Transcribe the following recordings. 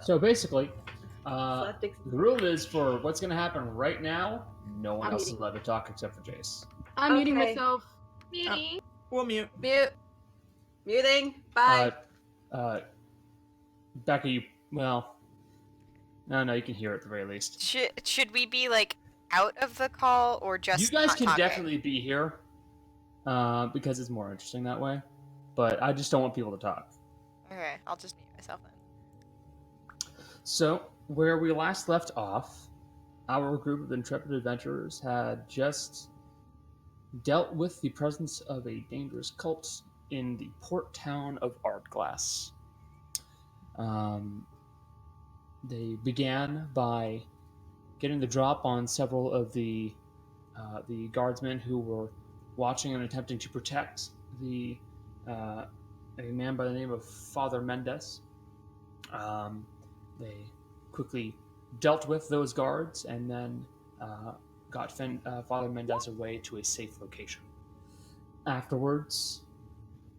So basically, Eclectic. the rule is for what's going to happen right now, no one I'm else is muting. allowed to talk except for Jace. I'm muting Okay. myself. Muting. We'll mute. Mute. Muting. Bye. Becca, you, well, no, you can hear it at the very least. Should we be like out of the call or just You guys not can talking? definitely be here, because it's more interesting that way. But I just don't want people to talk. Okay, I'll just mute myself then. So, where we last left off, our group of intrepid adventurers had just dealt with the presence of a dangerous cult in the port town of Aardglass. They began by getting the drop on several of the guardsmen who were watching and attempting to protect a man by the name of Father Mendes. They quickly dealt with those guards and then got Father Mendes away to a safe location. Afterwards,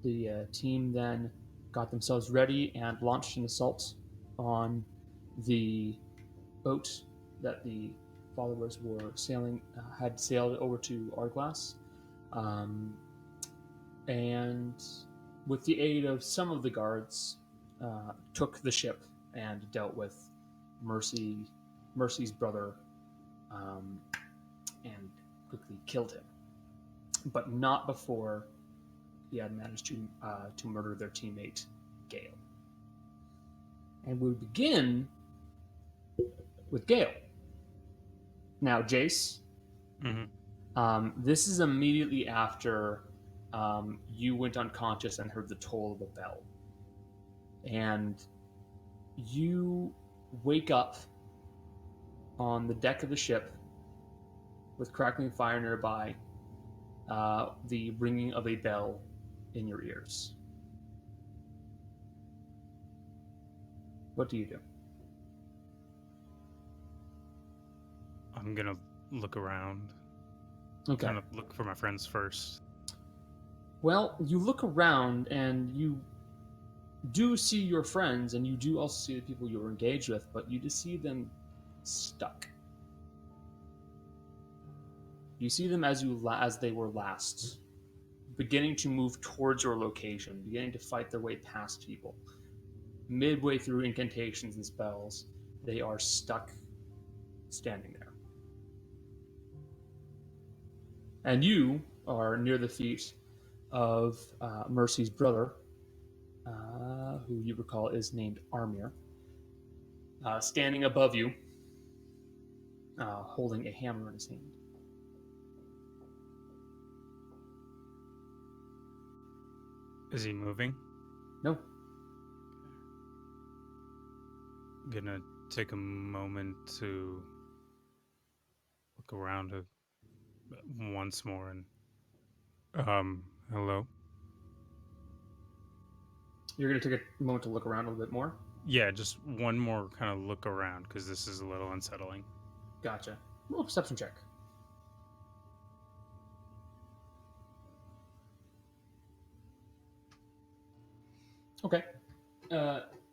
the team then got themselves ready and launched an assault on the boat that the followers were had sailed over to Aardglass. And with the aid of some of the guards, took the ship and dealt with Mercy's brother, and quickly killed him, but not before he had managed to murder their teammate Gael. And we begin with Gael. Now, Jace, this is immediately after you went unconscious and heard the toll of a bell. And you wake up on the deck of the ship with crackling fire nearby, the ringing of a bell in your ears. What do you do? I'm gonna look around. Okay. Kind of look for my friends first. Well, you look around and you do see your friends, and you do also see the people you were engaged with, but you just see them stuck. You see them as they were last, beginning to move towards your location, beginning to fight their way past people. Midway through incantations and spells, they are stuck standing there. And you are near the feet of Mercy's brother, who you recall is named Armir, standing above you, holding a hammer in his hand. Is he moving? No. I'm gonna take a moment to look around once more and hello? You're going to take a moment to look around a little bit more? Yeah, just one more kind of look around, because this is a little unsettling. Gotcha. Roll a perception check. Okay.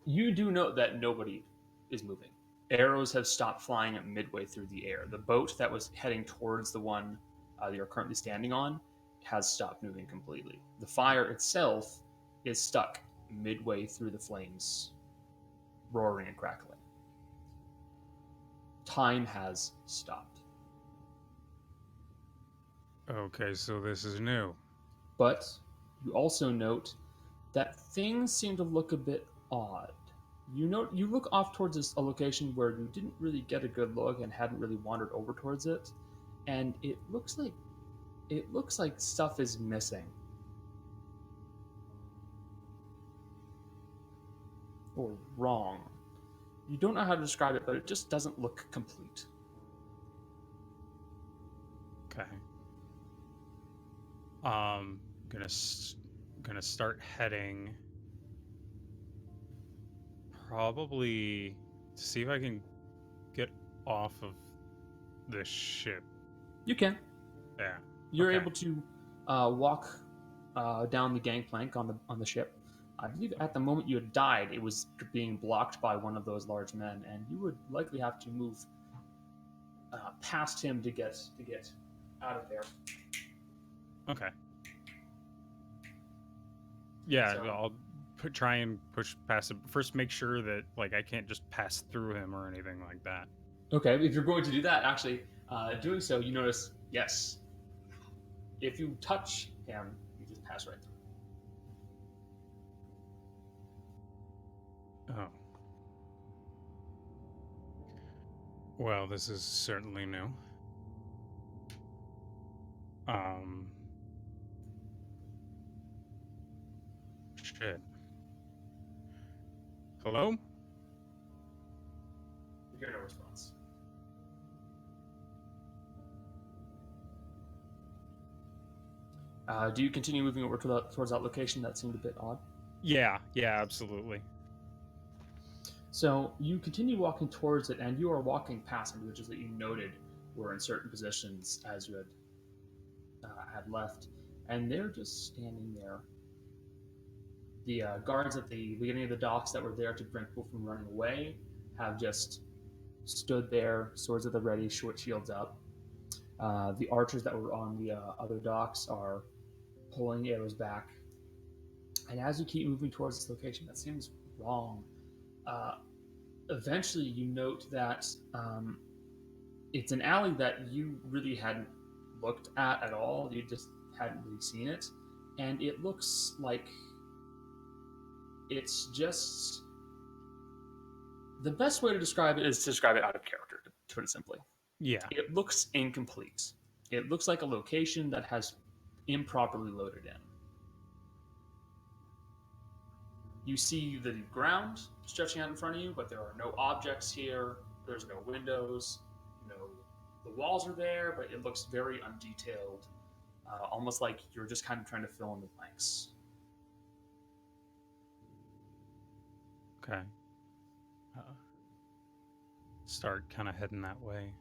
You do note that nobody is moving. Arrows have stopped flying at midway through the air. The boat that was heading towards the one that you're currently standing on has stopped moving completely. The fire itself is stuck midway through the flames, roaring and crackling. Time has stopped. Okay, so this is new. But you also note that things seem to look a bit odd. You look off towards a location where you didn't really get a good look and hadn't really wandered over towards it, and it looks like stuff is missing. Or wrong. You don't know how to describe it, but it just doesn't look complete. Okay. Gonna start heading probably to see if I can get off of the ship. You can. Yeah. You're Okay. able to walk down the gangplank on the ship. I believe at the moment you had died, it was being blocked by one of those large men, and you would likely have to move past him to get out of there. Okay. Yeah, So- I'll try and push past it. First, make sure that like I can't just pass through him or anything like that. Okay, if you're going to do that, actually, doing so, you notice, yes, if you touch him, you just pass right through. Oh. Well, this is certainly new. Shit. Hello? You hear no response. Do you continue moving over towards that location? That seemed a bit odd. Yeah, absolutely. So you continue walking towards it, and you are walking past individuals that you noted were in certain positions as you had left, and they're just standing there. The guards at the beginning of the docks that were there to prevent people from running away have just stood there, swords at the ready, short shields up. The archers that were on the other docks are pulling arrows back. And as you keep moving towards this location, that seems wrong. Eventually, you note that it's an alley that you really hadn't looked at all. You just hadn't really seen it. And it looks like it's just... The best way to describe it is to describe it out of character, to put it simply. Yeah. It looks incomplete. It looks like a location that has improperly loaded in. You see the ground stretching out in front of you, but there are no objects here. There's no windows. The walls are there, but it looks very undetailed, almost like you're just kind of trying to fill in the blanks. Okay. Start kind of heading that way.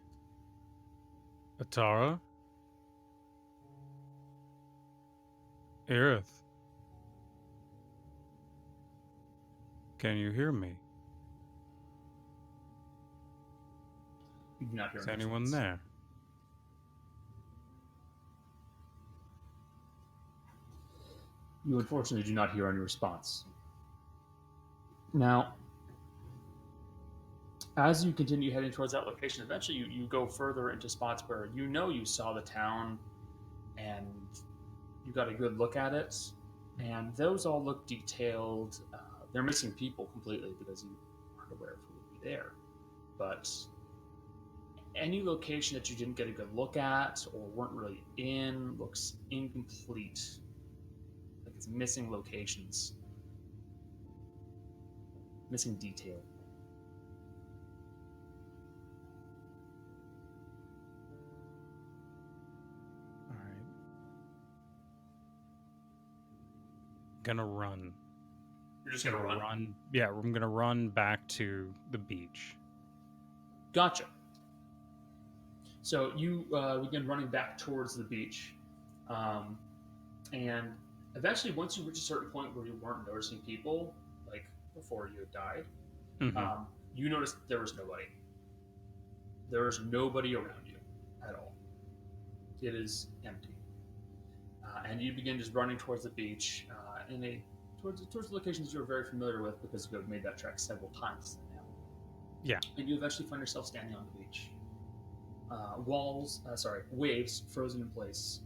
Atara? Aerith? Can you hear me? You do not hear Is any anyone response. there? You unfortunately do not hear any response. Now, as you continue heading towards that location, eventually you go further into spots where you saw the town and you got a good look at it, and those all look detailed. They're missing people completely because you aren't aware of who would be there. But any location that you didn't get a good look at or weren't really in looks incomplete. Like it's missing locations, missing detail. All right. Gonna run. You're just gonna run? Yeah, I'm gonna run back to the beach. Gotcha. So you begin running back towards the beach, and eventually, once you reach a certain point where you weren't noticing people, like before you had died, Mhm. you noticed there was nobody. There is nobody around you at all. It is empty, and you begin just running towards the beach towards the locations you're very familiar with because you have made that trek several times now. Yeah. And you eventually find yourself standing on the beach. Waves frozen in place,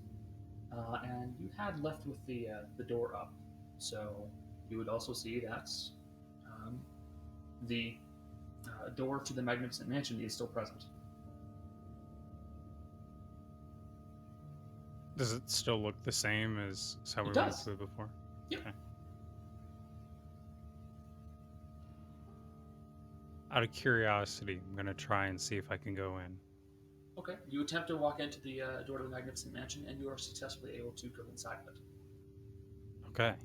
and you had left with the door up, so you would also see that the door to the magnificent mansion is still present. Does it still look the same as how It we went does. through before? Yep. Okay. Out of curiosity, I'm gonna try and see if I can go in. Okay, you attempt to walk into the door to the magnificent mansion, and you are successfully able to go inside of it. Okay.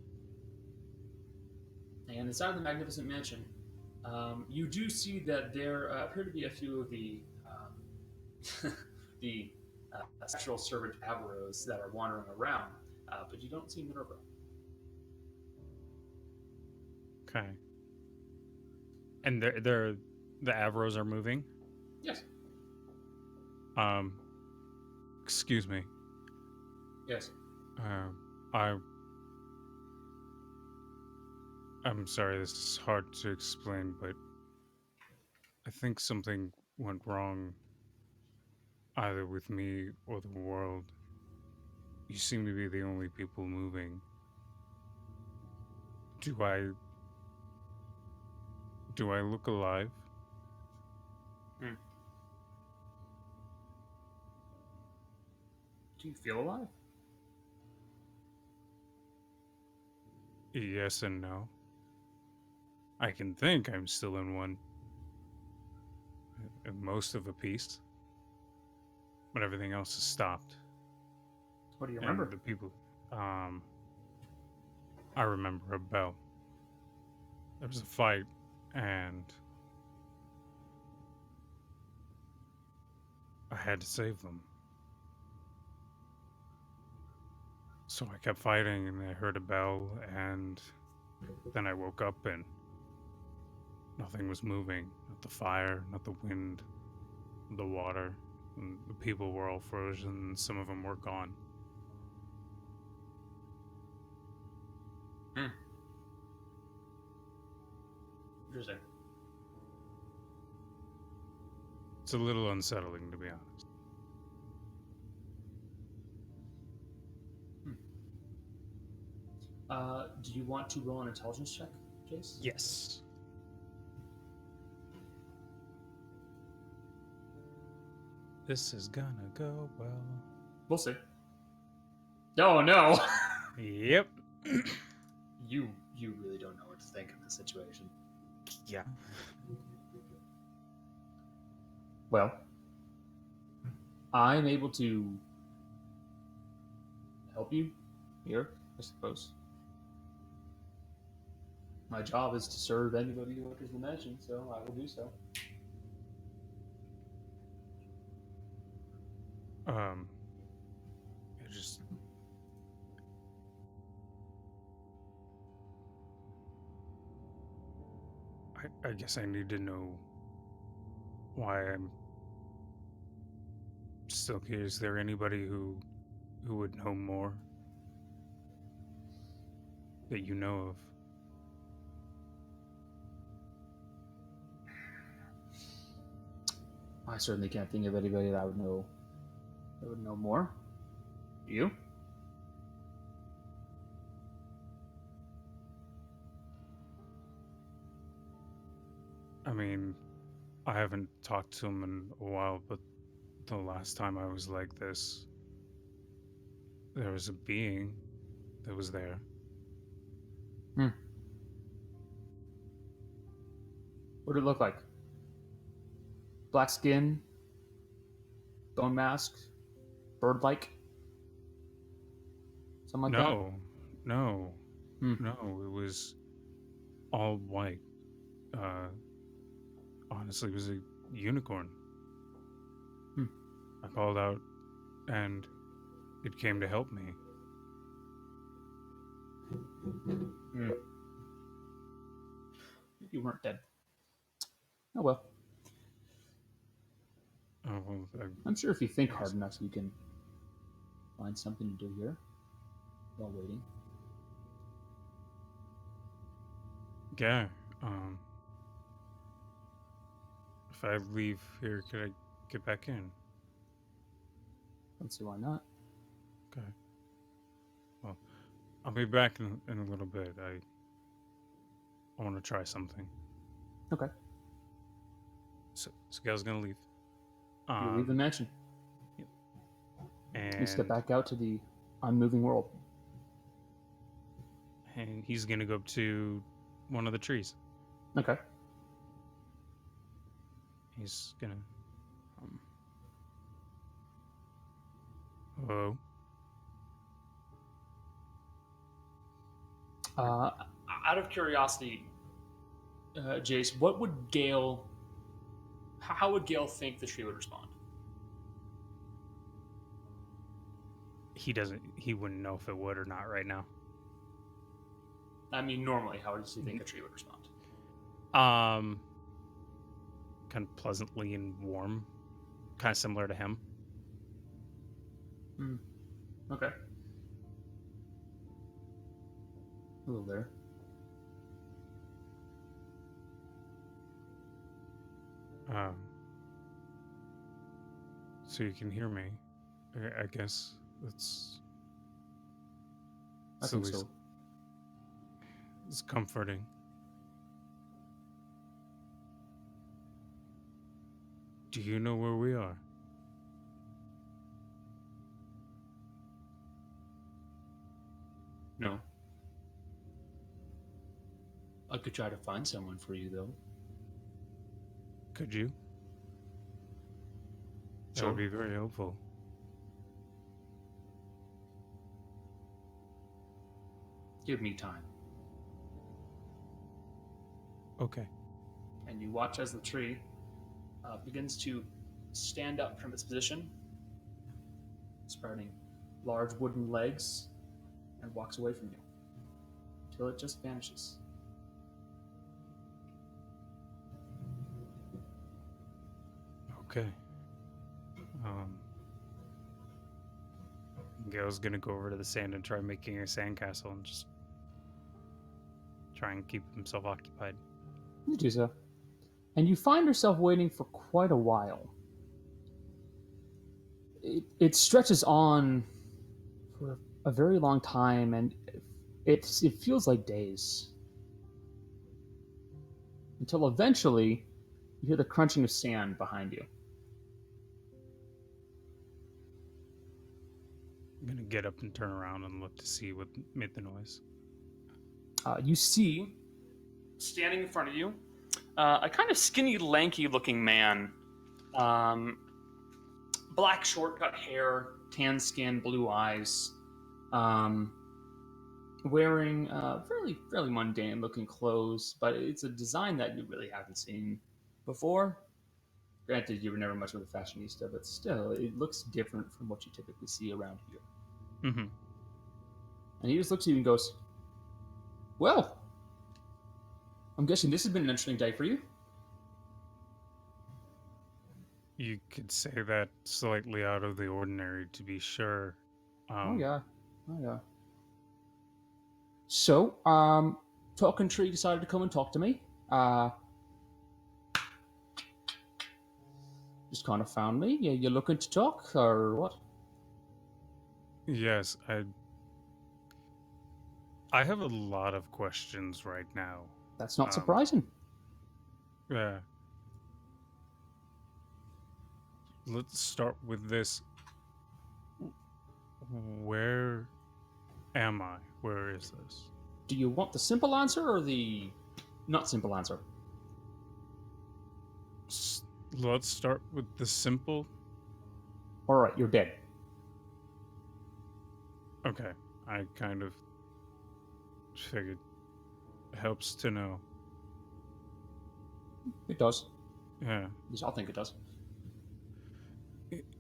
And inside of the magnificent mansion, you do see that there appear to be a few of the the sexual servant Avaros that are wandering around, but you don't see Minerva. Okay. And the Avros are moving? Yes. Excuse me. Yes. I I'm sorry, this is hard to explain, but I think something went wrong either with me or the world. You seem to be the only people moving. Do I look alive? Do you feel alive? Yes and no. I can think I'm still in one, most of a piece, but everything else has stopped. What do you And remember? the people, I remember a bell. There was a fight, and I had to save them. So I kept fighting, and I heard a bell, and then I woke up, and nothing was moving. Not the fire, not the wind, the water. And the people were all frozen, and some of them were gone. Interesting. It's a little unsettling, to be honest. Do you want to roll an intelligence check, Jace? Yes. This is gonna go well. We'll see. Oh no! Yep. you really don't know what to think of the situation. Yeah. Well, I'm able to help you here, I suppose. My job is to serve anybody who enters the mansion, so I will do so. It just I guess I need to know why I'm still here. Is there anybody who would know more that you know of? I certainly can't think of anybody that would know more. You? I mean, I haven't talked to him in a while, but the last time I was like this, there was a being that was there. What did it look like? Black skin, bone mask, bird-like, something like No, no, Hmm. no. It was all white. Honestly, it was a unicorn. I called out, and it came to help me. You weren't dead. Oh well. Oh, well, I'm sure if you think hard enough, you can find something to do here while waiting. yeah. If I leave here, could I get back in? Don't see why not. Okay. Well, I'll be back in a little bit. I want to try something. Okay. So Gail's gonna leave. You leave the mansion. Yep. You step And back out to the unmoving world. he's gonna go up to one of the trees. Okay. He's gonna. Hello. Out of curiosity, Jace, what would Gael? How would Gael think the tree would respond? He doesn't. He wouldn't know if it would or not right now. I mean, normally, how does you think a tree would respond? Kind of pleasantly and warm, kind of similar to him. Okay. Hello there. So you can hear me. I guess it's. I think so. It's comforting. Do you know where we are? No. I could try to find someone for you, though. Could you? That Sure. would be very helpful. Give me time. Okay. And you watch as the tree begins to stand up from its position, sprouting large wooden legs, and walks away from you until it just vanishes. Okay. Gail's gonna go over to the sand and try making a sandcastle and just try and keep himself occupied. You do so. And you find yourself waiting for quite a while. It stretches on for a very long time, and it feels like days. Until eventually, you hear the crunching of sand behind you. I'm gonna get up and turn around and look to see what made the noise. You see, standing in front of you, a kind of skinny, lanky-looking man. Black, short-cut hair, tan skin, blue eyes. Wearing fairly mundane-looking clothes, but it's a design that you really haven't seen before. Granted, you were never much of a fashionista, but still, it looks different from what you typically see around here. Mm-hmm. And he just looks at you and goes, "Well, I'm guessing this has been an interesting day for you." You could say that slightly out of the ordinary, to be sure. Oh yeah. So, Talking Tree decided to come and talk to me. Just kind of found me. You looking to talk, or what? Yes, I have a lot of questions right now. That's not surprising. Yeah. Let's start with this. Where am I? Where is this? Do you want the simple answer or the not simple answer? Let's start with the simple. All right, you're dead. Okay, I kind of figured. Helps to know. It does. Yeah. At least I think it does.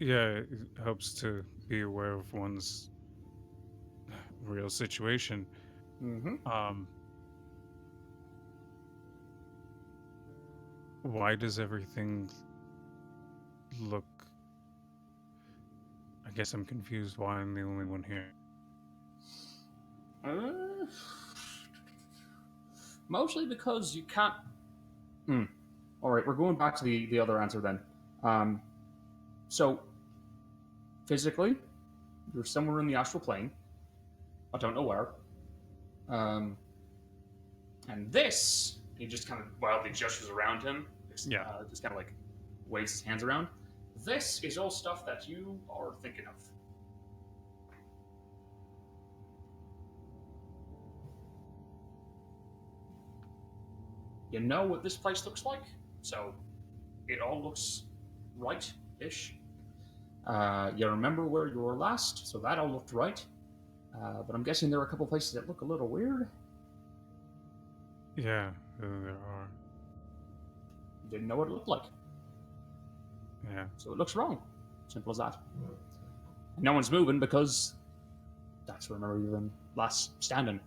Yeah, it helps to be aware of one's real situation. Mm-hmm. Why does everything look... I guess I'm confused why I'm the only one here. Mostly because you can't... All right, we're going back to the other answer then. So, physically, you're somewhere in the astral plane. I don't know where. And this, he just kind of wildly gestures around him. Just kind of like waves his hands around. This is all stuff that you are thinking of. You know what this place looks like, so it all looks right-ish. You remember where you were last, so that all looked right. But I'm guessing there are a couple places that look a little weird. Yeah, there are. You didn't know what it looked like. Yeah. So it looks wrong. Simple as that. No one's moving because that's where you've been last standing.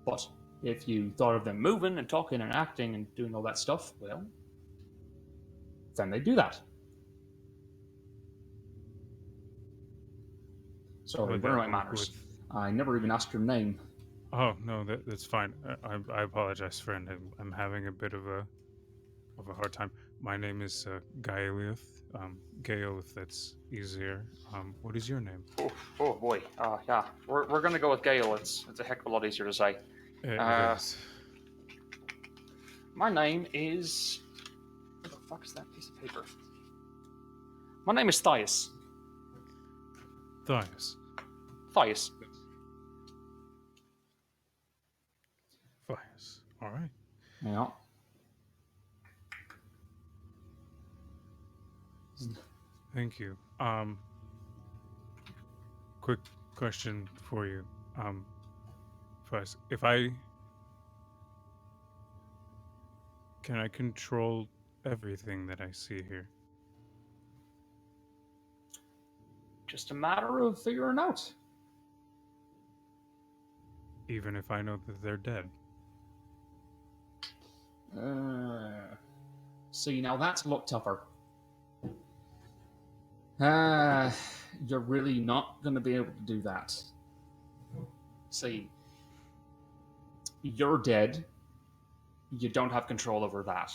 But if you thought of them moving and talking and acting and doing all that stuff, well, then they do that. Sorry, Would what are that my work manners? with? I never even asked your name. Oh no, that's fine. I apologize, friend. I'm having a bit of a hard time. My name is Gael. Gael, if that's easier. What is your name? Oh boy. Yeah. We're gonna go with Gael. It's a heck of a lot easier to say. It is. My name is. Where the fuck is that piece of paper? My name is Thias. Thias. Thias. Thias. All right. Yeah. Thank you. Quick question for you. Thias, can I control everything that I see here? Just a matter of figuring out. Even if I know that they're dead. See, now that's a lot tougher. You're really not going to be able to do that. See, you're dead. You don't have control over that.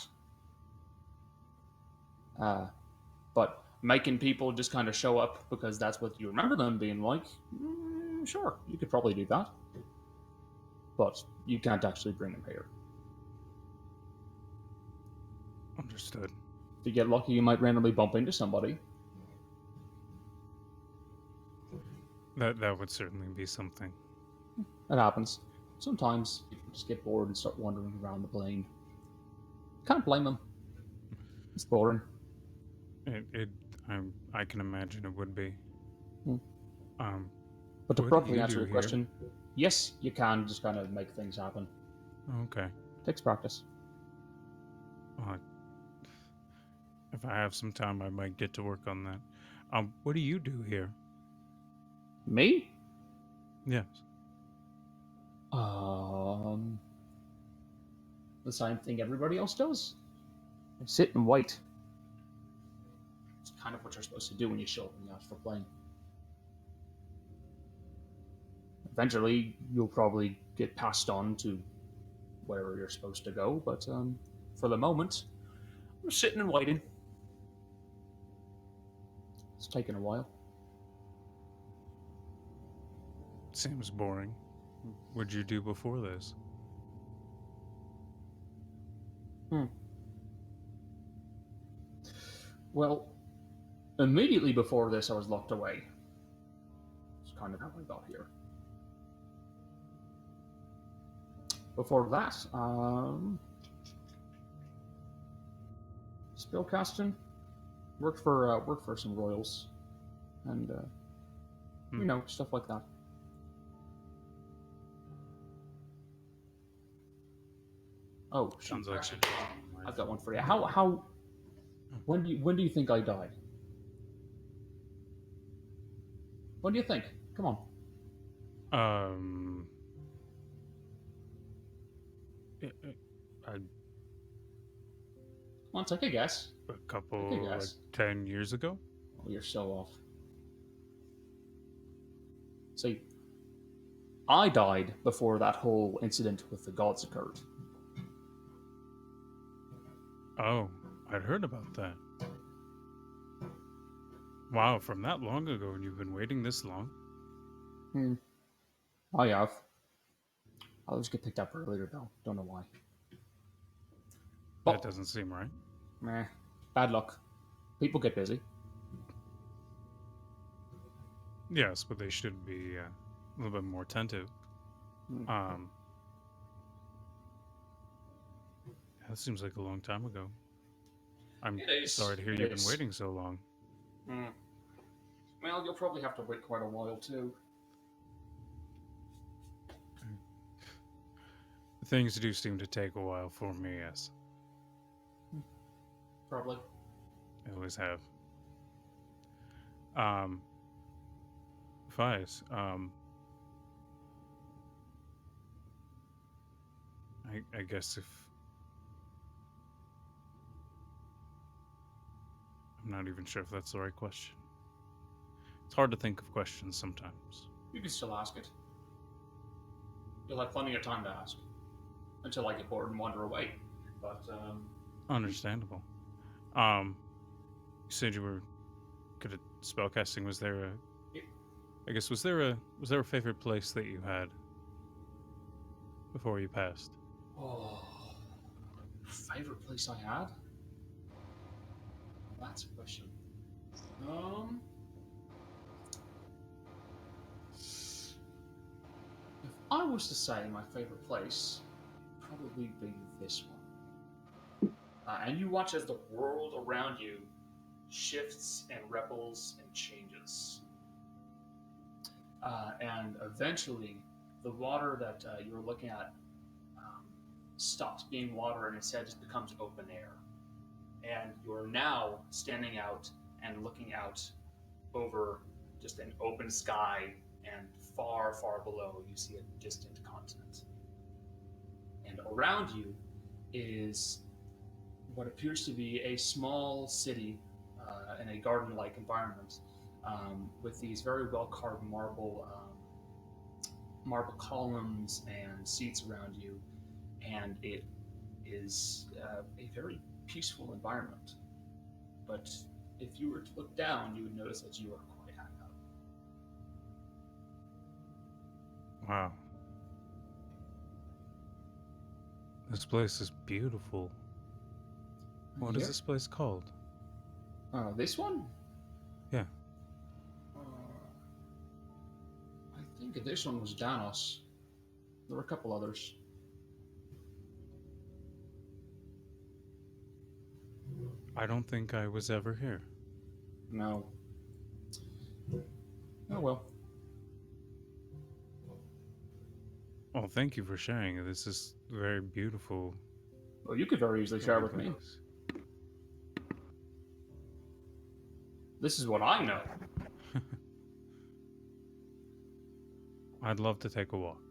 But making people just kind of show up because that's what you remember them being like, sure, you could probably do that. But you can't actually bring them here. Understood. If you get lucky, you might randomly bump into somebody. That would certainly be something. It happens. Sometimes people just get bored and start wandering around the plane. Can't blame them. It's boring. I can imagine it would be. Hmm. Um, But to what do properly you answer do your here? question, yes, you can just kind of make things happen. Okay. Takes practice. If I have some time, I might get to work on that. What do you do here? Me? Yes. The same thing everybody else does. I sit and wait. It's kind of what you're supposed to do when you show up and you ask for playing. Eventually, you'll probably get passed on to wherever you're supposed to go, but for the moment, I'm sitting and waiting. It's taking a while. Seems boring. What'd you do before this? Well, immediately before this, I was locked away. It's kind of how I got here. Before that, spellcasting. Worked for some royals, and you know, stuff like that. Oh, Sounds shoot, like actually, my I've got one for you. How? When do you think I died? What do you think? Come on. Come on, take a guess. A couple, Take a like guess. 10 years ago? Oh, you're so off. See, I died before that whole incident with the gods occurred. Oh, I'd heard about that. Wow, from that long ago, and you've been waiting this long? I have. I always get picked up earlier though. Don't know why. That doesn't seem right. Meh. Bad luck. People get busy. Yes, but they should be a little bit more attentive. That seems like a long time ago. I'm sorry to hear you've been waiting so long. Well, you'll probably have to wait quite a while too. Things do seem to take a while for me, yes. Probably. They always have. Fies, I guess if I'm not even sure if that's the right question. It's hard to think of questions sometimes. You can still ask it. You'll have plenty of time to ask until I get bored and wander away. But Understandable. You said you were good at spellcasting. Was there a? Yeah. I guess was there a favorite place that you had before you passed? oh, favorite place I had? That's a question. If I was to say my favorite place, it'd probably be this one. And you watch as the world around you shifts and ripples and changes. And eventually, the water that you're looking at stops being water and instead just becomes open air. And you're now standing out and looking out over just an open sky, and far, far below, you see a distant continent. And around you is what appears to be a small city in a garden-like environment, with these very well-carved marble columns and seats around you, and it is a very peaceful environment. But if you were to look down, you would notice that you are quite high up. Wow. This place is beautiful. What is this place called? This one? Yeah. I think this one was Danos. There were a couple others. I don't think I was ever here. No. Oh well. Well, thank you for sharing. This is very beautiful. Well, you could very easily share with me. place. This is what I know. I'd love to take a walk.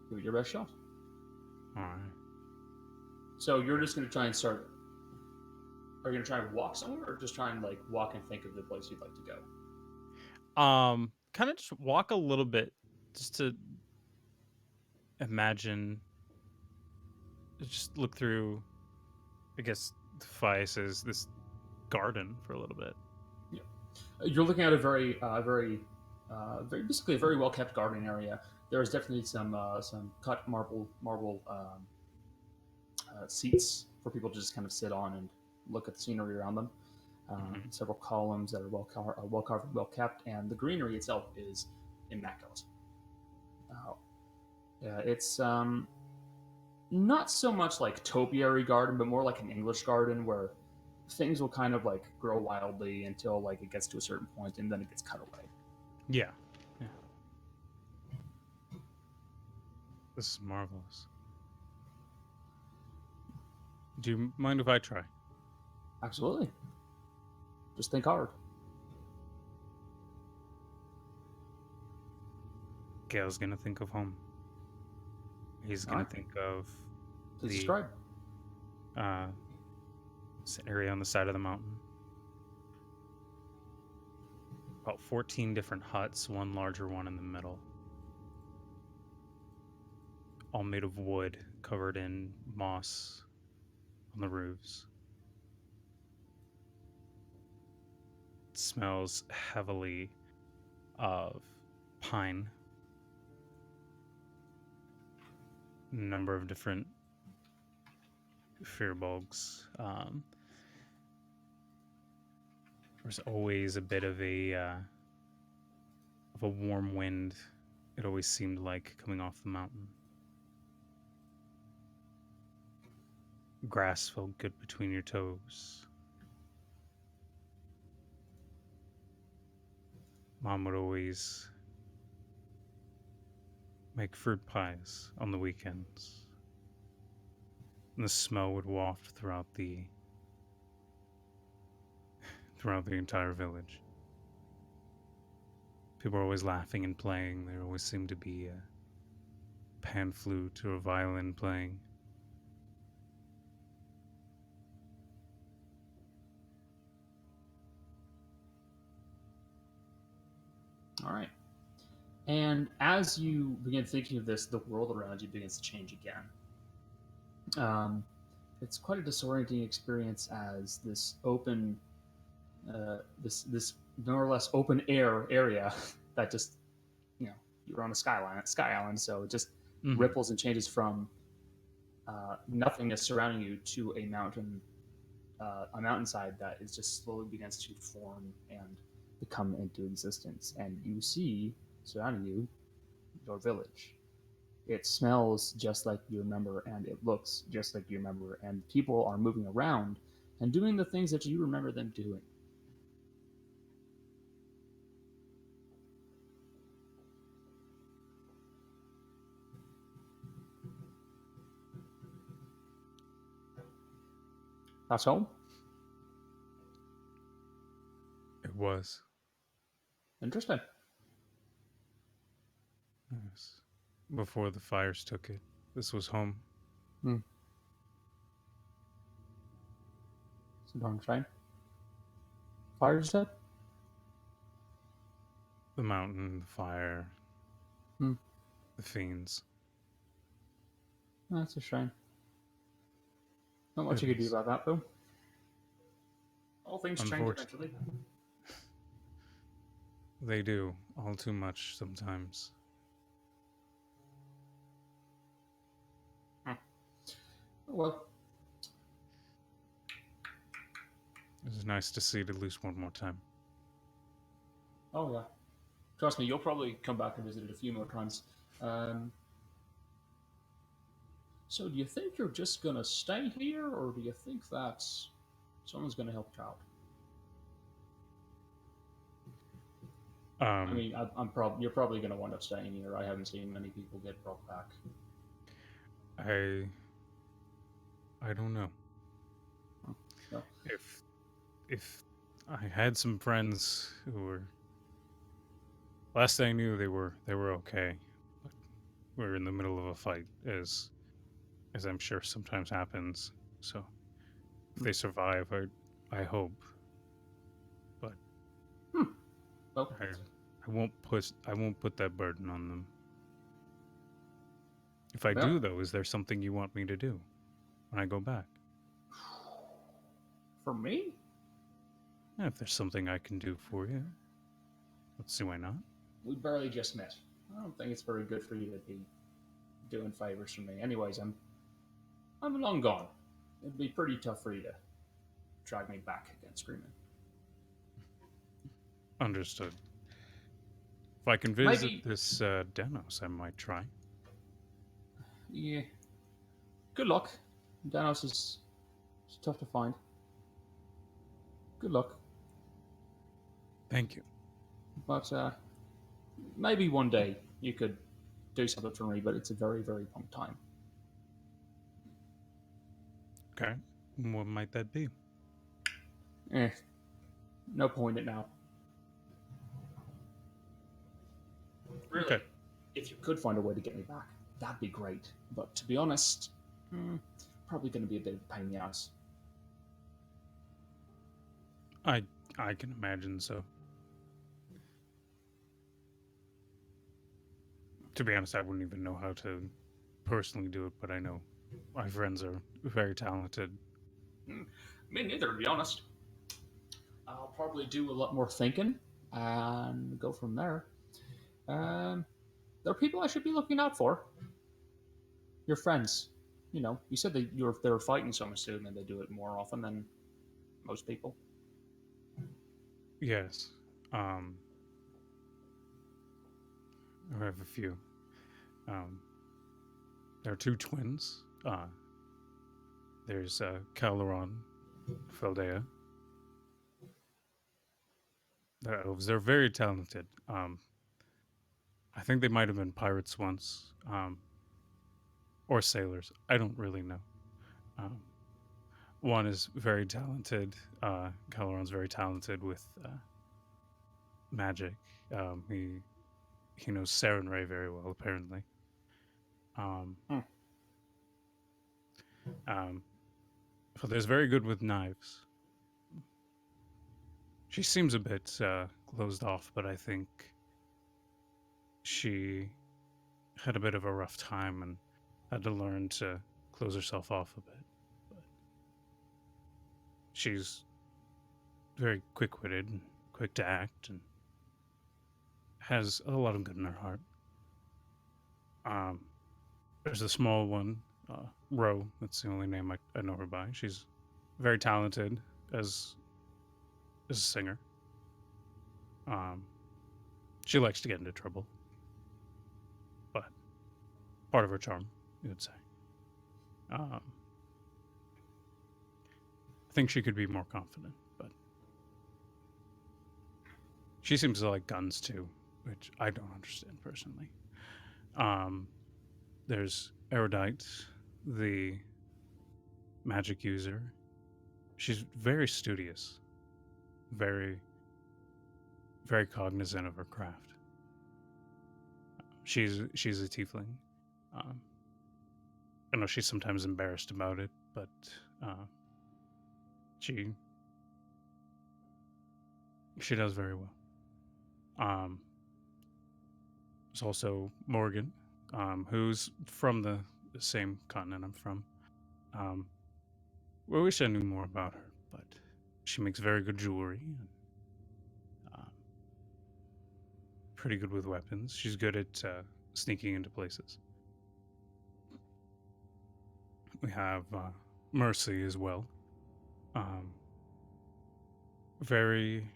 Give it your best shot. All right. So you're just going to try and start. Are you going to try and walk somewhere, or just try and like walk and think of the place you'd like to go? Kind of just walk a little bit, just to imagine. Just look through, I guess, Fias's this garden for a little bit. Yeah. You're looking at a very basically a very well kept garden area. There is definitely some cut marble seats for people to just kind of sit on and look at the scenery around them. Several columns that are well carved, well kept, and the greenery itself is immaculate. Yeah, it's not so much like topiary garden, but more like an English garden where things will kind of like grow wildly until like it gets to a certain point, and then it gets cut away. Yeah. Yeah. This is marvelous. Do you mind if I try? Absolutely. Just think hard. Gail's gonna think of home. He's gonna think of Please describe. this area on the side of the mountain. About 14 different huts, one larger one in the middle. All made of wood, covered in moss on the roofs. It smells heavily of pine. A number of different firbolgs. There's always a bit of a warm wind. It always seemed like coming off the mountain. Grass felt good between your toes. Mom would always make fruit pies on the weekends. And the smell would waft throughout the entire village. People were always laughing and playing. There always seemed to be pan flute or a violin playing. All right. And as you begin thinking of this, the world around you begins to change again. It's quite a disorienting experience as this open, this more or less open air area that just, you're on a sky island, so it just ripples and changes from nothingness surrounding you to a mountainside that is just slowly begins to form and become into existence. And you see surrounding you your village. It smells just like you remember, and it looks just like you remember, and people are moving around and doing the things that you remember them doing. That's home? It was. Interesting. Yes. Before the fires took it, this was home. It's a darn shame. Fires dead? The mountain, the fire, Hmm. the fiends. That's a shame. Not much It you could do is. about that, though. All things change eventually. They do, all too much sometimes. Well, It was nice to see it at least one more time. oh yeah. Trust me, you'll probably come back and visit it a few more times. So do you think you're just going to stay here, or do you think that someone's going to help you out? I mean, you're probably going to wind up staying here. I haven't seen many people get brought back. I don't know. No. If I had some friends who were, last I knew they were okay, but we were in the middle of a fight, as I'm sure sometimes happens. So if they survive, I hope. But Well, I won't put that burden on them. If I Yeah. do, though, is there something you want me to do when I go back? For me? Yeah, if there's something I can do for you, let's see why not. We barely just met. I don't think it's very good for you to be doing favors for me. Anyways, I'm long gone. It'd be pretty tough for you to drag me back again screaming. Understood. If I can visit this Denos, I might try. Yeah. Good luck. Danos is tough to find. Good luck. Thank you. But maybe one day you could do something for me, but it's a very, very long time. Okay. What might that be? No point in it now. Really, Okay. if you could find a way to get me back, that'd be great. But to be honest, probably going to be a bit of a pain in the ass. I can imagine so. To be honest, I wouldn't even know how to personally do it, but I know my friends are very talented. Me neither, to be honest. I'll probably do a lot more thinking and go from there. There are people I should be looking out for. Your friends. You said they were fighting, so I'm assuming they do it more often than most people. Yes. I have a few. There are two twins. There's Caleron, Feldea. The elves, they're very talented. I think they might have been pirates once, or sailors. I don't really know. One is very talented. Caleron's very talented with magic. He knows Saren Ray very well, apparently. Father's very good with knives. She seems a bit closed off, but I think she had a bit of a rough time and had to learn to close herself off a bit. But she's very quick-witted and quick to act and has a lot of good in her heart. There's a small one, Ro. That's the only name I know her by. She's very talented as a singer. She likes to get into trouble, but part of her charm, you would say. I think she could be more confident, but she seems to like guns too, which I don't understand personally. There's Erudite, the magic user. She's very studious, very, very cognizant of her craft. She's a tiefling. I know she's sometimes embarrassed about it, but she does very well. There's also Morgan, who's from the same continent I'm from. I wish I knew more about her, but she makes very good jewelry and pretty good with weapons. She's good at sneaking into places. We have Mercy as well. Very,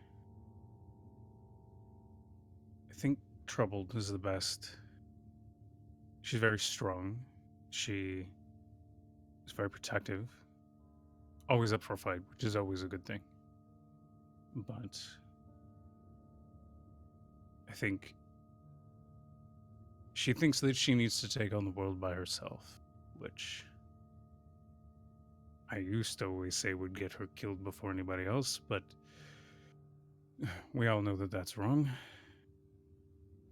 I think troubled is the best. She's very strong. She is very protective. Always up for a fight, which is always a good thing. But I think she thinks that she needs to take on the world by herself, which I used to always say would get her killed before anybody else, but we all know that that's wrong.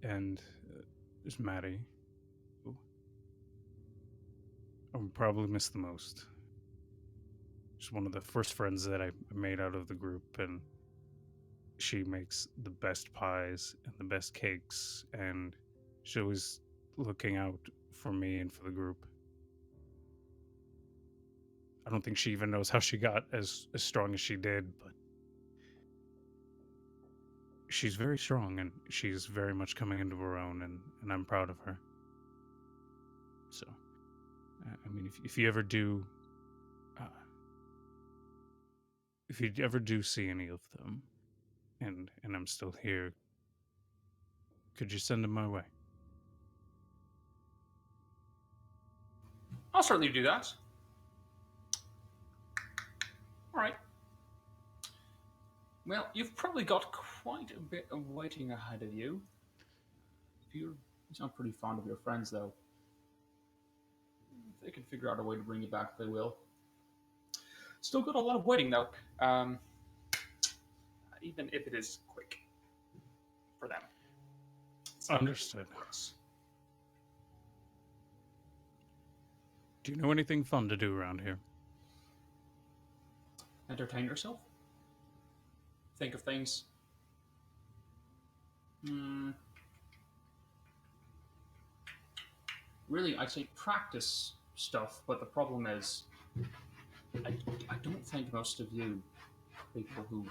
And there's Maddie, who I would probably miss the most. She's one of the first friends that I made out of the group, and she makes the best pies and the best cakes, and she's always looking out for me and for the group. I don't think she even knows how she got as strong as she did, but she's very strong, and she's very much coming into her own, and I'm proud of her. So, I mean, if you ever do, see any of them, and I'm still here, could you send them my way? I'll certainly do that. All right. Well, you've probably got quite a bit of waiting ahead of you. You sound pretty fond of your friends, though. If they can figure out a way to bring you back, they will. Still got a lot of waiting, though. Even if it is quick for them. Understood. Do you know anything fun to do around here? Entertain yourself. Think of things. Really, I'd say practice stuff, but the problem is, I don't think most of you people who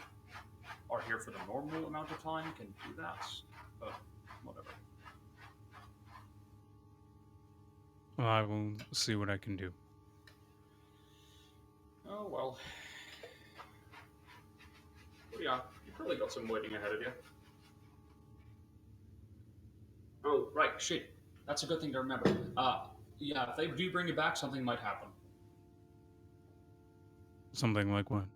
are here for the normal amount of time can do that, but whatever. Well, I will see what I can do. Oh, well. Yeah, you probably got some waiting ahead of you. Oh, right, shit. That's a good thing to remember. Yeah, if they do bring you back, something might happen. Something like what?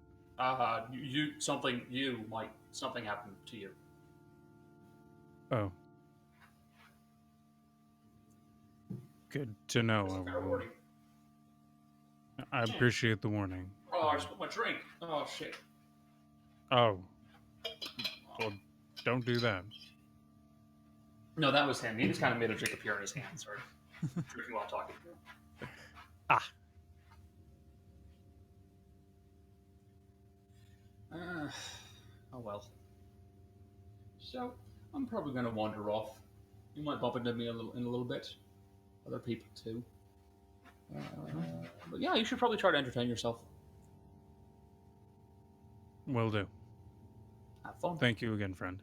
Something happened to you. Oh. Good to know. I appreciate the warning. Oh, I spilled my drink. Oh, shit. Oh. Well, don't do that. No, that was him. He just kind of made a drink appear in his hand, sorry. Drinking while talking. Ah. Oh well. So, I'm probably going to wander off. You might bump into me in a little bit. Other people too. But yeah, you should probably try to entertain yourself. Will do. Have fun. Thank you again, friend.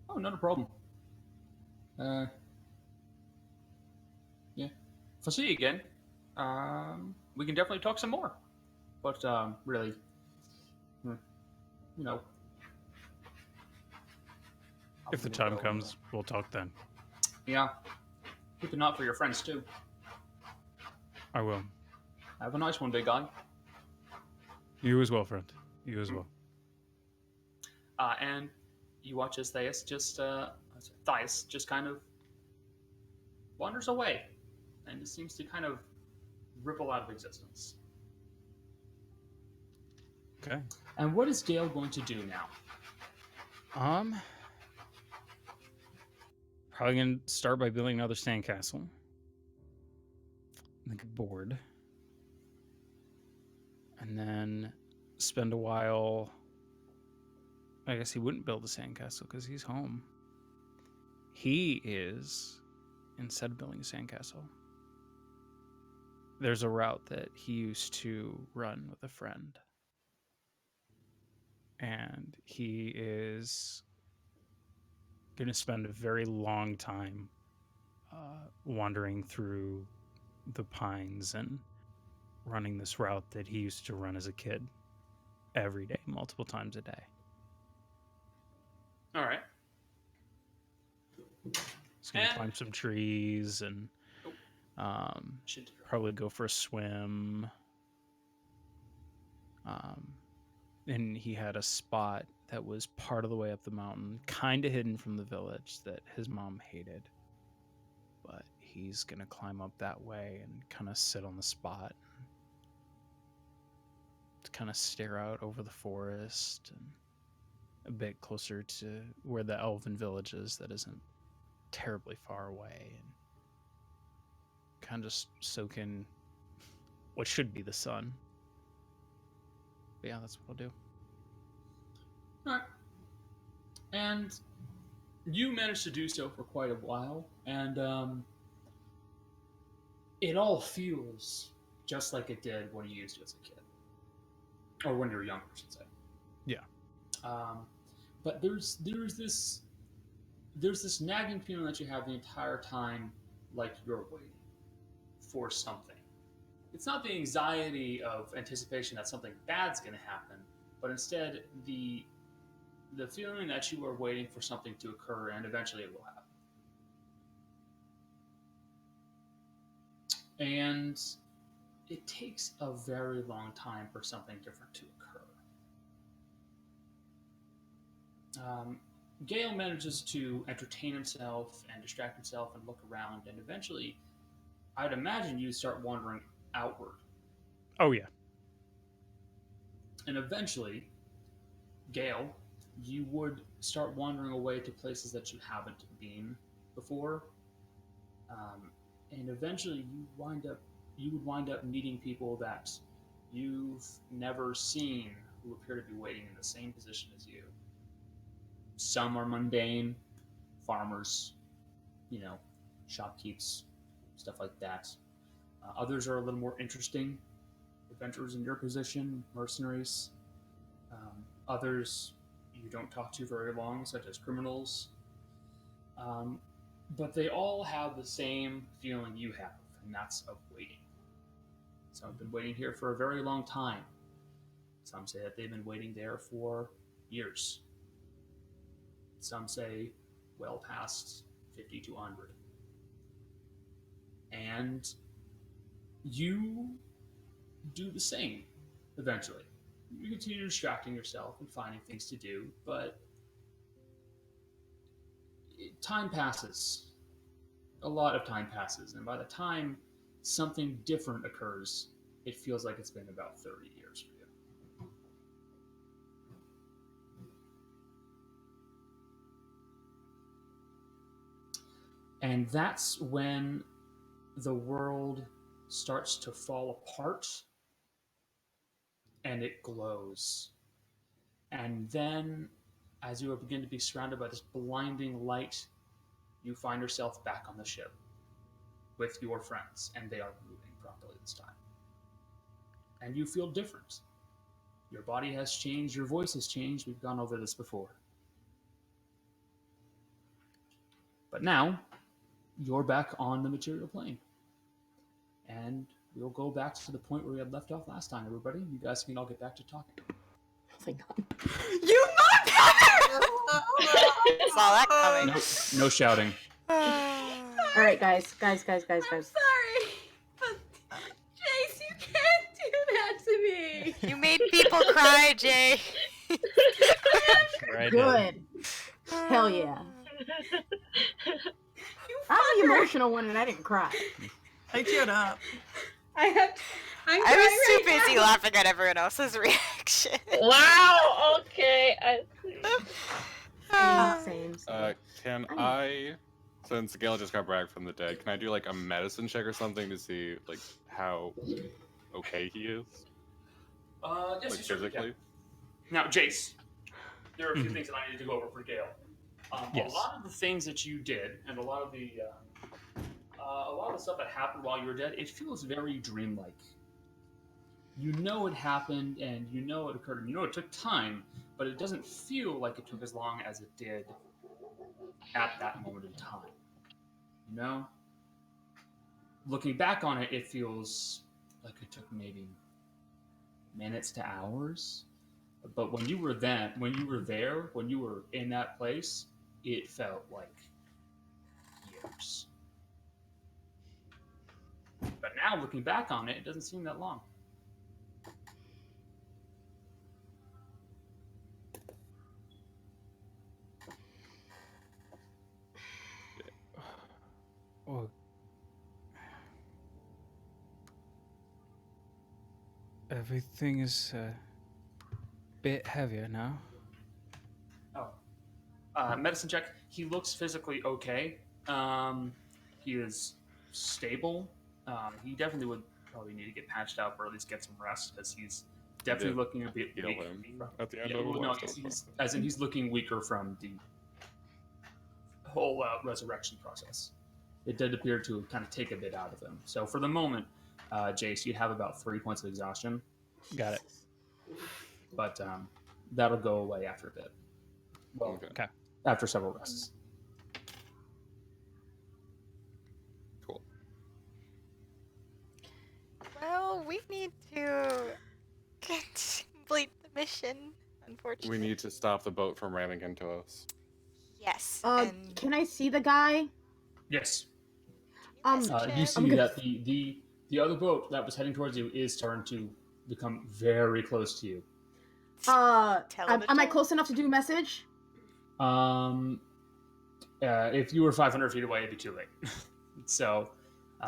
Oh, not a problem. Yeah. If I see you again, we can definitely talk some more. But really, you know, If the time comes, we'll talk then. Yeah. Keep an eye out for your friends too. I will. Have a nice one, big guy. You as well, friend. You as well. And you watch as Thais just kind of wanders away, and it seems to kind of ripple out of existence. Okay. And what is Gael going to do now? Probably gonna start by building another sandcastle. Make a board. And then spend a while. I guess he wouldn't build a sandcastle because he's home. He is, instead of building a sandcastle, there's a route that he used to run with a friend. And he is going to spend a very long time wandering through the pines and running this route that he used to run as a kid every day, multiple times a day. All right. He's going to climb some trees and probably go for a swim. And he had a spot that was part of the way up the mountain, kind of hidden from the village, that his mom hated. But he's going to climb up that way and kind of sit on the spot. To kind of stare out over the forest and a bit closer to where the elven village is that isn't terribly far away. And kind of just soak in what should be the sun. But yeah, that's what I'll do. All right. And you managed to do so for quite a while, and it all feels just like it did when you used it as a kid. Or when you were younger, I should say. Yeah. But there's this nagging feeling that you have the entire time, like you're waiting for something. It's not the anxiety of anticipation that something bad's going to happen, but instead the feeling that you are waiting for something to occur and eventually it will happen. And it takes a very long time for something different to occur. Gael manages to entertain himself and distract himself and look around, and eventually, I'd imagine you start wandering outward. Oh, yeah. And eventually, Gael, you would start wandering away to places that you haven't been before. And eventually, you would wind up meeting people that you've never seen who appear to be waiting in the same position as you. Some are mundane, farmers, shopkeepers, stuff like that. Others are a little more interesting, adventurers in your position, mercenaries. Others you don't talk to very long, such as criminals. But they all have the same feeling you have, and that's of waiting. Some have been waiting here for a very long time. Some say that they've been waiting there for years. Some say well past 50 to 100. And you do the same eventually. You continue distracting yourself and finding things to do, but time passes. A lot of time passes, and by the time something different occurs, it feels like it's been about 30 years for you. And that's when the world starts to fall apart and it glows. And then, as you begin to be surrounded by this blinding light, you find yourself back on the ship with your friends, and they are moving properly this time. And you feel different. Your body has changed, your voice has changed. We've gone over this before. But now, you're back on the material plane. And we'll go back to the point where we had left off last time, everybody. You guys can all get back to talking. Thank God. You motherfucker! Saw that coming. No shouting. All right, guys. I'm sorry, but Jace, you can't do that to me. You made people cry, Jay. Right. Good. Hell yeah. You I'm the fucker. emotional one, and I didn't cry. I teared up. I'm I crying was too right busy now. laughing at everyone else's reaction. Wow. Okay. I see. Same. Can I, since Gail just got back from the dead, can I do like a medicine check or something to see like how okay he is? Yes, Like you certainly can. physically? Now, Jace, there are a few Mhm. things that I need to go over for Gail. Yes. A lot of the things that you did, and a lot of the stuff that happened while you were dead, it feels very dreamlike. You know it happened, and you know it occurred, and you know it took time, but it doesn't feel like it took as long as it did at that moment in time. You know? Looking back on it, it feels like it took maybe minutes to hours. But when you were there, when you were in that place, it felt like years. But now, looking back on it, it doesn't seem that long. Well, everything is a bit heavier now. Medicine check. He looks physically okay. He is stable. He definitely would probably need to get patched up or at least get some rest because he's definitely did looking a bit heal weak. him at the end Yeah, of the well, no, last he's looking weaker from the whole resurrection process. It did appear to kind of take a bit out of him. So for the moment, Jace, you have about 3 points of exhaustion, Got it. but that'll go away after a bit. Well, Okay. after several rests. Cool. Well, we need to complete the mission, unfortunately. We need to stop the boat from ramming into us. Yes. and Can I see the guy? Yes. message You him. see that the other boat that was heading towards you is starting to become very close to you. Tell him Am I to- close enough to do message? If you were 500 feet away, it'd be too late. So,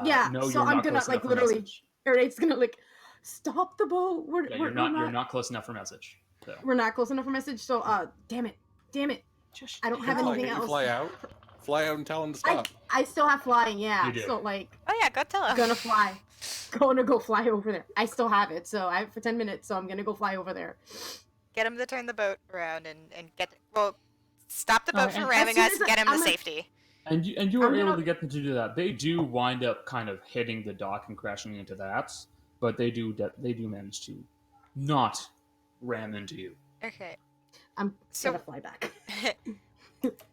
Yeah, no, so you're I'm not gonna, close like, enough for literally- message. Erate's gonna like stop the boat. Yeah, you're not close enough for message. So. We're not close enough for message. So damn it. I don't have Come on, anything can you else. fly out and tell him to stop. I still have flying. Yeah. You do. So like, Oh yeah, go tell him. gonna fly. Gonna go fly over there. I still have it. So I have it for 10 minutes. So I'm gonna go fly over there. Get him to turn the boat around and stop the boat Alright, from and ramming as us. soon as Get him I'm to gonna- safety. And you I'm are able gonna- to get them to do that. They do wind up kind of hitting the dock and crashing into that, but they do manage to not ram into you. Okay. I'm So- gonna fly back.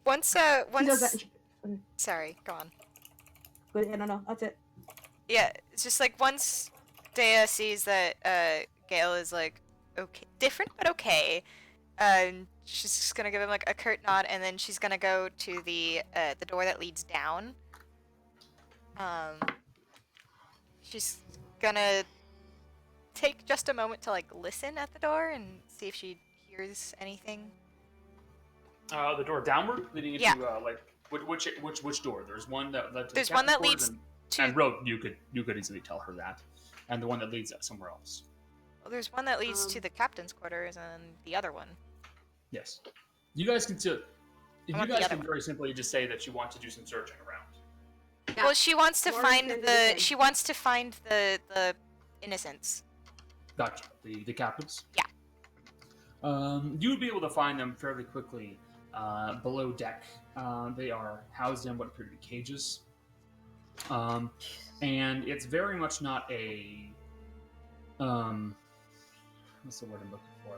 Once He does that. sorry, go on. But yeah, no, that's it. Yeah, it's just like once Dea sees that Gael is like okay, different but okay, she's just gonna give him like a curt nod, and then she's gonna go to the door that leads down. She's gonna take just a moment to like listen at the door and see if she hears anything. The door downward, leading into Yeah. which door? There's one that led to There's the one that captain's leads quarters to. and road. You could easily tell her that, and the one that leads somewhere else. Well, there's one that leads to the captain's quarters, and the other one. Yes, you guys can. I You want the guys other can one. very simply just say that you want to do some searching around. Yeah. Well, she wants to Morgan's find gonna do the. the same. She wants to find the innocents. Gotcha. The captives? Yeah. You would be able to find them fairly quickly below deck. They are housed in what appear to be cages. And it's very much not a... what's the word I'm looking for?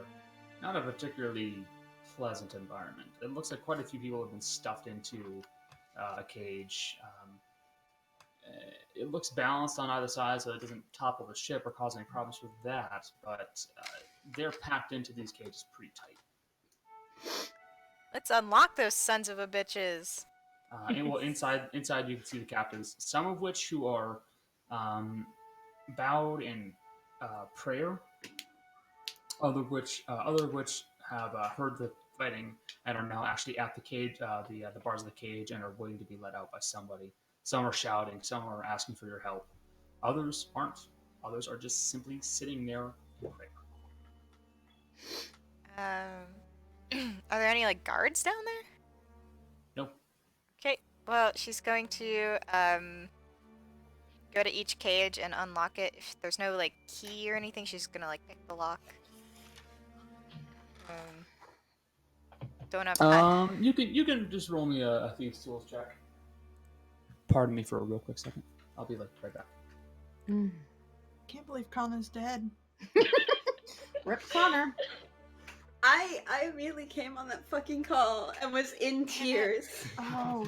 Not a particularly pleasant environment. It looks like quite a few people have been stuffed into a cage. It looks balanced on either side so it doesn't topple the ship or cause any problems with that, but they're packed into these cages pretty tight. Let's unlock those sons of a bitches. And well, inside you can see the captives, some of which who are bowed in prayer, other of which have heard the fighting and are now actually at the cage, the bars of the cage, and are waiting to be let out by somebody. Some are shouting, some are asking for your help. Others aren't. Others are just simply sitting there in prayer. Are there any like guards down there? No. Okay. Well, she's going to go to each cage and unlock it. If there's no like key or anything, she's gonna like pick the lock. Don't have time. You can just roll me a thieves tools check. Pardon me for a real quick second. I'll be like right back. Can't believe Connor's dead. Rip Connor. I immediately came on that fucking call and was in tears. Oh,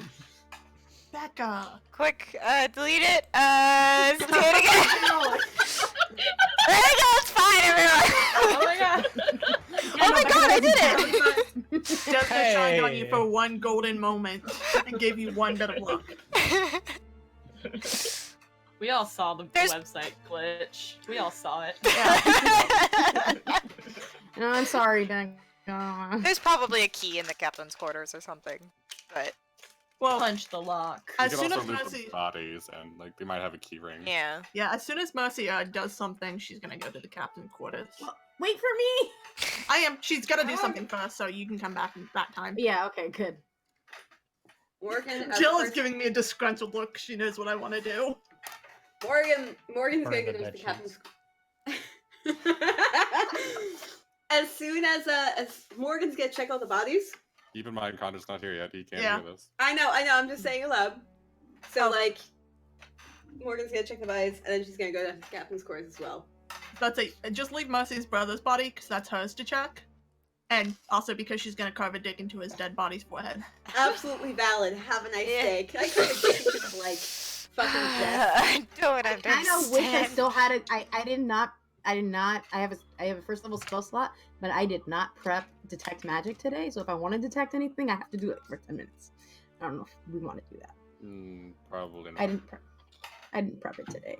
Becca. Quick, delete it. Do it again. There we go. It's fine, everyone. Oh my god. Oh my god, I did it. Just shined on you for one golden moment and gave you one bit of luck. We all saw the There's- website glitch. We all saw it. No, I'm sorry, Dan. There's probably a key in the captain's quarters or something, but Well, Punch the lock. You as can soon also as loot Mercy, the bodies, and like they might have a key ring. yeah. yeah, as soon as Mercy does something, she's gonna go to the captain's quarters. Wait for me. I am. She's gotta do something first, so you can come back in that time. Yeah. Okay. Good. Morgan, Jill is giving me a disgruntled look. She knows what I want to do. Morgan's gonna Burn go the to the bed captain's. As soon as Morgan's gonna check all the bodies. Keep in mind, Connor's not here yet. He can't Yeah. hear this. I know. I'm just saying aloud. So Oh. like, Morgan's gonna check the bodies, and then she's gonna go to the captain's quarters as well. That's it. Just leave Mercy's brother's body, because that's hers to check. And also because she's gonna carve a dick into his dead body's forehead. Absolutely valid. Have a nice Yeah. day. Can I carve a dick into his like fucking death? I don't I kind of wish I understand. still had it. I did not. I have a first level spell slot, but I did not prep detect magic today. So if I want to detect anything, I have to do it for 10 minutes. I don't know if we want to do that. Probably not. I didn't prep it today.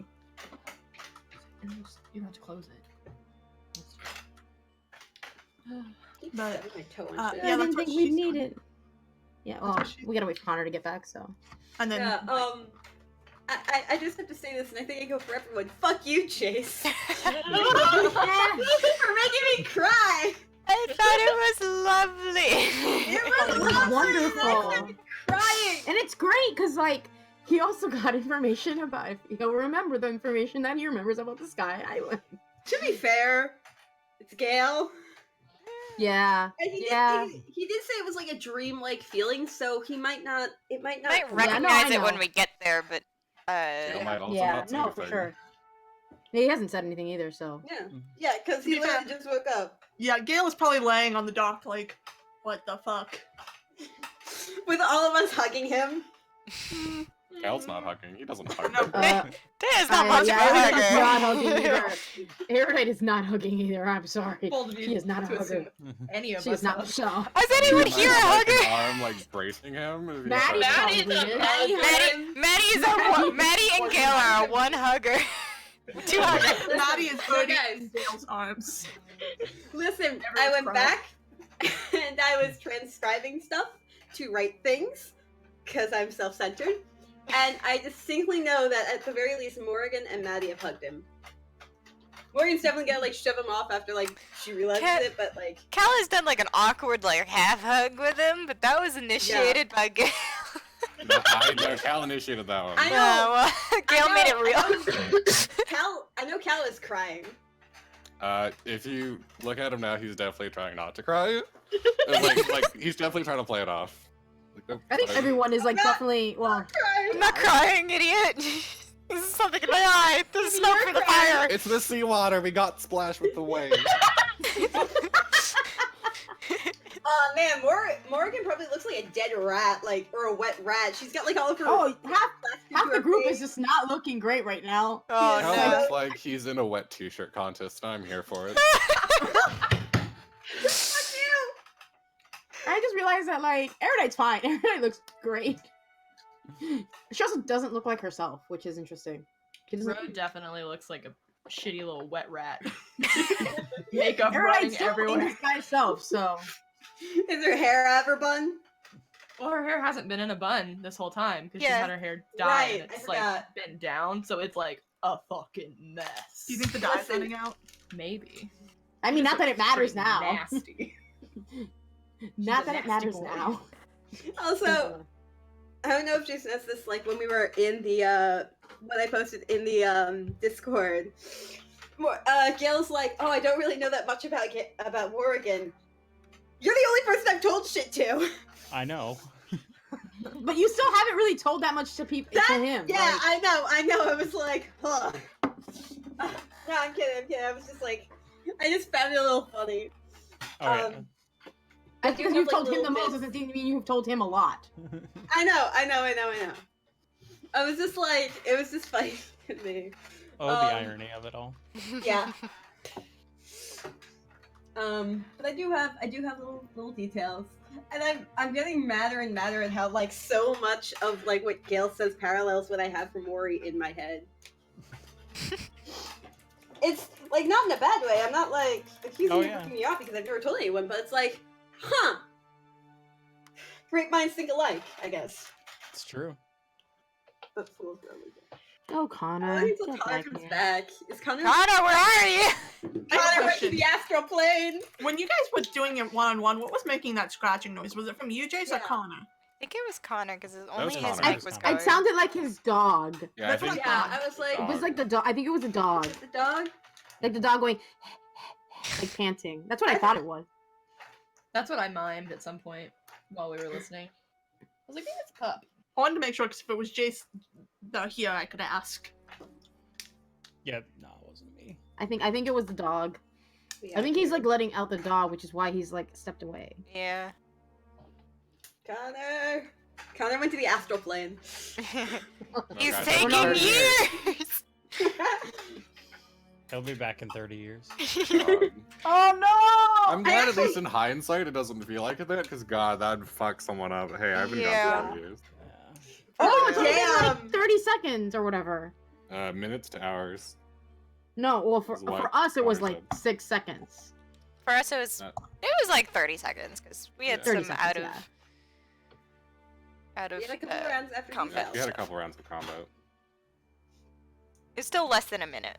You have to close it. But My toe and yeah, I shit. didn't that's what think we'd she's need doing. it. Yeah, That's well, what she- we gotta wait for Connor to get back. So and then Yeah. I just have to say this, and I think I go for everyone. Fuck you, Chase. For making me cry. I thought it was lovely. It It was was lovely, wonderful. and I started crying. and it's great because like he also got information about. He'll remember the information that he remembers about the Sky Island. To be fair, it's Gael. Yeah, And he yeah. did, he did say it was like a dream-like feeling, so he might not. It might not. I might Yeah, no, recognize I it when know. we get there, but Gail might also Yeah, not say no, for anything. sure. He hasn't said anything either, so. Yeah, because To be he fair- literally just woke up yeah, Gail is probably laying on the dock like, what the fuck? with all of us hugging him. Gail's not hugging. He doesn't hug. No. Daya's not much yeah, of a Erudite's hugger. not hugging either. Erudite is not hugging either. I'm sorry. Bold of you She is not a to assume hugger. Any of She us is not hug. Michelle. Has anyone He might here a have, like, an hugger? arm like bracing him. If he Maddie decides- probably Maddie's a is. hugger. Maddie and Gail are a one hugger. Two huggers. Maddie is already guys. in Gail's arms. Listen, Never I went cried. back and I was transcribing stuff to write things because I'm self-centered, and I distinctly know that at the very least Morgan and Maddie have hugged him. Morgan's definitely gonna like shove him off after like she realizes Cat- it, but like Cal has done like an awkward like half hug with him, but that was initiated by Gail. No, I know Cal initiated that one. I know. Yeah, well, Gail made it real. I know Cal is crying. If you look at him now, he's definitely trying not to cry. like he's definitely trying to play it off. Like, I think everyone is like definitely well. I'm not crying, idiot. This is something in my eye. There's smoke for the fire. It's the seawater. We got splashed with the wave. Oh man, Morgan probably looks like a dead rat, like, or a wet rat. She's got like all of her. Oh, half to the her group face. is just not looking great right now. Oh Cal no. looks like he's in a wet t-shirt contest, and I'm here for it. Fuck you! I just realized that like Erudite's fine. Erudite looks great. She also doesn't look like herself, which is interesting. She doesn't. Ro definitely looks like a shitty little wet rat. Makeup running Erudite's still everywhere. his guy's self, so Is her hair ever bun? Well, her hair hasn't been in a bun this whole time because she's Yeah. had her hair dyed Right, and I it's like forgot. bent down, so it's like a fucking mess. Do you think the dye's Listen. running out? Maybe? I mean, not that it matters Straight now. Nasty. Not a that it nasty matters boy. now. Also, I don't know if Jason has this, like, when we were in the, what I posted in the, Discord. Gail's like, oh, I don't really know that much about Morrigan. You're the only person I've told shit to. I know. But you still haven't really told that much to people to him. Yeah, like- I know. I was like, huh. No, I'm kidding. I was just like, I just found it a little funny. All right. I Just do because have, you've like, told him little the most bits. doesn't mean you've told him a lot. I know. I was just like, it was just funny to me. Oh, the irony of it all. Yeah. But I do have little details, and I'm getting madder and madder at how like so much of like what Gail says parallels what I have for Maury in my head. It's like not in a bad way. I'm not like accusing Oh, you of yeah. fucking me off because I've never told anyone, but it's like, huh? Great minds think alike, I guess. It's true. That's a little girly. Oh, Connor. I think until get Connor back comes here. back. Is Connor? Connor, where are you? I have a Connor went to question. the astral plane. When you guys were doing it one-on-one, what was making that scratching noise? Was it from you, Jace, or Yeah. Connor? I think it was Connor because was only his Connor. mic was going. It sounded like his dog. Yeah, That's I what think Yeah, I was like, It was like the dog. I think it was a dog. the dog. Like the dog going, like panting. That's what I thought it was. That's what I mimed at some point while we were listening. I was like, maybe it's a pup. I wanted to make sure because if it was Jace here, I could ask. Yeah, no, it wasn't me. I think it was the dog. Yeah. I think he's like letting out the dog, which is why he's like stepped away. Yeah. Connor went to the astral plane. He's God, taking Connor. years. He'll be back in 30 years. God. Oh no! I'm glad at least in hindsight it doesn't feel like it, because God, that'd fuck someone up. Hey, I've been Yeah. gone for years. Yeah. Oh, it's only been Damn. like 30 seconds or whatever. Minutes to hours. No, well Is what for us it was Connor like said. 6 seconds. For us, it was Uh, like 30 seconds because we had Yeah. 30 some seconds, out of yeah. out of We had a couple rounds after he combat. fell. We had a couple rounds of combo. It's still less than a minute.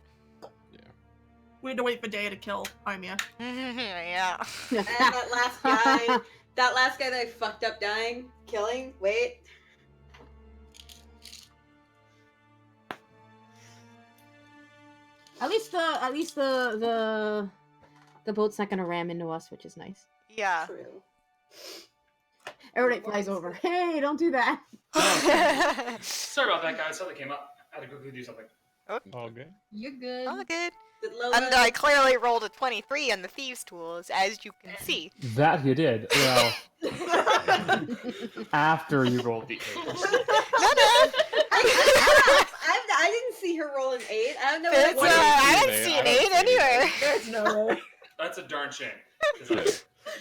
We had to wait for Day to kill Omia. Yeah. And that last guy that I fucked up dying, killing. Wait. At least the boat's not gonna ram into us, which is nice. Yeah. True. Erudite flies over. Hey, don't do that. Sorry about that, guys. Something came up. I had to go do something. All good. You're good. All good. Did Lola... And I clearly rolled a 23 on the thieves' tools, as you can see. That you did. Well, after you rolled the 8. No, no. I didn't see her roll an 8. I don't know It's, what I it was. didn't see an 8 anywhere. There's no way. That's a darn shame.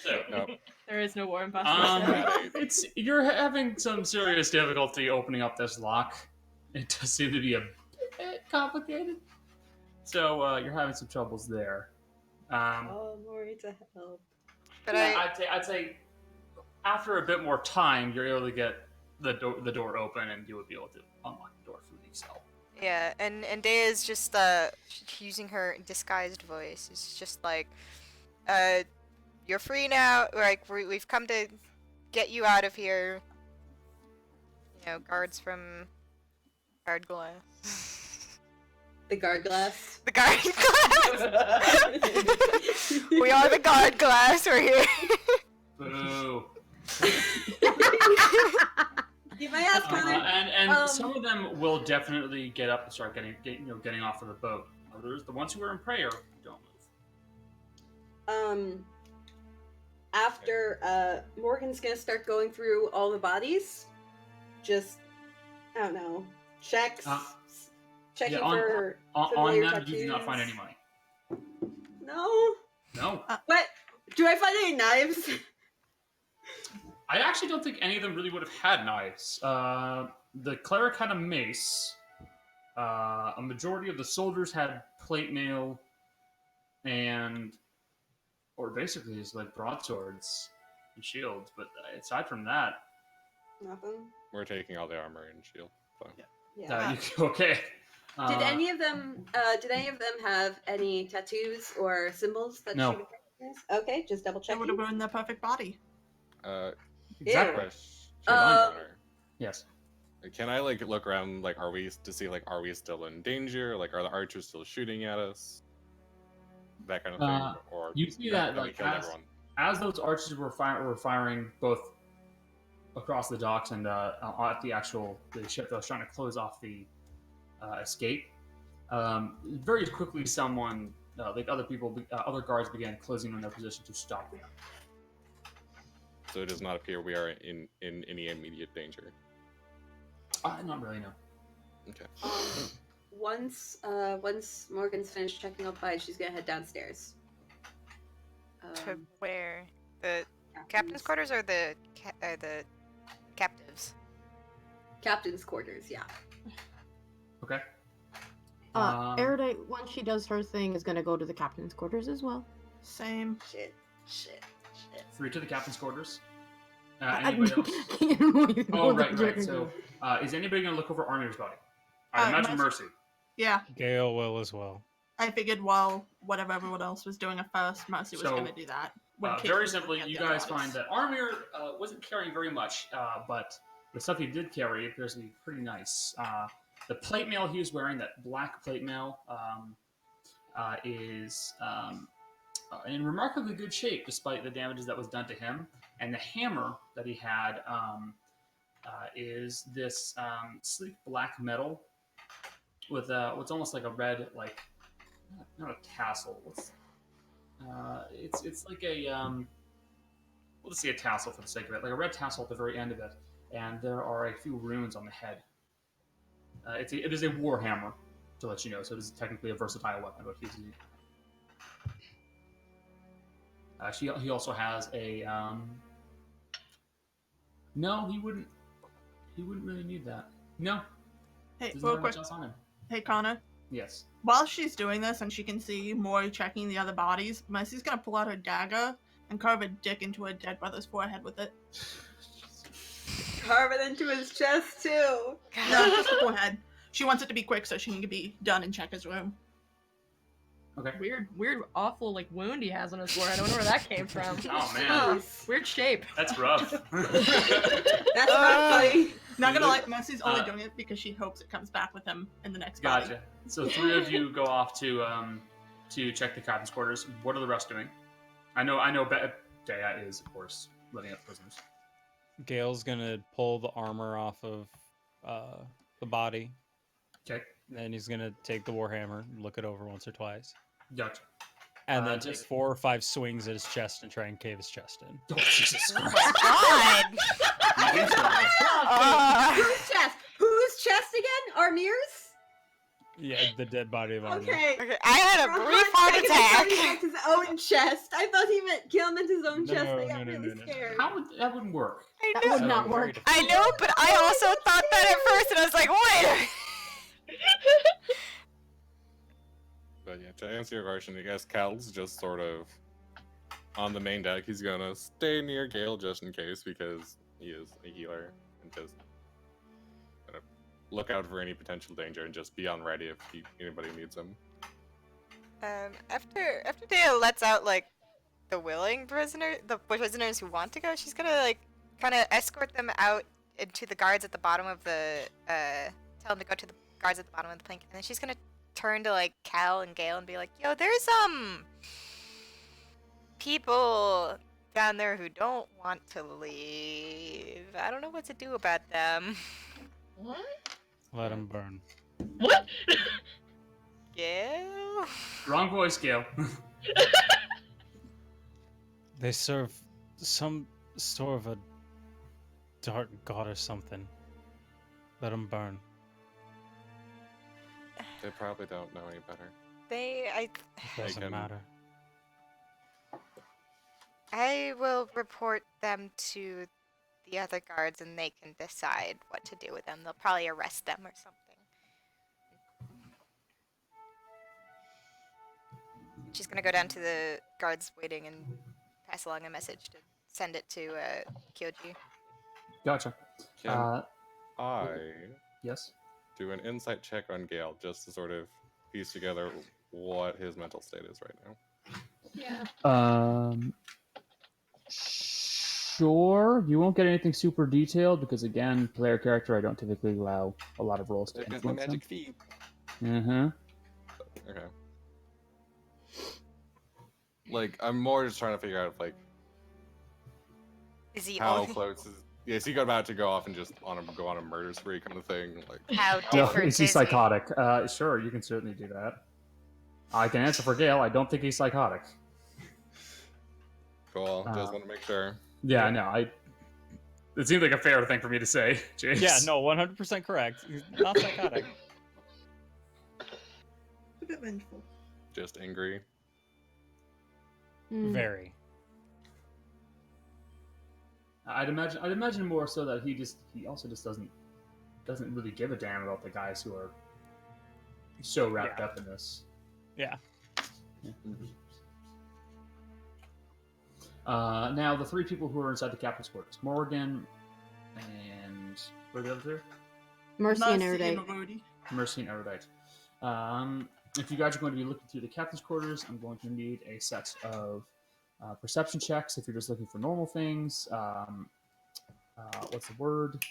So, Nope. There is no war imposter. you're having some serious difficulty opening up this lock. It does seem to be a bit complicated. So you're having some troubles there. Oh, Maury to help. But Yeah, I'd say after a bit more time, you're able to get the door open, and you would be able to unlock the door through the cell. yeah, and Dea's just using her disguised voice. It's just like, you're free now. Like we've come to get you out of here. guards from Aardglass. The guard glass. The guard glass. We are the guard glass. We're here. Boo. You might ask Connor. And some of them will definitely get up and start getting off of the boat. Others, the ones who are in prayer, don't move. After Morgan's gonna start going through all the bodies, just I don't know, checking for on familiar them, you do not find any tattoos. money. No. No. What? Do I find any knives? I actually don't think any of them really would have had knives. The cleric had a mace. A majority of the soldiers had plate mail, or basically just like broadswords and shields. But aside from that, Nothing. We're taking all the armor and shield. So. Yeah. Okay. Did any of them have any tattoos or symbols that No. she would recognize? Okay, just double They would checking. have ruined their perfect body. Exactly. Question. Yes. Can I look around? Are we still in danger? Are the archers still shooting at us? That kind of thing. Or you see have that we killed everyone? as those archers were firing both across the docks and at the ship that was trying to close off the escape. Very quickly, someone other guards began closing on their position to stop them. So it does not appear we are in any immediate danger. Not really, no. Okay. Once Morgan's finished checking out fight, she's gonna head downstairs. To where? The captain's quarters or the captives? Captain's quarters, yeah. Okay. Erudite, once she does her thing, is gonna go to the captain's quarters as well. Same. Shit. 3 to the captain's quarters. Anybody else? Oh, right. So, is anybody going to look over Armir's body? I imagine Mercy. Yeah, Gael will as well. I figured while whatever everyone else was doing at first, Mercy was So, going to do that. When Kate Very was simply, looking you at the guys other find bodies. that Armir wasn't carrying very much, but the stuff he did carry appears to be pretty nice. The plate mail he was wearing, that black plate mail, is in remarkably good shape despite the damages that was done to him. And the hammer that he had is this sleek black metal with what's almost like a red, not a tassel. It's like a we'll just say a tassel for the sake of it, like a red tassel at the very end of it, and there are a few runes on the head. It is a war hammer, to let you know, so it is technically a versatile weapon, but he's he also has a no, he wouldn't really need that. No. Hey, Doesn't real have much quick. else on him. Hey, Connor. Yes. While she's doing this and she can see more checking the other bodies, Mercy's gonna pull out her dagger and carve a dick into her dead brother's forehead with it. Carve it into his chest too. No, just the forehead. She wants it to be quick so she can be done in Checker's room. Okay. Weird, awful wound he has on his forehead. I wonder where that came from. Oh man, Nice. Weird shape. that's rough. That's rough, buddy. Not gonna lie, Mercy's only doing it because she hopes it comes back with him in the next body. Gotcha. So 3 of you go off to check the captain's quarters. What are the rest doing? I know. Dea is, of course, letting up prisoners. Gail's gonna pull the armor off of the body. Okay. Then he's gonna take the warhammer, look it over once or twice, Gotcha. and then just- take 4 or 5 swings at his chest and try and cave his chest in. Oh, Jesus Oh Christ. my god! Whose chest? Whose chest again? Armir's? Yeah, the dead body of armor. Okay. Okay, I had a For brief hot heart second, I thought he attack. meant his own chest. I thought he meant kill him in his own chest. I got No, really no. scared. That wouldn't work? That I would know, not work. I know, but I also thought that at first, and I was like, wait. But yeah, to answer your question, I guess Cal's just sort of on the main deck. He's gonna stay near Gael just in case because he is a healer and just kind of look out for any potential danger and just be on ready if anybody needs him. After Dea lets out the willing prisoners who want to go, she's gonna kind of escort them out into the guards at the bottom of the tell them to go to the guards at the bottom of the plank, and then she's gonna turn to like Cal and Gael and be like, "Yo, there's people down there who don't want to leave. I don't know what to do about them." What? Let them burn. What? Gael? Wrong voice, Gail. They serve some sort of a dark god or something. Let them burn. They probably don't know any better. It doesn't can- matter. I will report them to the other guards and they can decide what to do with them. They'll probably arrest them or something. She's gonna go down to the guards waiting and pass along a message to send it to Kyoji. Gotcha. Can I Yes. do an insight check on Gale just to sort of piece together what his mental state is right now? Yeah. Sure. You won't get anything super detailed because, again, player character, I don't typically allow a lot of roles to They've got the influence them. magic feet. Mm-hmm. Okay. Like, I'm more just trying to figure out, like, Is he how only close is he about to go off and just go on a murder spree kind of thing? Like, how No, different is he is psychotic? Sure, you can certainly do that. I can answer for Gail. I don't think he's psychotic. cool. Just want to make sure. Yeah, no, it seems like a fair thing for me to say, James. Yeah, no, 100% correct. He's not psychotic. A bit vengeful. Just angry. Very. I'd imagine more so that he also just doesn't really give a damn about the guys who are so wrapped up in this. Yeah. Now the three people who are inside the captain's quarters: Morgan and what are the other two? Mercy and Mercy Erudite. and Rudi. Mercy and Erudite. If you guys are going to be looking through the captain's quarters, I'm going to need a set of perception checks. If you're just looking for normal things, what's the word?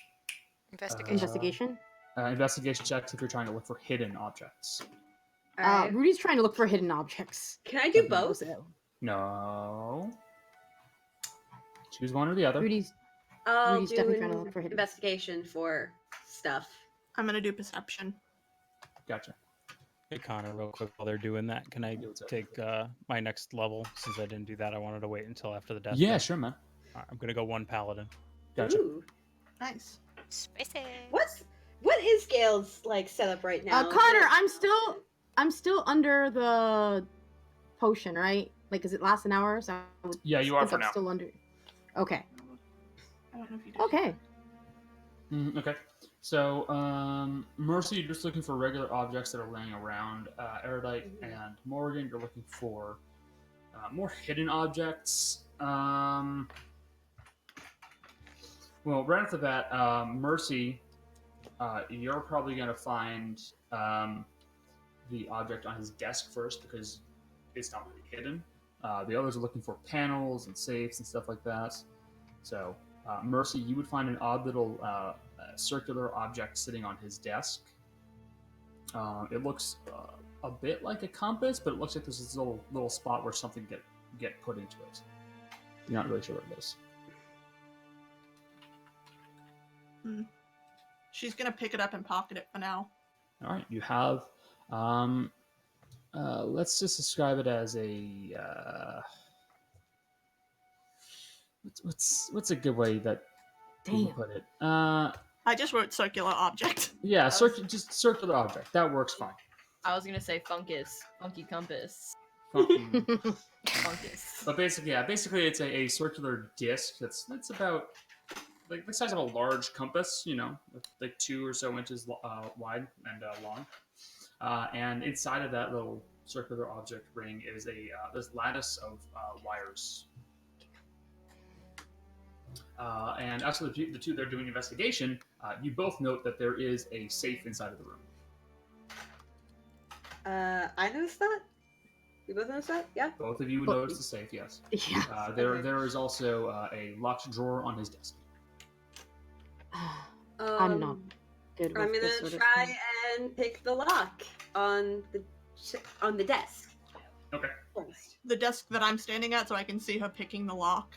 investigation? Investigation. Investigation checks if you're trying to look for hidden objects. Alright. Rudy's trying to look for hidden objects. Can I do both? No. Choose one or the other. Rudy's I'll Rudy's do definitely trying an to look for hidden. investigation for stuff. I'm gonna do perception. Gotcha. Hey, Connor, real quick, while they're doing that, can I Yeah, what's up? take my next level? Since I didn't do that, I wanted to wait until after the death. Yeah, roll. sure, man. Alright, I'm gonna go one paladin. Gotcha. Ooh. Nice. Spicy. What is Gail's like setup right now? Connor, I'm still under the potion, right? Like, does it last an hour? So Yeah, you are since for I'm now. still under. Okay. I don't know if you did. Okay. Okay. So, Mercy, you're just looking for regular objects that are laying around. Erudite and Morgan, you're looking for more hidden objects. Well, right off the bat, Mercy, you're probably going to find the object on his desk first because it's not really hidden. The others are looking for panels and safes and stuff like that. So, Mercy, you would find an odd little circular object sitting on his desk. It looks a bit like a compass, but it looks like there's this little spot where something get put into it. You're not really sure what it is. She's gonna pick it up and pocket it for now. All right, you have. Let's just describe it as a. What's a good way that you Damn. put it? I just wrote circular object. Yeah, just circular object. That works fine. I was gonna say fungus, funky compass, Mm. fungus. But basically, it's a circular disc that's about like the size of a large compass, like 2 or so inches wide and long. And inside of that little circular object ring is this lattice of wires. And actually, the two that are doing investigation, you both note that there is a safe inside of the room. I noticed that. We both noticed that. Yeah. Both of you would But- notice the safe, yes. Yeah. There is also a locked drawer on his desk. I'm not good with I'm this gonna sort of try thing. and pick the lock on the desk. Okay. First. The desk that I'm standing at, so I can see her picking the lock.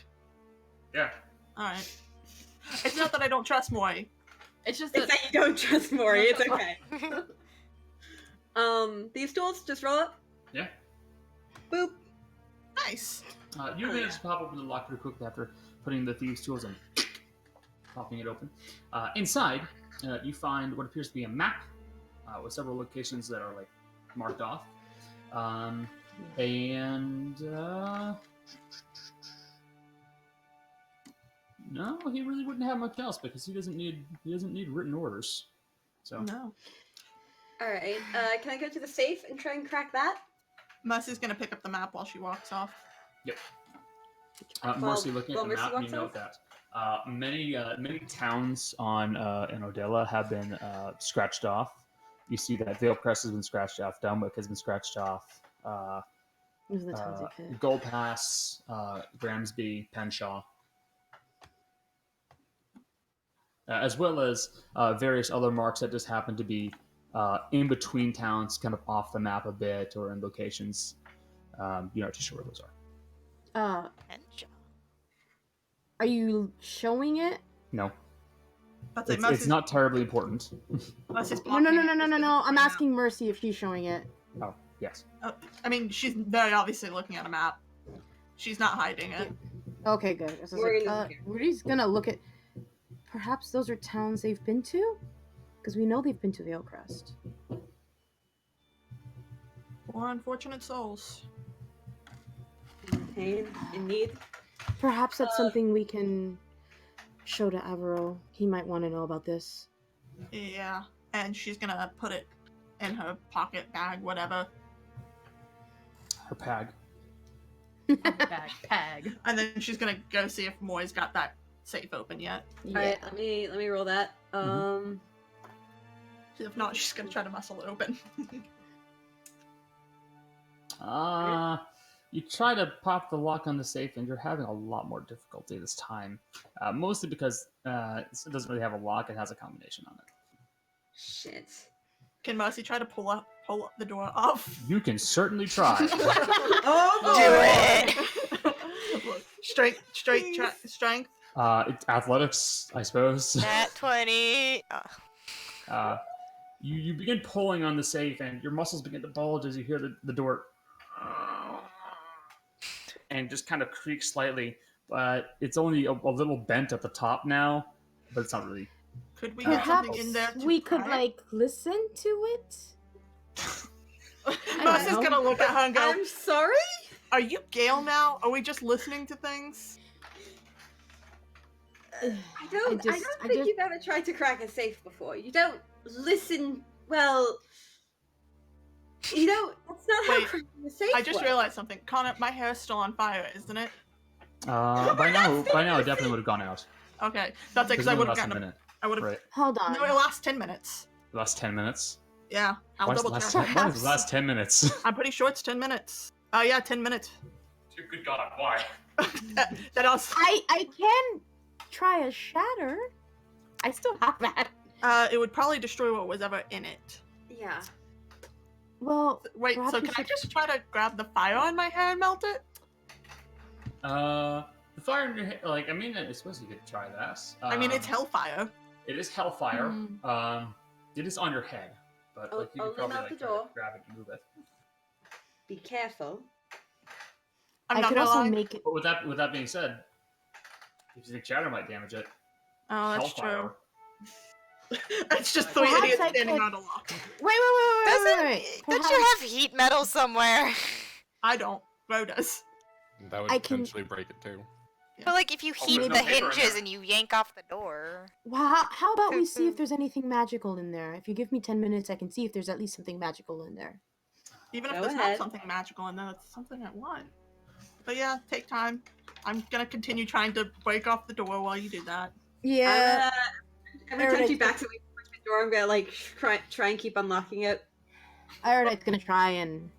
Yeah. All right. It's not that I don't trust Mori. It's just It's that that you don't trust Mori. It's okay. These tools just roll up. Yeah. Boop. Nice. You managed to pop open the lock pretty quickly after putting the thieves' tools and popping it open. Inside, you find what appears to be a map with several locations that are like marked off. No, he really wouldn't have much else because he doesn't need written orders. So No. All right. Can I go to the safe and try and crack that? Mercy's gonna pick up the map while she walks off. Yep. Mercy, looking at the Mercy map, walks you note that many towns in Odella have been scratched off. You see that Vale Crest has been scratched off, Dunwick has been scratched off, Those are the towns they've hit. Gold Pass, Gramsby, Penshaw, as well as various other marks that just happen to be in between towns, kind of off the map a bit, or in locations. You're not too sure where those are. Are you showing it? No. That's it. It's not terribly important. Mercy's No. I'm asking Mercy if she's showing it. Oh, yes. I mean, she's very obviously looking at a map. She's not hiding it. Okay, good. I was like, Rudy's gonna look at. Perhaps those are towns they've been to, because we know they've been to Vale Crest. Poor unfortunate souls. Pain in need. Perhaps that's something we can show to Avero. He might want to know about this. Yeah, and she's gonna put it in her pocket, bag, whatever. Her pag. Pag. And then she's gonna go see if Moy's got that safe open yet. Yeah. All right. Let me roll that. If not, she's gonna try to muscle it open. You try to pop the lock on the safe, and you're having a lot more difficulty this time. Mostly because it doesn't really have a lock; it has a combination on it. Shit. Can Mercy try to pull up the door off? You can certainly try. Oh, do it! Strength. It's athletics, I suppose. Nat 20. You begin pulling on the safe, and your muscles begin to bulge as you hear the door, and just kind of creak slightly. But it's only a little bent at the top now, but it's not really. Could we get Perhaps something in there? To we could pry? listen to it. Mercy's gonna look at her and go, I'm sorry. "Are you Gael now? Are we just listening to things?" I don't think you've ever tried to crack a safe before. You don't listen well. You don't. That's not how Wait, cracking a safe I just works. realized something. Connor, my hair's still on fire, isn't it? By now, it definitely would have gone out. Okay, that's it. Because I would have gotten a minute. I would have. Right. Hold on. No, it lasts 10 minutes. The last 10 minutes. Yeah, I'll Why is double the last check. 10, why is the last 10 minutes? I'm pretty sure it's 10 minutes. Oh yeah, 10 minutes. Good God, why? That was. I can try a shatter. I still have that. It would probably destroy what was ever in it. Yeah. Well, Wait, perhaps so we can I should- just try to grab the fire on my hair and melt it? The fire in your head, I suppose you could try that. I mean, it's hellfire. It is hellfire. It is on your head, but Oh, you could only probably melt the try to door. grab it and move it. Be careful. I'm I not could gonna also lie. make it. But with that being said, if you think shatter might damage it, Oh, that's hellfire. true. It's just three Perhaps idiots I standing could- around a lock. Wait. Don't you have heat metal somewhere? I don't. Ro does. That would I can- potentially break it too. But like if you Oh, heat there's the no paper in hinges there. and you yank off the door. Well, how about we see if there's anything magical in there? If you give me 10 minutes, I can see if there's at least something magical in there. Even if Go there's ahead. not something magical in there, it's something I want. But yeah, take time. I'm gonna continue trying to break off the door while you do that. Yeah. Every time she Alright. backs away towards the door, I'm gonna try and keep unlocking it. Irodite's gonna try and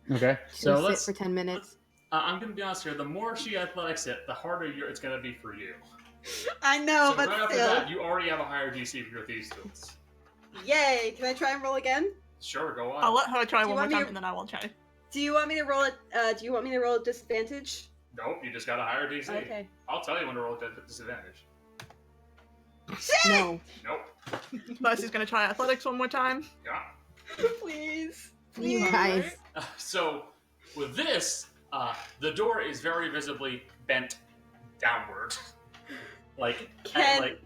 Okay, she's so gonna sit for 10 minutes. I'm gonna be honest here. The more she athletics it, the harder it's gonna be for you. I know, So but right off the still. bat, you already have a higher DC for your thieves tools. Yay! Can I try and roll again? Sure, go on. I'll let her try Do you one more want me time, to- and then I will try. Do you want me to roll it? Do you want me to roll at disadvantage? Nope, you just got a higher DC. Okay. I'll tell you when to roll at disadvantage. No. Nope. Mercy's gonna try athletics one more time. Yeah. Please. You Please. guys. So with this, the door is very visibly bent downward. Like, Can-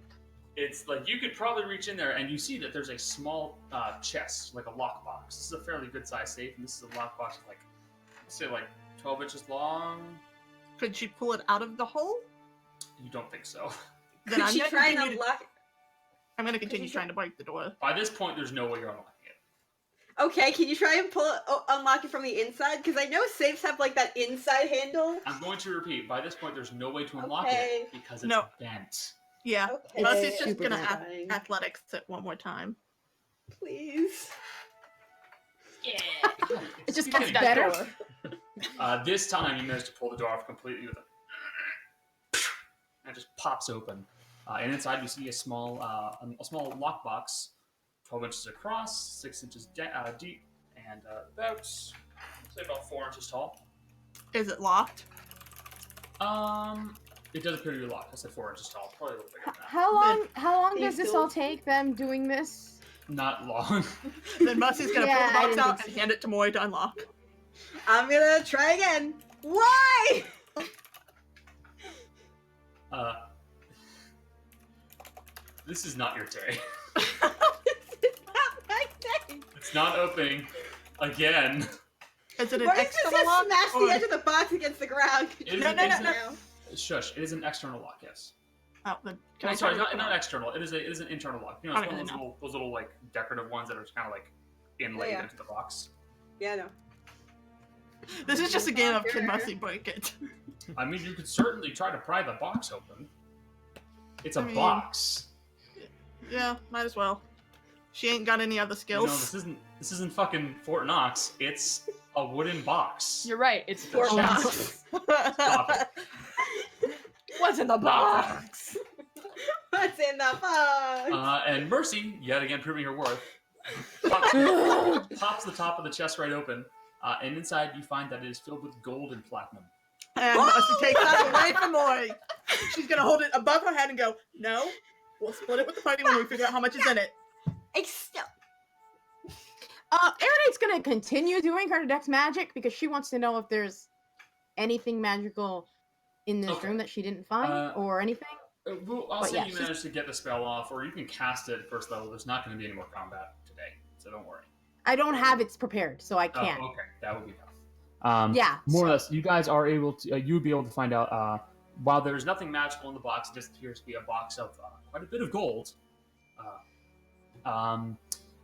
it's like you could probably reach in there and you see that there's a small chest, like a lockbox. This is a fairly good sized safe, and this is a lockbox of like, let's say like 12 inches long. Could she pull it out of the hole? You don't think so? Then Could I'm she gonna try and continue to- unlock? I'm gonna continue trying to break the door. By this point, there's no way you're unlocking it. Okay, can you try and unlock it from the inside? Because I know safes have like that inside handle. I'm going to repeat. By this point, there's no way to unlock Okay. it because it's No. bent. Yeah. Okay. Mercy's just Super gonna fine. athletics it one more time. Please. It just Speaking gets of better. This time, you managed to pull the door off completely with a, and it just pops open. And inside, you see a small lockbox, 12 inches across, 6 inches deep, and about 4 inches tall. Is it locked? It does appear to be locked. I said 4 inches tall, probably a little bigger than that. How long Please does this don't. all take them doing this? Not long. Then Mercy's gonna Yeah, I pull the box didn't out think and hand it to Mori to unlock. I'm gonna try again. Why? This is not your day. This is not my thing. It's not opening again. Is it an What if external just lock? smash or- the edge of the box against the ground? It is No, an- no, it is no, an- Shush! It is an external lock. Yes. Oh, then can Oh, I sorry, try not, to- not external. It is an internal lock. You know, it's Okay, one of no. those little like decorative ones that are kind of like inlaid Yeah. into the box. Yeah, no. This is just a game of can Mercy break it? I mean, you could certainly try to pry the box open. It's a I mean, box. Yeah, might as well. She ain't got any other You know, skills. this isn't fucking Fort Knox. It's a wooden box. You're right. It's Fort Fort Knox. Knox. Stop it. What's in the box? What's in the box? And Mercy, yet again proving her worth, pops the top of the chest right open, and inside you find that it is filled with gold and platinum. And Mercy takes that away from Mori. She's gonna hold it above her head and go, "No, we'll split it with the party when we figure out how much is in it." Iridate's gonna continue doing her detect magic because she wants to know if there's anything magical in this Okay. room that she didn't find or anything. I'll But say yeah, you she's- managed to get the spell off, or you can cast it at first level. There's not going to be any more combat today, so don't worry. I don't have it prepared, so I Oh, can't. okay, that would be tough. Yeah, more or so- less. You guys are able to. You would be able to find out. While there's nothing magical in the box, it just appears to be a box of quite a bit of gold.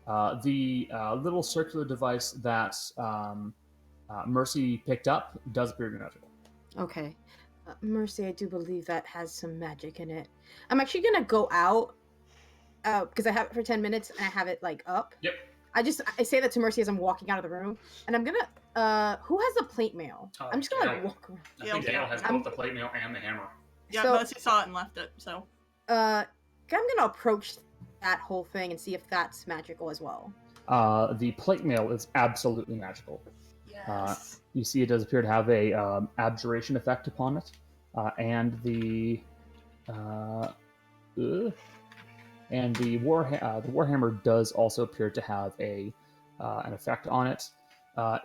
The little circular device that Mercy picked up does appear to be magical. Okay. Mercy, I do believe that has some magic in it. I'm actually gonna go out because I have it for 10 minutes and I have it like up. Yep. I say that to Mercy as I'm walking out of the room, and I'm gonna who has the plate mail? I'm just gonna like Gael. walk around. I think Gael. Gael has both the plate mail and the hammer. Yeah, So- Mercy saw it and left it. So I'm gonna approach that whole thing and see if that's magical as well. The plate mail is absolutely magical. yes. You see, it does appear to have a abjuration effect upon it, and the warhammer does also appear to have an effect on it.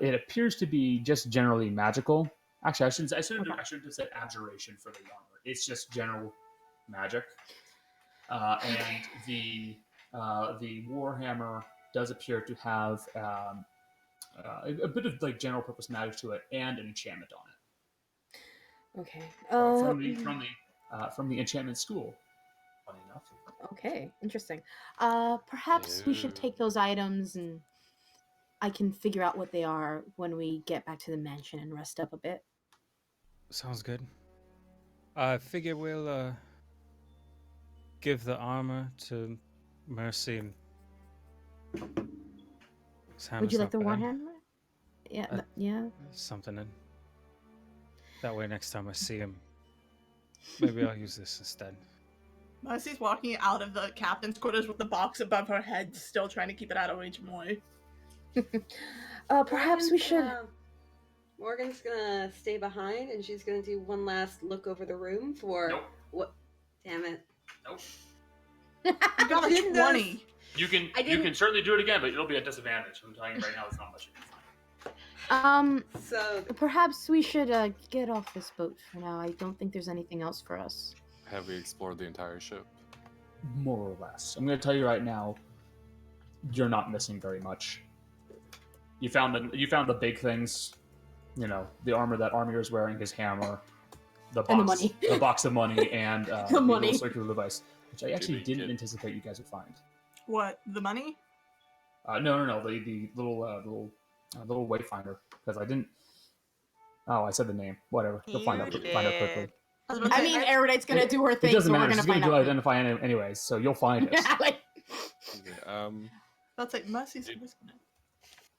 It appears to be just generally magical. Actually, I shouldn't have said abjuration for the armor. It's just general magic, and the warhammer does appear to have a bit of like general purpose magic to it and an enchantment on it Okay. from the enchantment school. Funny enough. Okay, interesting. Perhaps we should take those items and I can figure out what they are when we get back to the mansion and rest up a bit. Sounds good. I figure we'll give the armor to Mercy. And Would you like the warhammer? Yeah, Uh, yeah. Something in. That way, next time I see him, maybe I'll use this instead. Mercy's walking out of the captain's quarters with the box above her head, still trying to keep it out of reach of Moy. Perhaps we should. Morgan's gonna stay behind, and she's gonna do one last look over the room for Nope. what? Damn it! Nope. You got a Didn't 20. You can I didn't- certainly do it again, but it'll be at disadvantage. I'm telling you right now, it's not much you can find. So Perhaps we should get off this boat for now. I don't think there's anything else for us. Have we explored the entire ship? More or less. I'm going to tell you right now, you're not missing very much. You found the big things, you know, the armor that Armor is wearing, his hammer, the box, And the money. the box of money, and The money. little circular device, which I actually Did we didn't get- anticipate you guys would find. What? The money? No, the little wayfinder, because I didn't. Oh, I said the name. Whatever. You'll find out. You Find out quickly. did. I was about to I say, mean, Erudite's gonna do her thing, It doesn't so matter. we're gonna She's going find to do out. identify anyways, so you'll find it. Yeah, like, Okay, that's like Mercy's. Did-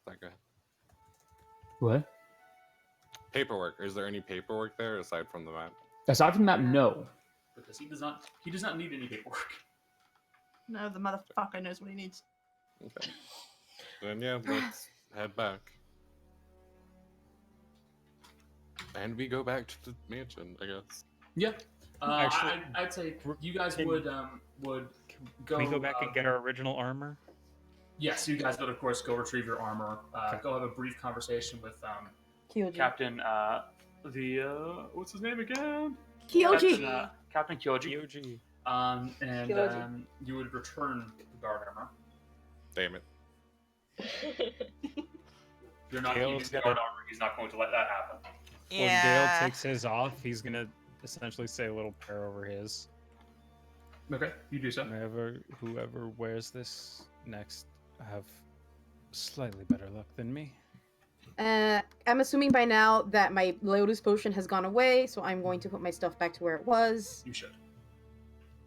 sorry, go ahead. What? Paperwork. Is there any paperwork there aside from the map? Aside from that, no. Because he does not need any paperwork. No, the motherfucker knows what he needs. Okay. Then yeah, let's head back. And we go back to the mansion, I guess. Yeah. Actually, I'd say you guys can- would go. Can we go back and get our original armor? Yes, you guys would of course go retrieve your armor. Okay. Go have a brief conversation with Kyoji. Captain what's his name again? Kyoji. Captain Kyoji. EOG. And Kyoji. you would return the guard armor. Damn it. You're not Gael's using the gonna- guard armor. He's not going to let that happen. When Yeah. Gael takes his off, he's gonna essentially say a little prayer over his. Okay, you do so. Whoever wears this next have slightly better luck than me. I'm assuming by now that my Lotus potion has gone away, so I'm going to put my stuff back to where it was. You should.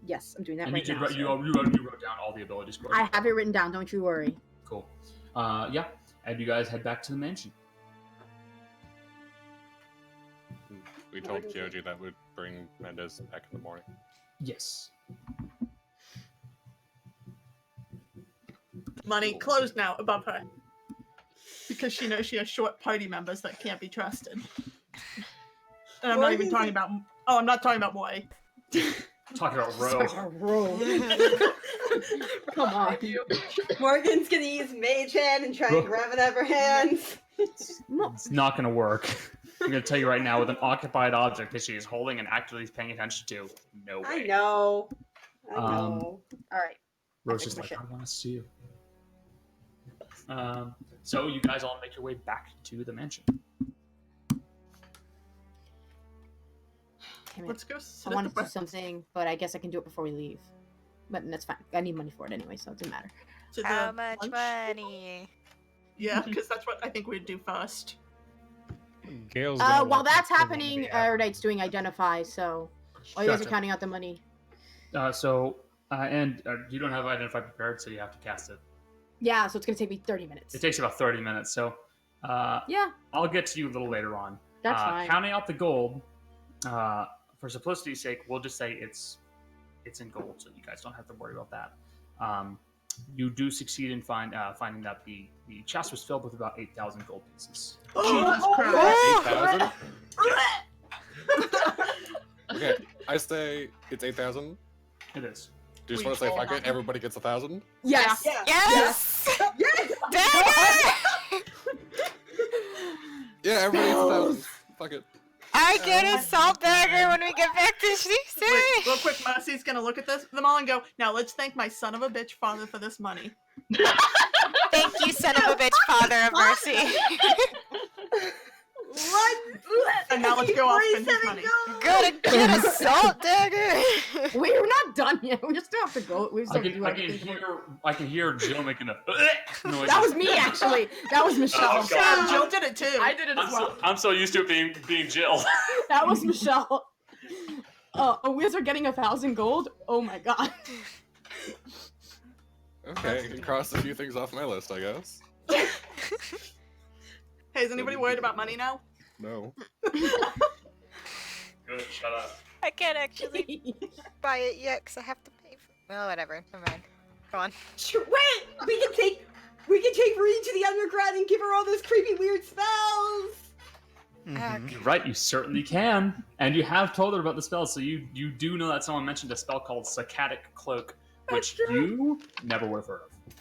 Yes, I'm doing that And right you, now. did, so- you wrote down all the ability scores. I have it written down. Don't you worry. Cool. Yeah, and you guys head back to the mansion. We told Kyoji that would bring Mendez back in the morning. Yes. Money closed now above her. Because she knows she has short party members that can't be trusted. And I'm not even talking about. Oh, I'm not talking about Moy. Talking about Ro. Come on. Morgan's gonna use Mage Hand and try and grab it out of her hands. No. It's not going to work. I'm going to tell you right now, with an occupied object that she is holding and actively paying attention to, no way. I know. I Um, know. All right. Ro's I just think like, we I want to see you. So you guys all make your way back to the mansion. Damn it. Let's go sit I at wanted the to do breakfast. something, but I guess I can do it before we leave. But that's fine. I need money for it anyway, so it doesn't matter. To the How much lunch. money? Yeah, because that's what I think we'd do first. Gail's gonna While walk that's up to one of happening, the Erudite's doing identify, so while you guys are Gotcha. counting out the money. And you don't have identify prepared, so you have to cast it. Yeah, so it's gonna take me 30 minutes. It takes about 30 minutes, so Yeah, I'll get to you a little later on. that's fine. Counting out the gold, for simplicity's sake, we'll just say it's in gold, so you guys don't have to worry about that. You do succeed in finding that the chest was filled with about 8,000 gold pieces. Jesus Christ. 8,000? Okay, I say it's 8,000. It is. Do you just We want to say all fuck have it? it. Everybody gets 1,000? Yes. Yeah. Yes! Yes! Dang it! Yeah, everybody gets 1,000. Fuck it. I get a salt dagger when we get back to Wait, DC! real quick, Mercy's gonna look at them all and go, now let's thank my son of a bitch father for this money. Thank you, son of a bitch, father of mercy. What? And now let's go off and spend his 47 money. gold! Gotta get a salt dagger! We're not done yet. We still have to go. We still have to do everything. I can hear Jill making a noise. That was me, actually. That was Michelle. Oh, God. Jill did it too. I did it as well. I'm so used to it being Jill. That was Michelle. A wizard getting 1,000 gold? Oh my god. Okay, I can cross a few things off my list, I guess. Hey, is anybody worried about money now? No. Good, shut up. I can't actually buy it yet because I have to pay for. Well, whatever. Never mind. Go on. Wait, we can take Rudi to the underground and give her all those creepy weird spells. You're right, you certainly can. And you have told her about the spell, so you do know that someone mentioned a spell called Saccadic Cloak, which That's true. you never would have heard of.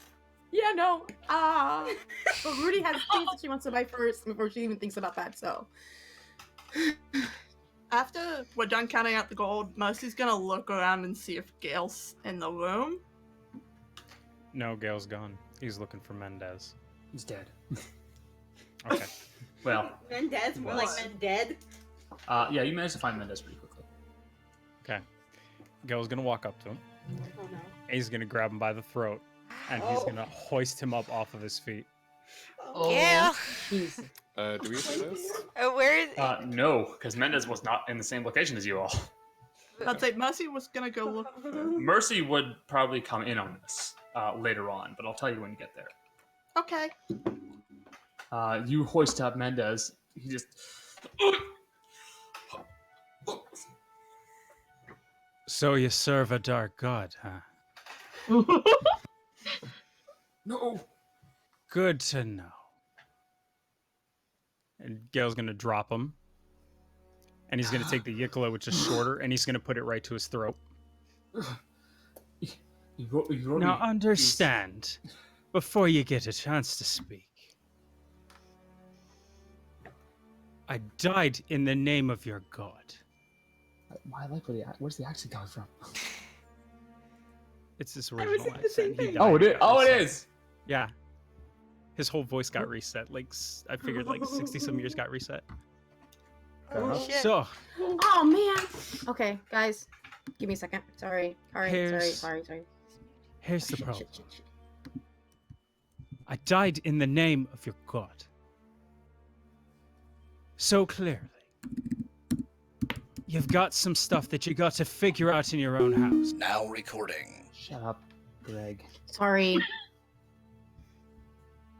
Yeah, no. But Rudi has things that she wants to buy first before she even thinks about that, so. After we're done counting out the gold, Mercy's gonna look around and see if Gail's in the room. No, Gail's gone. He's looking for Mendez. He's dead. Okay. Well, Mendez, more Was. like Mended. yeah, you managed to find Mendez pretty quickly. Okay. Gail's gonna walk up to him. Oh no. He's gonna grab him by the throat, and he's gonna hoist him up off of his feet. Gail. Jeez. Do we see this? Where? No, because Mendez was not in the same location as you all. I'd say Mercy was gonna go look for Mercy would probably come in on this later on, but I'll tell you when you get there. Okay. You hoist up Mendez. He just. So you serve a dark god, huh? No. Good to know. And Gail's gonna drop him. And he's gonna take the Yikala, which is shorter, and he's gonna put it right to his throat. Now understand, before you get a chance to speak. I died in the name of your god. I like where's the accent coming from? It's this I was original thinking the same accent. He thing. died, Oh, it is. got Oh, it reset. is. Yeah. His whole voice got reset. Like, I figured like 60-some years got reset. Oh shit. So, Oh, man. Okay, guys. Give me a second. Sorry. Here's- Sorry. here's the Shit, problem. shit. I died in the name of your god. So clearly. You've got some stuff that you got to figure out in your own house. Now recording. Shut up, Greg. Sorry.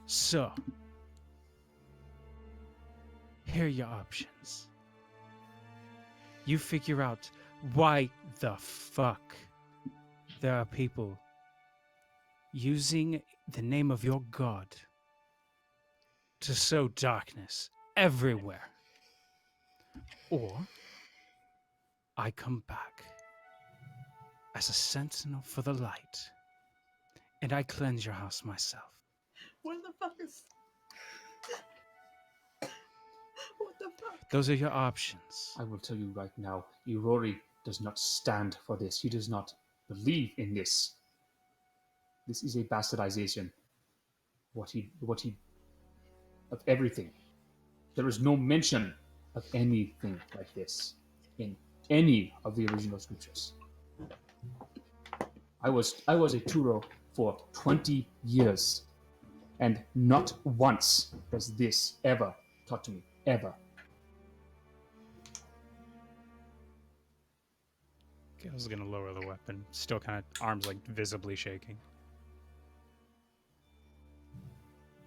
So, here are your options. You figure out why the fuck there are people using the name of your god to sow darkness everywhere. Or I come back as a sentinel for the light and I cleanse your house myself. Where the fuck is? What the fuck? Those are your options. I will tell you right now, Irori does not stand for this. He does not believe in this. This is a bastardization. What he of everything. There is no mention of anything like this in any of the original scriptures. I was a Turo for 20 years, and not once was this ever taught to me. Ever. Gail's gonna lower the weapon, still kind of arms like visibly shaking.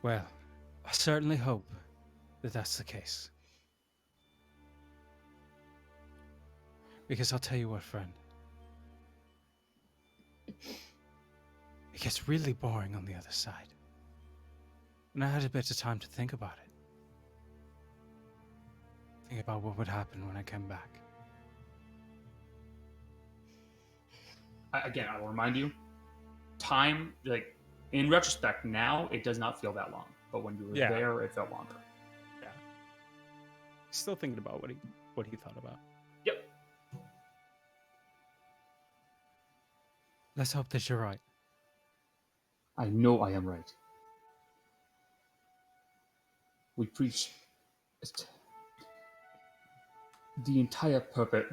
Well, I certainly hope that that's the case. Because I'll tell you what, friend. It gets really boring on the other side. And I had a bit of time to think about it. Think about what would happen when I came back. Again, I will remind you, time, like, in retrospect, now, it does not feel that long. But when you were Yeah. there, it felt longer. Still thinking about what he thought about. Yep. Let's hope that you're right. I know I am right. We preach the entire purpose.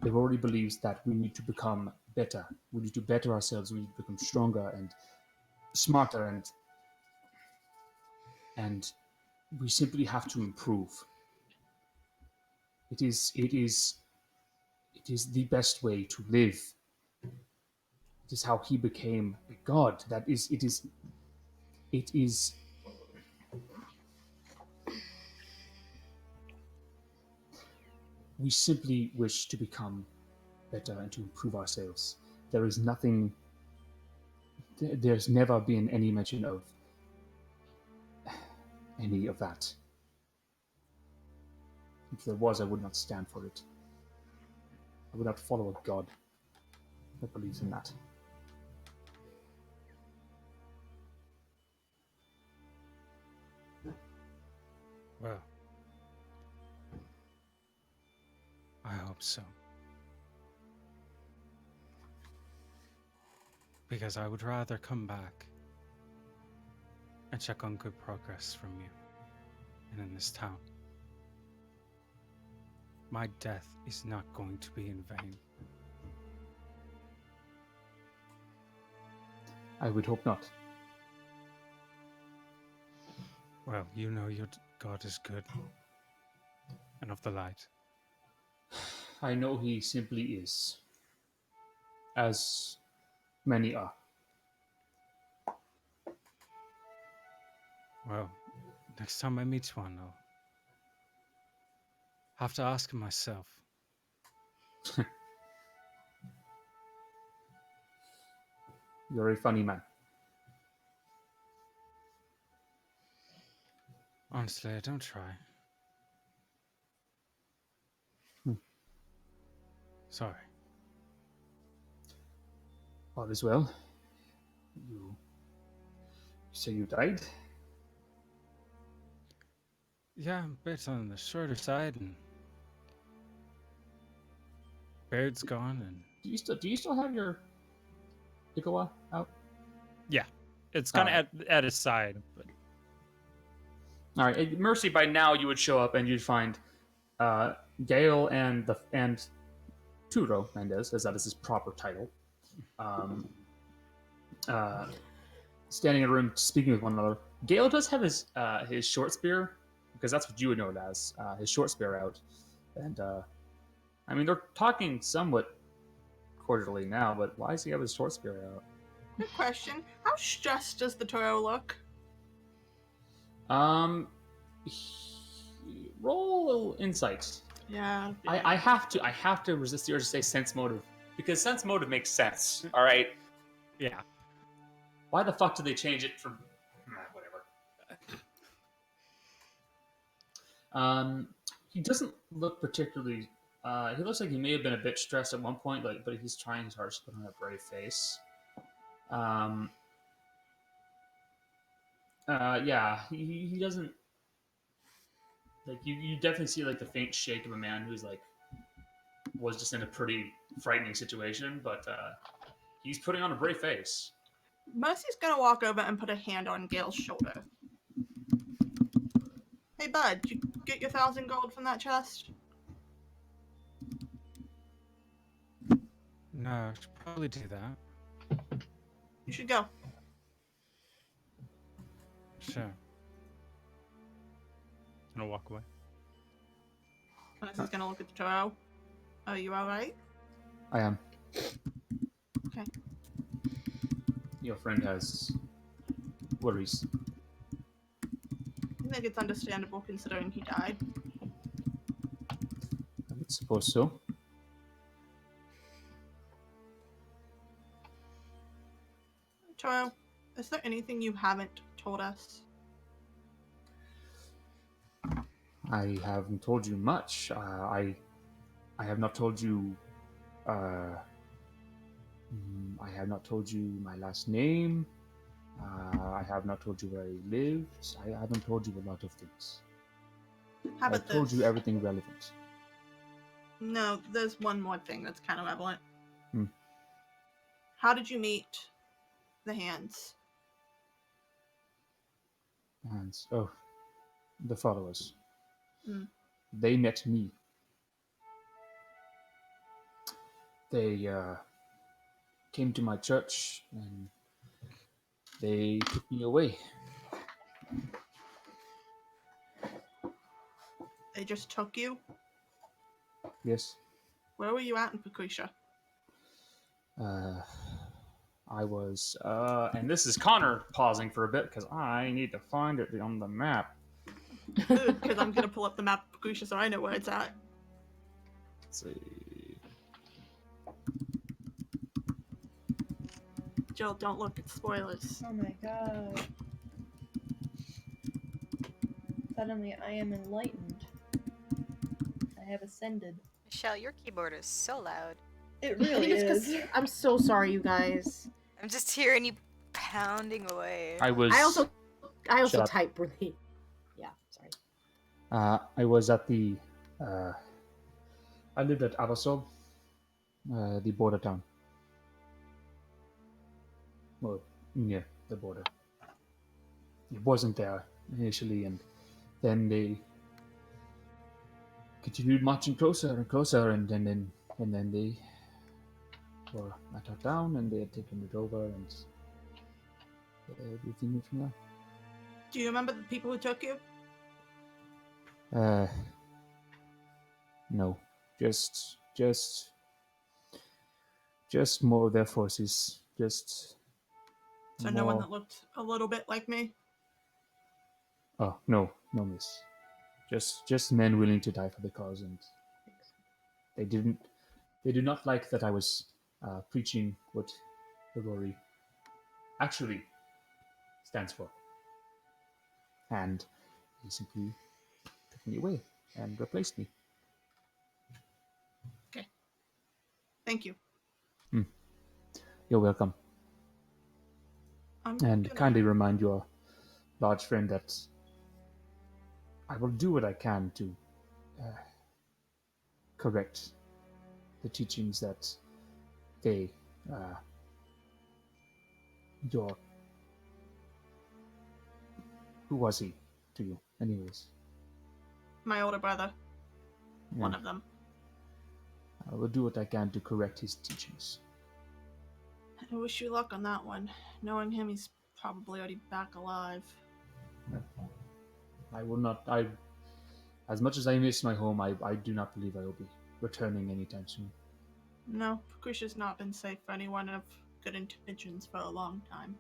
It already believes that we need to become better. We need to better ourselves. We need to become stronger and smarter, and we simply have to improve. It is the best way to live. It is how he became a god. It is We simply wish to become better and to improve ourselves. There is nothing. There's never been any mention of any of that. If there was, I would not stand for it. I would not follow a god that believes in that. Well, I hope so. Because I would rather come back and check on good progress from you and in this town. My death is not going to be in vain. I would hope not. Well, you know your God is good and of the light. I know he simply is. As many are. Well, next time I meet one, I'll have to ask him myself. You're a funny man. Honestly, I don't try. Sorry. All is well. You say you died? Yeah, I'm a bit on the shorter side, and beard's gone, and Do you still have your Ikawa out? Yeah, it's kind of at his side, but All right, Mercy. By now, you would show up and you'd find Gael and Turo Mendez, as that is his proper title, standing in a room speaking with one another. Gael does have his short spear, because that's what you would know it as, his short spear out, and I mean they're talking somewhat cordially now, but why does he have his short spear out? Good question. How stressed does the Toro look? Roll a little insight. Yeah. I have to resist the urge to say sense motive, because sense motive makes sense. All right. yeah. Why the fuck did they change it from whatever? He doesn't look particularly. He looks like he may have been a bit stressed at one point, but he's trying his hardest to put on a brave face. Yeah, he doesn't. Like you definitely see like the faint shake of a man who's like was just in a pretty frightening situation, but he's putting on a brave face. Mercy's gonna walk over and put a hand on Gail's shoulder. Hey, bud, did you get your 1,000 gold from that chest? no, I should probably do that. You should go. Sure. And I'll walk away. Mercy's gonna look at the Toro. Are you alright? I am. Okay. Your friend has worries. I think it's understandable considering he died. I would suppose so. Toro, is there anything you haven't told us? I haven't told you much. I have not told you. I have not told you my last name. I have not told you where I lived. I haven't told you a lot of things. How about I've told this? you everything relevant. No, there's one more thing that's kind of relevant. Hmm. How did you meet the hands? And the followers. Hmm. They met me. They came to my church and they took me away. They just took you? Yes. Where were you at in Patricia? I was, and this is Connor pausing for a bit because I need to find it on the map. Good, because I'm gonna pull up the map of Patricia so I know where it's at. Let's see. Jill, don't look at spoilers. Oh my god. Suddenly I am enlightened. I have ascended. Michelle, your keyboard is so loud. It I really think it's 'cause is. I'm so sorry, you guys. I'm just hearing you pounding away. I was. I also Shut up. type really. Yeah, sorry. I was at the. I lived at Abasov, the border town. Well, near the border. It wasn't there initially, and then they continued marching closer and closer, and then they were at our town, and they had taken it over, and everything went from there. Do you remember the people who took you? No, just more of their forces. Just So no one more- that looked a little bit like me? Oh no, miss. Just men willing to die for the cause, and they do not like that I was preaching what Aurori actually stands for, and he simply took me away and replaced me. Thank you. You're welcome. I'm And gonna- kindly remind your large friend that I will do what I can to correct the teachings that they, who was he to you, anyways? My older brother, one Yeah. of them. I will do what I can to correct his teachings. I wish you luck on that one. Knowing him, he's probably already back alive. I will not. As much as I miss my home, I do not believe I will be returning anytime soon. No, Grisha's not been safe for anyone of good intentions for a long time.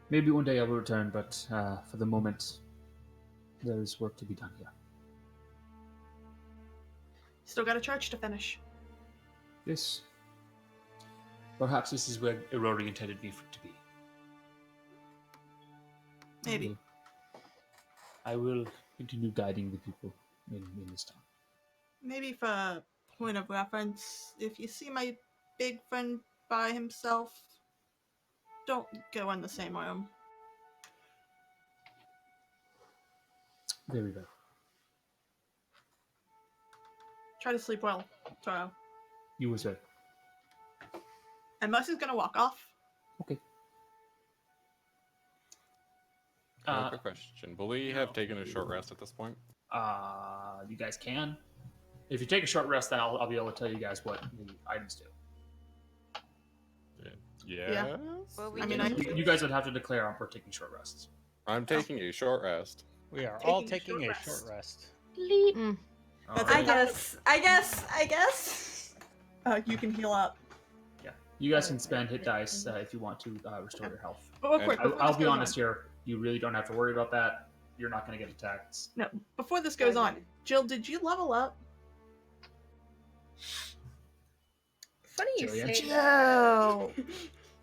Maybe one day I will return, but for the moment, there is work to be done here. Still got a church to finish. This. Perhaps this is where Aurori intended me to be. Maybe. I will continue guiding the people in this town. Maybe for a point of reference, if you see my big friend by himself, don't go in the same room. Very well. Try to sleep well, Toro. You as well. And Mercy's gonna walk off. Okay. Quick question. Will we have taken a short rest at this point? You guys can. If you take a short rest, then I'll be able to tell you guys what the items do. Yeah. Well, we I mean, didn't- You guys would have to declare we're taking short rests. I'm taking a short rest. We are all Taking taking a a short short rest. Mm. That's I okay. guess. You can heal up. Yeah. You guys can spend hit dice if you want to restore your health. But real And quick, before I'll this be goes honest here. You really don't have to worry about that. You're not going to get attacked. No, before this goes on, Jill, did you level up? Funny you Jillian? say that. Jill!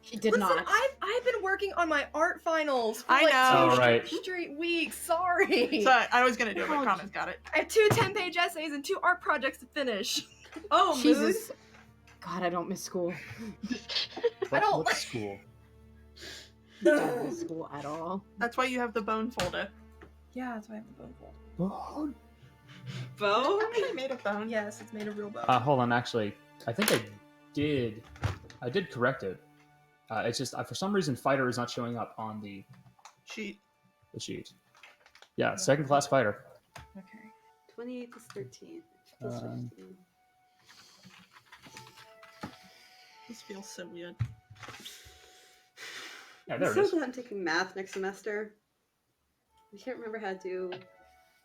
She did Listen, not. I've been working on my art finals for I like know. two Alright. straight weeks. Sorry. Sorry, I was gonna do it, but Connor's got it. I have 2 10-page essays and 2 art projects to finish. Oh, Jesus. God, I don't miss school. What school? I don't miss school at all. That's why you have the bone folder. Yeah, that's why I have the bone fold. Bone? Bone? I made a bone. Yes, it's made of real bone. Hold on. Actually, I think I did correct it. It's just for some reason fighter is not showing up on the Sheet. sheet. Yeah, second class fighter. Okay. 28 plus 13. Plus Um, 15. This feels so weird. Yeah, I'm there it so is. glad I'm taking math next semester. I can't remember how to do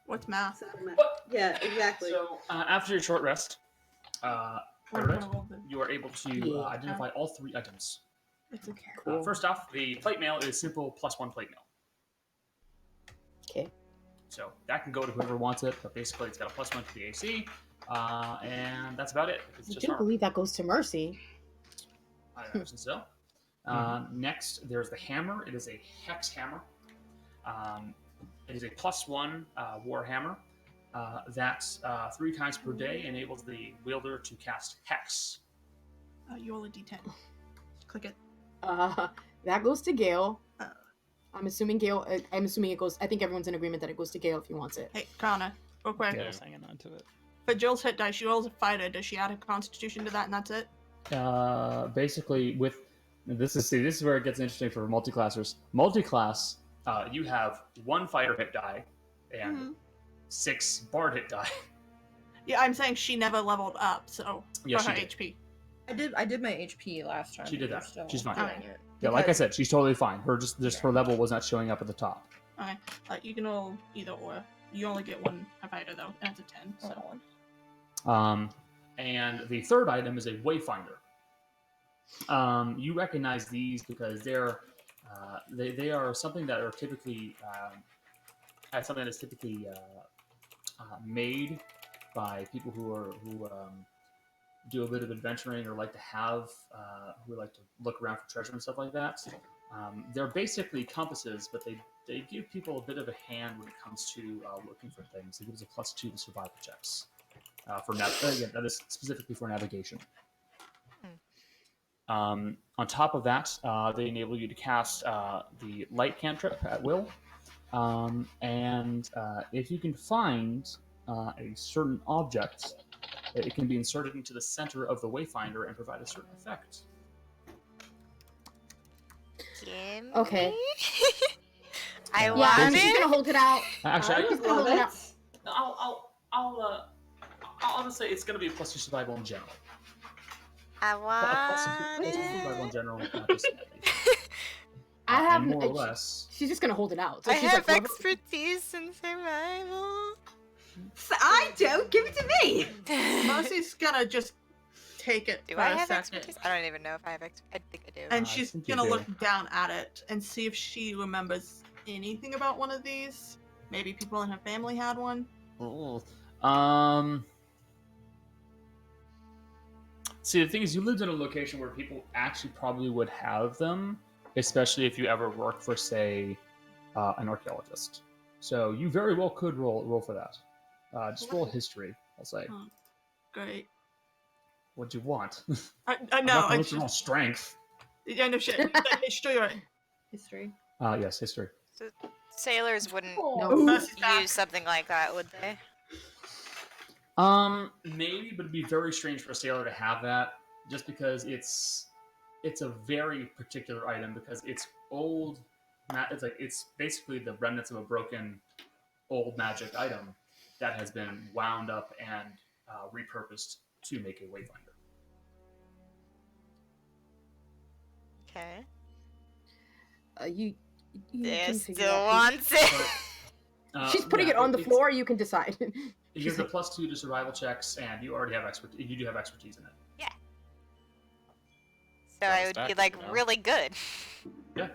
What's math? simple math. Yeah, exactly. So after your short rest, What Alright. kind of you are able to Yeah. identify all 3 items. It's okay. Cool. First off, the plate mail is simple +1 plate mail. Okay. So that can go to whoever wants it, but basically it's got a +1 to the AC, And that's about it. It's I just do armor. believe that goes to Mercy. I imagine so. Next, there's the hammer. It is a hex hammer. It is a +1 war hammer. That 3 times per day enables the wielder to cast hex. You roll a d10. Click it. That goes to Gael. Uh. I'm assuming Gael. I'm assuming it goes. I think everyone's in agreement that it goes to Gael if he wants it. Hey, Kana, real quick. Yeah. Gail's hanging on to it. For Jill's hit dice, she rolls a fighter. Does she add a constitution to that, and that's it? Basically, with this is where it gets interesting for multiclassers. Multiclass, you have 1 fighter hit die and 6 bard hit die. Yeah, I'm saying she never leveled up, so Yes, for her she did. HP. I did my HP last time. She did but that. you're still She's fine. doing Alright. it. Yeah, like I Because- said, she's totally fine. Her her level was not showing up at the top. Okay, you can roll either or. You only get 1 fighter though, and it's a 10. Oh, So. one. And the third item is a wayfinder. You recognize these because they're they are something that are typically something that is typically made by people who do a bit of adventuring or like to have who like to look around for treasure and stuff like that. They're basically compasses, but they give people a bit of a hand when it comes to looking for things. It gives a +2 to survival checks. Again, that is specifically for navigation. On top of that, they enable you to cast the light cantrip at will. And if you can find a certain object, it can be inserted into the center of the wayfinder and provide a certain effect. Gimme. Okay. I Yeah, Yeah, want I'm just it. gonna hold it out. Actually, I I would can, love it. I'll just say it's going to be a +2 survival in general. I A want +2 survival in it. general, not just I have and more or less. She's just gonna hold it out. So I she's have like, expertise in survival. I don't. Give it to me. Mercy's gonna just take it Do for I a have second. expertise? I don't even know if I have expertise. I think I do. And I she's think you gonna do. look down at it and see if she remembers anything about one of these. Maybe people in her family had one. See, the thing is, you lived in a location where people actually probably would have them, especially if you ever worked for, say, an archaeologist. So you very well could roll for that. Just roll history, I'll say. Oh, great. What'd you want? I I'm know. not going It's to roll strength. I know shit. History, right? History. Yes, history. So sailors wouldn't No. Mercy's back. use something like that, would they? Maybe, but it'd be very strange for a sailor to have that, just because it's a very particular item because it's old. It's basically the remnants of a broken old magic item that has been wound up and repurposed to make a wayfinder. Okay. you They can figure still out. wants it. She's putting it on the floor. You can decide. It gives a +2 to survival checks, and you already have expertise. You do have expertise in it. So Got a I would be stack, like you know? really good. Yeah.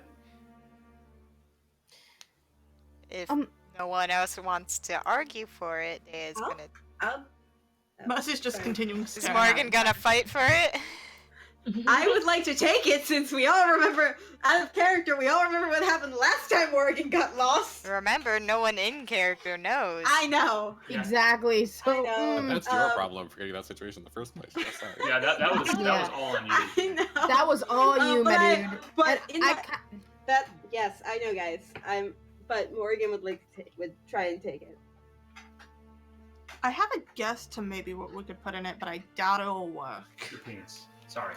If Um, no one else wants to argue for it, is Huh? gonna. Um, Mercy's just continuing. Is staring Morgan at gonna fight for it? I would like to take it since we all remember, out of character, we all remember what happened last time Oregon got lost. Remember, no one in character knows. I know. Yeah. Exactly. So I know. That's your Um, problem for getting that situation in the first place. Yeah, sorry. Yeah, that was Yeah. all on you. I know. that was all you, but my dude. but And in I that, ca- that, yes, I know, guys. But Morgan would try and take it. I have a guess to maybe what we could put in it, but I doubt it'll work. Your penis. Sorry.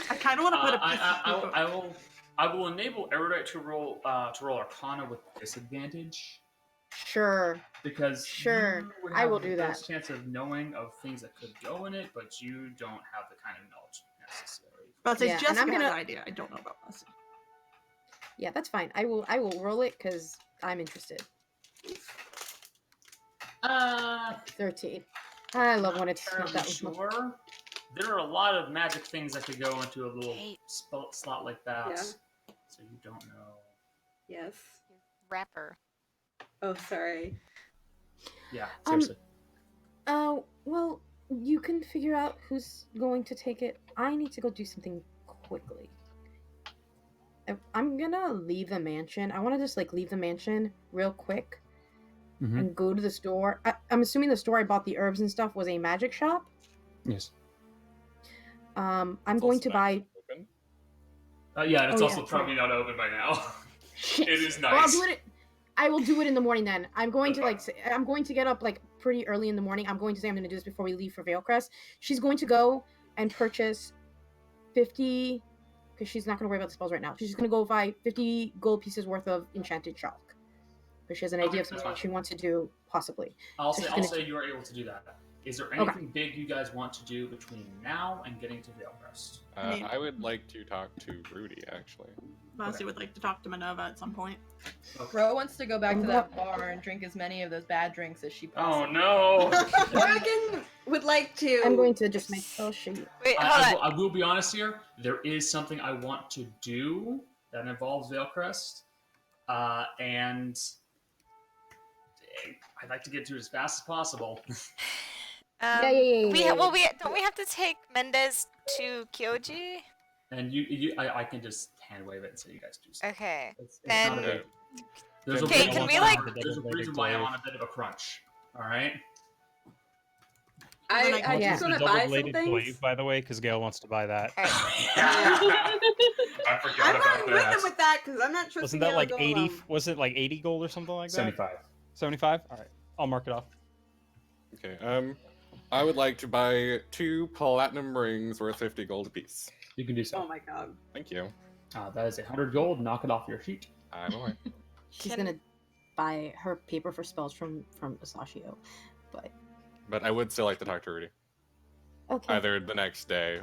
I kind of want to put a piece of I will enable Erudite to roll Arcana with disadvantage Sure. because Sure, you would I have will the do that. best chance of knowing of things that could go in it, but you don't have the kind of knowledge necessary. But it's Yeah, and Jessica I'm has gonna- an idea. I don't know about Mercy. Yeah, that's fine. I will roll it because I'm interested. 13. I love when it's not Terribly that much. sure. There are a lot of magic things that could go into a little Kate. slot like that, Yeah. so you don't know. Yes. Rapper. Oh, sorry. Yeah, Um, seriously. Well, you can figure out who's going to take it. I need to go do something quickly. I'm gonna leave the mansion. I want to just like leave the mansion real quick Mhm. and go to the store. I'm assuming the store I bought the herbs and stuff was a magic shop. Yes. I'm It's going also to not buy. open. Yeah, and it's Oh, also yeah, probably not open by now. Shit. It is Well, I'll nice. do it. I will do it in the morning then. I'm going to Okay. like. I'm going to get up like pretty early in the morning. I'm going to say I'm going to do this before we leave for Veilcrest. She's going to go and purchase 50, because she's not going to worry about the spells right now. She's just going to go buy 50 gold pieces worth of enchanted chalk. Because she has an idea of that's something fine. she wants to do, possibly. I'll So say she's gonna you are able to do that. Is there Okay. anything big you guys want to do between now and getting to Veilcrest? I would like to talk to Rudi, actually. Mercy would like to talk to Minerva at some point. Bro wants to go back to that bar and drink as many of those bad drinks as she Oh possibly no! Morgan would like to. I'm going to just make spell sheet. Wait, hold on. I will be honest here. There is something I want to do that involves Veilcrest, and I'd like to get to it as fast as possible. Yeah. We don't we have to take Mendez to Kyoji? And I can just hand wave it and say you guys do stuff. Okay. It's Then- not a big. There's a Okay, reason can we, why like- There's a reason why I'm on a bit of a crunch. All right. Then I Yeah. just want to The buy some double-bladed things. glaive, by the way, because Gail wants to buy that. I forgot I'm about not with that. him with that because I'm not trusting. Wasn't that Gail like to go 80? alone. Was it like 80 gold or something like that? 75. 75? All right, I'll mark it off. Okay, I would like to buy 2 platinum rings worth 50 gold apiece. You can do so. Oh my god. Thank you. That is 100 gold. Knock it off your sheet. I'm aware. She's Can- going to buy her paper for spells from Asashio. But I would still like to talk to Rudi. Okay. Either the next day,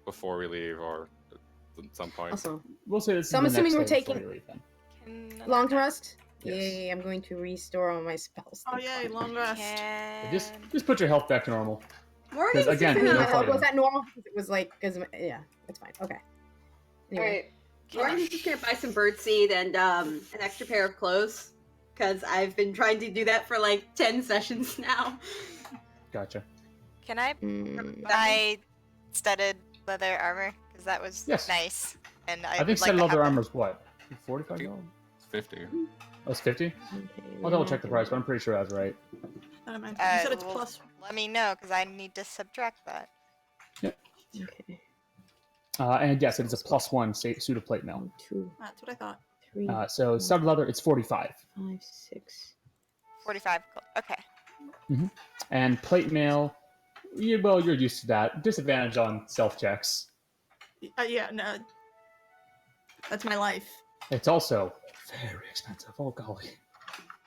before we leave, or at some point. Also, We'll say this. So is I'm the assuming next we're day before taking- you leave, then. Can long rest? Yes. Yay, I'm going to restore all my spells. Oh yay, long rest. Just put your health back to normal. Morgan's again, just no gonna. fighting. Was that normal? Because it was like, yeah, it's fine. Okay. Anyway. Alright. Morgan's just gonna buy some birdseed and an extra pair of clothes. Because I've been trying to do that for like 10 sessions now. Gotcha. Can I Mm, buy studded leather armor? Because that was Yes. nice. And I, I think would like said to leather have armor's what? 45 Dude. gold? It's 50. Oh, it's 50? okay, I'll double check the price, but I'm pretty sure that's right. You that. said it's Well, plus. let me know, because I need to subtract that. Okay. And yes, it is a +1 suit of plate mail. 1, 2, That's what I thought. 3, So studded leather, it's 45. 5, 6. 45 gold. Okay. And plate mail, you're used to that. Disadvantage on self checks. Yeah, no. That's my life. It's also very expensive. Oh golly,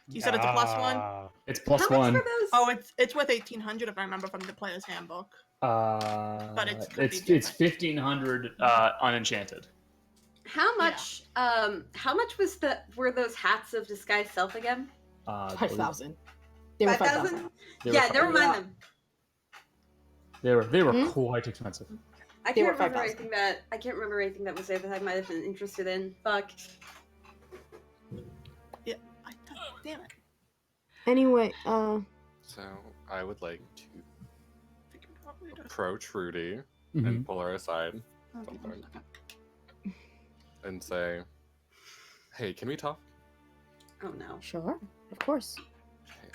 You said it's a +1? Ah, it's How much +1. for those? Oh, it's worth 1,800 if I remember from the player's handbook. But it's gonna be it's 1,500 unenchanted. How much? How much were those hats of disguised self again? 5,000. They were 5,000. Yeah, never mind them. They were Hmm? quite expensive. I They can't were remember 5,000. anything that was there that I might have been interested in. Fuck. Damn it. Anyway, So I would like to approach Rudi Mhm. and pull her aside Okay. and say, "Hey, can we talk?" Oh no. sure, of course. Okay,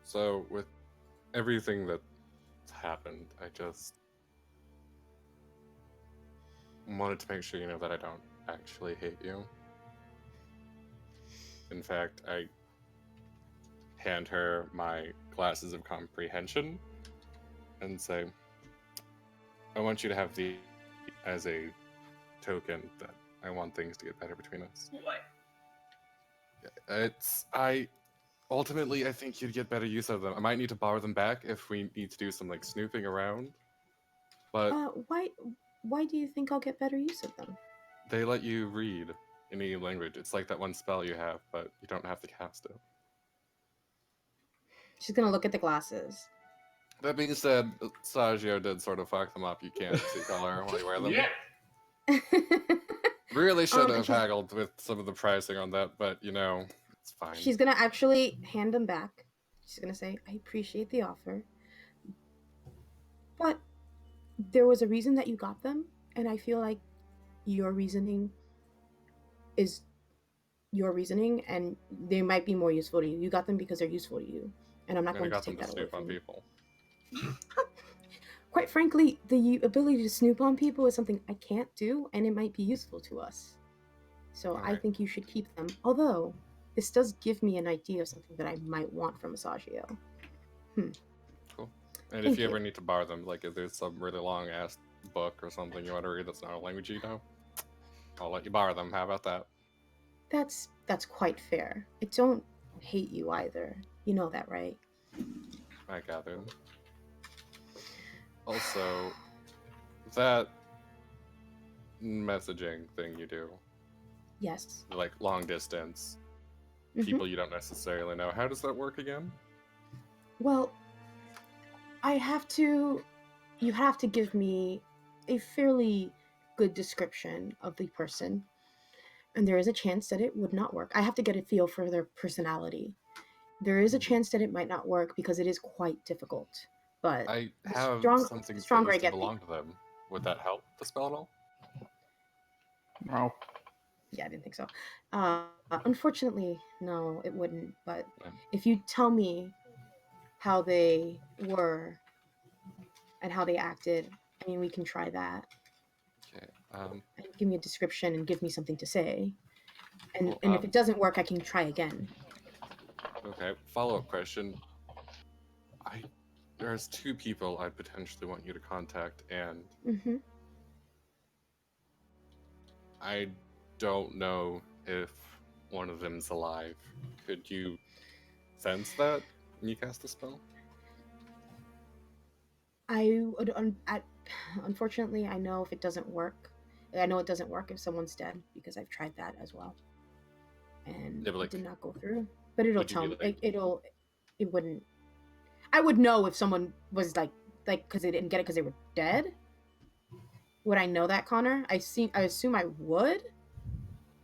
So with everything that's happened, I just wanted to make sure you know that I don't actually hate you. In fact, I hand her my glasses of comprehension and say, I want you to have these as a token that I want things to get better between us. Ultimately, I think you'd get better use of them. I might need to borrow them back if we need to do some like snooping around. But Why do you think I'll get better use of them? they let you read any language. It's like that one spell you have, but you don't have to cast it. She's gonna look at the glasses. That being said, Saggio did sort of fuck them up. You can't see color while you wear them. Yeah. Really should Oh, have she's- haggled with some of the pricing on that, but you know, It's fine. She's gonna actually hand them back. She's gonna say, "I appreciate the offer, but there was a reason that you got them, and I feel like your reasoning is your reasoning, and they might be more useful to you. You got them because they're useful to you, and I'm not I going to got them take to that away snoop on from you." people. Quite frankly, the ability to snoop on people is something I can't do, and it might be useful to us. So I Alright. think you should keep them. Although, this does give me an idea of something that I might want from Asagio. Cool. And Thank if you you. ever need to borrow them, like if there's some really long ass book or something you want to read that's not a language you know, I'll let you borrow them. How about that? That's quite fair. I don't hate you either. You know that, right? I gathered. Also, that messaging thing you do, Yes. like long distance, Mhm. people you don't necessarily know, how does that work again? Well, you have to give me a fairly good description of the person. And there is a chance that it would not work. I have to get a feel for their personality. There is a chance that it might not work because it is quite difficult. But I the have something that stronger I used to get, belong to them. Would that help the spell at all? No. yeah, I didn't think so. Unfortunately, no, it wouldn't. But Yeah. if you tell me how they were and how they acted, I mean, we can try that. Okay. And give me a description and give me something to say. And Cool. and if it doesn't work, I can try again. Okay. Follow-up question. There's two people I potentially want you to contact, and Mm-hmm. I don't know if one of them's alive. Could you sense that when you cast the spell? Unfortunately, I know if it doesn't work. I know it doesn't work if someone's dead because I've tried that as well, and Yeah, but, it did not go through. But it'll would you tell be me. like, It wouldn't. I would know if someone was like because they didn't get it because they were dead. Would I know that, Connor? I assume I would.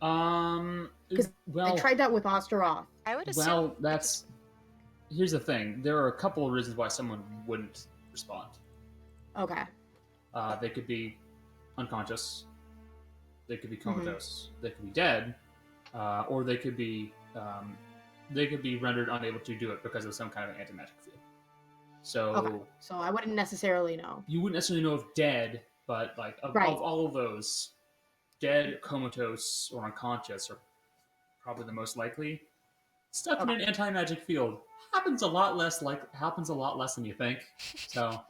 Because I Well, tried that with Osteroth. I would assume. well, that's. Here's the thing. There are a couple of reasons why someone wouldn't respond. Okay. They could be unconscious. They could be comatose. They could be dead, or they could be rendered unable to do it because of some kind of anti-magic field. So Okay. So I wouldn't necessarily know. you wouldn't necessarily know if dead, but like of all of those, dead, comatose, or unconscious are probably the most likely. Stuck in an anti-magic field happens a lot less than you think. So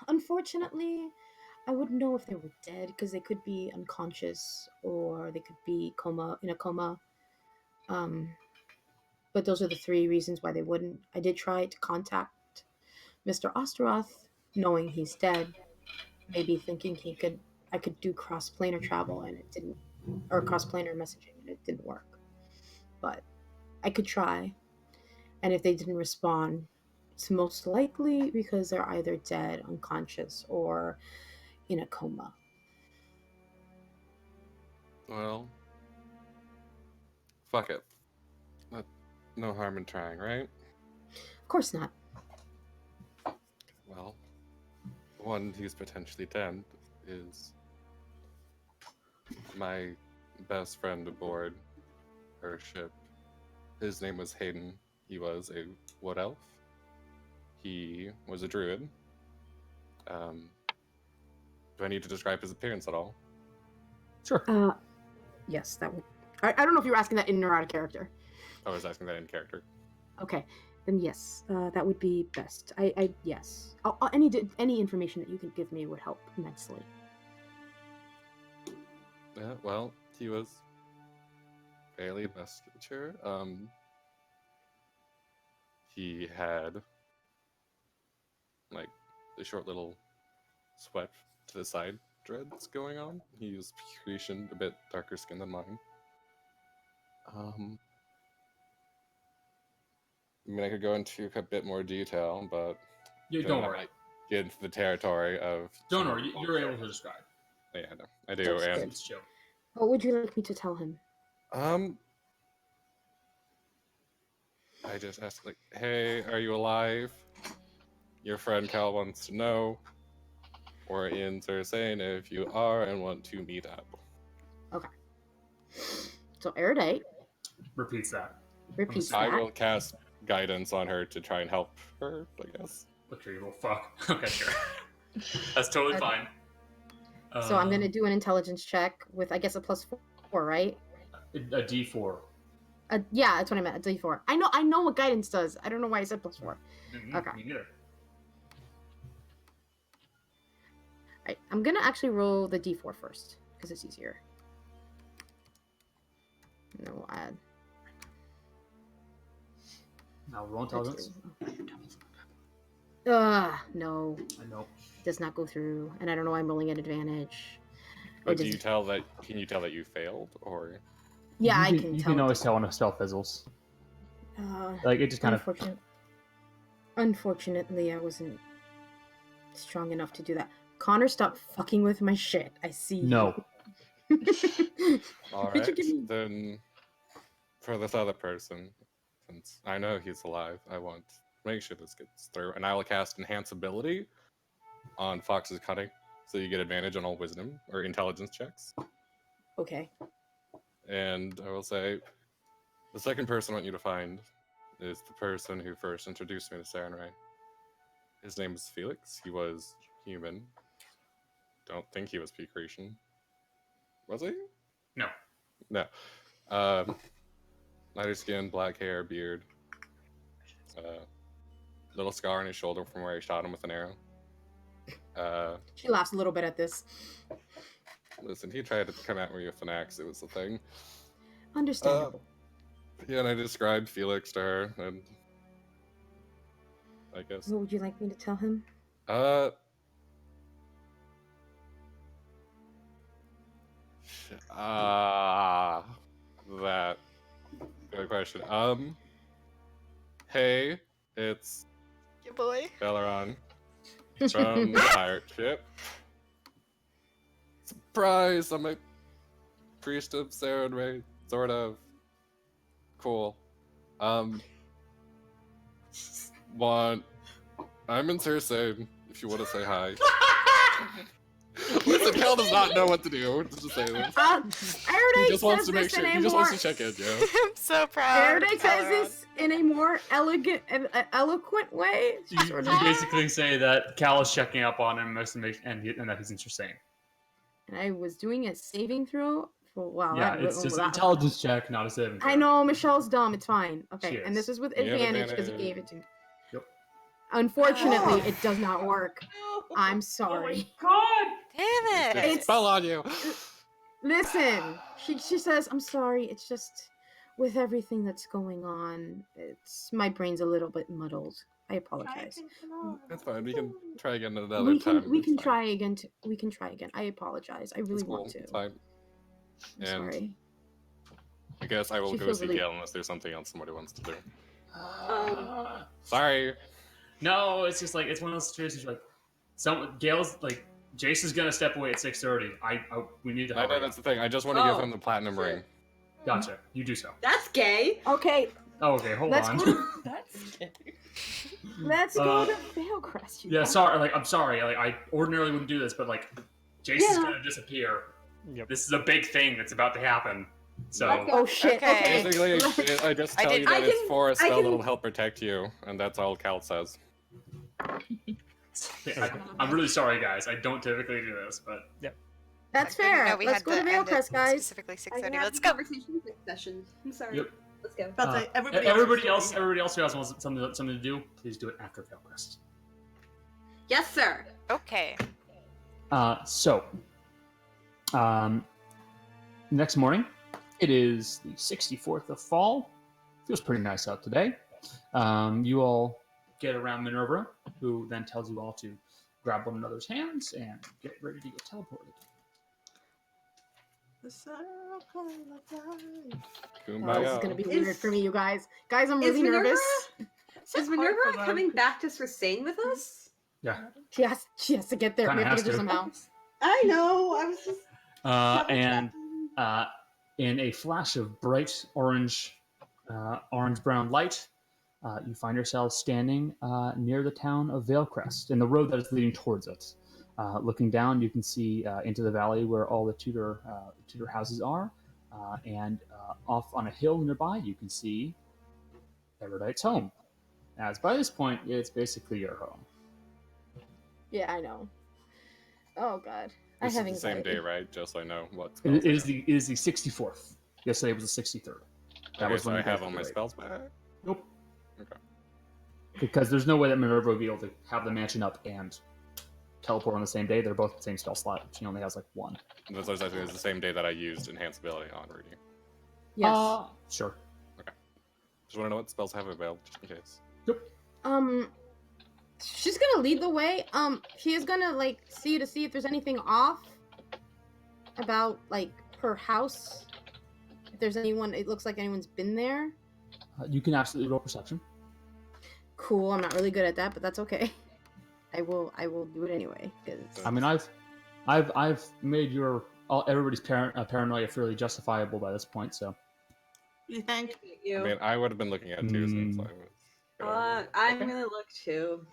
Unfortunately, I wouldn't know if they were dead because they could be unconscious or they could be in a coma. But those are the three reasons why they wouldn't. I did try to contact Mr. Osteroth, knowing he's dead, maybe thinking I could do cross-planar travel, and it didn't, or cross-planar messaging, and it didn't work. But I could try, and if they didn't respond, it's most likely because they're either dead, unconscious, or in a coma. well, fuck it. No harm in trying, right? Of course not. Well, one who's potentially dead is my best friend aboard her ship. His name was Hayden. He was a wood elf. He was a druid. Do I need to describe his appearance at all? sure. Yes, that would. I don't know if you were asking that in or out of character. I was asking that in character. Okay, then yes, that would be best. Yes. Any information that you can give me would help immensely. Yeah, well, he was fairly muscular. He had like the short little swept to the side dreads going on. He was Grecian, a bit darker skin than mine. I mean, I could go into a bit more detail, but Yeah, then don't I worry. might get into the territory of. Don't worry. You're able to describe. Yeah, I know. I do, That's and good. It's chill. What would you like me to tell him? I just asked, like, hey, are you alive? Your friend Cal wants to know. Or in saying if you are and want to meet up. Okay. So Erudite Repeats that. repeats I that. will cast guidance on her to try and help her, I guess. Look, you little fuck. Okay, sure. That's totally Okay. fine. So I'm gonna do an intelligence check with, I guess, a +4, right? a D4. Yeah, that's what I meant. A D4. I know what guidance does. I don't know why I said +4. Okay. Me neither. Alright, I'm gonna actually roll the D4 first because it's easier. And then we'll add. Now roll intelligence. No. I know. Does not go through, and I don't know why I'm rolling at advantage. But can you tell that you failed, or? Yeah, you I can You tell. can always tell when a spell fizzles. Like it just kind of. Unfortunately, I wasn't strong enough to do that. Connor, stop fucking with my shit. I see. No. All Could you right, give me- then for this other person, since I know he's alive, I want to make sure this gets through, and I will cast Enhance Ability on Fox's Cutting, so you get advantage on all Wisdom or Intelligence checks. Okay. And I will say, the second person I want you to find is the person who first introduced me to Sarenrae. His name is Felix. He was human. Don't think he was P-Creation. Was he? No. No. Lighter skin, black hair, beard. Little scar on his shoulder from where I shot him with an arrow. She laughs a little bit at this. Listen, he tried to come at me with an axe. It was the thing. Understandable. Yeah, and I described Felix to her, and I guess. What would you like me to tell him? That. Good question. Hey, it's Your boy. Belleron from the pirate ship. Surprise! I'm a priest of Sarenrae, sort of. Cool. I'm in Cersei, if you want to say hi. Listen, Cal does not know what to do. Just to say this. He just wants to make sure. He just wants to check in, yeah. I'm so proud. Erudite says this in a more elegant and eloquent way. You basically say that Cal is checking up on him and that he's interesting. And I was doing a saving throw for Yeah, it's just an intelligence check, not a saving throw. I know Michelle's dumb. It's fine. Okay, She and is. this is with You have advantage because he advantage. gave it to me. Yep. Unfortunately, it does not work. I'm Oh sorry. Damn it. It fell on you. Listen, she says, I'm sorry. It's just with everything that's going on, my brain's a little bit muddled. I apologize. That's fine. We can try again another We time. can we It's can fine. try again. We can try again. I apologize. I really It's cool. want to. It's fine. I'm And sorry. I guess I will She go feels see really- Gail unless there's something else somebody wants to do. Sorry. No, it's just like it's one of those situations like Gail's like Jace is gonna step away at 6:30. We need to I help know her. that's the thing. I just want to give Oh, him the platinum shit. ring. Gotcha. You do so. That's gay. Okay, Oh, okay, hold let's on. go to That's scary. let's go to Veilcrest. Yeah, sorry. Like, I'm sorry. Like, I ordinarily wouldn't do this, but like, Jason's gonna disappear. Yep. This is a big thing that's about to happen. So Oh shit. Okay. Okay. Basically, I just I tell did- you that I it's can- for a I spell can- that'll help protect you, and that's all Cal says. I'm really sorry, guys. I don't typically do this, but That's I didn't fair. know we Let's had go to end at Veilcrest, guys. Specifically I 6:30. can have Let's the go. conversation next session. I'm sorry. Yep. Let's go. But everybody everybody else who has something to do, please do it after Veilcrest. Yes, sir. Okay. Next morning, it is the 64th of fall. Feels pretty nice out today. You all get around Minerva, who then tells you all to grab one another's hands and get ready to get teleported. The circle of life. Oh, this is Kumbaya. gonna be Is- weird for me, you guys. Guys, I'm Is really Minerva- nervous. Is Minerva coming back to Srsane with us? Yeah. She has to get there. Kinda We have to has get there to. somehow. I know. I was just. And In a flash of bright orange-brown light, you find yourself standing near the town of Valecrest, in the road that is leading towards it. Looking down, you can see into the valley where all the Tudor houses are, and off on a hill nearby, you can see Erudite's home. As by this point, it's basically your home. Yeah, I know. Oh god, I This have is the same anxiety. day, right? Just so I know what It spells. is the 64th. Yesterday was the 63rd. That Okay, was so when I you guys have all my graduated. spells back. Nope. Okay. Because there's no way that Minerva would be able to have the mansion up and teleport on the same day. They're both the same spell slot. She only has like one. That's what I was asking. It's the same day that I used enhance ability on Rudi. Yes. Sure. Just want to know what spells I have available, just in case. She's gonna lead the way. She is gonna like see to see if there's anything off about like her house. If there's anyone, it looks like anyone's been there. You can absolutely roll perception. Cool. I'm not really good at that, but that's okay. I will do it anyway. Cause I mean, I've made everybody's paranoia fairly justifiable by this point. So You think? You. I mean, I would have been looking at it too since I was. I'm gonna look too.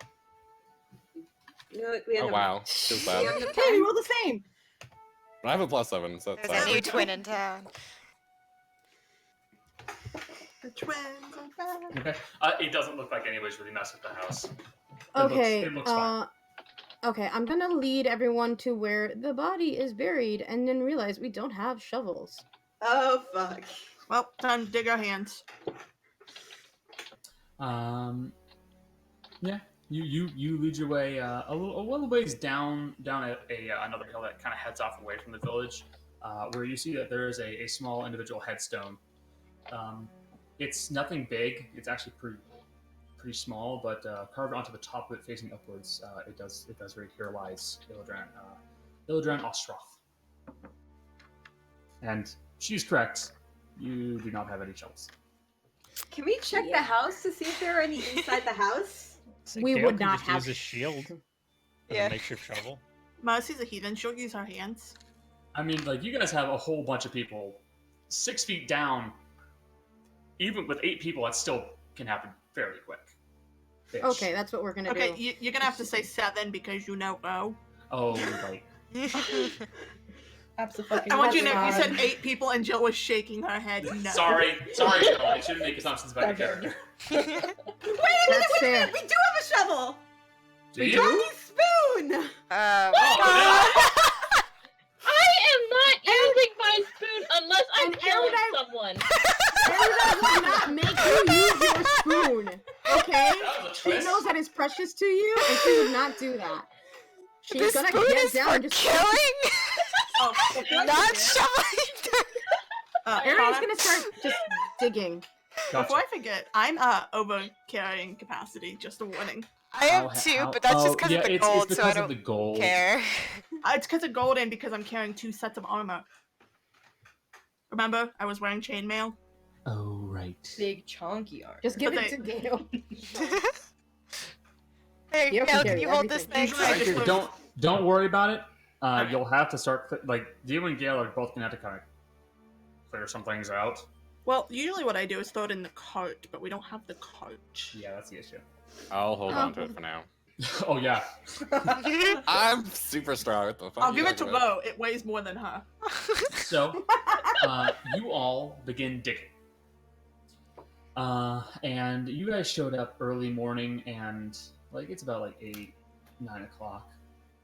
You know, we have Oh no- wow, feels we bad. have no hey, we time. rolled the same. But I have a +7, so that's There's a fine. new twin in town. The twins are back. okay. It doesn't look like anybody's really messed with the house. Okay. It looks fine. Okay. I'm gonna lead everyone to where the body is buried, and then realize we don't have shovels. Oh fuck. Well, time to dig our hands. Yeah. You lead your way a little ways down another hill that kind of heads off away from the village, where you see that there is a small individual headstone. It's nothing big. It's actually pretty small, but carved onto the top of it, facing upwards, it does read, "Here lies Illidan Ostroth." And she's correct. You do not have any shells. Can we check the house to see if there are any inside the house? We Gael would can not just have use a shield as Yeah. a makeshift shovel. Mercy's a heathen. She'll use her hands. I mean, like, you guys have a whole bunch of people 6 feet down. Even with 8 people, that still can happen fairly quick. Ish. Okay, that's what we're gonna Okay, do. you're gonna have to say 7 because you know O. Oh, right. Absolutely. I want you to know you God. said 8 people and Jill was shaking her head. No. Sorry, Jill. I shouldn't make assumptions about your character. Wait a minute, That's fair. we do have a shovel! Do you? Johnny Spoon! Oh, I am not using my spoon unless I'm And killing Erudite- someone. Erudite will not make you use your spoon. Okay? that was a She twist. knows that is precious to you, and she would not do that. She's This gonna spoon get is down for and just killing, Oh, before I not forget- shoveling. Erudite's Connor, gonna start just digging. Before I forget, I'm over carrying capacity. Just a warning. I am too, but that's just because of the it's gold, because so I of don't the gold. care. It's because of gold and because I'm carrying 2 sets of armor. Remember, I was wearing chainmail. Oh, right. Big chonky art. Just give But it to Gael. Hey, You Gail, can can carry you hold this everything. thing? Usually I just Actually, don't worry about it. Okay. You'll have to start you and Gail are both gonna have to kind of clear some things out. Well, usually what I do is throw it in the cart, but we don't have the cart. Yeah, that's the issue. I'll hold on to it for now. Oh yeah. I'm super strong. What the fuck I'll you give it to talking about? Ro. It weighs more than her. So, you all begin digging. And you guys showed up early morning, and like it's about like 8, 9 o'clock,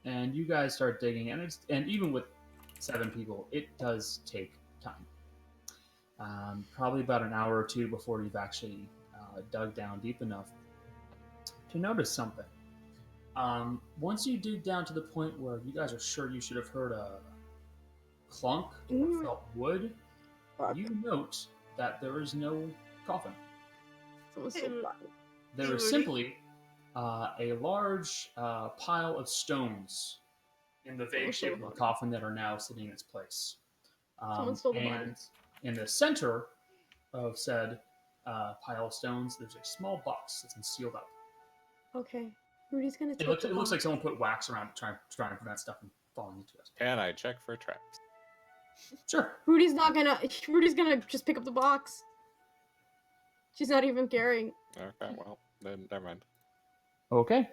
and you guys start digging, and even with 7 people, it does take time. Probably about an hour or 2 before you've actually dug down deep enough to notice something. Once you dig down to the point where you guys are sure you should have heard a clunk or felt wood, you note that there is no coffin. Someone's Hey, so bad. There is Rudy? simply a large pile of stones in the vague shape of a coffin that are now sitting in its place. Someone stole the body. And in the center of said pile of stones, there's a small box that's been sealed up. Okay. Rudy's gonna It take looks, the it looks ball. like someone put wax around trying to prevent stuff from falling into it. Can I check for traps? Sure. Rudy's gonna just pick up the box. She's not even caring. Okay, well, then never mind. Okay.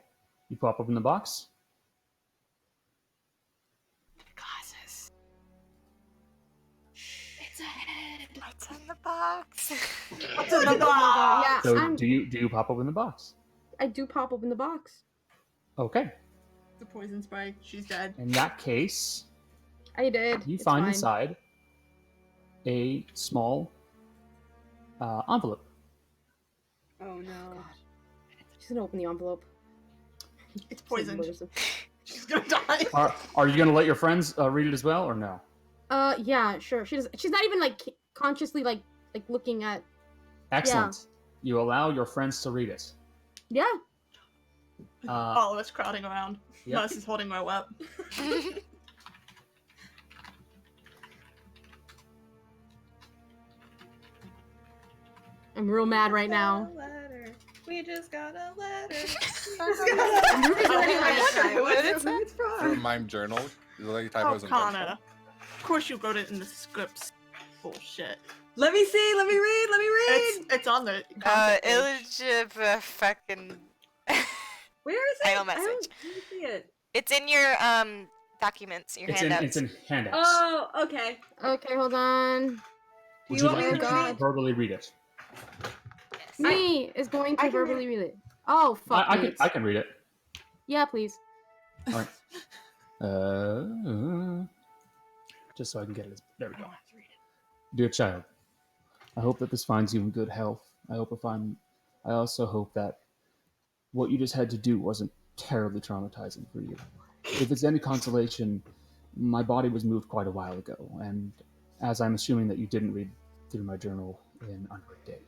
You pop open the box. Glasses. It's a head. What's in the box? What's in the Oh my box? god, yeah. So do you pop open the box? I do pop open the box. Okay. The poison spray. She's dead. In that case, I did. you It's find fine. inside a small envelope. Oh no. She's gonna open the envelope. It's poisoned. Murders She's gonna die. Are you gonna let your friends read it as well, or no? Yeah, sure. She's not even like consciously like looking at. Excellent. You allow your friends to read it. Yeah. All of us crowding around. Yep. Mercy's holding Ro up. I'm real mad right now. We just got a letter. I'm really ready right now. What is Who it's For from? my journal, the lady Oh, typos intentional. Connor. Of course you wrote it in the scripts. Bullshit. Let me see. Let me read. Let me read. It's on the content page. Fucking. Where is it? Final I message. don't see it. It's in your documents, your handouts. It's in handouts. Oh, okay. Okay, hold on. Would you you want me like to me read to it? verbally read it? Me is going I to can read verbally read it. Oh fuck I me. can read it. Yeah, please. All right. Just so I can get it. There we go. Dear child, I hope that this finds you in good health. I also hope that what you just had to do wasn't terribly traumatizing for you. If it's any consolation, my body was moved quite a while ago, and as I'm assuming that you didn't read through my journal in under a day.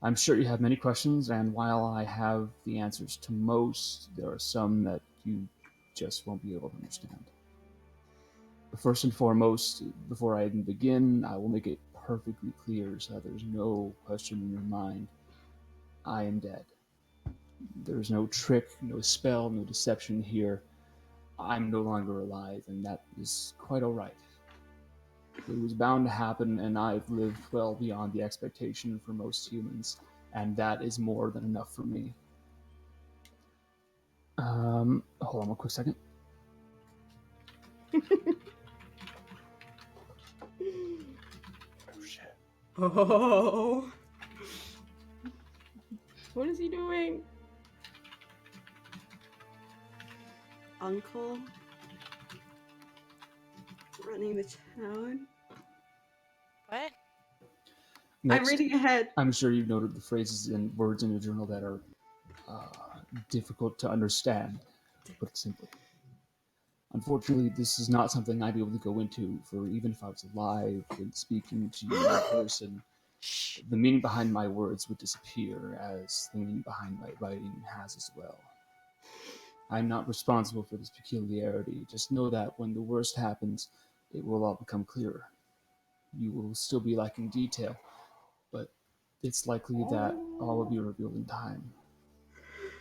I'm sure you have many questions, and while I have the answers to most, there are some that you just won't be able to understand. But first and foremost, before I even begin, I will make it perfectly clear so that there's no question in your mind. I am dead. There's no trick, no spell, no deception here. I'm no longer alive, and that is quite all right. It was bound to happen, and I've lived well beyond the expectation for most humans, and that is more than enough for me. Hold on one quick second. Oh shit. Oh. What is he doing? Uncle. Running the town. What? I'm reading ahead. I'm sure you've noted the phrases and words in your journal that are difficult to understand, to put it simply. Unfortunately, this is not something I'd be able to go into, for even if I was alive and speaking to you in person, the meaning behind my words would disappear, as the meaning behind my writing has as well. I'm not responsible for this peculiarity. Just know that when the worst happens, it will all become clearer. You will still be lacking detail, but it's likely that all will be revealed in time.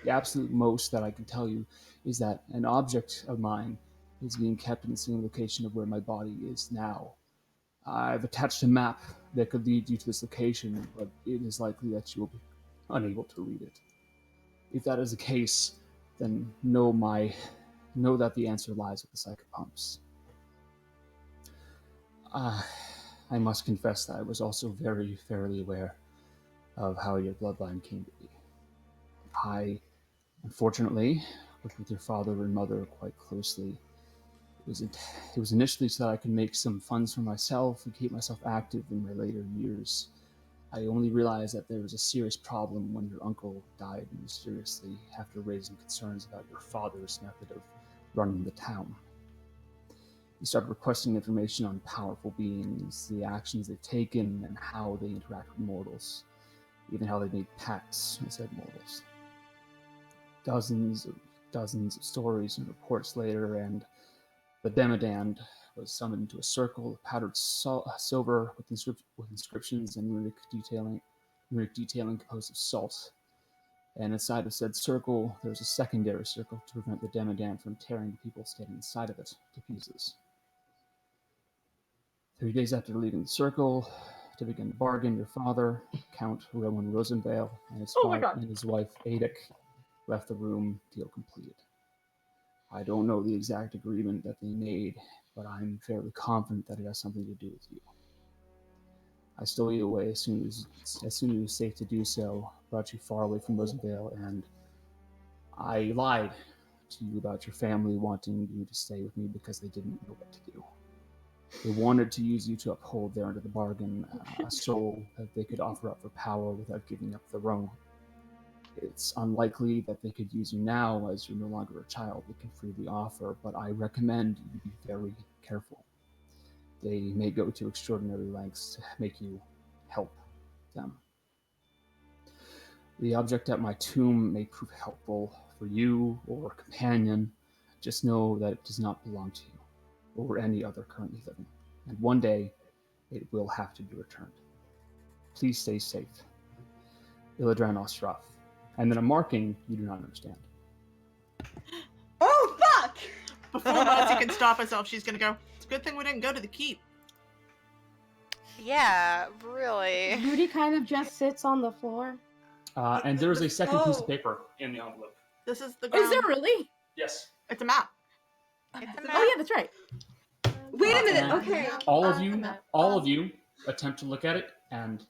The absolute most that I can tell you is that an object of mine is being kept in the same location of where my body is now. I've attached a map that could lead you to this location, but it is likely that you will be unable to read it. If that is the case, then know that the answer lies with the psychopumps. I must confess that I was also very fairly aware of how your bloodline came to be. I, unfortunately, worked with your father and mother quite closely. It was initially so that I could make some funds for myself and keep myself active in my later years. I only realized that there was a serious problem when your uncle died mysteriously after raising concerns about your father's method of running the town. He started requesting information on powerful beings, the actions they've taken, and how they interact with mortals, even how they made pacts with said mortals. Dozens of stories and reports later, and the Demodand was summoned into a circle of powdered silver with inscriptions and runic detailing composed of salt. And inside of said circle, there was a secondary circle to prevent the Demodand from tearing the people standing inside of it to pieces. 3 days after leaving the circle to begin to bargain, your father, Count Roman Rosenvale, and his, Oh my God. and his wife, Adic, left the room, deal completed. I don't know the exact agreement that they made, but I'm fairly confident that it has something to do with you. I stole you away as soon as it was safe to do so, brought you far away from Rosenvale, and I lied to you about your family wanting you to stay with me because they didn't know what to do. They wanted to use you to uphold their end of the bargain, a soul that they could offer up for power without giving up their own. It's unlikely that they could use you now as you're no longer a child they can freely offer, but I recommend you be very careful. They may go to extraordinary lengths to make you help them. The object at my tomb may prove helpful for you or a companion. Just know that it does not belong to you or any other currently living, and one day it will have to be returned. Please stay safe. Illadran Ostrov. And then a marking you do not understand. Oh, fuck! Before Marty can stop herself, she's gonna go, it's a good thing we didn't go to the keep. Yeah, really. Rudi kind of just sits on the floor. And there is a second piece of paper in the envelope. This is the Oh, is ground. there really? Yes. It's a map. Oh yeah, that's right. Wait a minute, And okay. All of you attempt to look at it and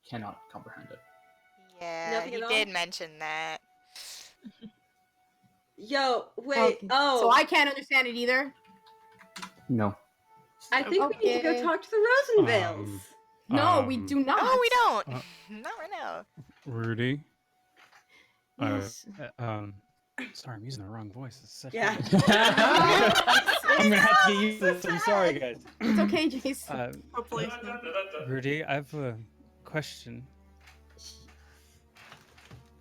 cannot comprehend it. Yeah, Nothing he at all? did mention that. Yo, wait. Okay. Oh, So I can't understand it either. No. I think we need to go Okay. talk to the Rosenvales. No, we do not. No, we don't. uh, Not right now. Rudy. Yes. Sorry, I'm using the wrong voice. It's such Yeah. I'm gonna have to get used to this. I'm sorry, guys. It's okay, Jace. Hopefully. Rudy, I have a question.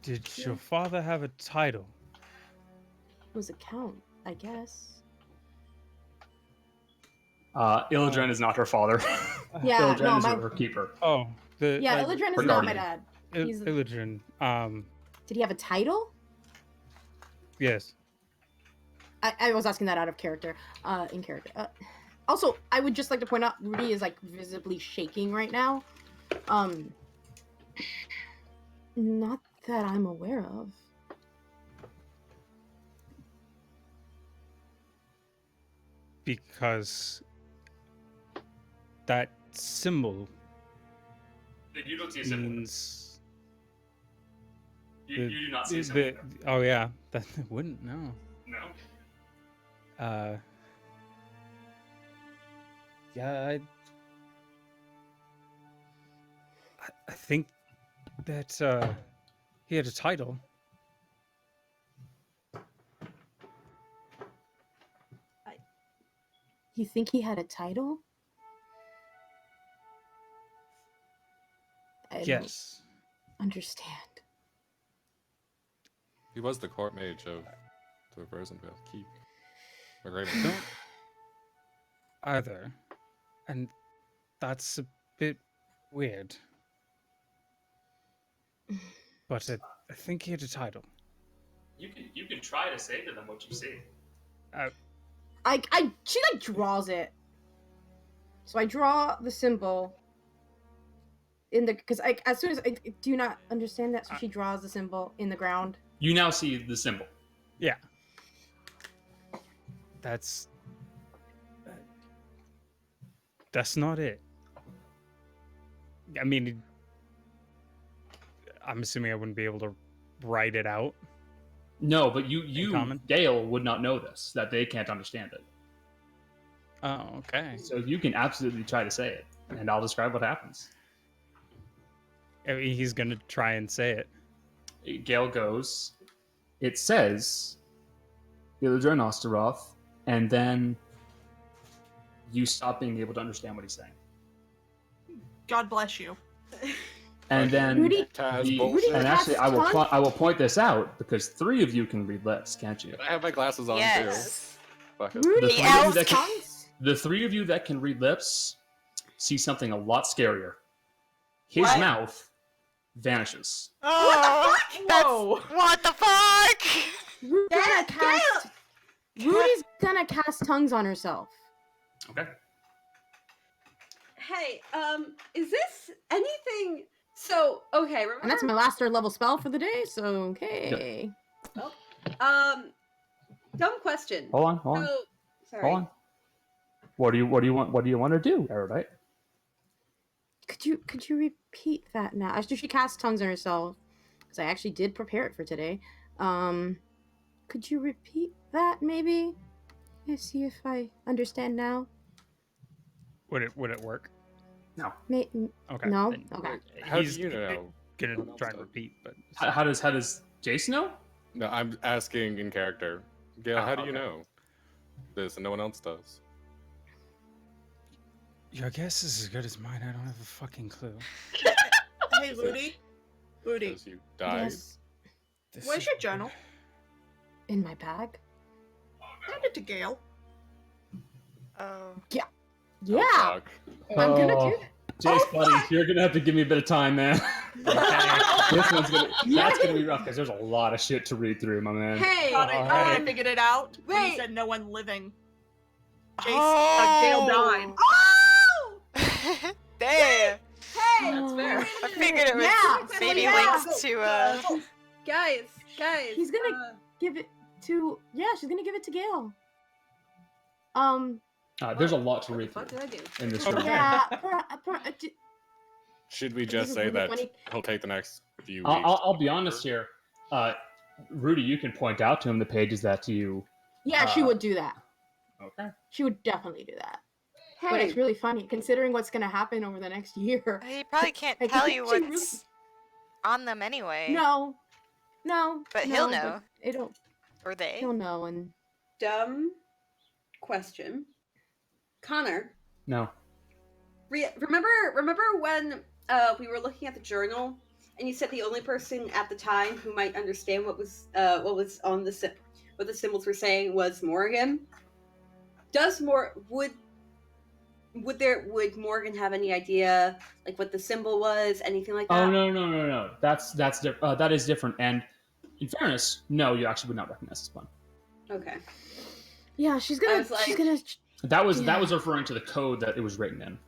Did your father have a title? It was a count, I guess. Illadran is not her father. Yeah, Illadran no, is my her keeper. Oh, the yeah, like, Illadran her is not my guardian. dad. He's- Illadran. Did he have a title? Yes. I was asking that out of character, in character. Also, I would just like to point out Rudi is like visibly shaking right now. Not that I'm aware of. Because that symbol You don't see means. You do not see a the- symbol. Oh yeah, that wouldn't no. No. Yeah, I think that he had a title. You think he had a title? I don't Yes. understand. He was the court mage of the Rosenvale Keep. Or Don't Raven. either, and that's a bit weird. But I think he had a title. You can try to say to them what you see. She like draws it. So I draw the symbol in the, because as soon as I do not understand that, so she draws the symbol in the ground. You now see the symbol. Yeah. That's not it. I mean, I'm assuming I wouldn't be able to write it out. No, but you common? Gael would not know this, that they can't understand it. Oh, okay. So you can absolutely try to say it, and I'll describe what happens. I mean, he's gonna try and say it. Gael goes, it says Illadran Osterov, and then you stop being able to understand what he's saying. God bless you. And then Rudi- Taz Rudi and has actually I will point this out because 3 of you can read lips, can't you? I have my glasses on Yes. too. Fuck it. Rudi The The three of you elves that can- tongues? The 3 of you that can read lips see something a lot scarier. His What? mouth vanishes. Oh, Whoa. what the fuck? Rudi's gonna cast tongues on herself. Okay. Hey, is this anything? So, okay, remember? And that's my last 3rd level spell for the day, so okay. Dumb question. Hold on. So, sorry. Hold on. What do you want to do, Erudite? Could you repeat that now? After she casts tongues on herself, because I actually did prepare it for today. Could you repeat that maybe? Let's see if I understand now. Would it work? No. Okay. No. then Okay. How do He's you know? gonna try and repeat, but How does Jace know? No, I'm asking in character. Gail, how do you okay. know this and no one else does? your guess is as good as mine. I don't have a fucking clue. Hey, Rudi. Rudi, Because you died. Yes. where's your journal? In my bag. Hand it to Gail. Oh. Yeah. Oh, fuck. I'm gonna Oh, do that. Jace, buddy, you're gonna have to give me a bit of time, man. This one's that's gonna be rough because there's a lot of shit to read through, my man. Hey, I figured it out. When you wait. said no one living. Jace, Oh. Gail died. Oh! Damn. Hey! That's fair. I figured it was Yeah, maybe yeah. linked to Guys, He's gonna give it to. Yeah, she's gonna give it to Gail. There's a lot to read What through did I do? in this Okay. room. Yeah. Should we This just is say really that funny. he'll take the next few weeks? I'll be honest here. Rudi, you can point out to him the pages that you. Yeah, she would do that. Okay. She would definitely do that. But Hey, it's really funny considering what's gonna happen over the next year. He probably can't I tell think you she really- what's on them anyway. No. But he'll know. It'll. Or they. He'll know, and dumb question. Connor, No. remember when we were looking at the journal and you said the only person at the time who might understand what was on what the symbols were saying was Morgan? Would Morgan have any idea like what the symbol was, anything like that? Oh no. That is different. And in fairness, no, you actually would not recognize this one. Okay. yeah, she's gonna. was like- she's gonna. That was Yeah. referring to the code that it was written in,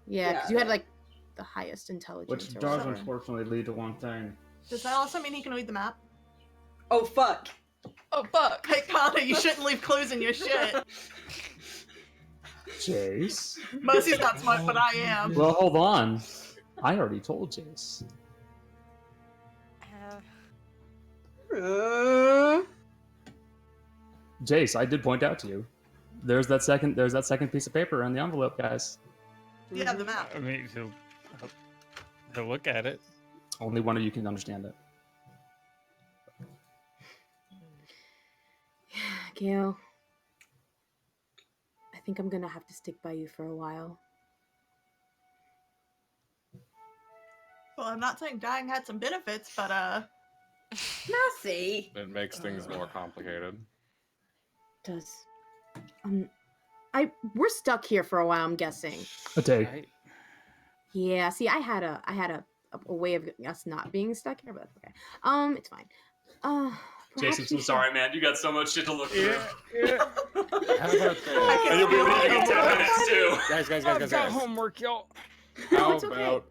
Yeah, because Yeah. you had like the highest intelligence. which or does whatever. unfortunately lead to one thing. Does that also mean he can read the map? Oh fuck. Oh fuck. Hey, Connor, you shouldn't leave clues in your shit. Jace. Mercy's not smart, but I am. Well, hold on. I already told Jace. Jace, I did point out to you. There's that second piece of paper on the envelope, guys. Yeah, the map. I mean, he'll look at it. Only one of you can understand it. Gail, I think I'm gonna have to stick by you for a while. Well, I'm not saying dying had some benefits, but Mercy. It makes things more complicated. Does we're stuck here for a while, I'm guessing. A day. Right? Yeah, see, I had a way of us not being stuck here, but that's okay. It's fine. Perhaps Jason, we so should- sorry, man. You got so much shit to look through. Yeah. How about this? And you'll be leaving in 10 minutes, too. Guys. Homework, y'all. How it's okay. about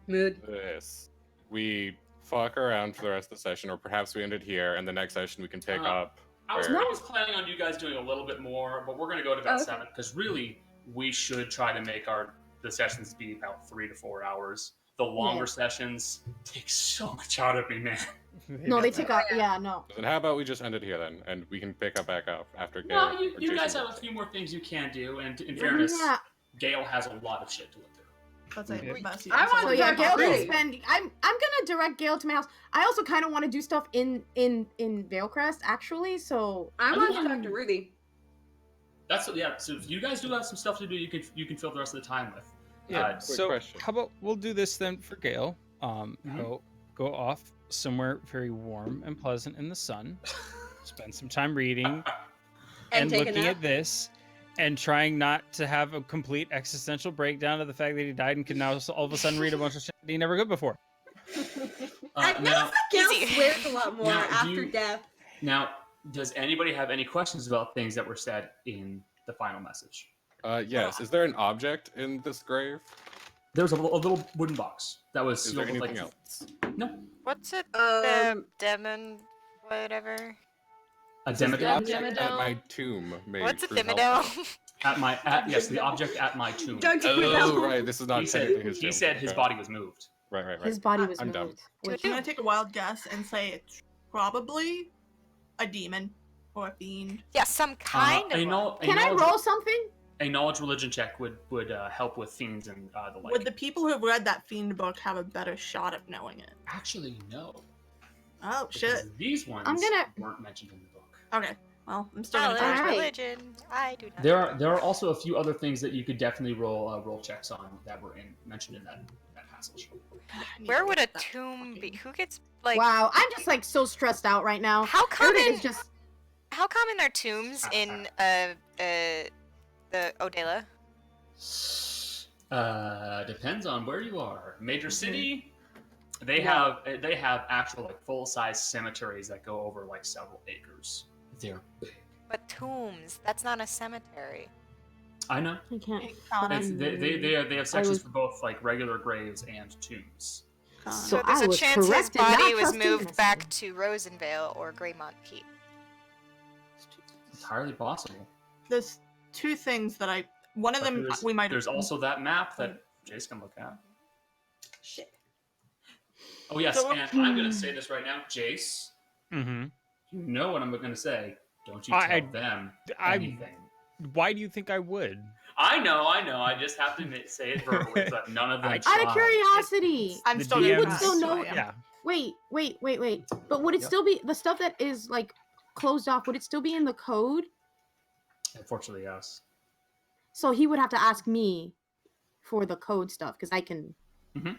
Mood. this? We fuck around for the rest of the session, or perhaps we end it here, and the next session we can pick up. I was where- always planning on you guys doing a little bit more, but we're going to go to about Okay. 7, because really, we should try to make the sessions be about 3 to 4 hours. The longer sessions take so much out of me, man. No, they took out. Yeah, no. Then how about we just end it here then, and we can pick up back up after Gail. No, or you Jason guys have a goes. few more things you can do, and in fairness, Yeah. Gail has a lot of shit to look through. let's say Yeah. Mercy. I I'm want So sorry. to yeah, talk Gail about can Rudi. spend. I'm gonna direct Gail to my house. I also kind of want to do stuff in Veilcrest actually. So I want to talk to Rudi. So if you guys do have some stuff to do, you can fill the rest of the time with. Yeah. quick So question. how about we'll do this then for Gail? Mm-hmm. He'll go off somewhere very warm and pleasant in the sun. Spend some time reading and take a looking nap. at this, and trying not to have a complete existential breakdown of the fact that he died and can now all of a sudden read a bunch of shit that he never could before. I've Now, noticed that Gail Easy. swears a lot more Now, do after you- death. now, does anybody have any questions about things that were said in the final message? Yes. Is there an object in this grave? There's a little wooden box that was Is there sealed with anything like else? no What's a demon? Whatever. a This is The the demodome object at my Dimmadome. tomb may What's a prove dimmadome? helpful. at the object at my tomb. Don't you Oh, know? right. This is not He said technically his he tomb. said his Okay. body was moved. Right. His body was I'm dumb. moved. Which, I'm gonna take a wild guess and say it's probably a demon or a fiend. Yeah, some kind of. can I roll something? A knowledge religion check would help with fiends and the like. Would the people who've read that fiend book have a better shot at knowing it? Actually, no. Oh because shit. These ones I'm gonna- weren't mentioned in the book. Okay. Well, I'm still gonna Knowledge try. Alright. religion. I do not. There are also a few other things that you could definitely roll checks on that were mentioned in that passage. Where would a tomb be? Who gets like? Wow, I'm just like so stressed out right now. How Everything common? is just How common are tombs in the Odela? Depends on where you are. Major city, Mm-hmm. they have actual like full size cemeteries that go over like several acres. They're big. But tombs, that's not a cemetery. I know. I can't. They have sections for both like regular graves and tombs. So So there's I a was chance his correct in not body was trusting moved this. back to Rosenvale or Greymont Peak. Entirely possible. There's two things that one of But them there's, we might. There's also that map that Jace can look at. Shit. Oh yes, So- and I'm gonna say this right now, Jace. Mm-hmm. You know what I'm gonna say. Don't you tell I- them I- anything. Why do you think I would? I know. I just have to say it verbally so that none of them. I- Out try. of curiosity. I'm The still DMs gonna would pass, still so know- I am. Yeah. Wait. But would it Yep. still be the stuff that is like closed off? Would it still be in the code? Unfortunately, yes. So he would have to ask me for the code stuff because I can. Mhm.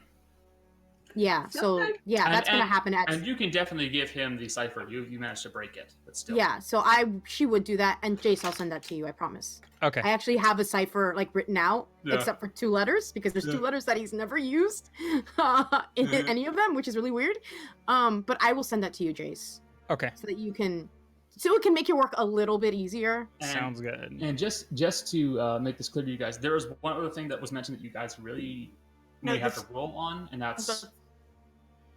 Yeah. So Okay. yeah, that's gonna happen at. And you can definitely give him the cipher. You managed to break it, but still. Yeah. So she would do that, and Jace, I'll send that to you. I promise. Okay. I actually have a cipher like written out, Yeah. except for 2 letters because there's 2 Yeah. letters that he's never used in Yeah. any of them, which is really weird. But I will send that to you, Jace, Okay. so that you can, so it can make your work a little bit easier. And- Sounds good. And just to make this clear to you guys, there is one other thing that was mentioned that you guys really may have to roll on, and that's Is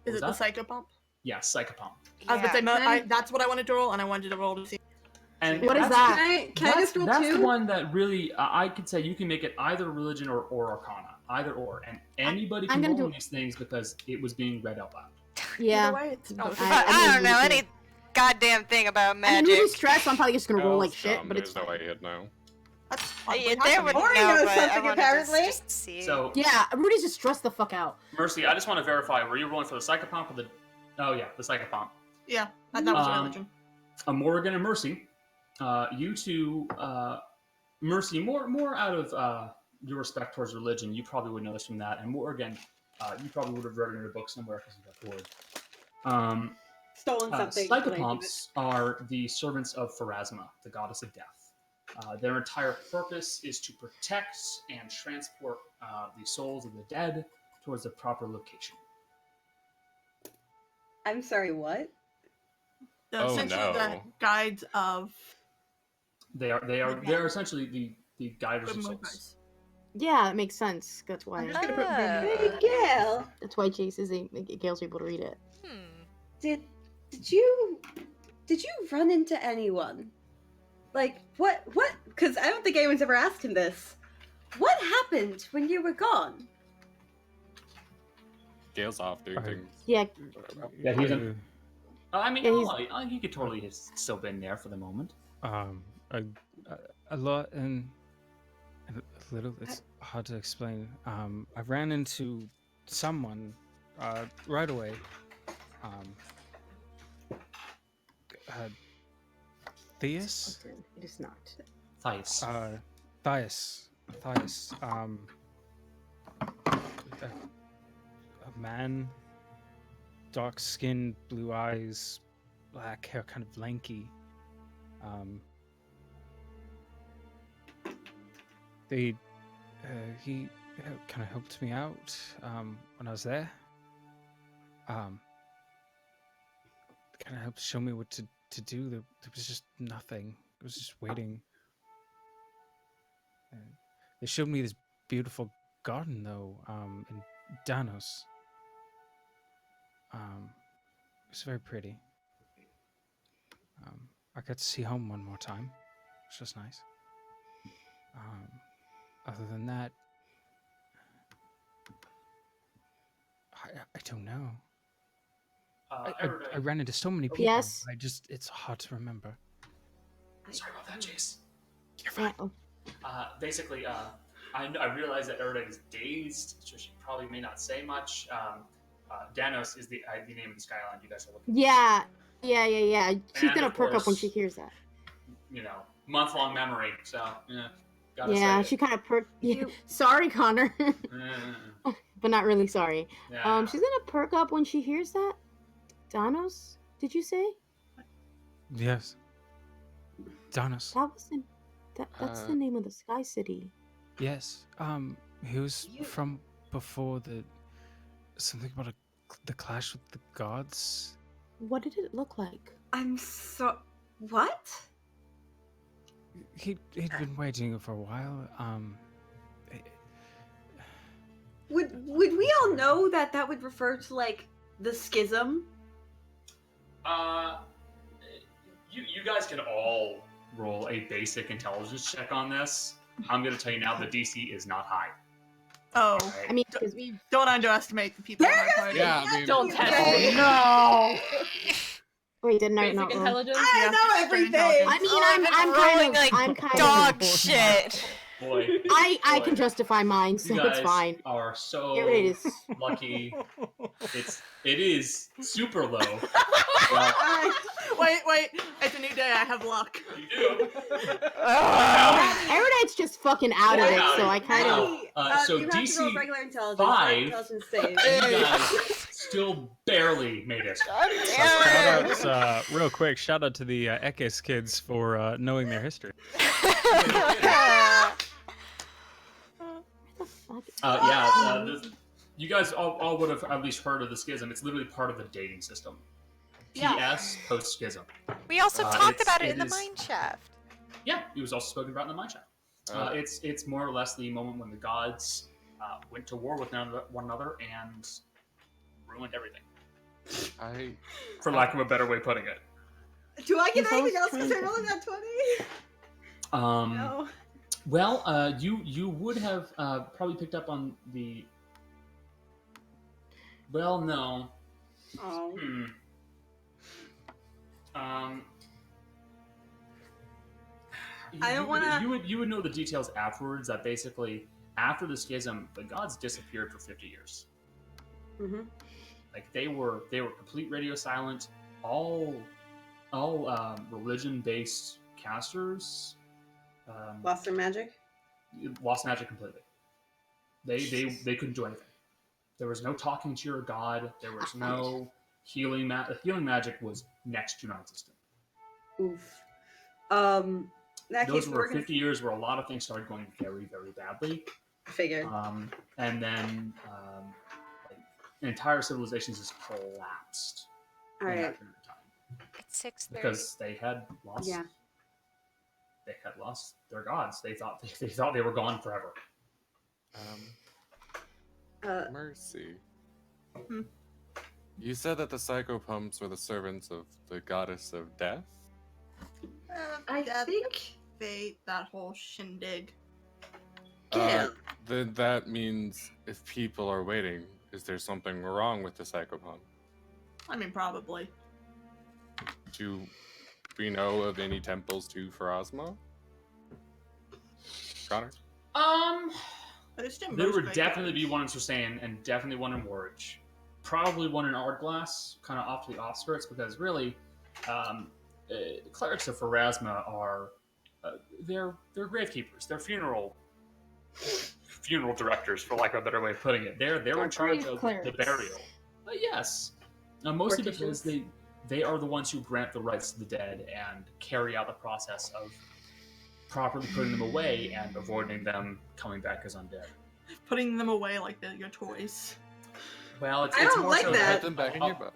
was it the that? psycho pump? Psychopomp. I was gonna say, Then- that's what I wanted to roll, and I wanted to roll to see. And What is that's- that? Can I just roll that's two? the one that really I could say you can make it either religion or arcana, either or, and anybody I'm can gonna roll do- these things because it was being read out loud. Yeah. Either way, it's Oh, both. fuck, I I don't mean, know we any goddamn thing about I'm magic. really stressed. So I'm probably just gonna roll like Cal's shit, dumb, but it's there's no fine. way he'd know. That's Yeah, probably there happening. would Ori know, knows but I something, wanted apparently. to just see. So Yeah, Rudy's just stressed the fuck out. Mercy, I just want to verify: were you rolling for the psychopomp or the? Oh yeah, the psychopomp. Yeah, that was Um, religion. Morgan and Mercy, you two, Mercy, more out of your respect towards religion, you probably would know this from that, and Morgan, you probably would have read it in your book somewhere because you got bored. Stolen something. Psychopomps are the servants of Pharasma, the goddess of death. Their entire purpose is to protect and transport the souls of the dead towards the proper location. I'm sorry, what? Oh, Essentially, no. the guides of They're essentially the guiders good of souls. moonrise. Yeah, it makes sense. That's why. I'm just gonna put Ah. Hey, Gail, That's why Jace is Gail's able to read it. did you run into anyone? Like what? Because I don't think anyone's ever asked him this. What happened when you were gone? Gail's off doing Alright. things. Yeah, Yeah, he's a, I mean, Yeah, he could totally have still been there for the moment. A lot and a little. It's hard to explain. I ran into someone right away. Theus. it is not. Thais. Thias. A man, dark skin, blue eyes, black hair, kind of lanky. He kind of helped me out when I was there. Kind of helped show me what to do. There was just nothing. It was just waiting. They showed me this beautiful garden, though, in Danos. It was very pretty. I got to see home one more time, which was nice. Other than that, I don't know. I ran into so many people. Yes. It's hard to remember. Sorry about that, Chase. You're fine. Basically, I realize that Erda is dazed, so she probably may not say much. Danos is the name of the skyline you guys are looking for. Yeah. She's And gonna of perk up when course, she hears that. You know, month-long memory, so, yeah. Gotta Yeah, say she it. kind of perk. Sorry, Connor. But not really sorry. Yeah. She's gonna perk up when she hears that. Danos, did you say? Yes. Danos. That was that's the name of the Sky City. Yes. He was from before something about the clash with the gods. What did it look like? What? He'd been waiting for a while. Would we all know that would refer to like the schism? You guys can all roll a basic intelligence check on this. I'm going to tell you now the DC is not high. Oh, Right? I mean, because we don't underestimate the people in my party. Yeah, I mean, Don't test Oh, me. no. Wait, didn't I Basic not roll? intelligence? I Yeah, know straight everything. intelligence. I'm kind of dog shit. Boy, I can justify mine, so you it's guys fine. are so Here it is. lucky. It is super low. Wait, it's a new day. I have luck. You do. Erudite's just fucking out of it, so I kind of. So you have to roll DC regular intelligence, 5. intelligence save. You guys still barely made it. Shout out, real quick, shout out to the Ekis kids for knowing their history. You guys all would have at least heard of the schism. It's literally part of the dating system. Yeah. PS post schism. We also talked about it in the is- mine shaft. Yeah, it was also spoken about in the Mind Shaft. It's more or less the moment when the gods went to war with one another and ruined everything. For lack of a better way of putting it. Do I get He's anything else always because I trying rolled that 20? No. Well, you would have probably picked up on the. Well, no. Oh. I don't want to. You would know the details afterwards. That basically, after the schism, the gods disappeared for 50 years. Mm-hmm. Like they were complete radio silent. All religion-based casters Lost their magic? lost magic completely. They couldn't do anything. There was no talking to your god. There was no healing. Healing magic was next to non-existent. Oof. In that Those case, were we're gonna 50 years where a lot of things started going very, very badly. figure. And then entire civilizations just collapsed. All in right. that period of time. It's 6:30. Because they had lost. Yeah. They had lost their gods. They thought they were gone forever. Mercy. You said that the psychopumps were the servants of the goddess of death? I think Fate, that whole shindig. Then that means if people are waiting, is there something wrong with the psychopump? I mean, probably. Do we know of any temples to Pharasma? Connor? There would definitely be one in Susan and definitely one in Warwich. Probably one in Aardglass, kind of off to the offskirts, because really, clerics of Pharasma are they're gravekeepers. They're funeral directors, for lack of a better way of putting it. They're in charge of the burial. Yes, mostly because they are the ones who grant the rights to the dead and carry out the process of properly putting them away and avoiding them coming back as undead. Putting them away like your toys. Well, it's I don't more like so that. Put them back in your butt.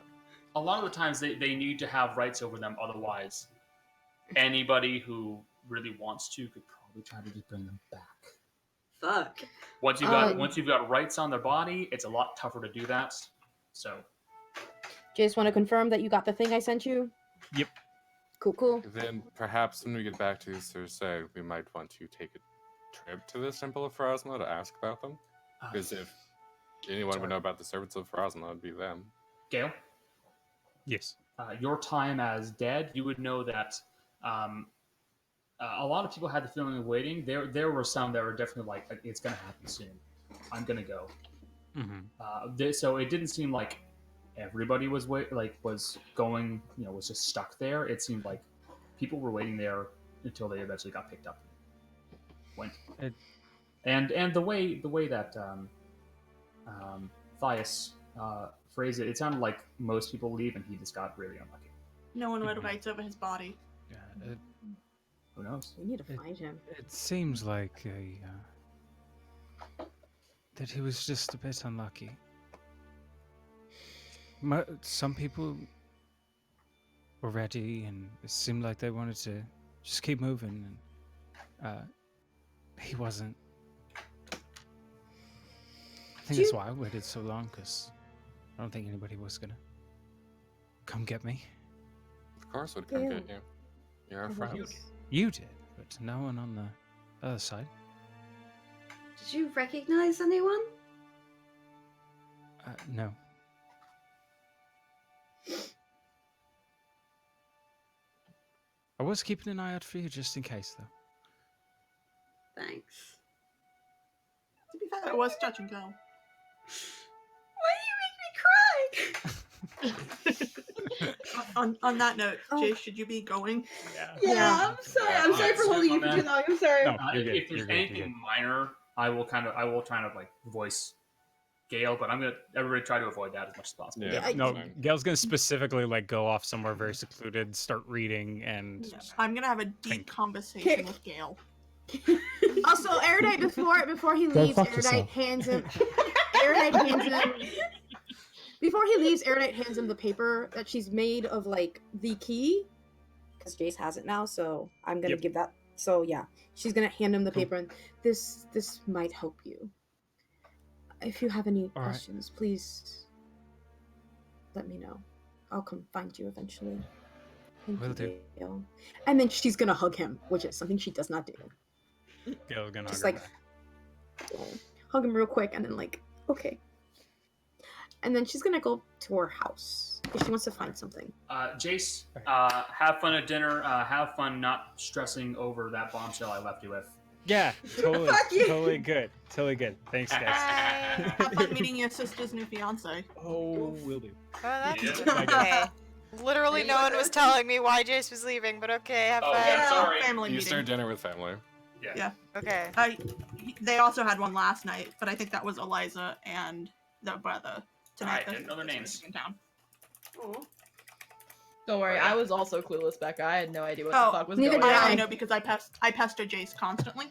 A lot of the times they need to have rights over them, otherwise anybody who really wants to could We try to just bring them back. Fuck. Once you've got rights on their body, it's a lot tougher to do that. So, Jace, want to confirm that you got the thing I sent you? Yep. Cool. Then perhaps when we get back to Cersei, we might want to take a trip to this Temple of Pharasma to ask about them. Because if anyone would know about the servants of Pharasma, it would be them. Gael, Yes. your time as dead, you would know that a lot of people had the feeling of waiting. There were some that were definitely like, it's going to happen soon. I'm going to go. Mm-hmm. So it didn't seem like everybody was going, was just stuck there. It seemed like people were waiting there until they eventually got picked up. And the way that Thias phrased it, it sounded like most people leave, and he just got really unlucky. No one would rights over his body. Yeah. Who knows? We need to find him. It seems like that he was just a bit unlucky. Some people were ready, and it seemed like they wanted to just keep moving, and he wasn't. I think that's why I waited so long, because I don't think anybody was gonna come get me. Of course would come get you. You're our friend. You did, but no one on the other side. Did you recognize anyone? No. I was keeping an eye out for you just in case, though. Thanks. To be fair, it was touch and go. Why do you make me cry? on that note, Jace, should you be going? Yeah, I'm sorry. I'm sorry for holding you for too long. I'm sorry. No, you're good. If there's You're good. anything minor, I will try to like voice Gael, but everybody try to avoid that as much as possible. Yeah, No, fine. Gail's gonna specifically like go off somewhere very secluded, start reading, and I'm gonna have a deep conversation with Gael. Also, Erudite before he leaves, Erudite hands him. Before he leaves, Erudite hands him the paper that she's made of like the key, because Jace has it now. So I'm gonna give that. So yeah, she's gonna hand him the paper, and this might help you. If you have any questions, please let me know. I'll come find you eventually. Thank Will you, do. Gael. And then she's gonna hug him, which is something she does not do. Gail's gonna Just hug like her back. hug him real quick, and then like, okay. And then she's gonna go to her house if she wants to find something. Jace, have fun at dinner. Have fun not stressing over that bombshell I left you with. Yeah, totally, Fuck you. totally good. Thanks, guys. Have fun meeting your sister's new fiance. Oh, will do. Oh, that's Yeah. okay. Literally no one was telling me why Jace was leaving, but okay, have fun. yeah, sorry. Family You meeting. start dinner with family. Yeah. Okay. They also had one last night, but I think that was Eliza and their brother. Tonight, I didn't know their names. in town. Don't worry, I was also clueless, Becca. I had no idea what the fuck was neither going did on. I know because I pester Jace constantly.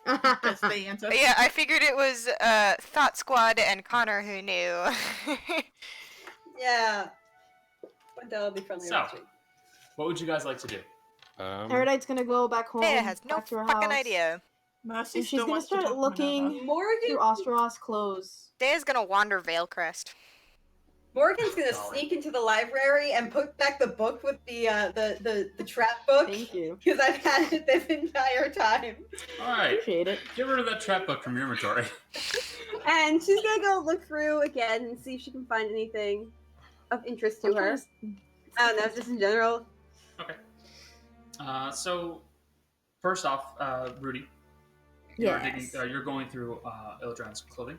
That's the answer. Yeah, I figured it was Thought Squad and Connor who knew. Yeah. But that'll be friendly So. next week. What would you guys like to do? Erudite's gonna go back home. Data has no back to her fucking house, idea. Mercy And she's still gonna wants to talk start to looking Minerva. Morgan, through Osteros' clothes. Daya's gonna wander Veilcrest. Morgan's gonna Solid. sneak into the library and put back the book with the trap book. Thank you. Because I've had it this entire time. All right, Appreciate it. get rid of that trap book from your inventory. And she's gonna go look through again and see if she can find anything of interest to her. I don't know, just in general. Okay. So, first off, Rudi, Yes. you're going through Ildran's clothing.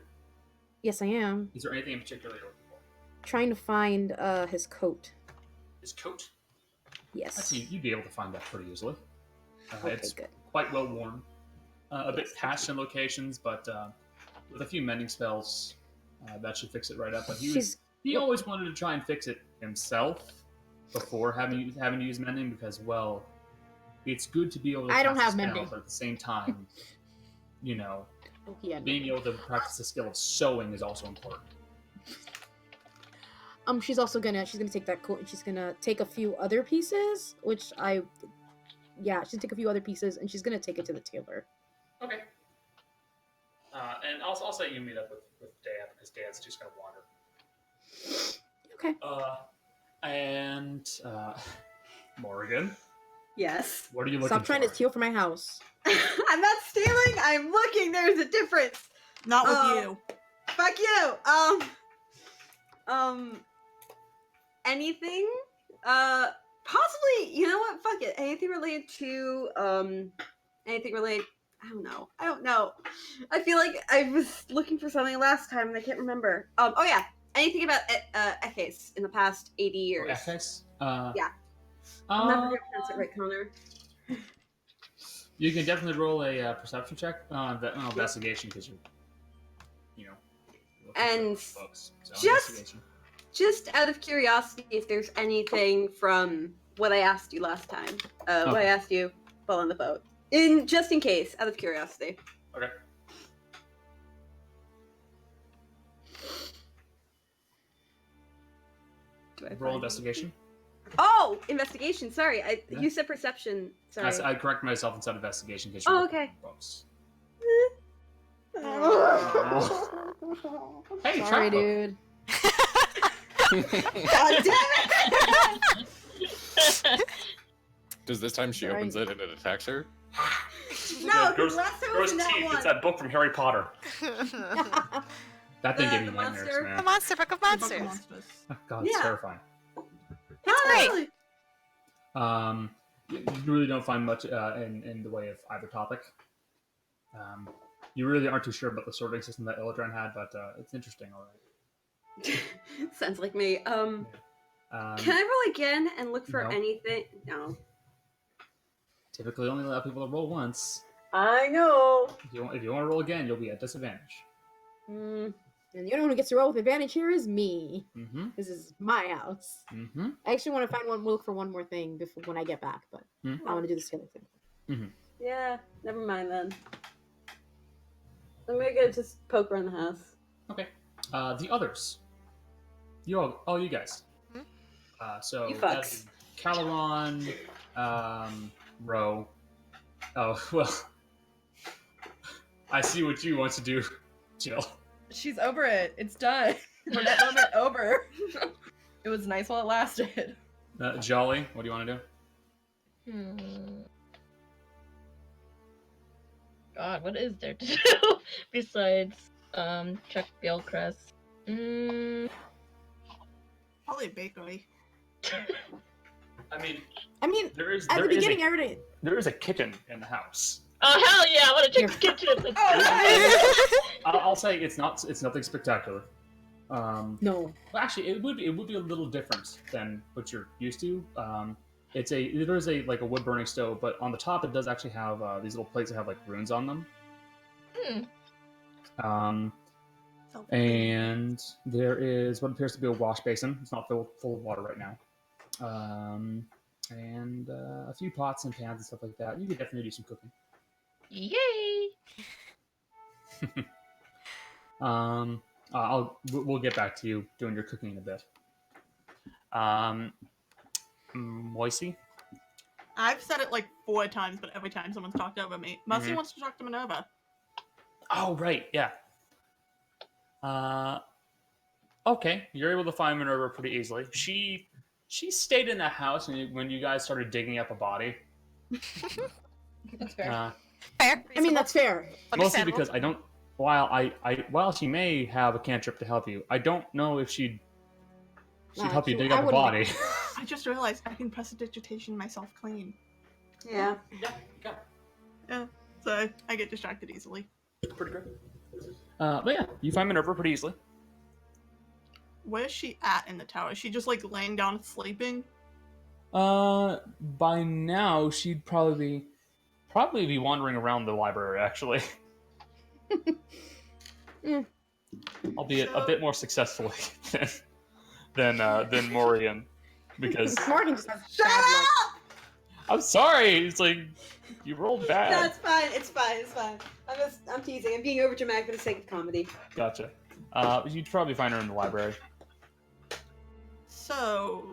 Yes, I am. Is there anything in particular you're looking for? Trying to find his coat. His coat? Yes. Let's see, you'd be able to find that pretty easily. Okay, It's good. quite well worn. A bit patched in locations, but with a few mending spells, that should fix it right up. But he always wanted to try and fix it himself before having to use mending because, well, it's good to be able to I don't cast have spells, mending. but at the same time, Yeah. being able to practice the skill of sewing is also important. She's gonna take that coat and she's gonna take a few other pieces, which I yeah, she'll take a few other pieces and she's gonna take it to the tailor. Okay. And I'll say you meet up with Dad because Dad's just gonna wander. Okay. And Morgan, Yes. what are you looking Stop trying for? to steal from my house. I'm not stealing. I'm looking. There's a difference. Not with you. Fuck you. Anything? Possibly. You know what? Fuck it. Anything related to anything related. I don't know. I feel like I was looking for something last time and I can't remember. Oh yeah. Anything about Ekes in the past 80 years? Ekes? Yeah. I'm never gonna pronounce it right, Connor. You can definitely roll a perception check on investigation because you know. And books, so just out of curiosity, if there's anything from what I asked you last time, what I asked you while on the boat, just in case, out of curiosity. Okay. Roll investigation. Oh, investigation. Sorry, you said perception. Sorry. I correct myself and said investigation because Oh, okay. Books. Oh. Hey, sorry, dude. God damn it! Does this time she opens it and it attacks her? No, because last time was in that one. It's that book from Harry Potter. That thing gave me The nightmares, monster? man. The monster book of monsters. God, it's Yeah. terrifying. It's great. Really? You really don't find much in the way of either topic. You really aren't too sure about the sorting system that Illidan had, but it's interesting, all right. Sounds like me. Can I roll again and look for No. anything? No. Typically, only allow people to roll once. I know. If you want to roll again, you'll be at disadvantage. And the only one who gets to roll with advantage here is me. Mm-hmm. This is my house. Mm-hmm. I actually want to find one. We'll look for one more thing before when I get back, but I want to do the scaling thing. Mm-hmm. Yeah, never mind then. I'm gonna go just poke around the house. Okay. The others. You guys. Hmm? So You fucks. Caloron, Ro. Oh well. I see what you want to do, Jill. She's over it. It's done. We're that moment over. It was nice while it lasted. Jolly, what do you want to do? God, what is there to do besides check Gilcrest? Probably a bakery. I mean, there is at the beginning every there is a kitchen in the house. Oh hell yeah! I want to check the kitchen. I'll say it's nothing spectacular. No. Well, actually, it would be a little different than what you're used to. There's a wood burning stove, but on the top it does actually have these little plates that have like runes on them. And there is what appears to be a wash basin. It's not full of water right now. And a few pots and pans and stuff like that. You could definitely do some cooking. Yay! We'll get back to you doing your cooking in a bit. Moisey? I've said it like 4 times, but every time someone's talked over me. Musty wants to talk to Minerva. Oh, right, yeah. Okay, you're able to find Minerva pretty easily. She stayed in the house when you guys started digging up a body. That's fair. Fair. I mean, that's fair. Mostly because I don't. While she may have a cantrip to help you, I don't know if she'd help you dig up a body. I just realized I can prestidigitation myself clean. Yeah. Yeah, so I get distracted easily. Pretty good. But yeah, you find Minerva pretty easily. Where's she at in the tower? Is she just like laying down sleeping? By now she'd probably be wandering around the library actually. Albeit a bit more successfully than Morgan, because Morgan just has Shut up! I'm sorry. It's like you rolled bad. No, it's fine. It's fine. I'm teasing. I'm being overdramatic for the sake of comedy. Gotcha. You'd probably find her in the library. So,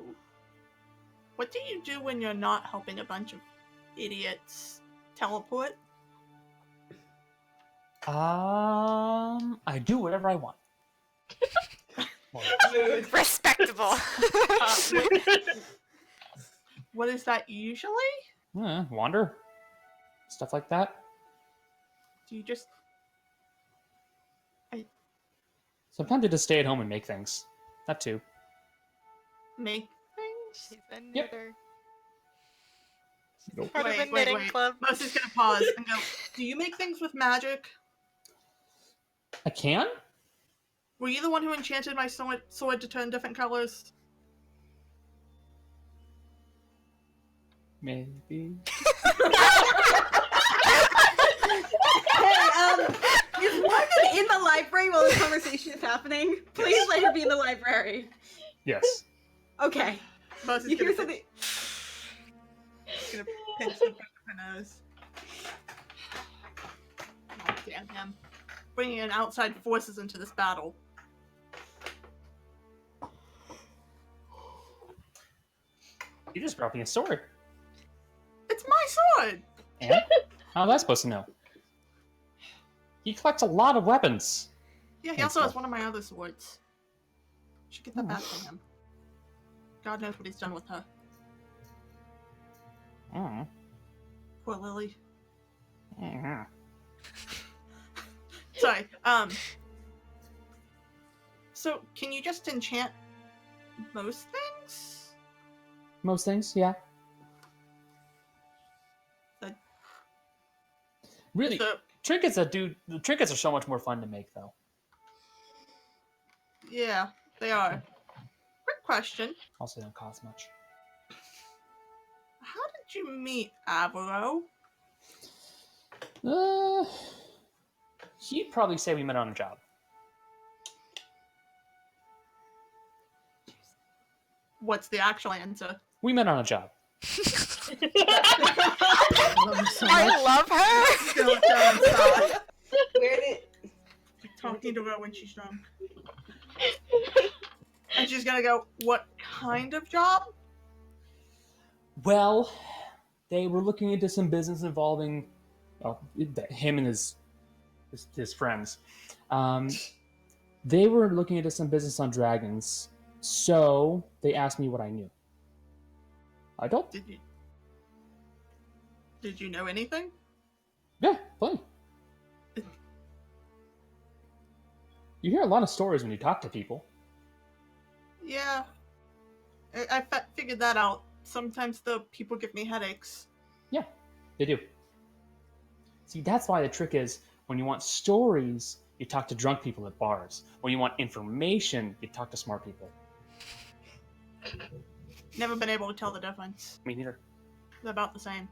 what do you do when you're not helping a bunch of idiots teleport? I do whatever I want. Respectable. What is that usually? Wander. Stuff like that. Do you just... Sometimes I just stay at home and make things. That too. make things? She's a Yep. knitter. Nope. Part of a knitting club. Mercy's gonna pause and go, do you make things with magic? I can? Were you the one who enchanted my sword to turn different colors? Maybe. Hey, is Morgan in the library while the conversation is happening? Please let her be in the library. Yes. Okay. Mercy's You gonna hear something? gonna pinch the back of her nose. Oh, damn him. Bringing in outside forces into this battle. You just brought me a sword. It's my sword! And? How was I supposed to know? He collects a lot of weapons. Yeah, he And also has stuff. one of my other swords. Should get that back from him. God knows what he's done with her. Mm. Poor Lily. Mm. Sorry, so, can you just enchant most things? Most things, yeah. That- Really, The- trinkets the trinkets are so much more fun to make, though. Yeah, they are. Quick question. Also, they don't cost much. How did you meet Avro? He'd probably say we met on a job. What's the actual answer? We met on a job. I love her. Gonna look down and sigh. Where did? Talking to her when she's drunk. And she's gonna go, what kind of job? Well, they were looking into some business involving him and his friends. They were looking into some business on dragons, so they asked me what I knew. I told them. Did you know anything? Yeah, plenty. You hear a lot of stories when you talk to people. Yeah. I figured that out. Sometimes the people give me headaches. Yeah, they do. See, that's why the trick is, when you want stories, you talk to drunk people at bars. When you want information, you talk to smart people. Never been able to tell the difference. Me neither. They're about the same.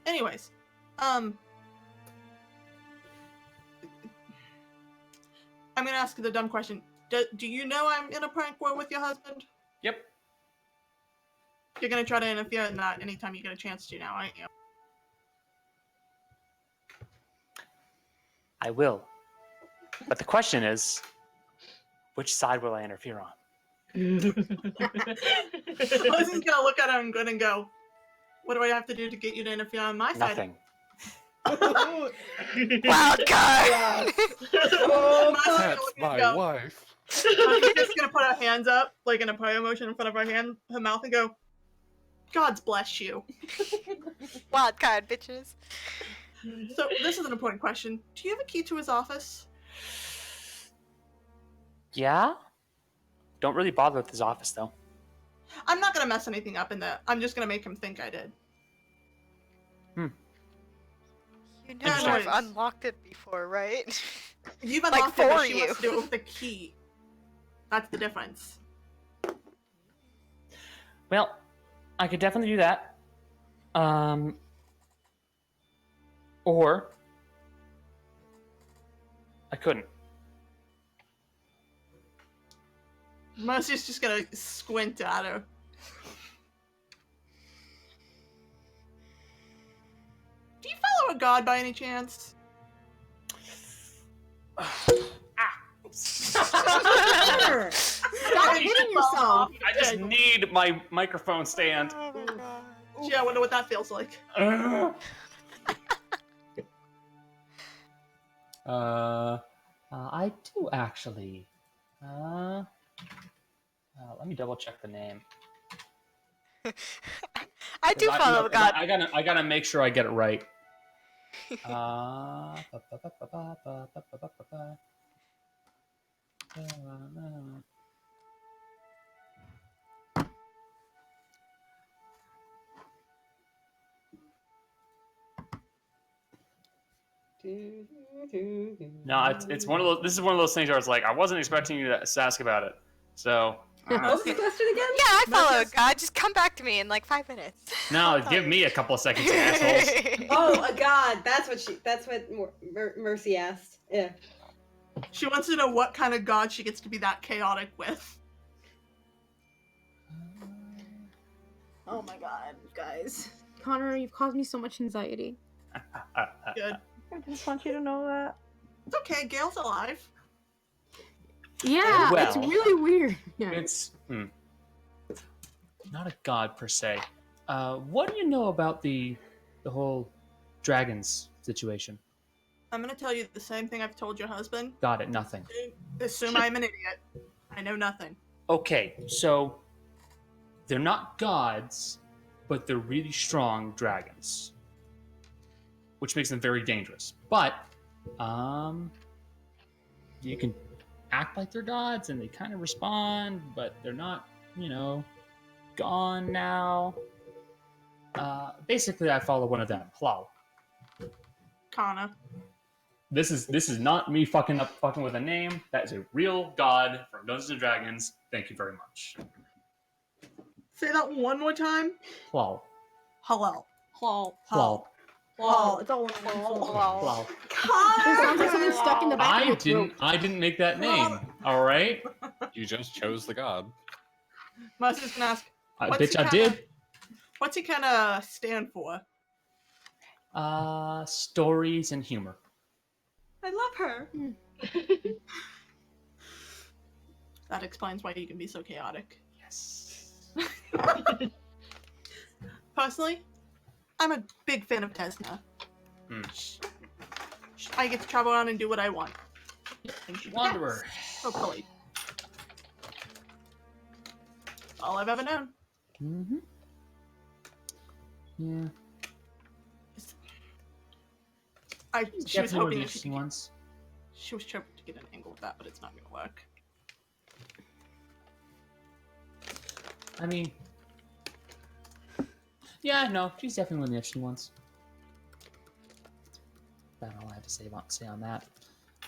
Anyways, I'm gonna ask you the dumb question. Do you know I'm in a prank war with your husband? Yep. You're gonna try to interfere in that anytime you get a chance to now, aren't you? I will. But the question is, which side will I interfere on? Lizzie's gonna look at her and go, what do I have to do to get you to interfere on my side? Nothing. Wild card. That's my wife. She's just gonna put her hands up, like in a prayer motion in front of her mouth, and go, God's bless you. Wild card, bitches. So, this is an important question. Do you have a key to his office? Yeah? Don't really bother with his office, though. I'm not gonna mess anything up in there. I'm just gonna make him think I did. You know I've Anyways. unlocked it before, right? You've Like, unlocked it, but for she you. wants to do it with the key. That's the difference. Well, I could definitely do that. Or I couldn't. Mercy's just gonna squint at her. Do you follow a god by any chance? Stop hitting yourself. Oh, I just yeah. need my microphone stand. Oh my god. Gee, I wonder what that feels like. I do actually. Let me double check the name. I do 'Cause follow God. I gotta make sure I get it right. No, it's one of those. This is one of those things where it's like I wasn't expecting you to ask about it. So What was the question again? Yeah, I follow Moses- God. Just come back to me in like 5 minutes. now give me a couple of seconds, you assholes. Oh, a god. That's what Mercy asked. Yeah. She wants to know what kind of god she gets to be that chaotic with. Oh my god, guys. Connor, you've caused me so much anxiety. Good. I just want you to know that. It's okay, Gail's alive. Yeah, it's Well, really weird. Yeah. It's not a god per se. What do you know about the whole dragons situation? I'm gonna tell you the same thing I've told your husband. Got it. Nothing. Assume I'm an idiot. I know nothing. Okay, so they're not gods, but they're really strong dragons, which makes them very dangerous. But you can act like they're gods, and they kind of respond, but they're not, gone now. Basically, I follow one of them. Hello. Kana. This is not me fucking with a name. That is a real god from Dungeons and Dragons. Thank you very much. Say that one more time. Hello. Hello. Claw. Hello. Claw. It's all one. Hello. It sounds like something stuck in the back of your throat. I didn't make that name. All right. You just chose the god. I was just gonna ask. Bitch, I did. What's he kind of stand for? Stories and humor. I love her. That explains why you can be so chaotic. Yes. Personally, I'm a big fan of Desna. I get to travel around and do what I want. And she Wanderer. Hopefully. That's all I've ever known. Mm-hmm. Yeah. She was hoping that interesting ones. she was hoping to get an angle with that, but it's not gonna work. I mean, yeah, no, she's definitely one of the interesting ones. That's all I have to say on that.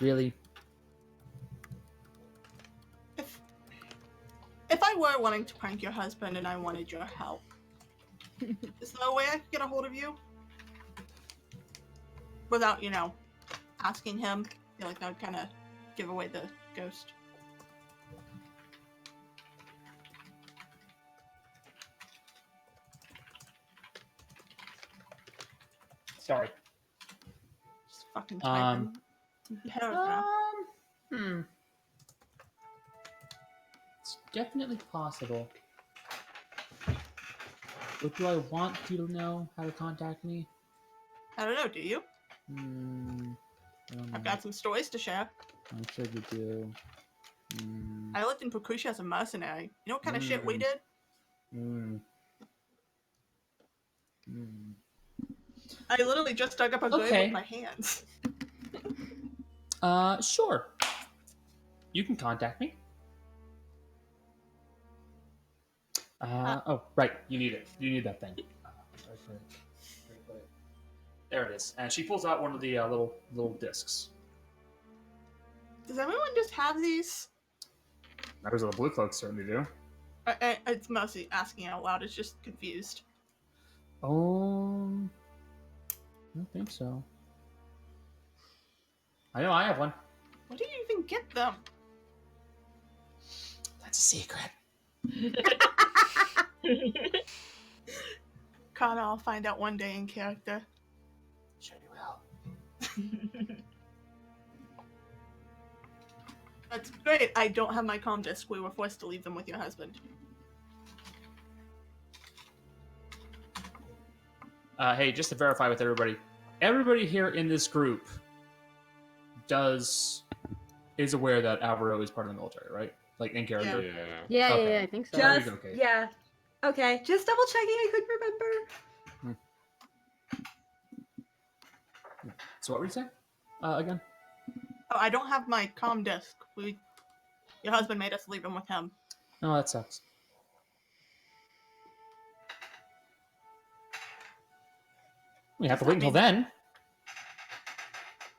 Really. If I were wanting to prank your husband and I wanted your help, is there a way I could get a hold of you? Without, asking him? I feel like that would kind of give away the ghost. Sorry. Just fucking typing. Paragraph. It's definitely possible. But do I want you to know how to contact me? I don't know, do you? I don't know. I've got some stories to share. I'm sure you do. I lived in Fukushima as a mercenary. You know what kind of shit we did? I literally just dug up a grave with my hands. Sure. You can contact me. Oh, right. You need it. You need that thing. There it is. And she pulls out one of the little discs. Does everyone just have these? Members of the Blue Cloaks certainly do. It's mostly asking out loud. It's just confused. I don't think so. I know I have one. Where do you even get them? That's a secret. Kana, I'll find out one day in character. Sure you will. That's great. I don't have my comm disc. We were forced to leave them with your husband. Hey, just to verify with everybody here in this group is aware that Alvaro is part of the military, right? Like in character. Yeah. Okay. Yeah, I think so. Just- Just okay. yeah. Okay, just double checking. I couldn't remember. So what were you saying? Again? Oh, I don't have my comm disc. Your husband made us leave them with him. Oh, that sucks. We have to wait until then.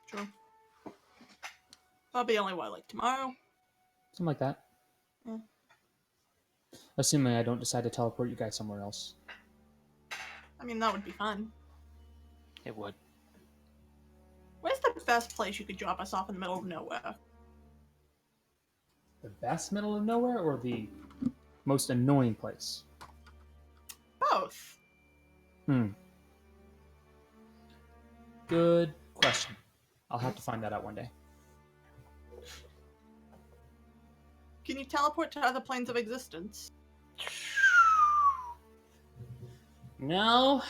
True. I'll be only like tomorrow. Something like that. Yeah. Assuming I don't decide to teleport you guys somewhere else. I mean, that would be fun. It would. Where's the best place you could drop us off in the middle of nowhere? The best middle of nowhere or the most annoying place? Both. Good question. I'll have to find that out one day. Can you teleport to other planes of existence? No,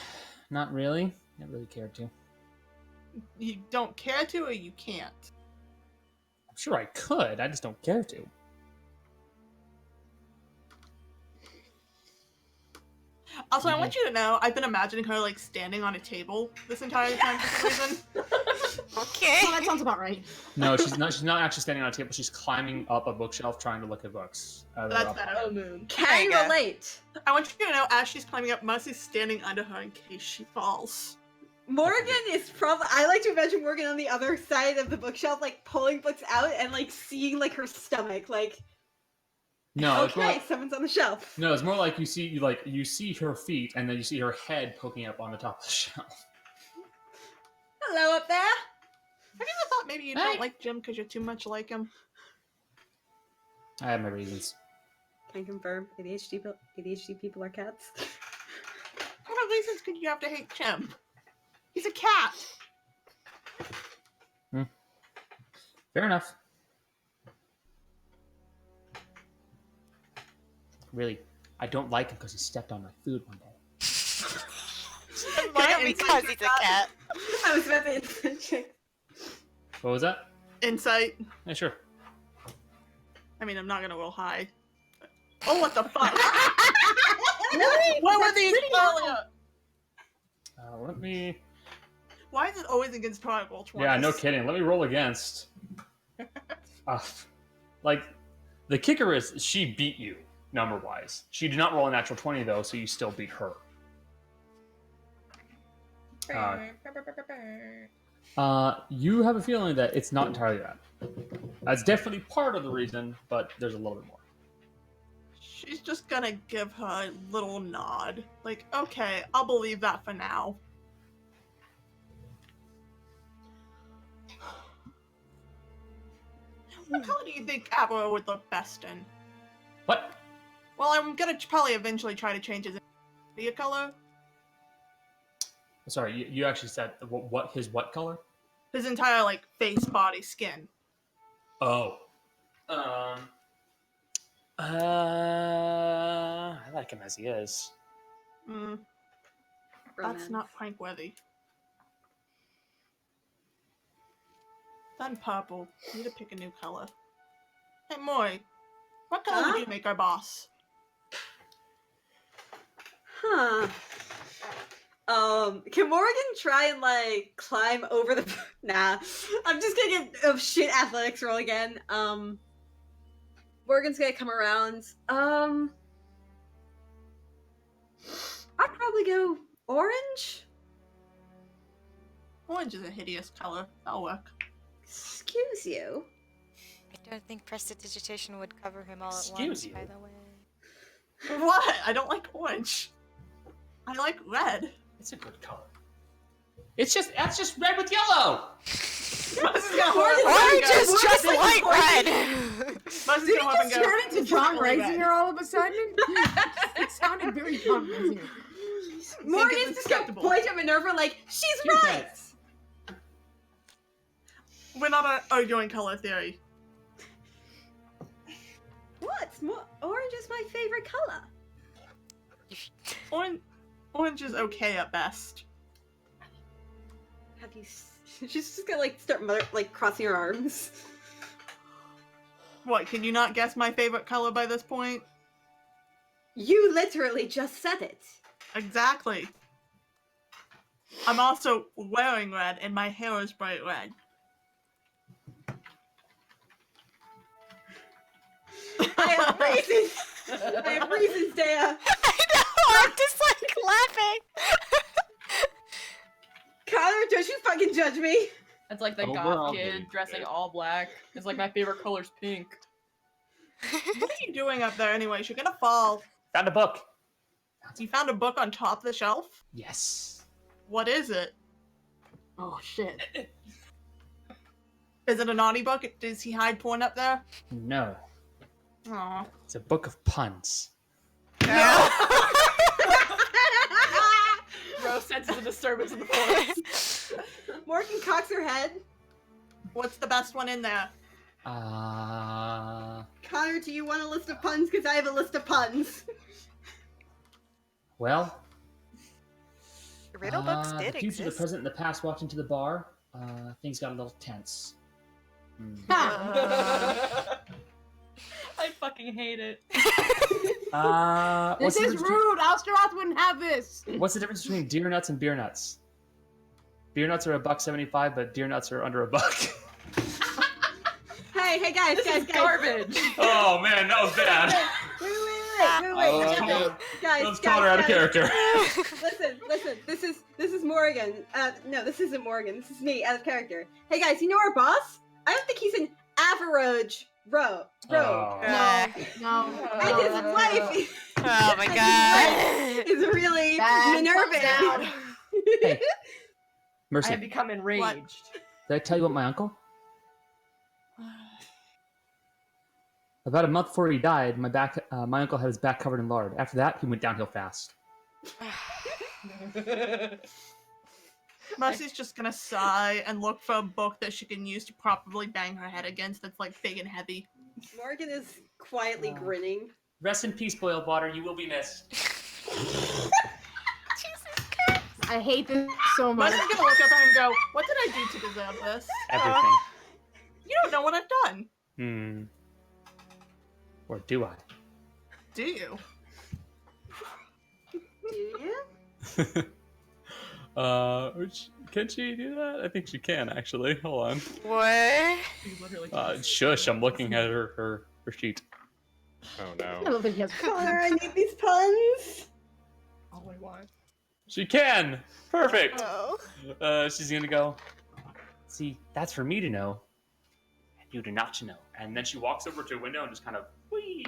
not really. Never really cared to. You don't care to, or you can't? I'm sure I could, I just don't care to. Also, I want you to know, I've been imagining her, like, standing on a table this entire time for some reason. Okay. Oh, that sounds about right. No, she's not actually standing on a table. She's climbing up a bookshelf trying to look at books. They're That's up. better. moon. Can you go. relate. I want you to know, as she's climbing up, Mercy's standing under her in case she falls. Morgan is probably. I like to imagine Morgan on the other side of the bookshelf, like pulling books out and like seeing like her stomach, like. No, it's more Okay, like, someone's on the shelf. no, it's more like you see her feet and then you see her head poking up on the top of the shelf. Hello up there. Have you ever thought maybe you Hey. don't like Jim because you're too much like him? I have my reasons. Can confirm ADHD people are cats. What reasons could you have to hate Jim? He's a cat. Fair enough. Really, I don't like him because he stepped on my food one day. Not because he's a cat. I was about to check. What was that? Insight. Yeah, sure. I mean, I'm not gonna roll high. Oh, what the fuck? Really? What were That's these pretty low. earlier? Let me. Why is it always against triangle twice? Yeah, no kidding. Let me roll against. Like, the kicker is she beat you number wise. She did not roll a natural 20 though, so you still beat her. You have a feeling that it's not entirely that. That's definitely part of the reason, but there's a little bit more. She's just gonna give her a little nod. Like, okay, I'll believe that for now. What color do you think Abra would look best in? What? Well, I'm gonna probably eventually try to change his be a color. Sorry, you actually said what color? His entire, like, face, body, skin. Oh. I like him as he is. That's Romance. not prank worthy. Then purple. Need to pick a new color. Hey, Mori, what color Huh? would you make our boss? Huh. Can Morgan try and like climb over the? Nah, I'm just gonna get a shit athletics roll again. Morgan's gonna come around. I'd probably go orange. Orange is a hideous color. That'll work. Excuse you. I don't think prestidigitation would cover him all at Excuse once, you. by the way. What? I don't like orange. I like red. It's a good color. That's just red with yellow. Orange is just like red! Did Did he just turn into John Reisinger all of a sudden? It sounded very John Reisinger. Morgan's just gonna acceptable. point at Minerva like she's Cute right. We're not arguing color theory. Orange is my favorite color. Orange is okay at best. Have you? She's just gonna like start crossing her arms. What? Can you not guess my favorite color by this point? You literally just said it. Exactly. I'm also wearing red, and my hair is bright red. I have reasons. I have reasons, Dea. I know. I'm just like laughing. Connor, don't you fucking judge me. It's like the Oh, we're goth all kid getting dressing it. all black. It's like my favorite color's pink. What are you doing up there anyways? You're gonna fall. Found a book. You found a book on top of the shelf? Yes. What is it? Oh shit. Is it a naughty book? Does he hide porn up there? No. Aw. It's a book of puns. Rose senses a disturbance in the forest. Morgan cocks her head. What's the best one in there? Uh. Connor, do you want a list of puns? Because I have a list of puns. Well. Riddle books The did future, the exist. present, and the past walked into the bar. Things got a little tense. I fucking hate it. What's This the is difference rude. Alsteroth wouldn't have this. What's the difference between deer nuts and beer nuts? Beer nuts are $1.75, but deer nuts are under $1. Hey guys, This guys, is guys. garbage. Oh man, that was bad. Wait. That Guys, was Connor out of character. Listen. This is Morgan. No, this isn't Morgan. This is me out of character. Hey guys, you know our boss? I don't think he's an average rogue. Oh. No. And his wife Oh my and god. his wife is really Bad Minerva. down. Hey, I Mercy, have become enraged. did I tell you about my uncle? About a month before he died, my uncle had his back covered in lard. After that, he went downhill fast. Mercy's just gonna sigh and look for a book that she can use to properly bang her head against that's like big and heavy. Morgan is quietly grinning. Rest in peace, boiled water. You will be missed. Jesus Christ. I hate this so much. Mercy's gonna look up at him and go, "What did I do to deserve this?" Everything. You don't know what I've done. Or do I? Do you? Do you? Can she do that? I think she can, actually. Hold on. What? He's literally Shush, I'm looking at her sheet. Oh I no. don't think he has. Connor, I need these puns. Oh my god. She can! Perfect! No. She's gonna go, see, that's for me to know, and you do not to know. And then she walks over to a window and just kind of, whee!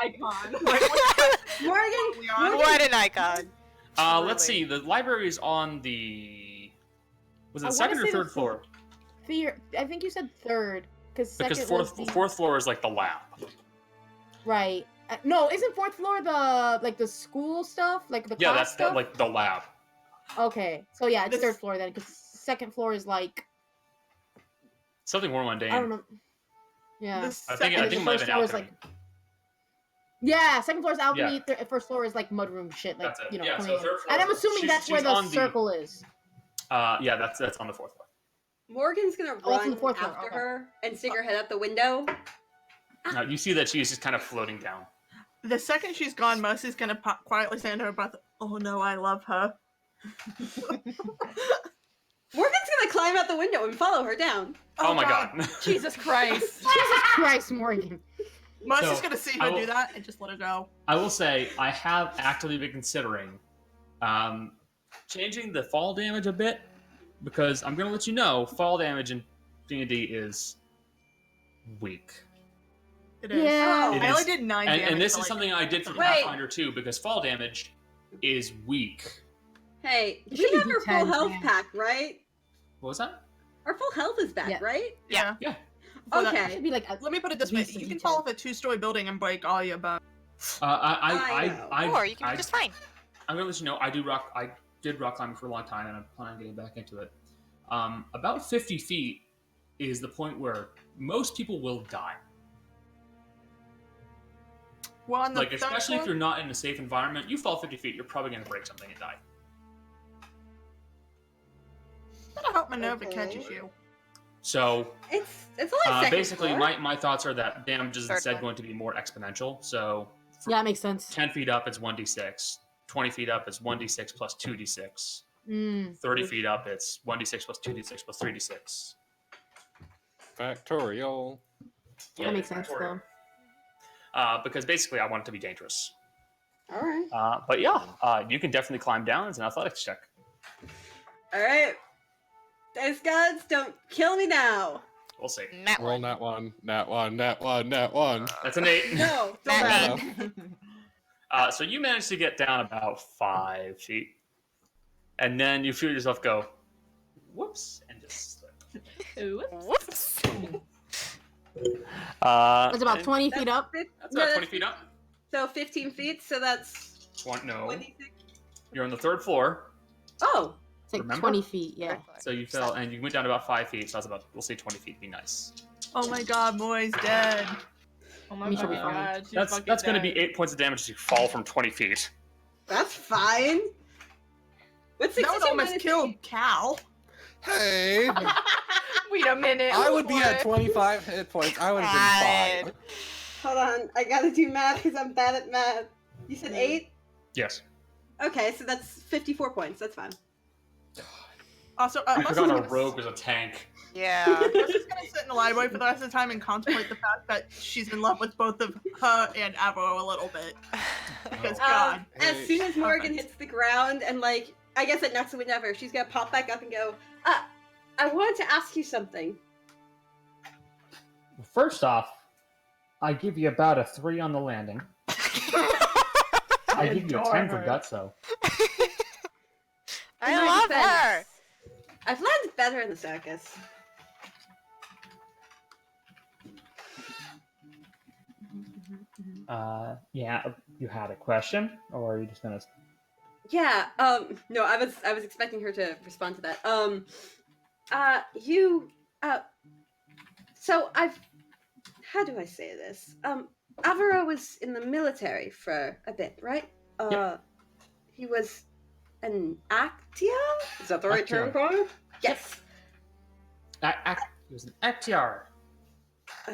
Icon. Morgan, What an icon. Let's see, the library is on the... Was it I the second wanna or say the third floor? I think you said third, because Because second was the... fourth floor is like the lab. Right. No, isn't fourth floor the school stuff, like the Yeah, class that's stuff? like the lab. Okay, so yeah, it's This- third floor then, because second floor is like Something more mundane. I don't know. Yeah. The I second think And it then might first have been floor is alchemy. like yeah, second floor is alchemy. Yeah. First floor is like mudroom shit, like That's it. you know. Yeah, so coming in. third floor And I'm is- assuming she's- that's where she's the on the- circle is. Yeah, that's on the fourth floor. Morgan's gonna Oh, that's on run the fourth floor, after okay. her and stick her head out the window. Now, you see that she's just kind of floating down. The second she's gone, Mercy's gonna quietly say under her breath, "Oh no, I love her." Morgan's gonna climb out the window and follow her down. Oh, my god. Jesus Christ. Jesus Christ, Morgan. Mercy's So, gonna see I her will- do that and just let her go. I will say, I have actively been considering changing the fall damage a bit, because I'm going to let you know, fall damage in D&D is weak. It is. Yeah. It I only is. did 9 And, damage. and this to, is like, something I did for Wait. Pathfinder too, because fall damage is weak. Hey, It we should have be our full D10, health man. pack, right? What was that? Our full health is back, Yeah. right? Yeah. Yeah. For that- It Okay. should be like Let me put it this way: Decent you can D10. fall off a 2-story building and break all your bones. I know. Or you can be just fine. I'm gonna let you know. I did rock climbing for a long time, and I'm planning on getting back into it. About 50 feet, is the point where most people will die. Well, on the Like, third especially if floor? you're not in a safe environment, you fall 50 feet, you're probably going to break something and die. I hope Minerva Okay. catches you. So, It's only second basically, floor. my thoughts are that damage is Third instead floor. going to be more exponential. So, Yeah, that makes sense. 10 feet up, it's 1d6. 20 feet up, it's 1d6 plus 2d6. Mm. 30 feet up, it's 1d6 plus 2d6 plus 3d6. Factorial. That makes sense, factorial. though. Because basically, I want it to be dangerous. All right. But yeah, you can definitely climb down. It's an athletics check. All right. Dice gods, don't kill me now. We'll see. Nat Roll one. nat one, nat one, nat one, nat one. That's an 8. No, don't Nat bad. So you managed to get down about 5 feet. And then you feel yourself go, whoops, and just slip. Whoops. It's about and 20 feet up. That's about 20 feet up. So 15 feet, so that's 20, no. 26. You're on the 3rd floor. Oh, It's like Remember? 20 feet, yeah. So you fell, and you went down about 5 feet. So that's about, we'll say 20 feet. Be nice. Oh my god, Moy's dead. Oh my Me she'll be fine. god. she's That's fucking going to be dead. 8 points of damage as you fall from 20 feet. that's fine. What's That 62 would almost minus kill Cal. Hey, Wait a minute. I would be at what? 25 hit points. I would have been fine. Hold on, I gotta do math because I'm bad at math. You said 8? Yes. Okay, so that's 54 points. That's fine. Also, I Musk is forgot gonna our rogue was a tank. Yeah. Musk is gonna sit in the library for the rest of the time and contemplate the fact that she's in love with both of her and Avro a little bit. Because God. As Hey. soon as Morgan hits the ground and like, I guess at next would never, she's gonna pop back up and go, I wanted to ask you something. First off, I give you about a 3 on the landing. I give you a 10 for Gutso. In I my love defense, her. I've landed better in the circus. Yeah, you had a question, or are you just gonna? Yeah, no, I was expecting her to respond to that. So how do I say this? Avaro was in the military for a bit, right? Yep. He was an Actia? Is that the right term Actiar. for it? Yes. He was an Actiar,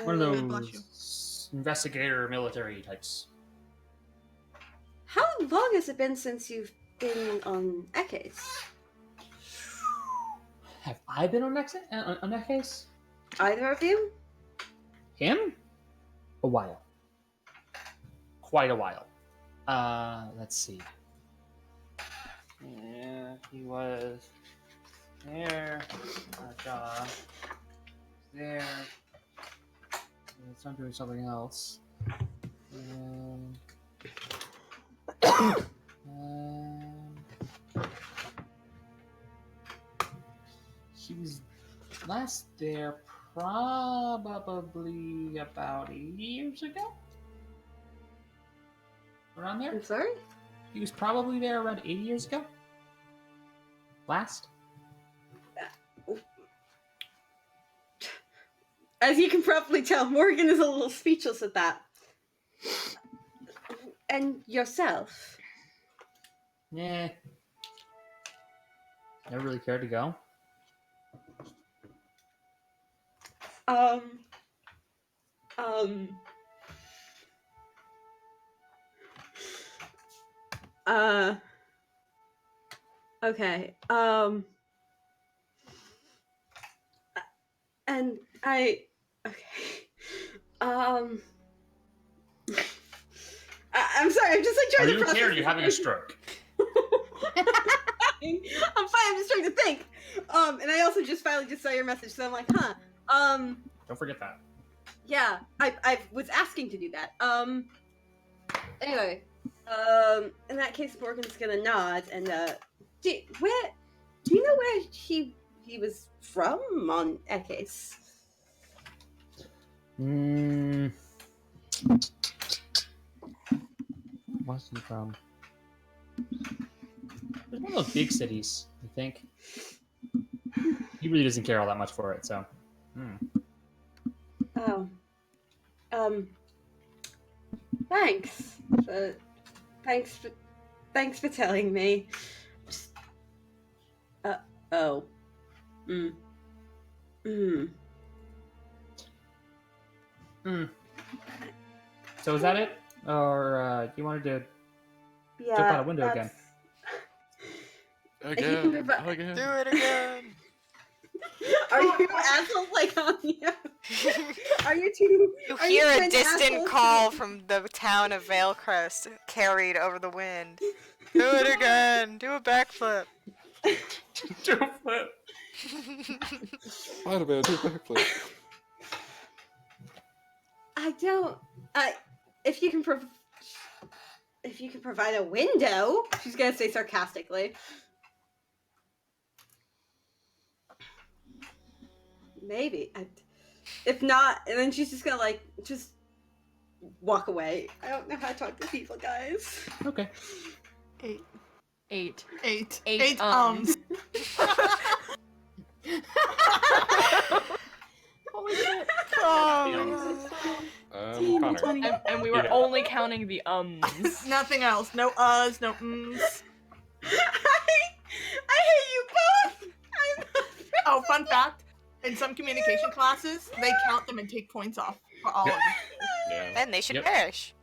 one of Uh, bless you. those investigator military types. How long has it been since you've been on Ekes? Have I been on that case? Either of you? Him? A while. Quite a while. Let's see. Yeah, he was there. There. It's not doing something else. He was last there probably about 8 years ago. Around there? I'm sorry? He was probably there around 80 years ago. Last? As you can probably tell, Morgan is a little speechless at that. And yourself? Yeah. Never really cared to go. Okay. And okay. I'm sorry. I'm just like Are trying to you okay, or process are you having a stroke? I'm fine. I'm just trying to think. And I also just finally just saw your message, so I'm like, huh. Don't forget that. Yeah. I was asking to do that. Anyway. In that case, Morgan's gonna nod and do you know where he was from on Ekes? Where's he from? It's one of those big cities, I think. He really doesn't care all that much for it, so. Hmm. Oh. Thanks. Thanks for telling me. Just, oh. Mm. Mm. Hmm. So is that it? Or you wanted to Yeah. jump out a window again? If you can Again. provide- Again. Do it again. Are you assholes like on you? Are you two? You are hear a twin distant assholes call too? from the town of Veilcrest, carried over the wind. Do it again. Do a backflip. Jump flip. Spider-Man, do a backflip. I don't. If you can provide a window, she's gonna say sarcastically. Maybe. If not, and then she's just gonna just walk away. I don't know how to talk to people, guys. Okay. 8. Eight. Holy shit. Connor. And we were Yeah. only counting the ums. Nothing else. No uhs, no ms. I hate you both. Oh, fun fact. In some communication classes, they count them and take points off for all of them. Yeah. Then they should Yep. perish.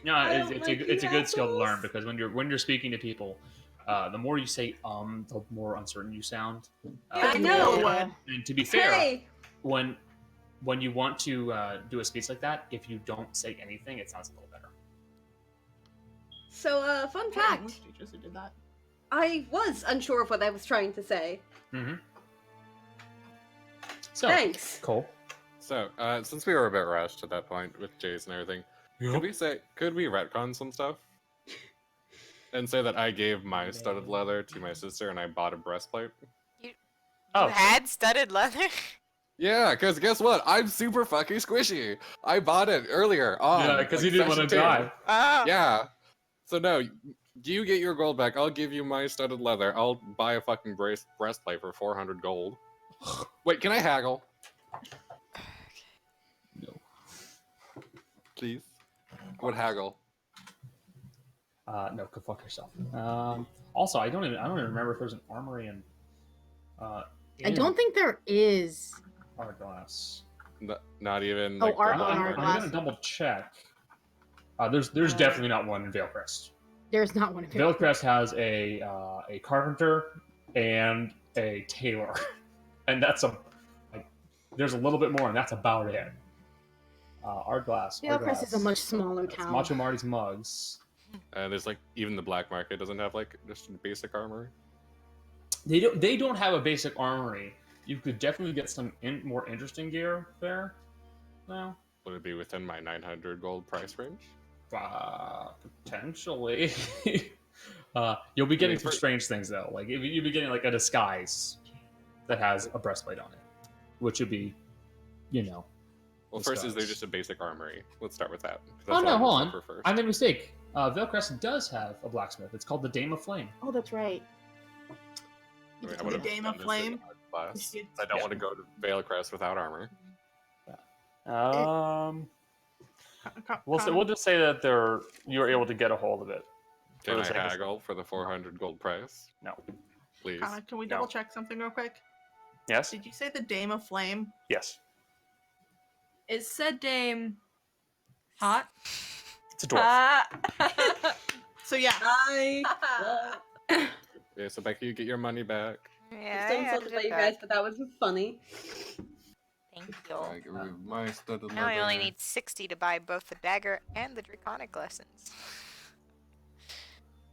No, I it's, don't it's, like a, it's a you good skill to learn assholes. because when you're speaking to people, the more you say the more uncertain you sound. I the know. more- Yeah. And to be fair, Hey, when you want to do a speech like that, if you don't say anything, it sounds a little better. so fun Yeah, fact. English teachers who did that. I was unsure of what I was trying to say. Mm-hmm. So, Thanks. Cole. So, since we were a bit rushed at that point with Jace and everything, could we retcon some stuff? And say that I gave my studded leather to my sister and I bought a breastplate? Oh. You had studded leather? Yeah, because guess what? I'm super fucking squishy. I bought it earlier on. Yeah, because like, you didn't want to session 2. die. Oh. Yeah. So no, you get your gold back. I'll give you my studded leather. I'll buy a fucking breastplate for 400 gold. Wait, can I haggle? No. Please. I would haggle. No, go fuck yourself. Also, I don't even remember if there's an armory in. I don't think there is. Aardglass. Not even. Oh, Like, Art- the on I'm Aardglass. gonna double check. There's definitely not one in Veilcrest. There's not one. Veilcrest has a carpenter and a tailor, and that's there's a little bit more, and that's about it. Aardglass. Veilcrest is a much smaller That's town. Macho Marty's mugs. there's like even the black market doesn't have like just basic armor. They don't have a basic armory. You could definitely get some more interesting gear there. Well, Would it be within my 900 gold price range? potentially. You'll be getting some strange things though. Like you'll be getting like a disguise that has a breastplate on it, which would be, Well, first, is there disguise. just a basic armory? Let's start with that. 'cause Oh that's no, what hold I'm on. looking for first. I made a mistake. Veilcrest does have a blacksmith. It's called the Dame of Flame. Oh, that's right. I mean, I The would've Dame done of this Flame. in art class. It's- I don't want to go to Veilcrest without armor. We'll just say that you were able to get a hold of it. Can I Those things. haggle for the 400 gold price? No. Please. Connor, can we No. double check something real quick? Yes. Did you say the Dame of Flame? Yes. Is said dame hot? It's a dwarf. So yeah, Yeah, so Becky, you get your money back. Yeah, Don't I insult added about it you back. guys, but that was funny. Thank I you. give you my studded Now I only leather. need 60 to buy both the dagger and the draconic lessons.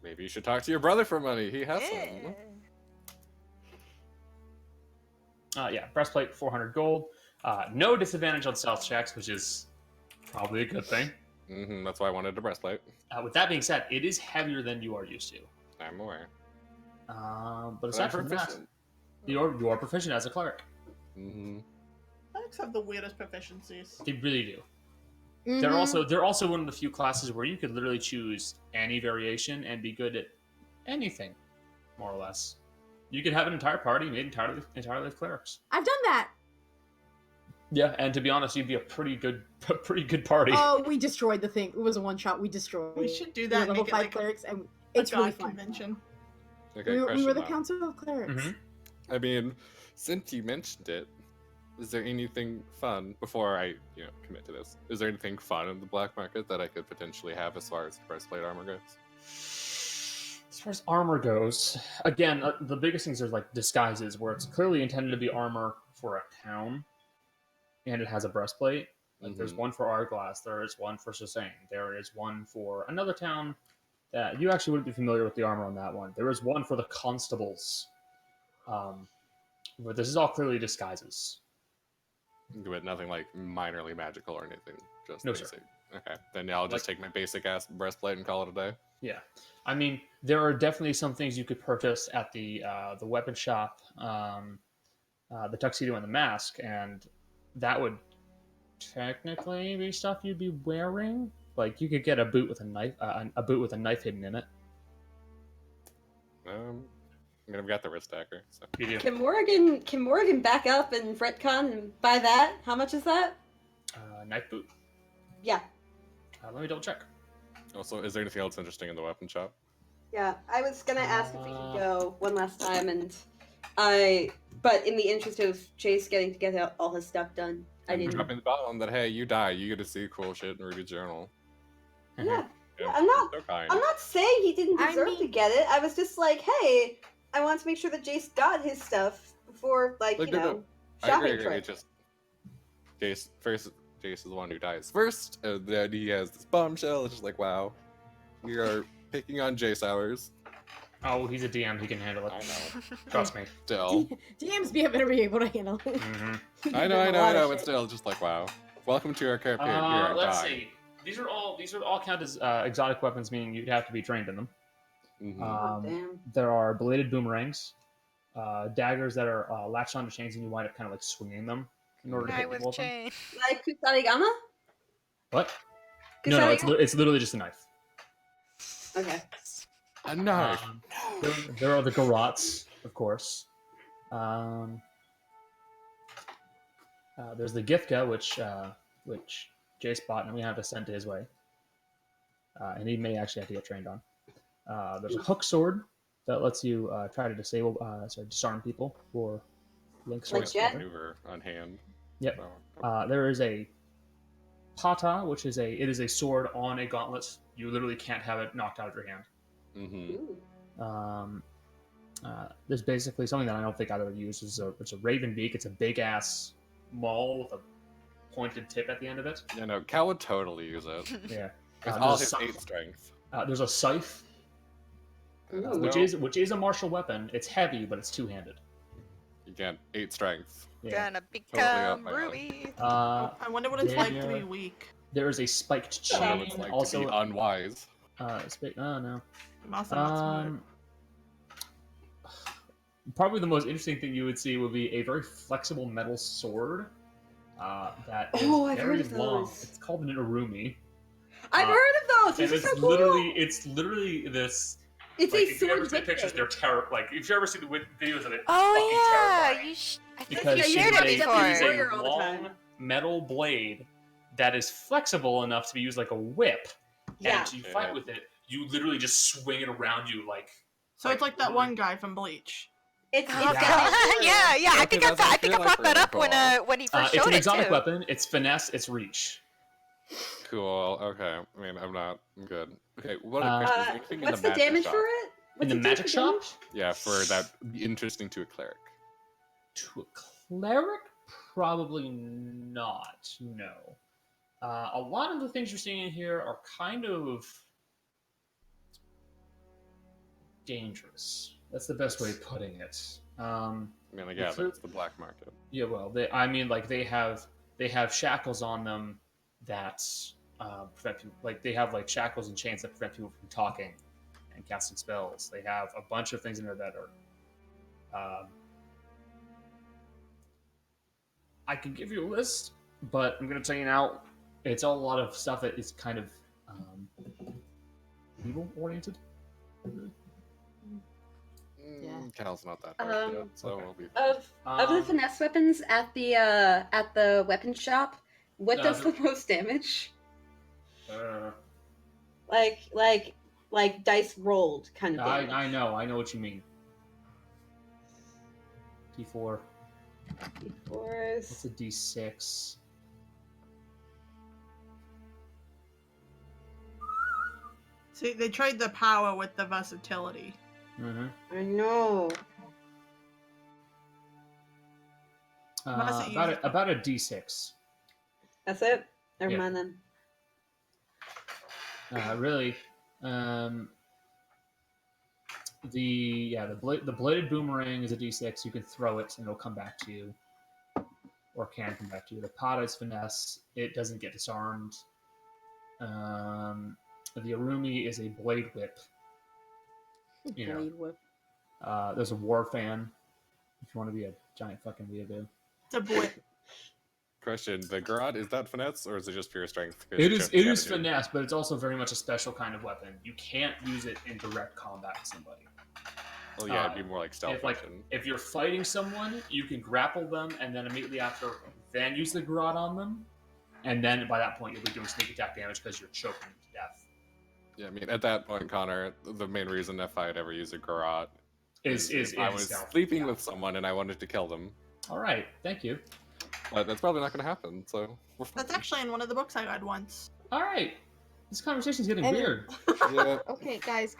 Maybe you should talk to your brother for money. He has Yeah. some. Yeah, breastplate 400 gold. No disadvantage on stealth checks, which is probably a good thing. That's why I wanted a breastplate. With that being said, it is heavier than you are used to. I'm aware. But But aside I'm from that, proficient. you are proficient as a cleric. clerics have the weirdest proficiencies. They really do. Mhm. They're also one of the few classes where you could literally choose any variation and be good at anything, more or less. You could have an entire party made entirely of clerics. I've done that. Yeah, and to be honest, you'd be a pretty good party. Oh, we destroyed the thing. It was a one shot. We destroyed. We should do We that. were And level make it 5 like clerics, and a it's really god fun. convention. Okay, We were question the now. council of clerics. Mhm. I mean, since you mentioned it, is there anything fun before I, commit to this? Is there anything fun in the black market that I could potentially have as far as breastplate armor goes? As far as armor goes, again, the biggest things are like disguises, where it's clearly intended to be armor for a town, and it has a breastplate. Like there's one for Aardglass, there is one for Susain, there is one for another town that you actually wouldn't be familiar with the armor on that one. There is one for the constables, but this is all clearly disguises. But nothing like minorly magical or anything. Just No, sir. basic. Okay, then I'll just take my basic ass breastplate and call it a day. Yeah, I mean, there are definitely some things you could purchase at the weapon shop, the tuxedo and the mask, and that would technically be stuff you'd be wearing. Like you could get a boot with a knife, hidden in it. I've got the wrist hacker. So. You do. Can Morgan back up and retcon and buy that? How much is that? Knife boot. Yeah. Let me double check. Also, is there anything else interesting in the weapon shop? Yeah, I was gonna ask if we could go one last time, but in the interest of Chase getting to get all his stuff done, I didn't. Drop in the bottom that hey, you die, you get to see cool shit in Rudi's journal. Yeah, Yeah, I'm not. so kind. I'm not saying he didn't deserve to get it. I was just like, hey, I want to make sure that Jace got his stuff before, shopping I agree. trip. It's just Jace is the one who dies first, and then he has this bombshell. It's just like, wow, we are picking on Jace hours. Oh, he's a DM. He can handle it. I know. Trust me. Still. DMs better be able to handle it. Mm-hmm. I know, but still, just like, wow. Welcome to our campaign. Here I Let's die. see. These are all count as exotic weapons, meaning you'd have to be trained in them. Mhm. There are bladed boomerangs, daggers that are latched onto chains, and you wind up kind of like swinging them in order to hit people with them. Like Kusarigama? What? No, it's literally just a knife. Okay. A knife. There are the garrots, of course. There's the Gifka, which Jace bought, and we have to send to his way. And he may actually have to get trained on. There's a hook sword that lets you try to disarm people for link swords. Maneuver on hand. Yep. So. There is a pata, which is a sword on a gauntlet. You literally can't have it knocked out of your hand. Mm-hmm. There's basically something that I don't think I've ever used. It's a raven beak. It's a big ass maul with a pointed tip at the end of it. Yeah, no, Cal would totally use it. Yeah. With all his 8 strength. There's a scythe, which is a martial weapon. It's heavy, but it's two-handed. Again, 8 strength. Yeah. Gonna become Ruby. I wonder what it's like to be weak. There is a spiked chain. It's like also to be unwise. Oh no. Also not smart. Probably the most interesting thing you would see would be a very flexible metal sword that is I've very heard of long. those. It's called an Urumi. I've heard of those. And These are it's so cool. literally this. It's like, a if you ever sword see the whip pictures, thing. they're terrible. Like if you ever see the videos of it, Oh fucking yeah, terrifying. I think Because you it shared is it a- before. it is Warrior a all the time. long metal blade that is flexible enough to be used like a whip. Yeah. And you fight with it, you literally just swing it around you like. So it's like that one guy from Bleach. It's Oh, got God. Yeah. I think I brought that up when he first It's showed an it exotic too. weapon. It's finesse. It's reach. Cool. Okay. I mean, I'm good. Okay. What Uh, question is there anything what's in the the magic damage shop? for it? In the magic shop, Yeah, for that be interesting to a cleric. to a cleric, probably not. No. A lot of the things you're seeing in here are kind of dangerous. That's the best way of putting it. I mean, like, yeah, So- that's the black market. Yeah, well, they have shackles on them that prevent people. Like they have like shackles and chains that prevent people from talking and casting spells. They have a bunch of things in there that are. I can give you a list, but I'm gonna tell you now. It's all a lot of stuff that is kind of evil oriented. Yeah. Cal's not that hard yet, so Okay. we'll be. Of the finesse weapons at the weapon shop, what does the most damage? Like dice rolled kind of damage. I know what you mean. D4. What's a D6? See, they trade the power with the versatility. Mm-hmm. I know. About a D6. That's it. Never Yeah. mind then. Really, the bladed boomerang is a D6. You can throw it and it'll come back to you, or can come back to you. The pada is finesse. It doesn't get disarmed. The Arumi is a blade whip. Blade whip. There's a war fan. If you want to be a giant fucking weeaboo. It's a boy. Question: the garrote, is that finesse or is it just pure strength? It is finesse, but it's also very much a special kind of weapon. You can't use it in direct combat with somebody. Well, yeah, it'd be more like stealth. If you're fighting someone, you can grapple them, and then immediately after, then use the garrote on them, and then by that point you'll be doing sneak attack damage because you're choking them to death. Yeah, I mean, at that point, Connor, the main reason if I'd ever use a garrote is if I was sleeping with someone and I wanted to kill them. All right, thank you. But that's probably not going to happen, so we're fine. That's actually in one of the books I read once. All right, this conversation's getting weird. Yeah. Okay, guys,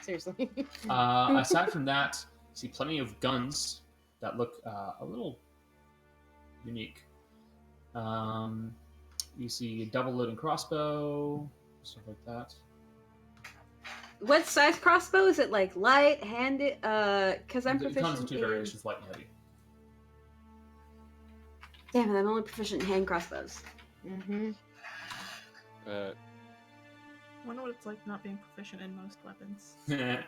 seriously. Aside from that, you see plenty of guns that look a little unique. You see a double loading crossbow, stuff like that. What size crossbow is it? Like light, handed? Because I'm It proficient comes in two variations, light and heavy. Damn it! I'm only proficient in hand crossbows. Mm-hmm. I wonder what it's like not being proficient in most weapons. Hey,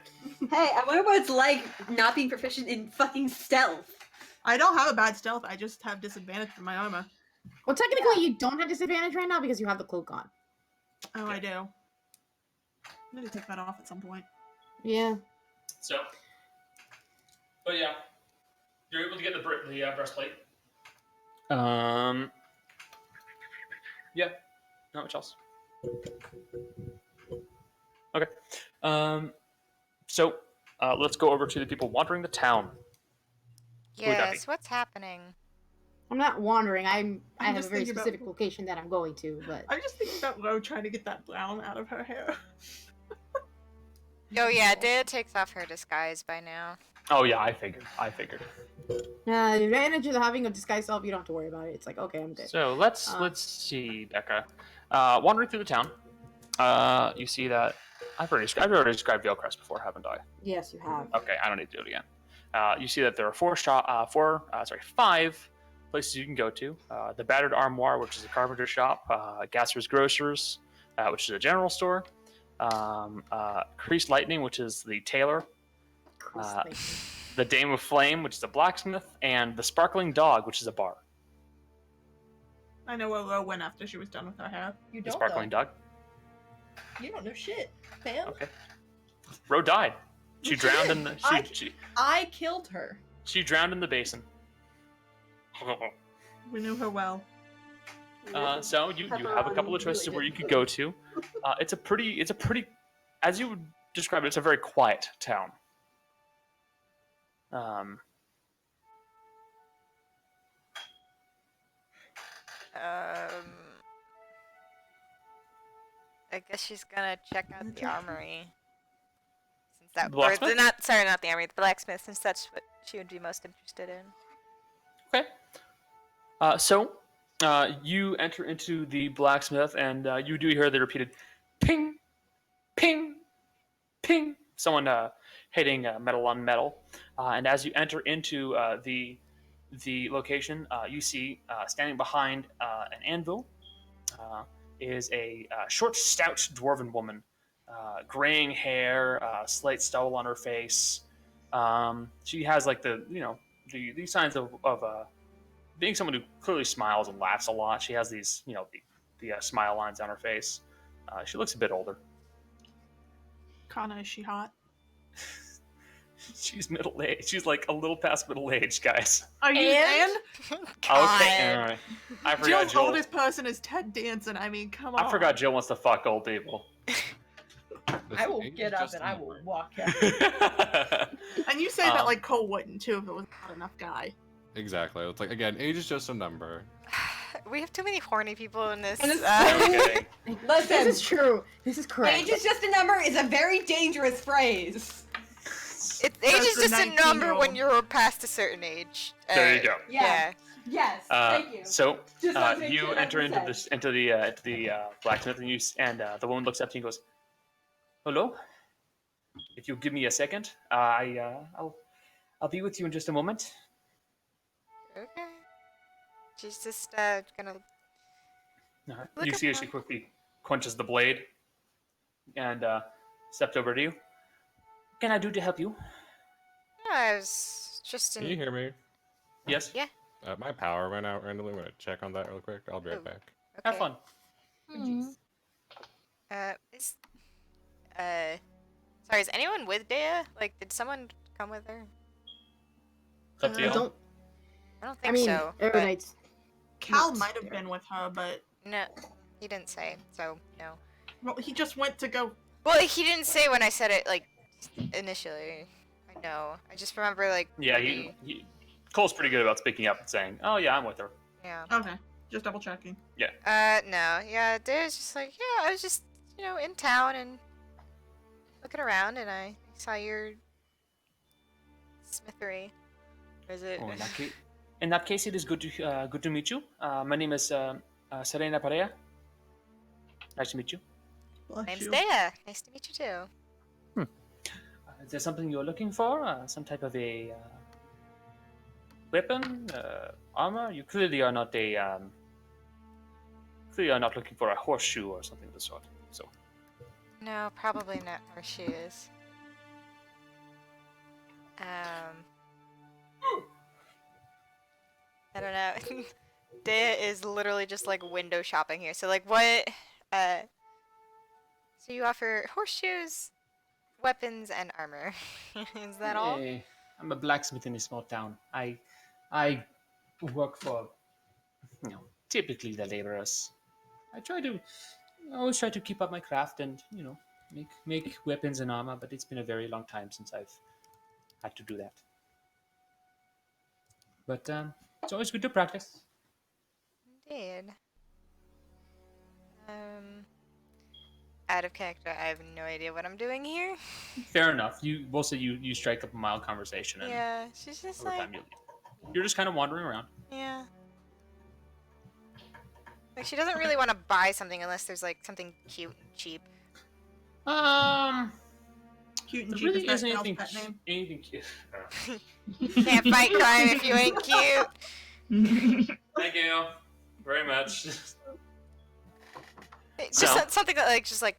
I wonder what it's like not being proficient in fucking stealth. I don't have a bad stealth. I just have disadvantage from my armor. Well, technically, you don't have disadvantage right now because you have the cloak on. Oh, I do. I'm gonna take that off at some point. Yeah. So, but yeah, you're able to get the breastplate. Yeah. Not much else. Okay. So, let's go over to the people wandering the town. Who would that be? Yes, what's happening? I'm not wandering. I have a just very thinking about- specific location that I'm going to, but I'm just thinking about Ro trying to get that brown out of her hair. Oh yeah, Dea takes off her disguise by now. Oh yeah, I figured. the advantage of having a disguised self, you don't have to worry about it. It's like, okay, I'm dead. So let's see, Becca. Wandering through the town, you see that I've already described Veilcrest before, haven't I? Yes, you have. Okay, I don't need to do it again. You see that there are 5 places you can go to. The Battered Armoire, which is a carpenter shop. Gasser's Grocers, which is a general store. Creased Lightning, which is the tailor. The Dame of Flame, which is a blacksmith. And the Sparkling Dog, which is a bar. I know where Ro went after she was done with her hair. You The don't Sparkling know. Dog. You don't know shit, fam. Okay. Ro died. She drowned in the. I killed her. She drowned in the basin. We knew her well. So you have a couple of choices where you could go to. It's a pretty, as you would describe it, it's a very quiet town. I guess she's gonna check out the armory. Since that, or Blacksmith? not the armory, the blacksmith, since that's what she would be most interested in. Okay. So you enter into the blacksmith, and you do hear the repeated ping, ping, ping. Someone hitting metal on metal. And as you enter into the location, you see standing behind an anvil is a short, stout dwarven woman, graying hair, slight stubble on her face. She has like the signs of being someone who clearly smiles and laughs a lot. She has these the smile lines on her face. She looks a bit older. Kana, is she hot? She's middle-aged. She's like a little past middle-aged, guys. Are you And- Dan? Okay, alright. I forgot Jill's Jill. oldest person is Ted Danson. I mean, come on. I forgot Jill wants to fuck old people. I will Age is get up just and a I will number. walk out. And you say that Um, like Cole wouldn't too if it was not enough guy. Exactly. It's like again, age is just a number. We have too many horny people in this. And it's I'm so- kidding. This Listen, is true. This is correct. age is just a number is a very dangerous phrase. Age That's is the just a number when 19-year-old. you're past a certain age. There you go. Yeah. Yes. Thank you. So Just wanted to make you sure that enter was into said. this into the blacksmith, and the woman looks up to you and goes, "Hello. If you give me a second, I'll be with you in just a moment." Okay. She's just gonna. Look You at see as her. she quickly quenches the blade and stepped over to you. What can I do to help you? I was just Can you in. hear me? Yes. Yeah. My power went out randomly. I'm gonna check on that real quick. I'll be Oh. right back. Have Okay. fun. Is sorry, is anyone with Dea? Like, did someone come with her? It's up to I you. don't. I don't I think mean, so. but- everybody's. Cal Not might have there. been with her, but No, he didn't say. So no. well, he just went to go. Well, he didn't say when I said it like initially. I know. I just remember like. Yeah, Rudi- Cole's pretty good about speaking up and saying, "Oh yeah, I'm with her." Yeah. Okay, just double checking. No. Yeah, Dea's just like, yeah, I was just, in town and looking around, and I saw your smithery. Or is it? Oh, in that case, it is good to meet you. My name is Serena Perea. Nice to meet you. Bless Name's you. Dea. Nice to meet you too. Is there something you're looking for? Some type of a weapon, armor? You clearly are not looking for a horseshoe or something of the sort. So, No, probably not where she is. I don't know. Dea is literally just like window shopping here. So like what so you offer horseshoes, weapons, and armor. Is that all? Hey, I'm a blacksmith in a small town. I work for, typically the laborers. I always try to keep up my craft and make weapons and armor. But it's been a very long time since I've had to do that. But it's always good to practice. Indeed. Out of character, I have no idea what I'm doing here. Fair enough. You strike up a mild conversation, and Yeah, she's just over like, time you're just kind of wandering around. yeah. Like she doesn't really want to buy something unless there's like something cute and cheap. Cute and There cheap really is that isn't Cal's anything pet name. anything cute. Can't fight crime if you ain't cute. Thank you very much. Just So- something that like just like,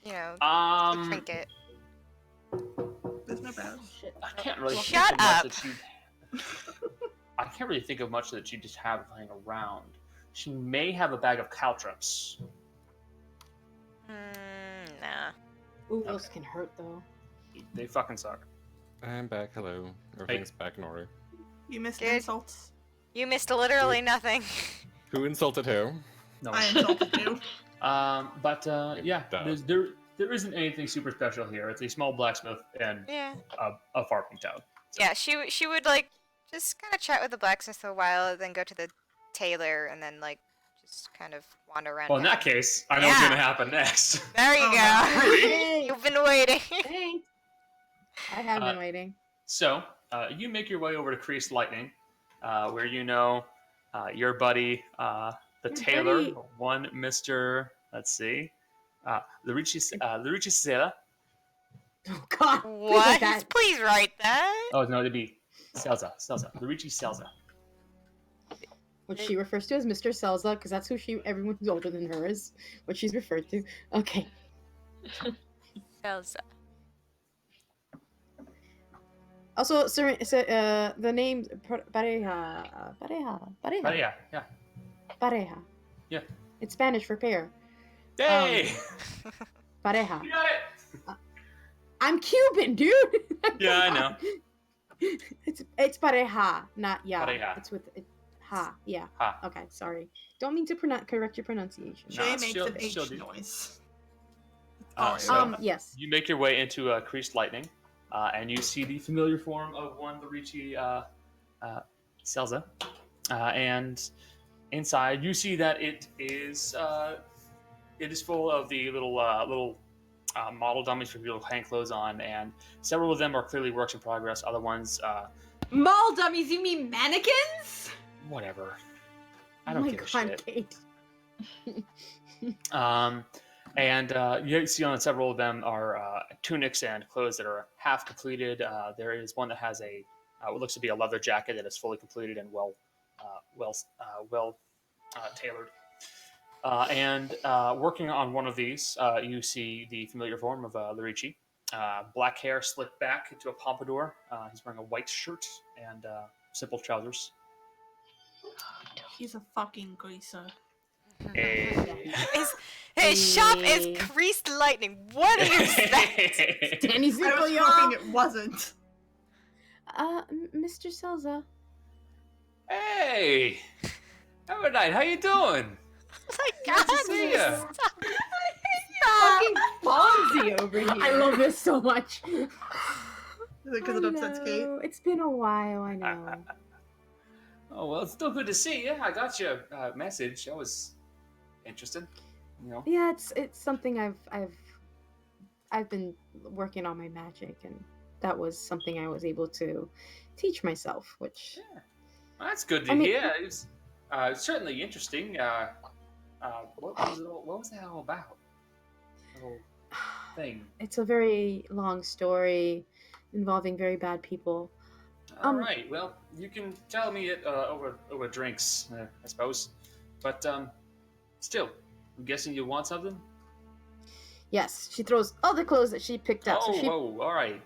a trinket. There's no bad. I can't really Shut think of much up. that I can't really think of much that she just have lying around. She may have a bag of caltrops. Nah. Ooh, those can hurt though. They fucking suck. I'm back. Hello. Everything's back in order. You missed Good. insults. You missed literally nothing. Who insulted who? No. I insulted you. But yeah, Duh. there isn't anything super special here. It's a small blacksmith and Yeah. a farming town. Yeah, she would like just kind of chat with the blacksmith for a while, then go to the tailor, and then like just kind of wander around. Well, in town. that case, I know what's Yeah. gonna happen next. There you Oh, go. Thanks. You've been waiting. Thanks. I have been waiting. So, you make your way over to Creased Lightning, where your buddy, the Your tailor, buddy. one Mr. Let's see, Luigi Sela. Oh God. please What? like that. Please write that. Oh no, it'd be Selza, Luigi Selza. What she refers to as Mr. Selza, because that's who everyone who's older than her is. What she's referred to. Okay. Elsa. Also, the name Pareja. Yeah. Pareja. Yeah. It's Spanish for pair. Hey, Pareja. you got it. I'm Cuban, dude. Yeah, I know. It's pareja, not ya. Pareja. It's with it, ha. Yeah. Ha. Okay, sorry. Don't mean to correct your pronunciation. No, Jay it's makes still- an H still do. noise. So Yes. you make your way into Creased Lightning, and you see the familiar form of one Lurichi Selza. And inside, you see that it is full of the little model dummies for people to hang clothes on, and several of them are clearly works in progress. Other ones, Mall dummies, you mean mannequins? whatever. I Oh don't my give a God, shit. Kate. And you see on several of them are tunics and clothes that are half completed. There is one that has what looks to be a leather jacket that is fully completed and well tailored. And working on one of these, you see the familiar form of Lurichi. Black hair slicked back into a pompadour. He's wearing a white shirt and simple trousers. He's a fucking greaser. His shop is Creased Lightning. What do you expect? Danny I was Zuko, hoping it wasn't. Mr. Selza. Hey, Evernight, how you doing? God, to see ya. Fucking Fonzie over here. I love this so much. Is it because it upsets Kate? Hello. It's been a while, I know. Oh well, it's still good to see you. I got your message. That was interesting. You know. Yeah, it's something I've been working on my magic, and that was something I was able to teach myself, which Well, that's good to hear. It's certainly interesting. What was that all about? The whole thing. it's a very long story involving very bad people. All right. Well, you can tell me it over drinks, I suppose. But still, I'm guessing you want something. Yes, she throws all the clothes that she picked up. Oh, so she, whoa! All right.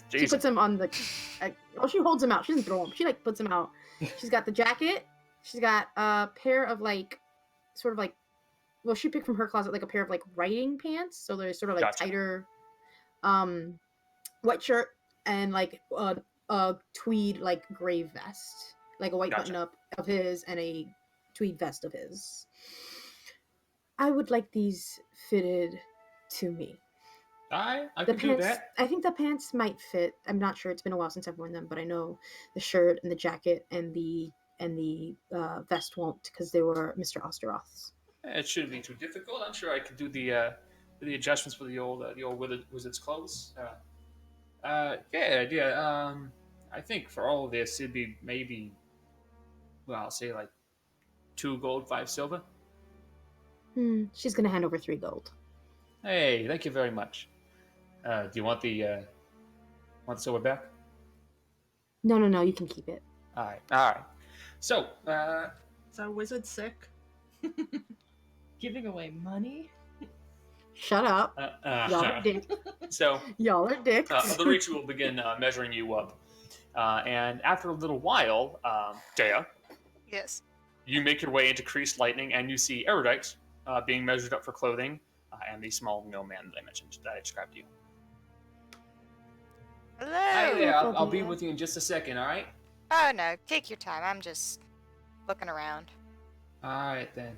she puts them on the. She holds them out. She doesn't throw them. She puts them out. She's got the jacket. She's got a pair of sort of well, she picked from her closet a pair of riding pants. So they're sort of Gotcha. tighter, white shirt and a tweed gray vest, a white Gotcha. button up of his and a tweed vest of his. I would like these fitted to me. I The can do pants, that. I think the pants might fit. I'm not sure. It's been a while since I've worn them, but I know the shirt and the jacket and the vest won't, because they were Mr. Osteroth's. It shouldn't be too difficult. I'm sure I could do the adjustments for the old wizard's clothes. Yeah. I think for all of this, it'd be maybe, well, I'll say 2 gold, 5 silver. She's gonna hand over 3 gold. Hey, thank you very much. Do you want the silver back? No, you can keep it. All right. So, Is our wizard sick? Giving away money? Shut up. Y'all are dicks. So, Y'all are dicks. the Reach will begin measuring you up. And after a little while, Dea, Yes. you make your way into Creased Lightning, and you see Erudite being measured up for clothing, and the small mailman that I mentioned, that I described to you. Hello. Yeah, I'll be with you in just a second, all right? Oh no, take your time. I'm just looking around. All right, then.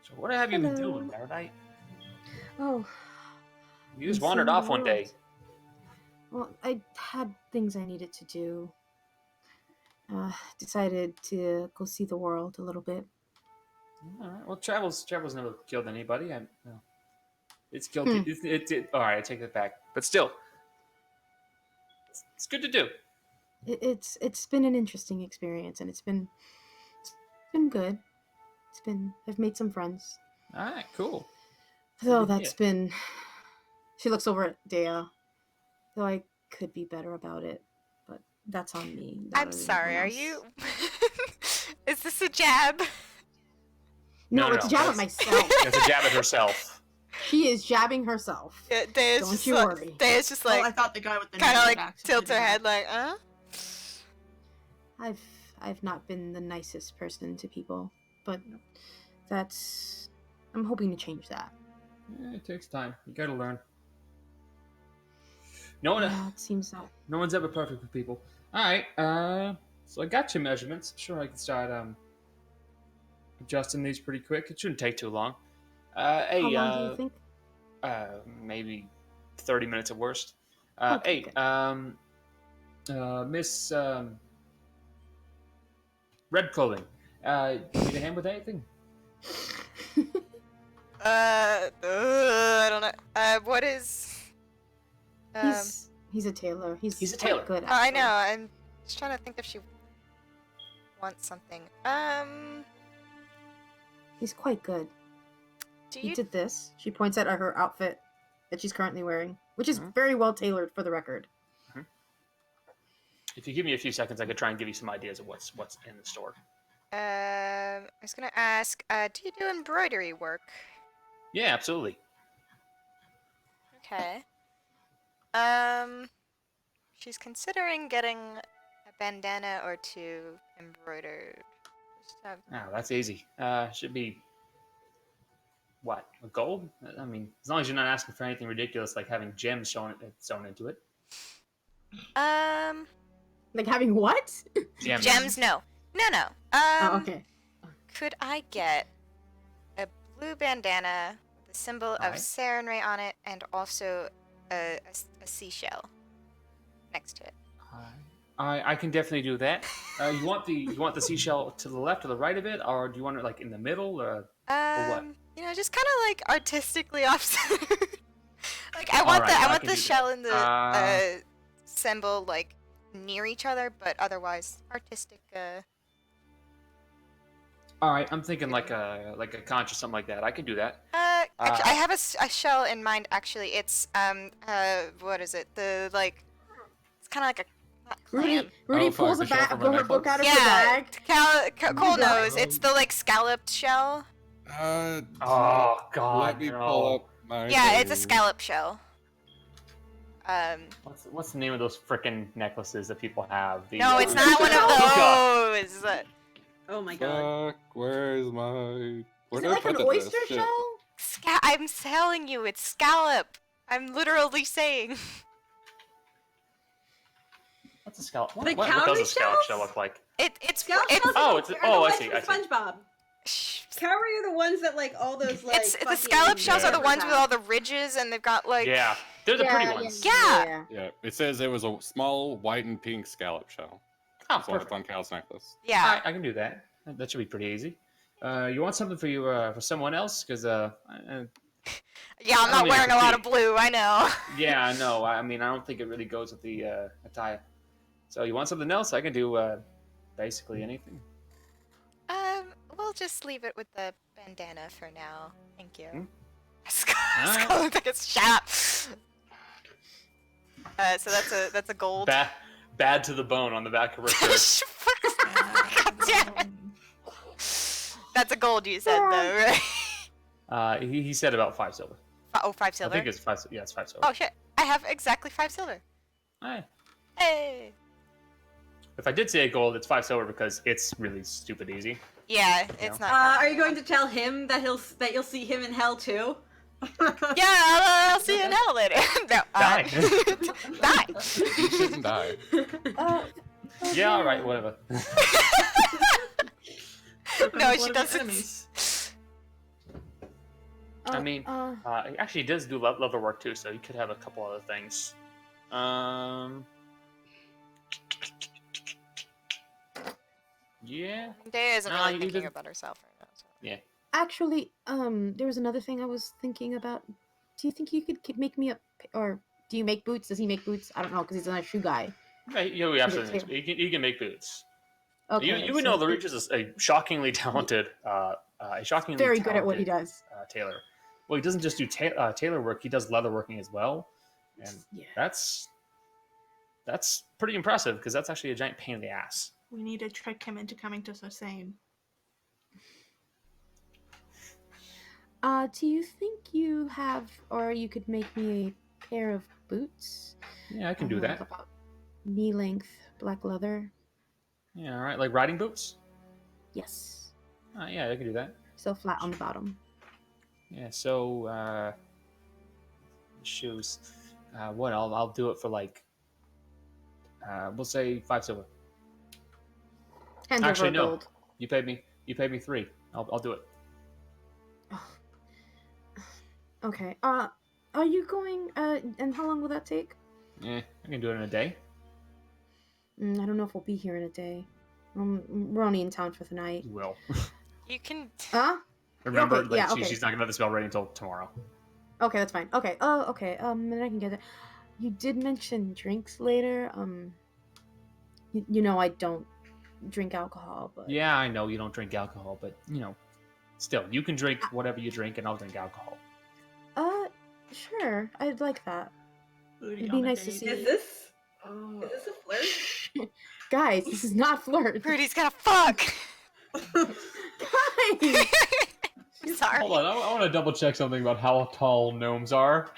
So what have you been Hello. doing, Erudite? Oh. You just been wandered seeing off the one day. world. Well, I had things I needed to do. Decided to go see the world a little bit. All right. Well, travel's never killed anybody. It's killed. Hmm. All right, I take that back. But still, it's good to do. It's been an interesting experience, and it's been good. I've made some friends. All right, cool. Though Good to that's been. She looks over at Dea. Though I could be better about it, but that's on me. not I'm on sorry, anyone are else. you... Is this a jab? No, No, it's a no, jab at that's- myself. That's a jab at herself. She is jabbing herself. Yeah, Dea's Don't just you like, worry. Dea's just Oh, I like, thought the guy with the kind of negative like accent tilts her did head that. like, I've not been the nicest person to people, but I'm hoping to change that. It takes time. You gotta learn. No one, Yeah, it seems so. no one's ever perfect with people. All right. So I got your measurements. I'm sure I can start adjusting these pretty quick. It shouldn't take too long. Hey, How long do you think? maybe 30 minutes at worst. Okay, Hey, good. Miss Red Clothing. You need a hand with anything? I don't know. What is? He's a tailor. He's a quite tailor. Good. I Actually. know. I'm just trying to think if she wants something. He's quite good. Do He you? did this. She points at her outfit that she's currently wearing, which is Mhm. very well tailored for the record. If you give me a few seconds, I could try and give you some ideas of what's in the store. I was gonna ask. Do you do embroidery work? Yeah, absolutely. Okay. She's considering getting a bandana or two embroidered. Just have- Oh, that's easy. Should be what, a gold? I mean, as long as you're not asking for anything ridiculous like having gems sewn into it. Um, Like having what? Gems. gems? No. No. Oh, okay. Could I get a blue bandana with a symbol of Alright. Sarenrae on it and also a seashell next to it? I can definitely do that. You want the seashell to the left or the right of it, or do you want it like in the middle, or what? Just kind of like artistically offset. Like I want Alright, I I want can the do shell that. and the symbol like near each other, but otherwise artistic. All right, I'm thinking like a conch or something like that. I can do that. Actually, I have a shell in mind. Actually, it's what is it? The like, it's kind of like a not clam. Rudy Oh, fuck, pulls the a shell bag, from her a book out of necklace? her Yeah, bag. Cole God. knows. It's the like scalloped shell. Oh God! Let me no. pull up my. Yeah, it's a thing. scallop shell. What's the name of those frickin' necklaces that people have? The, No, it's not one of Hookah. those. Oh my god. Fuck, where's my. Where Is did it I like put an that oyster shit? shell? I'm telling you, it's scallop. I'm literally saying. What's a scallop? The What does cowrie a scallop shells? shell look like? It's Scallop it's shells oh, are it's- the oh, I ones see, from I see. SpongeBob. Cowrie are the ones that like all those like. the fucking scallop shells are the members ones with have. all the ridges, and they've got like. Yeah, they're the pretty ones. Yeah. Yeah, it says it was a small white and pink scallop shell. Oh, That's why it's perfect. on Cal's necklace. Yeah. All right, I can do that. That should be pretty easy. You want something for you for someone else? Because Yeah, I'm I not mean, wearing a lot of critique. blue. I know. yeah, I know. I mean, I don't think it really goes with the attire. So you want something else? I can do basically anything. We'll just leave it with the bandana for now. Thank you. Hmm? Skull looks like it's shut. So that's a gold. Bad to the bone on the back of her shirt. God damn it. That's a gold you said though, right? He said about 5 silver. Oh, 5 silver. I think it's 5. Yeah, it's 5 silver. Oh shit! I have exactly 5 silver. Hey. Hey. If I did say gold, it's 5 silver because it's really stupid easy. Yeah, it's not. Are you going to tell him that you'll see him in hell too? Yeah, I'll see you in hell later. No, Die. Die. You shouldn't die. Yeah, all right, whatever. No, One she of the doesn't. enemies. I mean, actually, he does do leather work too, so you could have a couple other things. Yeah. Daya isn't No, really you thinking didn't- about herself right now. So. Yeah. Actually, there was another thing I was thinking about. Do you think you could make me or do you make boots? Does he make boots? I don't know because he's not a shoe guy. Yeah, we absolutely. He can make boots. Okay, You would so know the Regis is a shockingly talented, very good at what he does. tailor. Well, he doesn't just do tailor work; he does leather working as well, and Yeah. that's pretty impressive because that's actually a giant pain in the ass. We need to trick him into coming to Sosane. Do you think you have, or you could make me a pair of boots? Yeah, I can do that. About knee length, black leather. Yeah, all right, like riding boots. Yes. Yeah, I can do that. So flat on the bottom. Yeah. So shoes. What? I'll do it for like. We'll say 5 silver. Hand Actually, over no. gold. You paid me. You paid me 3. I'll do it. Okay. Are you going? And how long will that take? I can do it in a day. I don't know if we'll be here in a day. We're only in town for the night. You will. You can. Huh? Remember, Okay, yeah, okay. she's not gonna have the spell ready until tomorrow. Okay, that's fine. Okay. Oh, okay. Then I can get it. You did mention drinks later. You know I don't drink alcohol, but Yeah, I know you don't drink alcohol, but still, you can drink whatever you drink, and I'll drink alcohol. Sure. I'd like that. Booty It'd be on a nice to date. see. Is this a flirt? Guys, this is not flirt. Rudy's gonna fuck. Guys. Sorry. Hold on, I want to double check something about how tall gnomes are.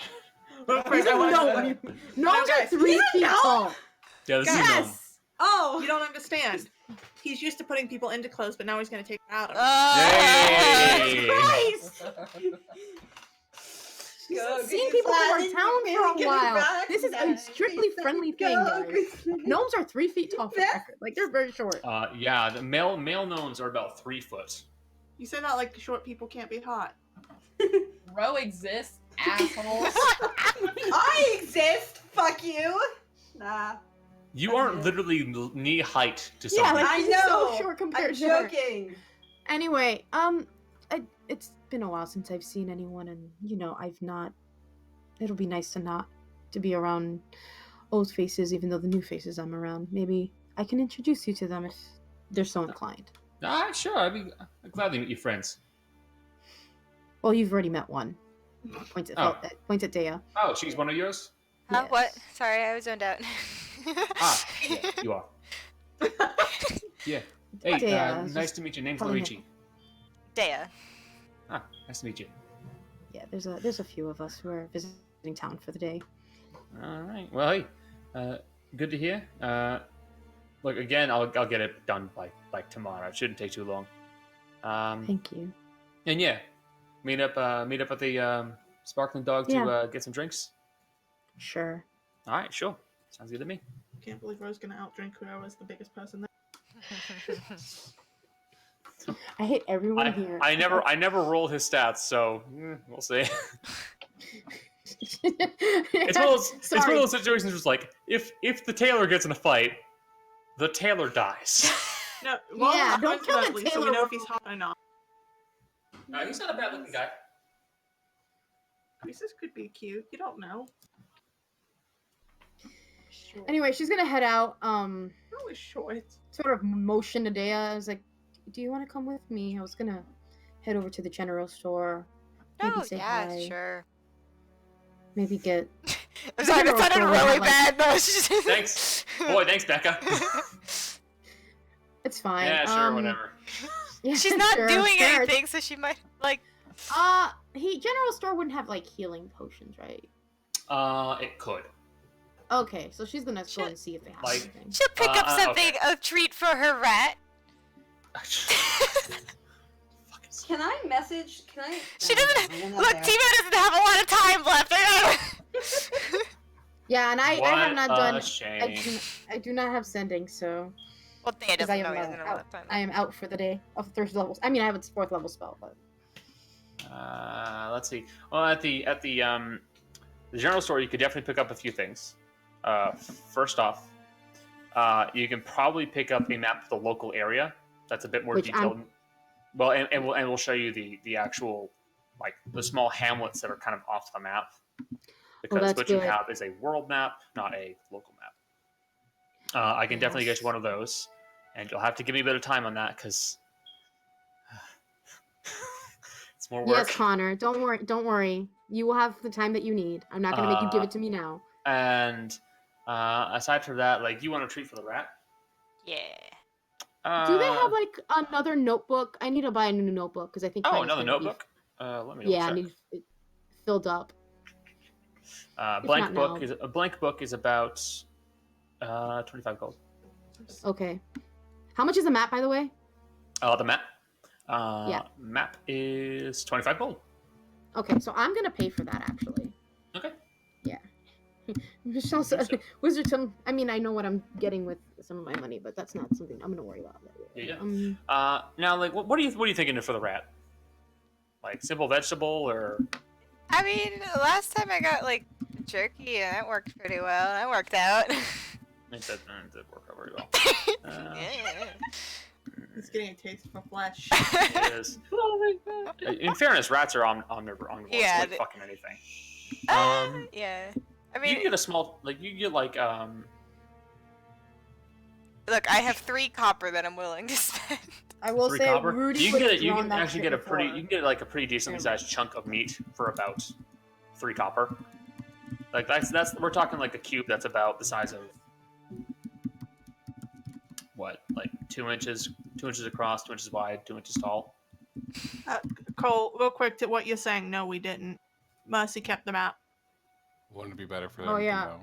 Real quick, I want to- Gnomes are guys, 3 you feet don't know? tall. Yeah, this is a gnome. Yes. Oh. You don't understand. He's used to putting people into clothes, but now he's going to take them out of them. Yay! Christ! Go, I've seen Grace, people from our Gladys, town you're for a really while. back This is a then. strictly Grace, friendly go, thing, guys. Grace. Gnomes are 3 feet tall for the record. Like, they're very short. Yeah, the male gnomes are about 3 foot. You said that like short people can't be hot. Bro exists, assholes. I exist. Fuck you. Nah. You aren't literally knee height to Yeah, something. like, I he's know. so short compared I'm to her. joking. Anyway, it's been a while since I've seen anyone, and I've not. It'll be nice to be around old faces, even though the new faces I'm around. Maybe I can introduce you to them if they're so inclined. Sure. I'd gladly meet your friends. Well, you've already met one. Points at Dea. Oh, she's one of yours? Huh? Yes. What? Sorry, I was zoned out. Yeah, you are. Yeah. Hey, Dea, nice to meet you. Name's calling Luigi. Dea. Nice to meet you. Yeah, there's a few of us who are visiting town for the day. All right. Well, hey, good to hear. Look, again, I'll get it done by tomorrow. It shouldn't take too long. Thank you. And yeah, meet up at the Sparkling Dog to get some drinks. Sure. All right, sure. Sounds good to me. Can't believe Rose gonna outdrink whoever's the biggest person there. I hate everyone here. I never rolled his stats, so we'll see. It's one of those situations where it's like if the tailor gets in a fight, the tailor dies. No, well, Yeah, not don't kill the coincidentally, so we tailor, know if he's hot or not. He's not a bad looking guy. This could be cute. You don't know. Sure. Anyway, she's gonna head out. Really short. Sort of motion to Dea. I was like, "Do you want to come with me?" I was gonna head over to the general store. Maybe Oh, say yeah, hi. sure. Maybe get. I'm sorry, that sounded General really store, bad. No, it's just... Thanks. Boy, thanks, Becca. It's fine. Yeah, sure, whatever. Yeah, She's not sure, doing sure. anything, so she might, like... General store wouldn't have, like, healing potions, right? It could. Okay, so she's gonna go and see if they have anything. She'll pick up something, okay. a treat for her rat. Can I message? Can I? She doesn't... Look, Timo doesn't have a lot of time left. Yeah, and I have not What a done. shame. I do not have sending, so. Well, Dea 'cause I doesn't know am, he doesn't have a lot out, of time. I am out for the day of third levels. I mean, I have a 4th level spell, but. Let's see. Well, at the general store, you could definitely pick up a few things. First off, you can probably pick up a map of the local area. That's a bit more detailed. Well, and we'll show you the actual, like, the small hamlets that are kind of off the map. Because what you have is a world map, not a local map. I can definitely get you one of those, and you'll have to give me a bit of time on that because it's more work. Yes, Connor. Don't worry. You will have the time that you need. I'm not gonna make you give it to me now. And aside from that, like, you want a treat for the rat? Yeah. Do they have, like, another notebook? I need to buy a new notebook because I think. Oh, another notebook? Let me. Yeah, I need it filled up. Blank book is about 25 gold. Okay. How much is the map, by the way? The map. Yeah. Map is 25 gold. Okay, so I'm gonna pay for that actually. Okay. Yeah. Michelle said, Wizard. I mean, I know what I'm getting with some of my money, but that's not something I'm gonna worry about. Yeah. Um, Now, like, what are you thinking for the rat? Like simple vegetable or? I mean, last time I got like jerky and that worked pretty well. That worked out. It did work out very well. Yeah. He's getting a taste for flesh. It is. Oh my god. In fairness, rats are omnivores. Yeah, Like they- fucking anything. Yeah. I You mean, can get a small, like you can get like look, I have 3 copper that I'm willing to spend. I will 3 say, copper. Rudi You would can have get you drawn can that actually shit get a pretty before. you can get like a pretty decently sized chunk of meat for about 3 copper. Like that's we're talking like a cube that's about the size of what, like 2 inches across, 2 inches wide, 2 inches tall. Cole, real quick to what you're saying. No, we didn't. Mercy kept them out. Wouldn't it be better for Oh, them yeah. to know?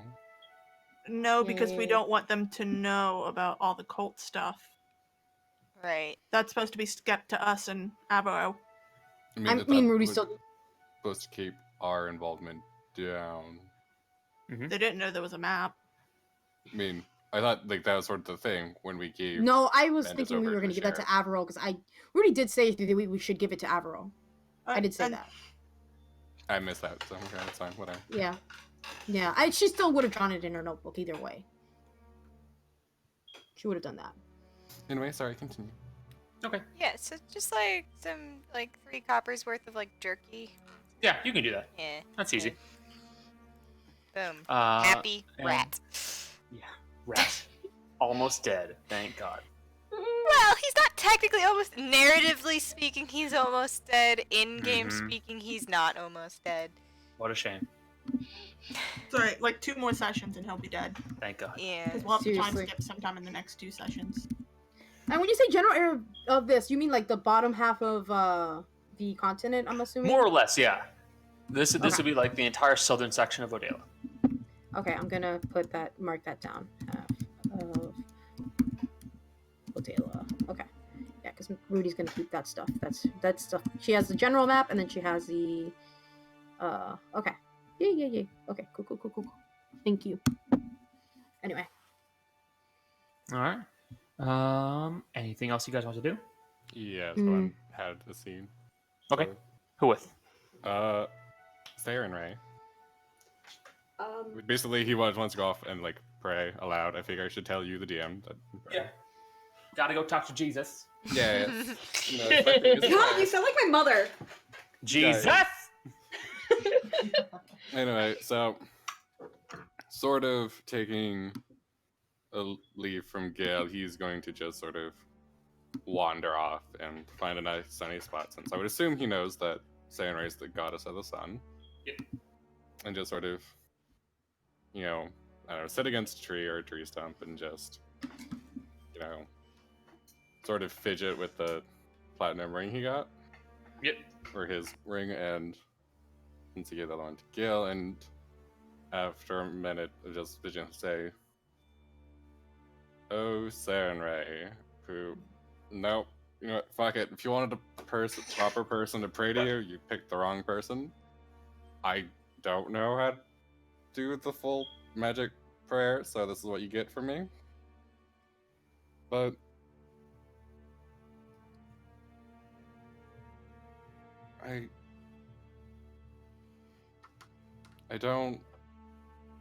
No, because we Yeah. don't want them to know about all the cult stuff. Right. That's supposed to be kept to us and Avro. I that mean, that Rudy's was still. supposed to keep our involvement down. They didn't know there was a map. I mean, I thought like that was sort of the thing when we gave. No, I was Bend us thinking we over were to going to the give that to Avro because Rudy did say that we should give it to Avro. I did say And- that. I missed that, so okay, that's fine. Whatever. Yeah. Yeah. She still would have drawn it in her notebook either way. She would have done that. Anyway, sorry. Continue. Okay. Yeah, so just like some like 3 coppers worth of like jerky. Yeah, you can do that. Yeah. That's easy. Boom. Uh, Happy and- rat. Yeah, rat. Almost dead. Thank God. Well, he's not technically almost. Narratively speaking, he's almost dead. In game Mhm. speaking, he's not almost dead. What a shame. Sorry, like 2 more sessions and he'll be dead. Thank God. Yeah. Because we'll have to time Seriously. skip sometime in the next 2 sessions. And when you say general area of this, you mean like the bottom half of the continent, I'm assuming? More or less, yeah. This Okay. would be like the entire southern section of Odela. Okay, I'm gonna mark that down. Half of Otala. Okay. Yeah, because Rudy's gonna keep that stuff. That's stuff. She has the general map, and then she has the. Okay. Yeah. Okay. Cool. Thank you. Anyway. All right. Anything else you guys want to do? Yeah, so I had the scene. Okay. Who with? Sarah and Ray. Um, Basically, he wants to go off and like pray aloud. I figure I should tell you, the DM. That, Yeah. Gotta go talk to Jesus. Yeah. You know, it's my thing, isn't God, it? you sound like my mother. Jesus. Anyway, so sort of taking a leave from Gael, he's going to just sort of wander off and find a nice sunny spot. Since I would assume he knows that Saenra is the goddess of the sun. Yep. And just sort of, I don't know, sit against a tree or a tree stump and just, sort of fidget with the platinum ring he got. Yep. Or his ring, and once he gave the other one to Gael, and after a minute of just fidgeting, say, "Oh, Saenra, who, nope, you know what, fuck it. If you wanted a proper person to pray to you, you picked the wrong person. I don't know how to do the full magic prayer, so this is what you get from me. But I don't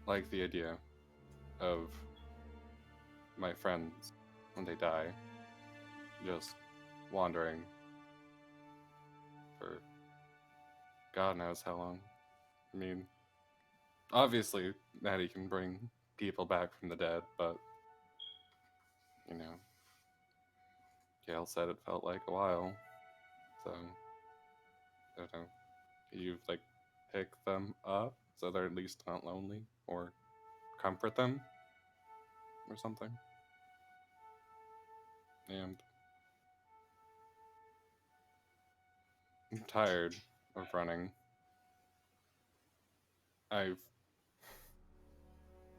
like the idea of my friends, when they die, just wandering for God knows how long. I mean, obviously, Maddie can bring people back from the dead, but, Gail said it felt like a while, so, I don't know. You've, pick them up so they're at least not lonely, or comfort them, or something. And I'm tired of running. I've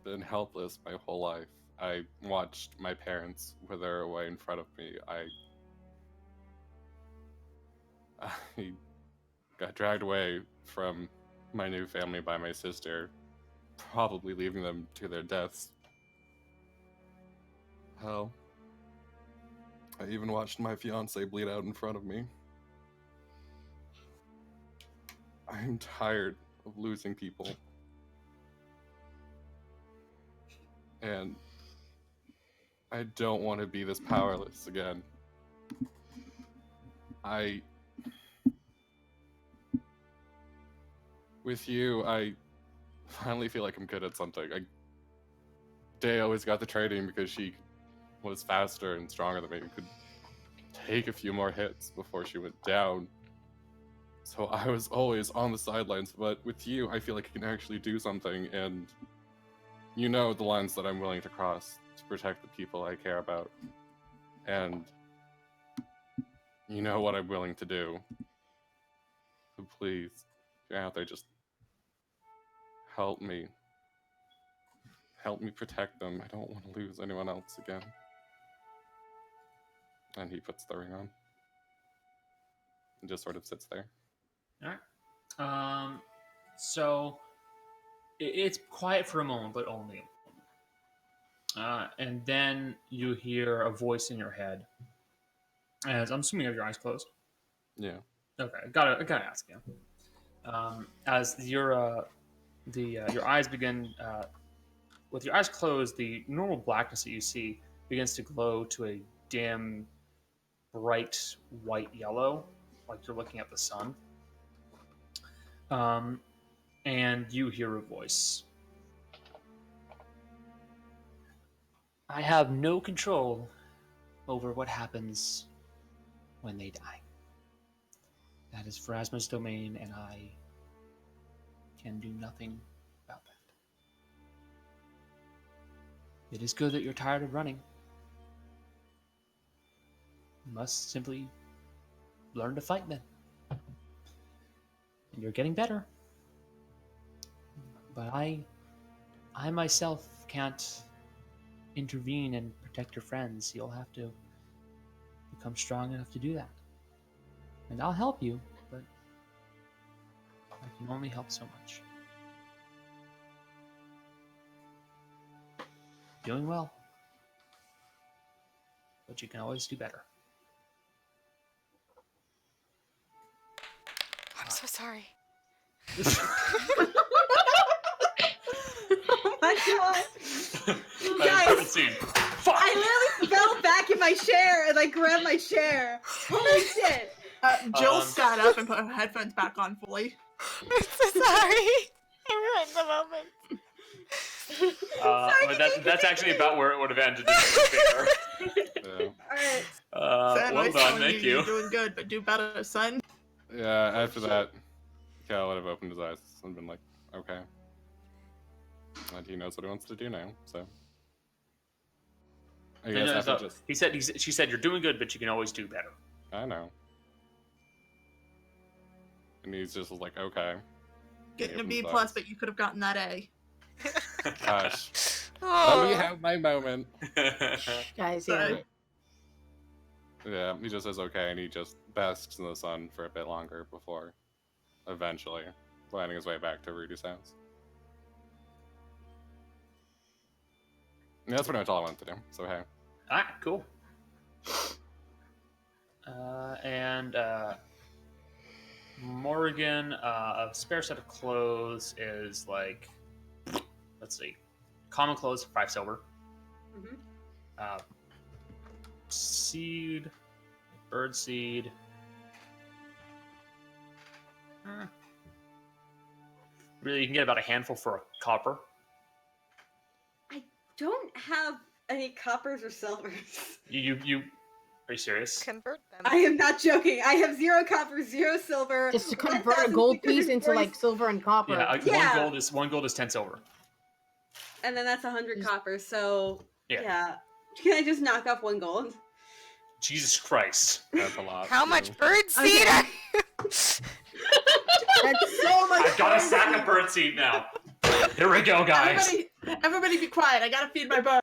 been helpless my whole life. I watched my parents wither away in front of me. I got dragged away from my new family by my sister, probably leaving them to their deaths. Hell, I even watched my fiance bleed out in front of me. I'm tired of losing people. And I don't want to be this powerless again. With you, I finally feel like I'm good at something. Day always got the training because she was faster and stronger than me. Could take a few more hits before she went down. So I was always on the sidelines, but with you, I feel like I can actually do something, and you know the lines that I'm willing to cross to protect the people I care about. And you know what I'm willing to do. So please, if you're out there, just help me. Help me protect them. I don't want to lose anyone else again. And he puts the ring on. And just sort of sits there. Alright. So it's quiet for a moment, but only a moment. And then you hear a voice in your head. As I'm assuming you have your eyes closed. Yeah. Okay, gotta ask you. As your eyes begin, with your eyes closed, the normal blackness that you see begins to glow to a dim, bright white yellow, like you're looking at the sun. And you hear a voice. I have no control over what happens when they die. That is Pharasma's domain, and I can do nothing about that. It is good that you're tired of running. You must simply learn to fight then. And you're getting better. But I myself can't intervene and protect your friends. You'll have to become strong enough to do that. And I'll help you, but I can only help so much. Doing well. But you can always do better. I'm so sorry. Oh my god! You guys, Scene. Fuck! I literally fell back in my chair and I grabbed my chair. Holy shit! Jill sat up and put her headphones back on fully. I'm so sorry. I ruined the moment. But that's actually about where it would have ended. Yeah. Alright. Well done, thank you. You're doing good, but do better, son. Yeah, after that, Cal would have opened his eyes and been like, okay. And he knows what he wants to do now, so. I guess after just... She said, you're doing good, but you can always do better. I know. And he's just like, okay. Getting a B plus, but you could have gotten that A. Gosh. Oh. Let me have my moment. Guys, yeah. Yeah, he just says okay, and he just basks in the sun for a bit longer before eventually finding his way back to Rudy's house. And that's pretty much all I wanted to do, so hey. Alright, cool. And Morgan, a spare set of clothes is like, let's see, common clothes, 5 silver. Mm-hmm. Seed, bird seed. Really, you can get about a handful for a copper. I don't have any coppers or silvers. You are you serious? Convert them. I am not joking. I have 0 copper, 0 silver. Just to convert a gold piece into like silver and copper. Yeah, one gold is 10 silver. And then that's 100 copper, so yeah. Can I just knock off 1 gold? Jesus Christ. That's a lot. How much bird seed? Okay. That's so much. I've got a sack of bird seed now. Here we go, guys. Everybody be quiet. I gotta feed my bird.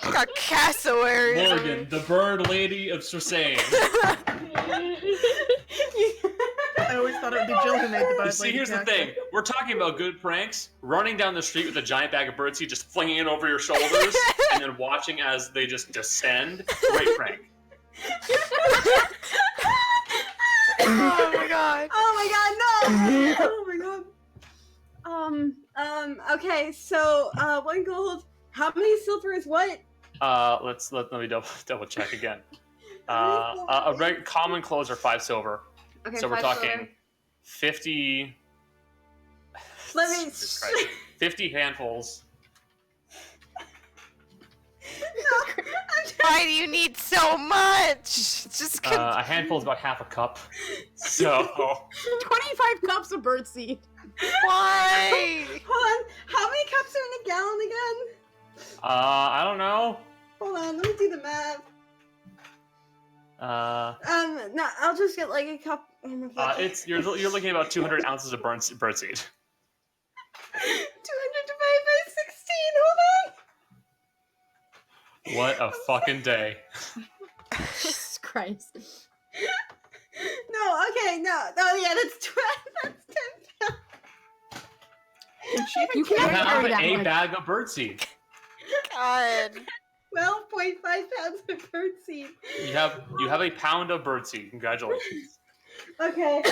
Got cassowaries. Morgan, the bird lady of Sosane. thought it would be Jill who made the bird. See, here's the thing. We're talking about good pranks. Running down the street with a giant bag of birdseed, just flinging it over your shoulders, and then watching as they just descend. Great prank. Oh my god. Oh my god, no! Oh my god. Okay, so, 1 gold. How many silver is what? Let me double check again. Common clothes are 5 silver. Okay, So we're 5 talking silver. 50. Let me. Jesus Christ. 50 handfuls. No, Why do you need so much? Just A handful is about half a cup. So 25 cups of birdseed. why? Hold on. How many cups are in a gallon again? I don't know. Hold on, let me do the math. No, I'll just get like a cup. Oh my god. You're looking at about 200 ounces of birdseed. 200 divided by 16. Hold on. What a fucking day. Jesus Christ. No, okay, no, yeah, that's 12. That's 10 pounds. You You can't have carry that a much. bag of birdseed. God. 12.5 pounds of birdseed. You have a pound of birdseed. Congratulations. Okay,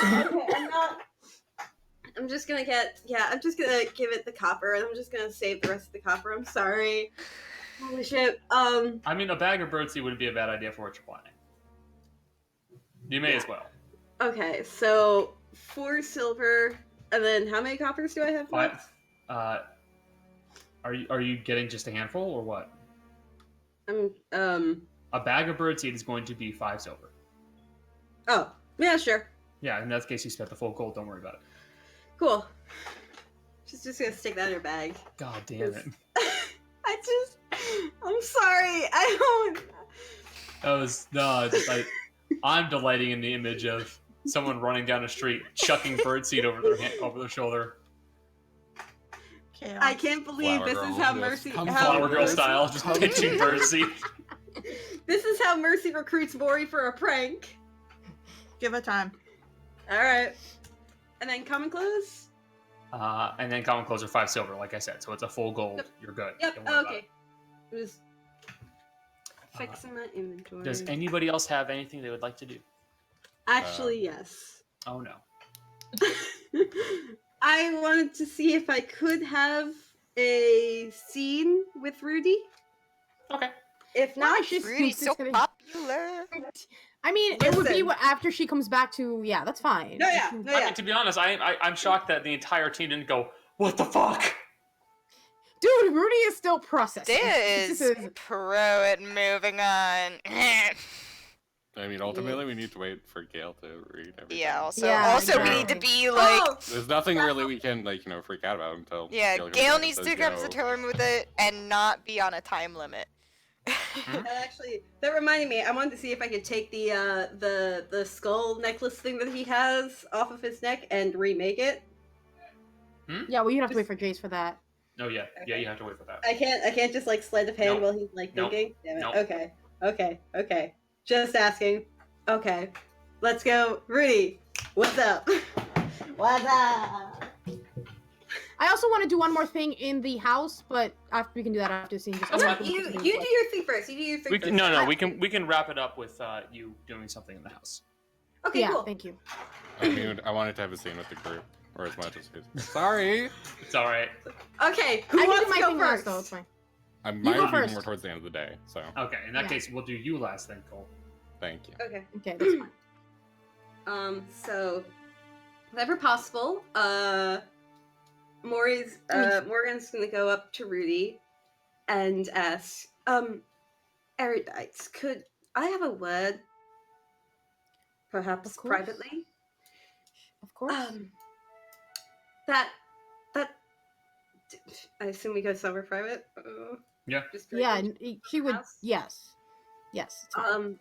I'm just gonna give it the copper, and I'm just gonna save the rest of the copper. I'm sorry. Holy shit. I mean, a bag of birdseed wouldn't be a bad idea for what you're planning. You may as well. Okay, so 4 silver, and then how many coppers do I have left? Are you getting just a handful or what? A bag of birdseed is going to be 5 silver. Oh, yeah, sure. Yeah, in that case, you spent the full gold. Don't worry about it. Cool. Just gonna stick that in her bag. God damn it. I'm sorry. I don't. I'm delighting in the image of someone running down a street, chucking birdseed over their shoulder. Chaos. I can't believe Flower this girl, is how yes. Mercy. Come Flower girl style, just pitching birdseed. This is how Mercy recruits Mori for a prank. Give it time. All right. And then common clothes. And then common clothes are 5 silver, like I said, so it's a full gold. Yep. You're good. Yep. Don't worry about Okay. it. I'm just fixing my inventory. Does anybody else have anything they would like to do? Actually, yes. Oh no. I wanted to see if I could have a scene with Rudi. Okay. If not, Rudy's so popular. I mean, it would be Listen. after she comes back to. Yeah, that's fine. No, yeah. I mean, to be honest, I'm shocked that the entire team didn't go, what the fuck? Dude, Rudi is still processing. This is pro at moving on. I mean, ultimately, we need to wait for Gael to read everything. Yeah, also, Yeah, we need to exactly. be like... There's nothing really we can, freak out about until... Yeah, comes Gael out and needs says to come go. to terms with it and not be on a time limit. That reminded me. I wanted to see if I could take the skull necklace thing that he has off of his neck and remake it. Yeah, well, you have to wait for Jace for that. No, yeah. Yeah, you have to wait for that. I can't just like sleight of hand Nope. while he's like Nope. thinking. Damn it. Nope. Okay. Just asking. Okay. Let's go. Rudi, what's up? What's up? I also want to do one more thing in the house, but after we can do that after the scene. Just That's No, fine. you do your thing first. You do your thing first. We can wrap it up with you doing something in the house. Okay, Yeah, cool. thank you. I wanted to have a scene with the group, or as much as Sorry! It's alright. Okay, who I can wants do to my go thing last, first? though. It's fine. I go might be first. more towards the end of the day, so Okay, in that Yeah. case, we'll do you last then, Cole. thank you. Okay. Okay, that's fine. So, whenever possible, Morgan's gonna go up to Rudi and ask, Erudites, could I have a word? Perhaps Of course. privately? Of course. That, I assume we go somewhere private? Yeah. Just yeah, drinking? and he would. House? Yes. Yes. it's fine.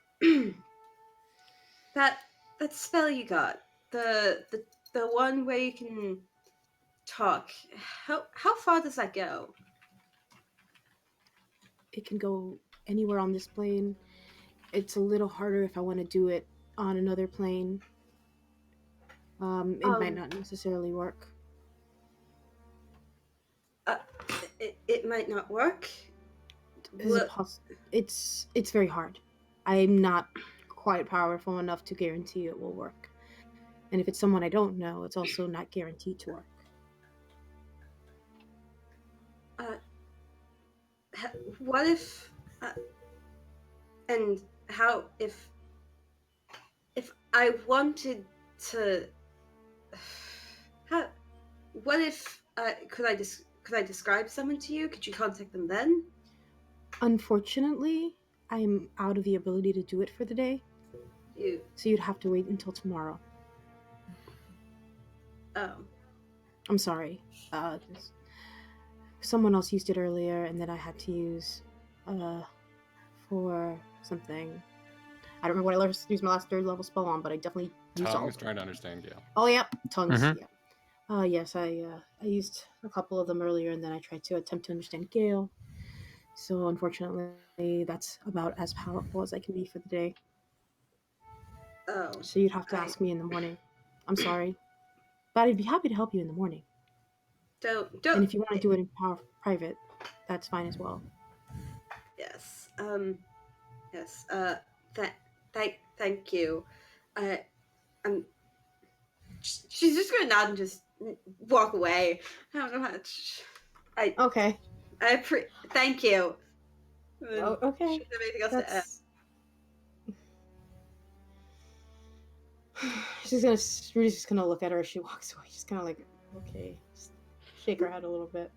That spell you got, the one where you can talk. How far does that go? It can go anywhere on this plane. It's a little harder if I want to do it on another plane. It might not necessarily work. It might not work. It's very hard. I'm not quite powerful enough to guarantee it will work. And if it's someone I don't know, it's also not guaranteed to work. What if, and how if I wanted to, what if could I describe someone to you? Could you contact them then? Unfortunately, I'm out of the ability to do it for the day. So you'd have to wait until tomorrow. Oh. I'm sorry. Someone else used it earlier, and then I had to use for something. I don't remember what I used my last 3rd level spell on, but I definitely used Tongues, trying to understand Gael. Oh, yep, tongues. Mhm. Yeah. Yes, I used a couple of them earlier, and then I tried to attempt to understand Gael. So unfortunately, that's about as powerful as I can be for the day. Oh. So you'd have to ask me in the morning. I'm sorry, but I'd be happy to help you in the morning. Don't. And if you want to do it in private, that's fine as well. Yes. Yes. Thank you. She's just gonna nod and just walk away. I don't know how much. Okay. Thank you. Oh, okay. She doesn't have anything else to add. Rudy's just gonna look at her as she walks away. She's kind of like, okay, just shake her head a little bit,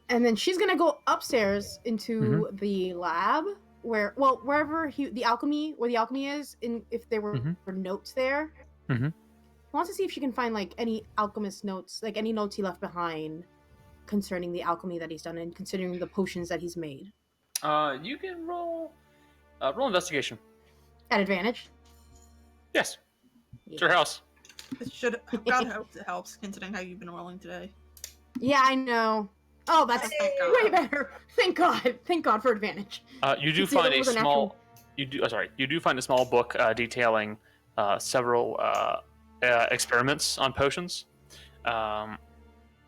and then she's gonna go upstairs into the lab wherever the alchemy is. If there were notes there, he wants to see if she can find like any alchemist notes, like any notes he left behind concerning the alchemy that he's done and considering the potions that he's made. You can roll investigation. At advantage. Yes. It's your house. God hopes it helps, considering how you've been rolling today. Yeah, I know. Oh, that's way better. Thank God. Thank God for advantage. You do find a small. You do find a small book detailing several experiments on potions.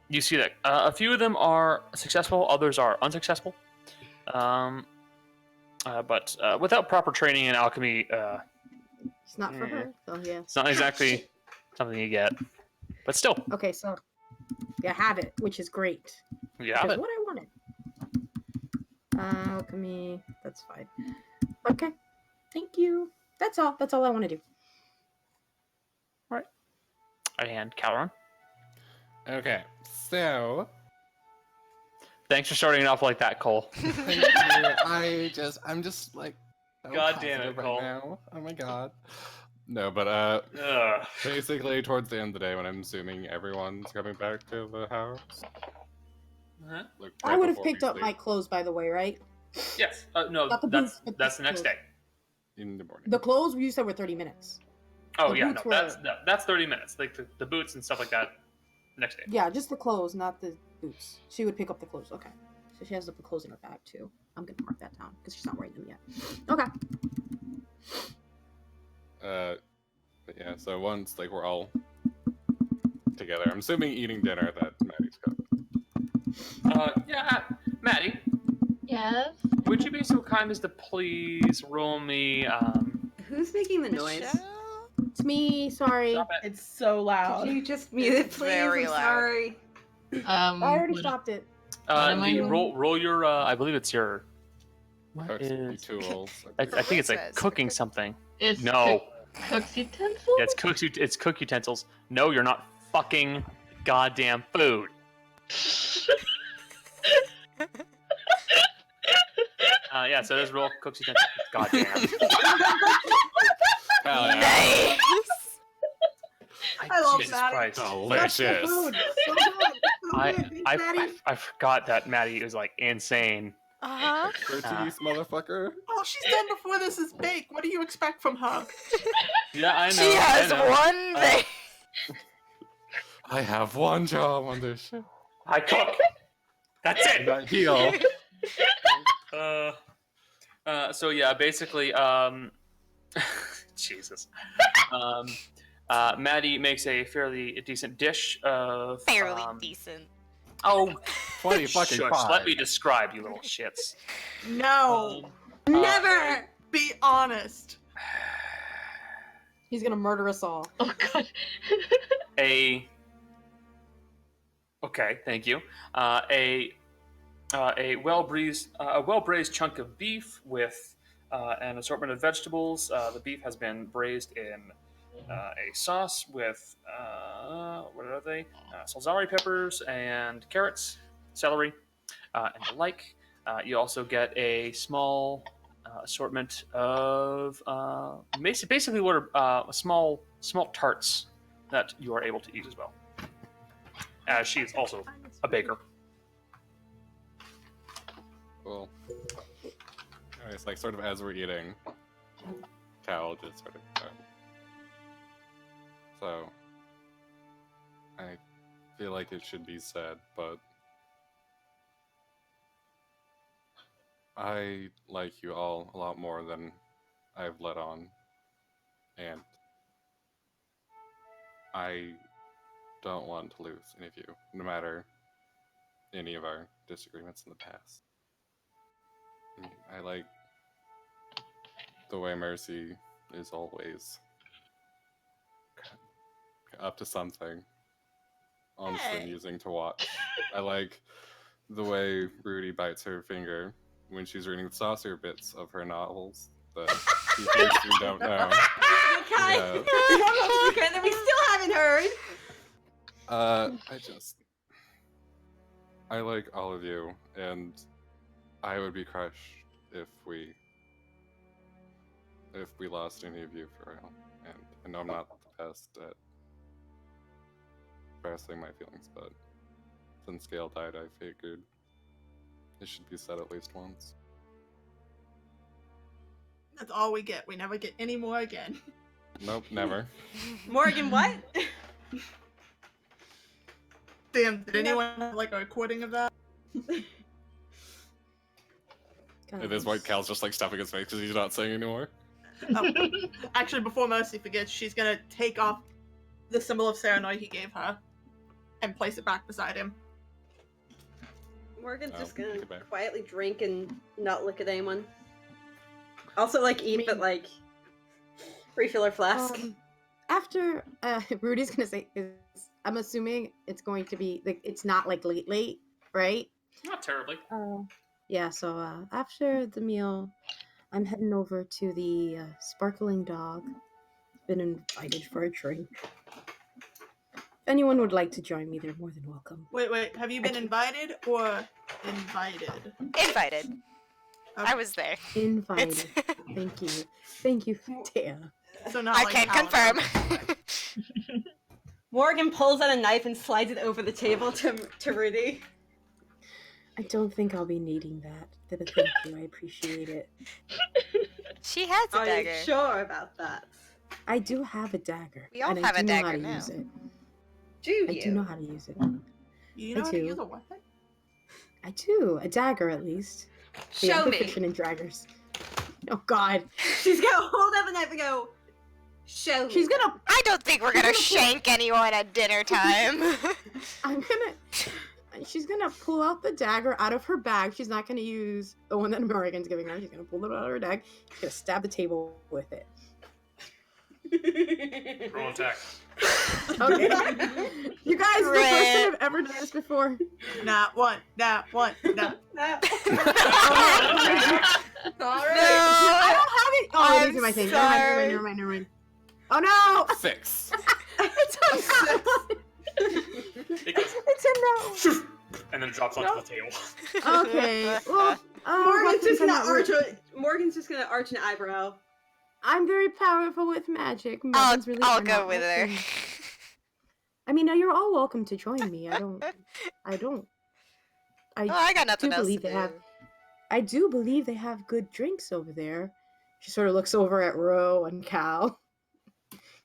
You see that a few of them are successful, others are unsuccessful. But without proper training in alchemy, it's not for her. So yeah. It's not exactly something you get, but still. Okay, so you have it, which is great. You have it. What I wanted. Alchemy. That's fine. Okay. Thank you. That's all. That's all I want to do. All right. And Calron. Okay, so. Thanks for starting it off like that, Cole. Thank you. I'm just like. So God damn it, right Cole. now. Oh my god. No, but basically towards the end of the day, when I'm assuming everyone's coming back to the house. Uh-huh. I would have picked up my clothes, by the way, right? Yes. No, that's the next day. In the morning. The clothes you said were 30 minutes. Oh The yeah, boots that's 30 minutes. Like the boots and stuff like that. Next day. Yeah, just the clothes, not the boots. She would pick up the clothes. Okay. So she has the clothes in her bag too. I'm gonna mark that down because she's not wearing them yet. Okay. But yeah, so once like we're all together, I'm assuming eating dinner that Maddie's cooked. Yeah, Maddie. Yes. Would you be so kind as to please roll me? Who's making the noise? It's me. Sorry. Stop it. It's so loud. Could you just mute it, It's please? very I'm loud. sorry. I already stopped it. am I doing? Roll your. I believe it's your. Cooks tools. I think it's like Says cooking something. It's No. Cooks utensils? Yeah, it's cook utensils. No, you're not fucking goddamn food. Yeah, so there's roll cooks utensils. Goddamn. Hell yeah. Nice. I love Jesus that. Christ. Delicious. Food. So good. So good. Thanks, Maddie. I forgot that Maddie was like insane. Uh-huh. Expertise, motherfucker. All she's done before this is bake. What do you expect from her? Yeah, I know. She has I know. one thing. I have one job on this show. I cook. That's it. That heel. So yeah, basically, Jesus. Maddie makes a fairly decent dish of Fairly decent. Oh, 20 fucking shush, five. let me describe, you little shits. No. Never. Be honest. He's gonna murder us all. Oh god. Okay, thank you. A well-braised chunk of beef with an assortment of vegetables. The beef has been braised in a sauce with what are they? Salsari peppers and carrots, celery, and the like. You also get a small assortment of basically what are small tarts that you are able to eat as well. As she is also a baker. Cool. Anyways, like, sort of as we're eating, Cal just sort of... So, I feel like it should be said, but I like you all a lot more than I've let on, and I don't want to lose any of you, no matter any of our disagreements in the past. I like the way Mercy is always up to something. Honestly, amusing to watch. I like the way Rudi bites her finger when she's reading the saucier bits of her novels that she thinks we don't know. Okay. Yeah. That we still haven't heard. I like all of you, and I would be crushed if we lost any of you for real. And I know I'm not the best at expressing my feelings, but since Gael died, I figured it should be said at least once. That's all we get. We never get any more again. Nope, never. Morgan, what? Damn, did anyone have like a recording of that? At this point, Cal's just like stuffing his face because he's not saying anymore. Oh. Actually, before Mercy forgets, she's gonna take off the symbol of Serenoi he gave her and place it back beside him. Morgan's just gonna quietly drink and not look at anyone. Also, like, eat, but like, refill her flask. After Rudy's gonna say, I'm assuming it's going to be like it's not like late, right? Not terribly. Yeah. So after the meal, I'm heading over to the Sparkling Dog. Been invited for a drink. If anyone would like to join me, they're more than welcome. Wait. Have you been invited or invited? Invited. Okay. I was there. Invited. Thank you, Dea. So not I like can't Paladin. confirm. Morgan pulls out a knife and slides it over the table to Rudi. I don't think I'll be needing that. But thank you, I appreciate it. She has a Are dagger. you sure about that? I do have a dagger. We all and have I a do know how dagger to now. use it. Do you? I do know how to use it. You know I how to do. use a weapon? I do. A dagger, at least. Show I'm me. proficient in daggers. Oh, God. She's gonna hold up a knife and go, show me. She's gonna... I don't think we're gonna shank anyone at dinner time. She's gonna pull out the dagger out of her bag. She's not gonna use the one that Morgan's giving her. She's gonna pull it out of her bag. She's gonna stab the table with it. Roll attack. Okay. You guys, the first time I've ever done this before. Not one. No. Alright. I don't have it. Oh, I'm it is in my thing. sorry. Never mind. Oh no! 6. It's a no. It goes, It's a no. and then drops onto the table. Okay. Well, Morgan's just gonna arch an eyebrow. I'm very powerful with magic. I'll Muggins really go cannot with help her. me. I mean, you're all welcome to join me. I Oh, I got nothing do else believe to they do. have. I do believe they have good drinks over there. She sort of looks over at Ro and Cal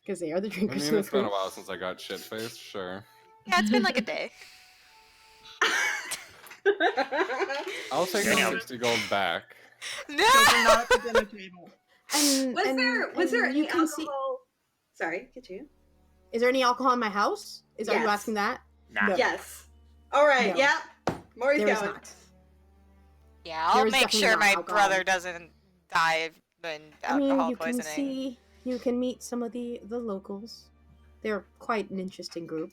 because they are the I drinkers. mean, of it's the been a group. while since I got shit-faced, sure. Yeah, it's been like a day. I'll take the Damn. 60 gold back. No! Children not at the dinner table. And, Was there and any you can see. alcohol? Sorry, get you. Is there any alcohol in my house? Are you Yes. asking that? Nah. No. Yes. All right. No. Yeah. Maury's There is going. not. Yeah, I'll There is make definitely sure not my alcohol. brother doesn't die in I mean, alcohol you can poisoning. you can meet some of the locals. They're quite an interesting group.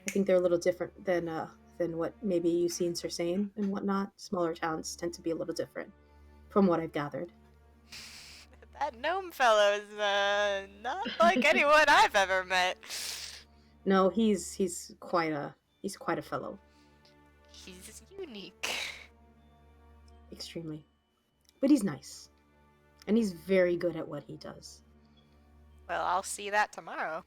I think they're a little different than what maybe you see in Cersei and whatnot. Smaller towns tend to be a little different, from what I've gathered. That gnome fellow is not like anyone I've ever met. No, he's quite a fellow. He's unique. Extremely. But he's nice. And he's very good at what he does. Well, I'll see that tomorrow.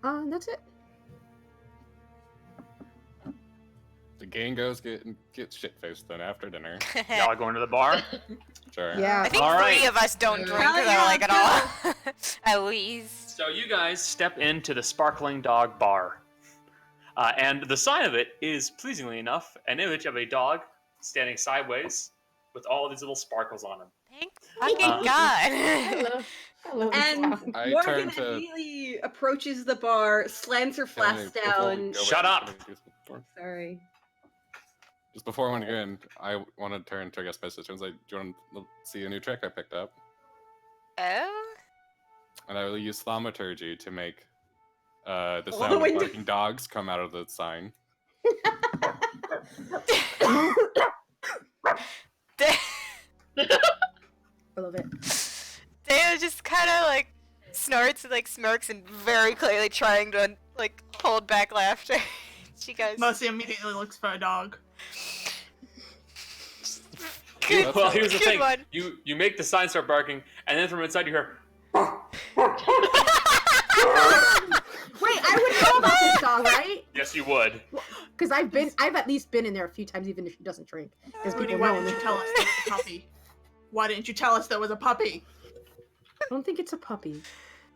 That's it. The gang goes get shit faced then after dinner. Y'all going to the bar? Sure. Yeah. I think All three right. of us don't drink Hell though, yeah, like at all. At least. So you guys step into the Sparkling Dog Bar. And the sign of it is, pleasingly enough, an image of a dog standing sideways with all these little sparkles on him. Thank fucking Uh, God. I love And this I Morgan turn to- immediately approaches the bar, slams her Can I- flask before we down. go Shut back up! to the- Sorry. Just before I want to go in, I want to turn to, I guess, my sister and say, do you want to see a new trick I picked up? Oh? And I will use thaumaturgy to make the the sound of window- barking dogs come out of the sign. I love it. Dana just kind of like snorts and like smirks and very clearly trying to like hold back laughter. She goes, Mercy immediately looks for a dog. good, Well, here's the good thing. one. You make the sign start barking, and then from inside you hear, Wait, I would know about this dog, right? yes, you would. Because I've at least been in there a few times, even if she doesn't drink. Because Rudi, people why know didn't you me. tell us there was a puppy? Why didn't you tell us there was a puppy? I don't think it's a puppy.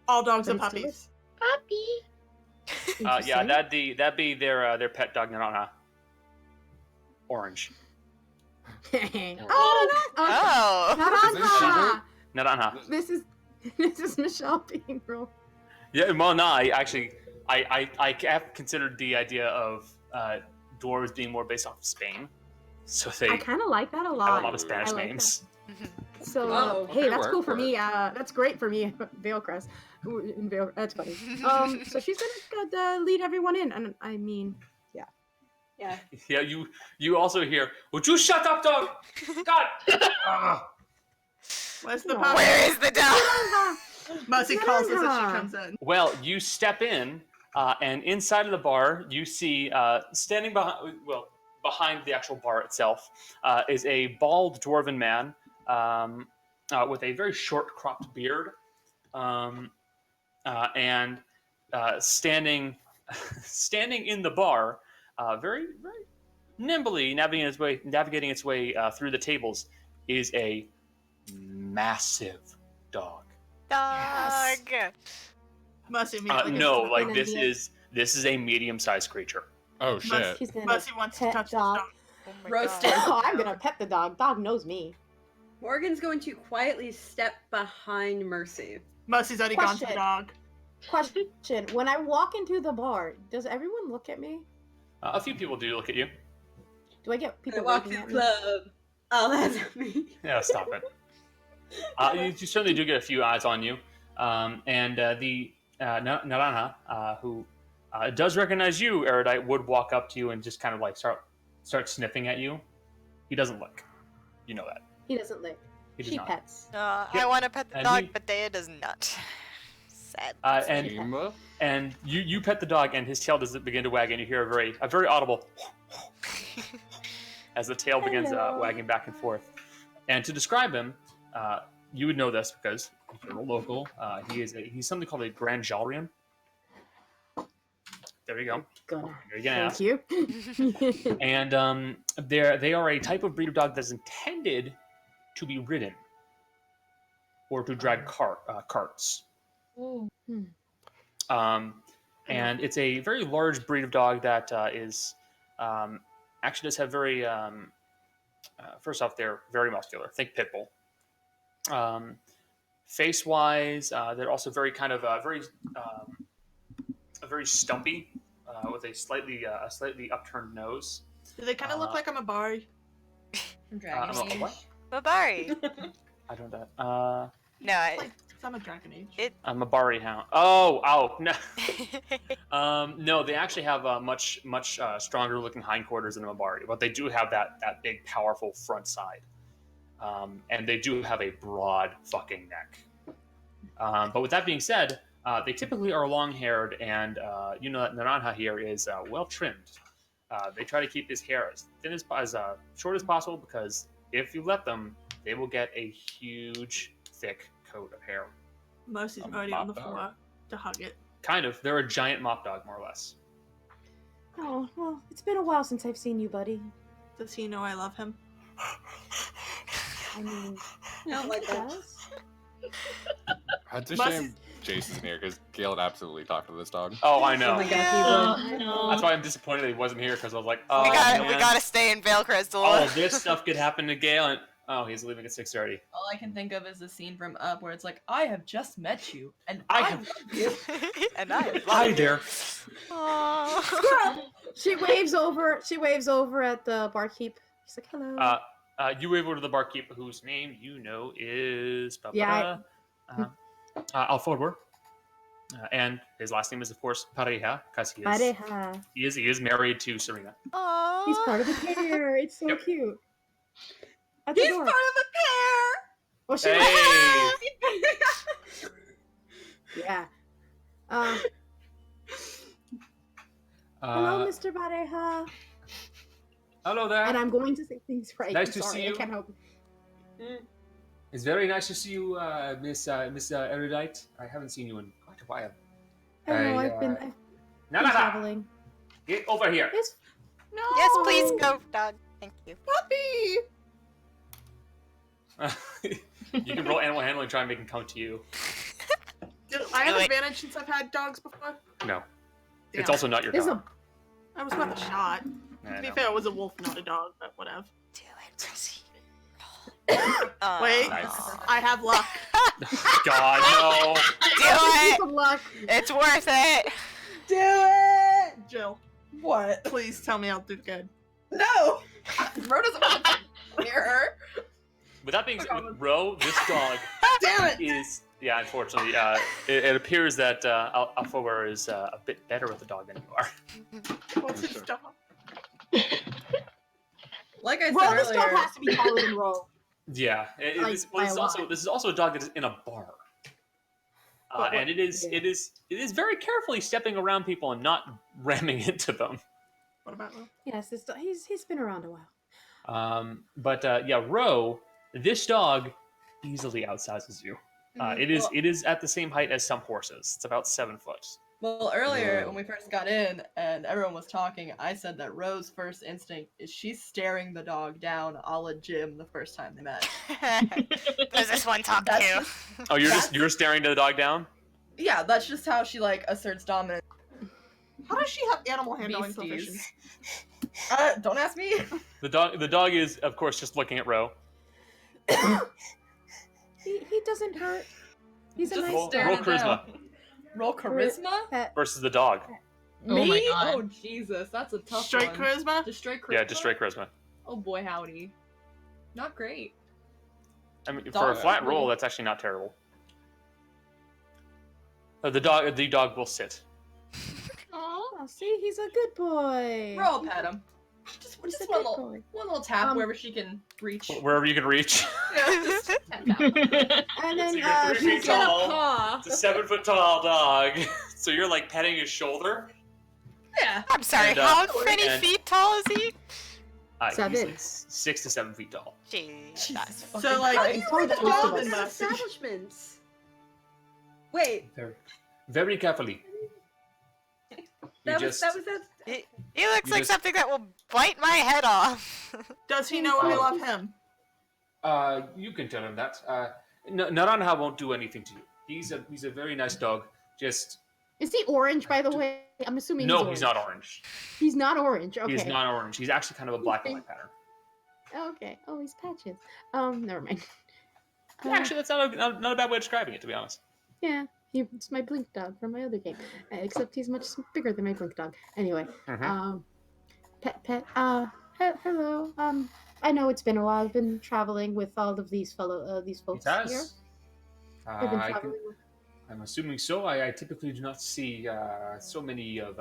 All dogs are But it's puppies. Puppy. Yeah, Interesting. that'd be their pet dog, Nana. Orange. Oh, Oh. Naranja! Nana. This is Michelle being real. Yeah, well, no, I have considered the idea of dwarves being more based off of Spain, so they I kind of like that a have lot. a lot of Spanish I like names. So, Oh, hey, okay, that's work cool for for me. That's great for me, Veilcrest. That's funny. So she's gonna lead everyone in, and I mean, Yeah. Yeah, you also hear, "Would you shut up, dog? God!" Ah. Where's the Aw. puppy? Where is the dog? Mercy calls us as she Naranja. comes in. Well, you step in, and inside of the bar, you see standing behind the actual bar itself is a bald dwarven man with a very short cropped beard, and standing in the bar, very nimbly navigating its way through the tables, is a massive dog. Dog. Mercy immediately gets No, to the like dog. this is a medium-sized creature. Oh shit! she's gonna Mercy wants to pet touch dog. this dog. Oh my Roasted. God. Oh, I'm gonna pet the dog. Dog knows me. Morgan's going to quietly step behind Mercy. Mercy's already gone to the Question. dog. Question: when I walk into the bar, does everyone look at me? A few people do look at you. Do I get I people walk looking to at the me? club. Oh, that's me. Yeah, stop it. You certainly do get a few eyes on you, and the Naranja, who does recognize you, Erudite, would walk up to you and just kind of like start sniffing at you. He doesn't look. You know that. He doesn't lick. He does She not. pets. I want to pet the And dog, he- but Dea does not. Sad. Shima? And you pet the dog, and his tail does begin to wag, and you hear a very audible as the tail begins Hello. wagging back and forth. And to describe him, you would know this because you're a local. He's something called a Grand Jalrian. There you go. Gonna. You're gonna ask. Thank you. And they are a type of breed of dog that's intended to be ridden or to drag carts. Oh. And it's a very large breed of dog that is actually does have very first off, they're very muscular. Think pit bull. Face-wise, they're also very kind of very stumpy, with a slightly upturned nose. Do they kind of look like I'm a Bari? From Dragon I'm a Age. what? Babari. I don't know. No, Like, I'm a Dragon Age. I'm a Bari hound. Oh, no. No, they actually have much stronger looking hindquarters than a Mabari, but they do have that big, powerful front side, and they do have a broad fucking neck. But with that being said, they typically are long-haired, and that Naranja here is well trimmed. They try to keep his hair as thin as short as possible, because if you let them, they will get a huge, thick coat of hair. Mercy's A already on the mop floor to hug it. Kind of. They're a giant mop dog, more or less. Oh, well, it's been a while since I've seen you, buddy. Does he know I love him? I mean, I don't like that. yes. It's a Must- shame Jason's in here because Gail would absolutely talk to this dog. Oh, I know. Oh my gosh, I know. That's why I'm disappointed that he wasn't here, because I was like, oh, we man. gotta stay in Vale Crystal. All of this stuff could happen to Gail, and he's leaving at 6:30. All I can think of is the scene from Up where it's like, I have just met you, and I I have- love you. And I Hi there. Aww. She waves over. She waves over at the barkeep. She's like, "Hello." You wave over to the barkeep, whose name you know is Yeah, Alfodor. And his last name is, of course, Pareja, because Pareja. he is married to Serena. Aww. He's part of the pair. It's so Yep. cute. At He's the part door. of a pair! Oh, she Hey! Yeah. Hello, Uh, Mr. Pareja. hello there. And I'm going to say things right. Nice I'm to sorry, see you. I can't help it. It's very nice to see you, Miss Erudite. I haven't seen you in quite a while. I know, I, I've been Nana, traveling. get over here. It's No! Yes, please go, dog. Thank you. Puppy! You can roll animal handling and try and make him come to you. Do I have Do it. advantage since I've had dogs before? No. It's Damn. also not your This is dog. I was worth a shot. I To be know. fair, it was a wolf, not a dog, but whatever. Do it, Prissy. Wait, Nice. I have luck. God, no. Do it. Good luck. It's worth it. Do it! Jill, What? please tell me I'll do good. No! Ro doesn't want to hear her. With that being said, with Ro, this dog Damn it! is, yeah, unfortunately, it appears that Alfower is a bit better with the dog than you are. What's his dog? Like I said Well, this dog earlier, has to be taller than Ro. Yeah, Like, by a lot. this is also a dog that is in a bar, and it is very carefully stepping around people and not ramming into them. What about Will? Yes, this dog, he's been around a while. But yeah, Ro, this dog easily outsizes you. It is at the same height as some horses. It's about 7 foot. well, earlier Whoa. when we first got in and everyone was talking, I said that Ro's first instinct is she's staring the dog down a la Jim the first time they met. There's this one talk That's too. just- Oh, That's- you're staring the dog down. Yeah, that's just how she like asserts dominance. How does she have animal handling Beasties. proficiency? Don't ask me. The dog is, of course, just looking at Ro. He doesn't hurt. He's a Just nice roll staring dog. it charisma. down. Roll charisma? Pet. Versus the dog. Oh Me? my God. Oh Jesus, that's a tough Straight one. charisma? Just straight charisma. Yeah, just straight charisma. Oh boy, howdy. Not great. I mean, for a Dog- flat roll, that's actually not terrible. The dog will sit. Oh, see, he's a good boy. Roll pet him. He's Just a one good little, boy. one little tap Um, wherever she can reach. Wherever you can reach. Just tap, tap. And So then you're 3 feet he's got tall. a paw. It's a 7 foot tall dog. So you're like petting his shoulder. Yeah. I'm sorry, And, how many and- feet tall is he? He's 7. like 6 to 7 feet tall. Jeez, that's fucking So, like, Christ. he's probably the the most of golden us. message. Establishments. Wait, Very, very carefully. You that just was that. he looks You like just- something that will bite my head off. Does he know I love him? you can tell him that. Naranja won't do anything to you. He's a very nice dog. Just Is he orange, by the way? I'm assuming no, he's he's not orange. He's not orange. Okay. He's not orange. He's actually kind of a black and white pattern. Okay. Oh, he's patches. Never mind. Actually, that's not a bad way of describing it, to be honest. Yeah, it's my Blink dog from my other game, except he's much bigger than my Blink dog. Anyway, pet. Hello. I know it's been a while. I've been traveling with all of these folks It has. here. I've been I traveling. I'm assuming so. I typically do not see so many of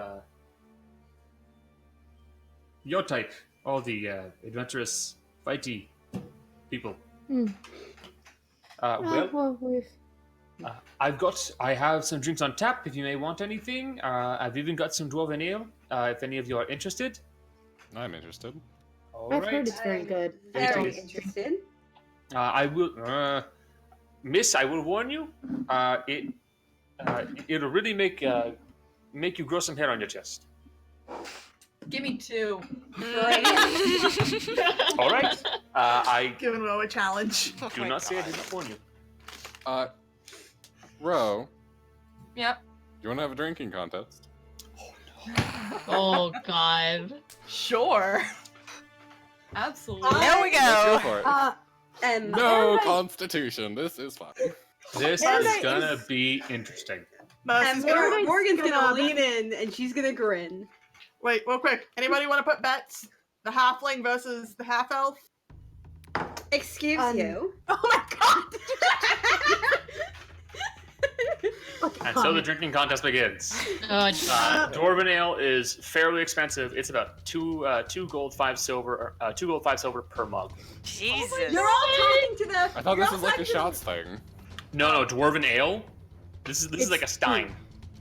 your type, all the adventurous, fighty people. Well, we've. I have some drinks on tap if you may want anything. I've even got some dwarven ale if any of you are interested. I'm interested. I've heard it's very good. Very interested. I will, Miss. I will warn you. It'll really make you grow some hair on your chest. Give me 2. All right. I Giving Ro a challenge. do not say I did not warn you. Ro, Yep. you want to have a drinking contest? Oh god. Sure. Absolutely. There we Let's go go. for it. And No constitution. This is fun. This Paradise is gonna be interesting. Mercy's gonna... Morgan's gonna lean in and she's gonna grin. Wait, real quick. Anybody want to put bets? The halfling versus the half elf? Excuse you. Oh my god! And so the drinking contest begins. Oh, Dwarven ale is fairly expensive. It's about two gold, 5 silver, 2 gold, 5 silver per mug. Jesus. You're all talking to the. I thought you're this all was like a talking to shots thing. No, dwarven ale. This is like a stein.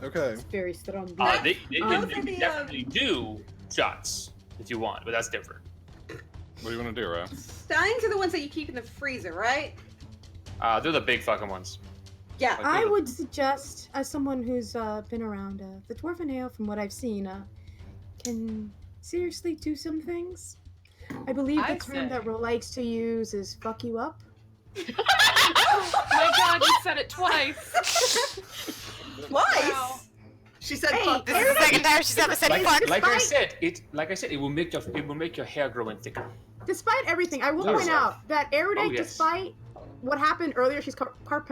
Okay. Very strong. They can Those are the, definitely do shots if you want, but that's different. What do you want to do, Ro? Steins are the ones that you keep in the freezer, right? They're the big fucking ones. Yeah. Like I they're would suggest, as someone who's been around, the dwarven ale, from what I've seen, can seriously do some things. I believe the term that Ro likes to use is "fuck you up." Oh my god, you said it twice. Twice. Wow. She said, Hey, fuck This is the second time she's ever said fuck. Like I said, it will make your hair grow in thicker. Despite everything, I will Yes. point out that Erudite, Oh, yes. despite what happened earlier, she's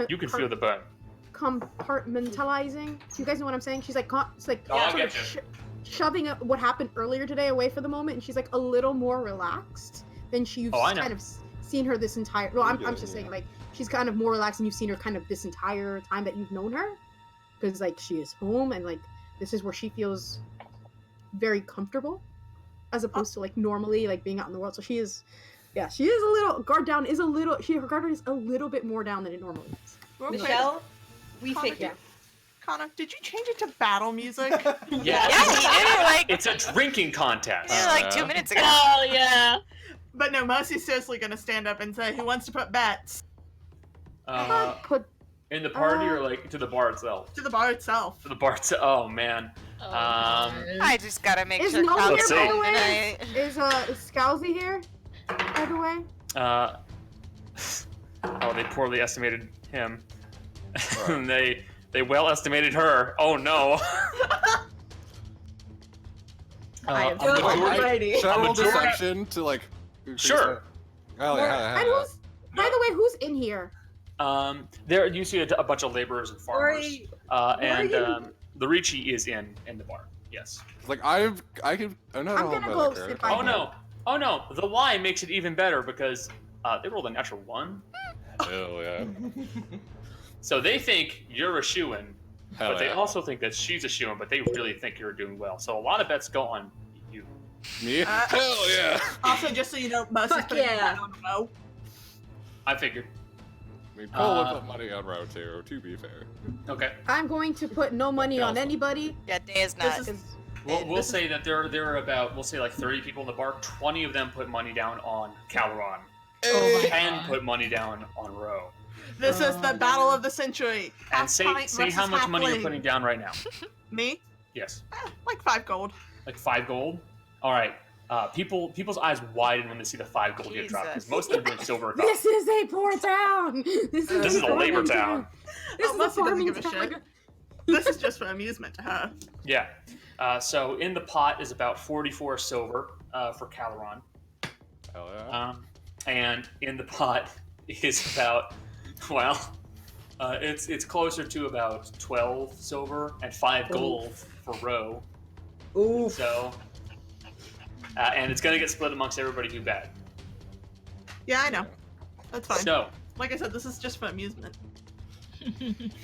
You can feel the burn. compartmentalizing. You guys know what I'm saying? She's like, it's like Oh, I sort of getcha. shoving what happened earlier today away for the moment, and she's like a little more relaxed than you've Oh, I know. kind of seen her this entire. Well, I'm Yeah, just saying, yeah. like, she's kind of more relaxed, and you've seen her kind of this entire time that you've known her, because like she is home, and like this is where she feels very comfortable, as opposed to like normally like being out in the world. So she is. Yeah, she is a little guard down. Her guard is a little bit more down than it normally is. real quick. Michelle, we Connor, figured. Connor, did you change it to battle music? Yes. Yeah, he did it like, It's a drinking contest. he did it like 2 minutes ago. Oh yeah. But no, Mercy's seriously gonna stand up and say, who wants to put bets? Put In the party or like to the bar itself? To the bar itself. To the bar itself. Oh man. Oh, Um, God. I just gotta make Is sure no Cal's here, Let's by see. the way? tonight. Is Scowsy here? By the way, Oh, they poorly estimated him. they well estimated her. Oh no. I am a so majority- ready. Should I A roll majority- deception to like? increase Sure. it? Oh, yeah, and who's? By the way, who's in here? There you see a bunch of laborers and farmers. And Morgan- the Ricci is in the bar. Yes. Like I can. I'm not I'm all gonna about go liquor. sit by Oh no. Oh no. The lie makes it even better because they rolled a natural 1. Hell yeah. So they think you're a shoo-in, Hell but they yeah. also think that she's a shoo-in, but they really think you're doing well. So a lot of bets go on you. Me? Hell yeah. Also, just so you know, Mercy's Fuck putting yeah. that on Ro. I figured. I mean, Cole would put money on Row 2, to be fair. Okay. I'm going to put no money on anybody. Yeah, Day is not. This is We'll say that there are about, we'll say like 30 people in the bar. 20 of them put money down on Caloron. Oh my 10 God. put money down on Roe. this is the battle of the century. And Half say pint how versus much half money you're ling. putting down right now. Me? Yes. Like 5 gold. Like 5 gold? Alright. People's eyes widen when they see the 5 gold get dropped, because Jesus. most of them doing silver. This is a poor town. This is a labor farming town. This Oh, is a Mercy doesn't farming give a town. shit. This is just for amusement to her. Yeah. So in the pot is about 44 silver for Caloron. Hell yeah. And in the pot is about Well, it's closer to about 12 silver and 5 gold for Ro. Ooh. So, and it's gonna get split amongst everybody who bet. Yeah, I know. That's fine. So, Like I said, this is just for amusement.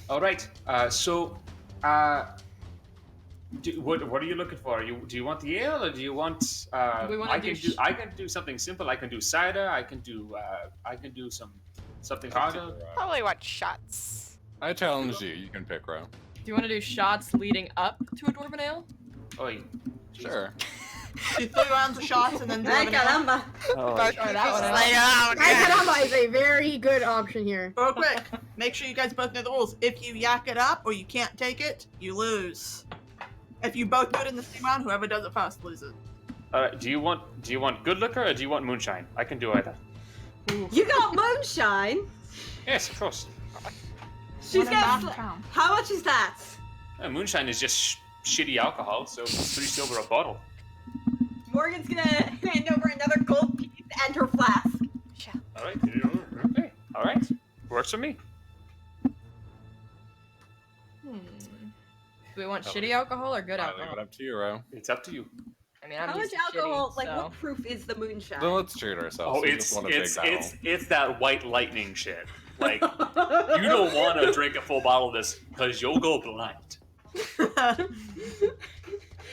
all right. What are you looking for? Do you want the ale or do you want? We wanna I do can do something simple. I can do cider. I can do something harder. Probably want shots. I challenge you. You can pick, Ro. Do you want to do shots leading up to a dwarven ale? Oi. Sure. Do 3 rounds of shots and then do Ay, it. caramba. Oh, Try that one out. Like, oh, Ay, God. caramba is a very good option here. Real quick, make sure you guys both know the rules. If you yak it up or you can't take it, you lose. If you both do it in the same round, whoever does it first loses. do you want good liquor or do you want moonshine? I can do either. You got moonshine. Yes, of course. She's What a got. mountain town. How much is that? Moonshine is just shitty alcohol, so it's 3 silver a bottle. Morgan's gonna hand over another gold piece and her flask. All right. Okay. All right. Works for me. Do we want shitty alcohol or good I leave it alcohol? up to you, Ro. It's up to you. I mean, I'm How much used to alcohol? shitty, Like, so. what proof is the moonshine? Then let's treat ourselves. Oh, We it's just want a big battle. it's that white lightning shit. Like you don't want to drink a full bottle of this because you'll go blind.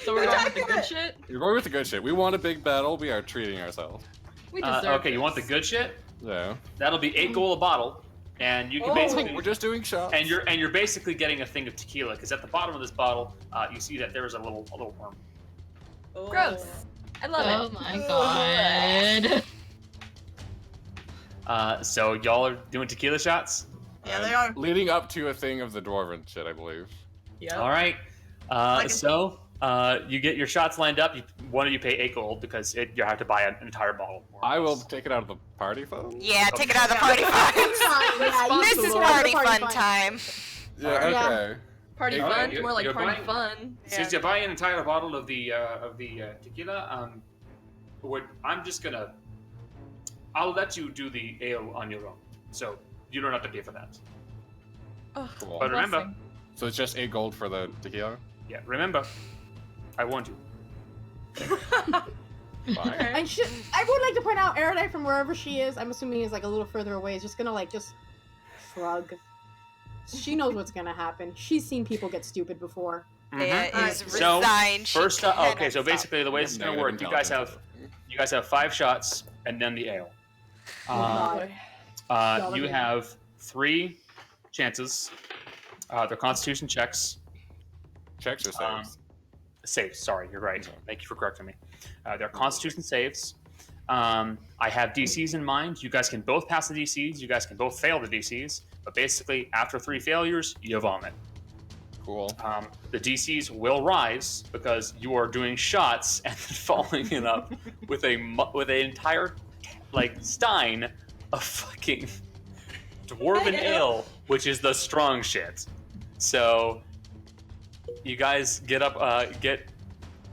So we're going with the good shit? You're going with the good shit. We want a big battle. We are treating ourselves. We deserve Okay, you want the this. good shit? Yeah. That'll be 8 gold a bottle, and you can basically We're just doing shots. and you're basically getting a thing of tequila because at the bottom of this bottle, you see that there is a little worm. Oh. Gross. I love Oh it. my god. So y'all are doing tequila shots. Yeah, they are. Leading up to a thing of the dwarven shit, I believe. Yep. All right. Like So you get your shots lined up. One of you pay 8 gold because you have to buy an entire bottle. more or I will less. take it out of the party phone. Yeah, take it out of the party fun. This is party fun time. Yeah, Alright. okay. Party All right, fun? you're- More like you're party buying- fun. Since you buy an entire bottle of the tequila, I'm just gonna. I'll let you do the ale on your own, so you don't have to pay for that. Cool. But remember, Blessing. So it's just 8 gold for the tequila? yeah, remember, I warned you. Fine. And I would like to point out, Erudite from wherever she is, I'm assuming is like a little further away, is just gonna like just shrug. She knows what's gonna happen. She's seen people get stupid before. Thea Mhm. is So, resigned. She First, cannot okay, so stop. basically the way this is gonna work, you guys have 5 shots and then the ale. God. You have 3 chances. They're Constitution checks. Checks or saves? Saves. Sorry, you're right. Thank you for correcting me. They're Constitution saves. I have DCs in mind. You guys can both pass the DCs. You guys can both fail the DCs. But basically, after 3 failures, you vomit. Cool. The DCs will rise because you are doing shots and then following it up with an entire stein of fucking dwarven ale, which is the strong shit. So you guys get up, get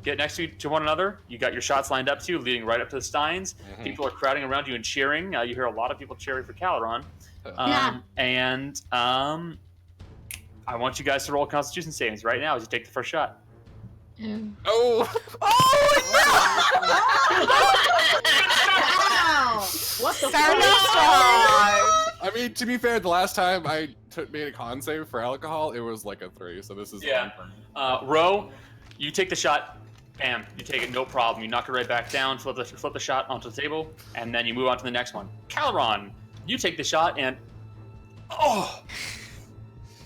next to one another. You got your shots lined up to you, leading right up to the steins. Mhm. People are crowding around you and cheering. You hear a lot of people cheering for Caleron. Yeah. And I want you guys to roll Constitution savings right now as you take the first shot. Oh! Wow! What the Starting fuck? strong. I mean, to be fair, the last time I made a con save for alcohol, it was like a 3, so this is Yeah. fine. Ro, you take the shot. Bam, you take it, no problem. You knock it right back down, flip the shot onto the table, and then you move on to the next one. Caleron, you take the shot, and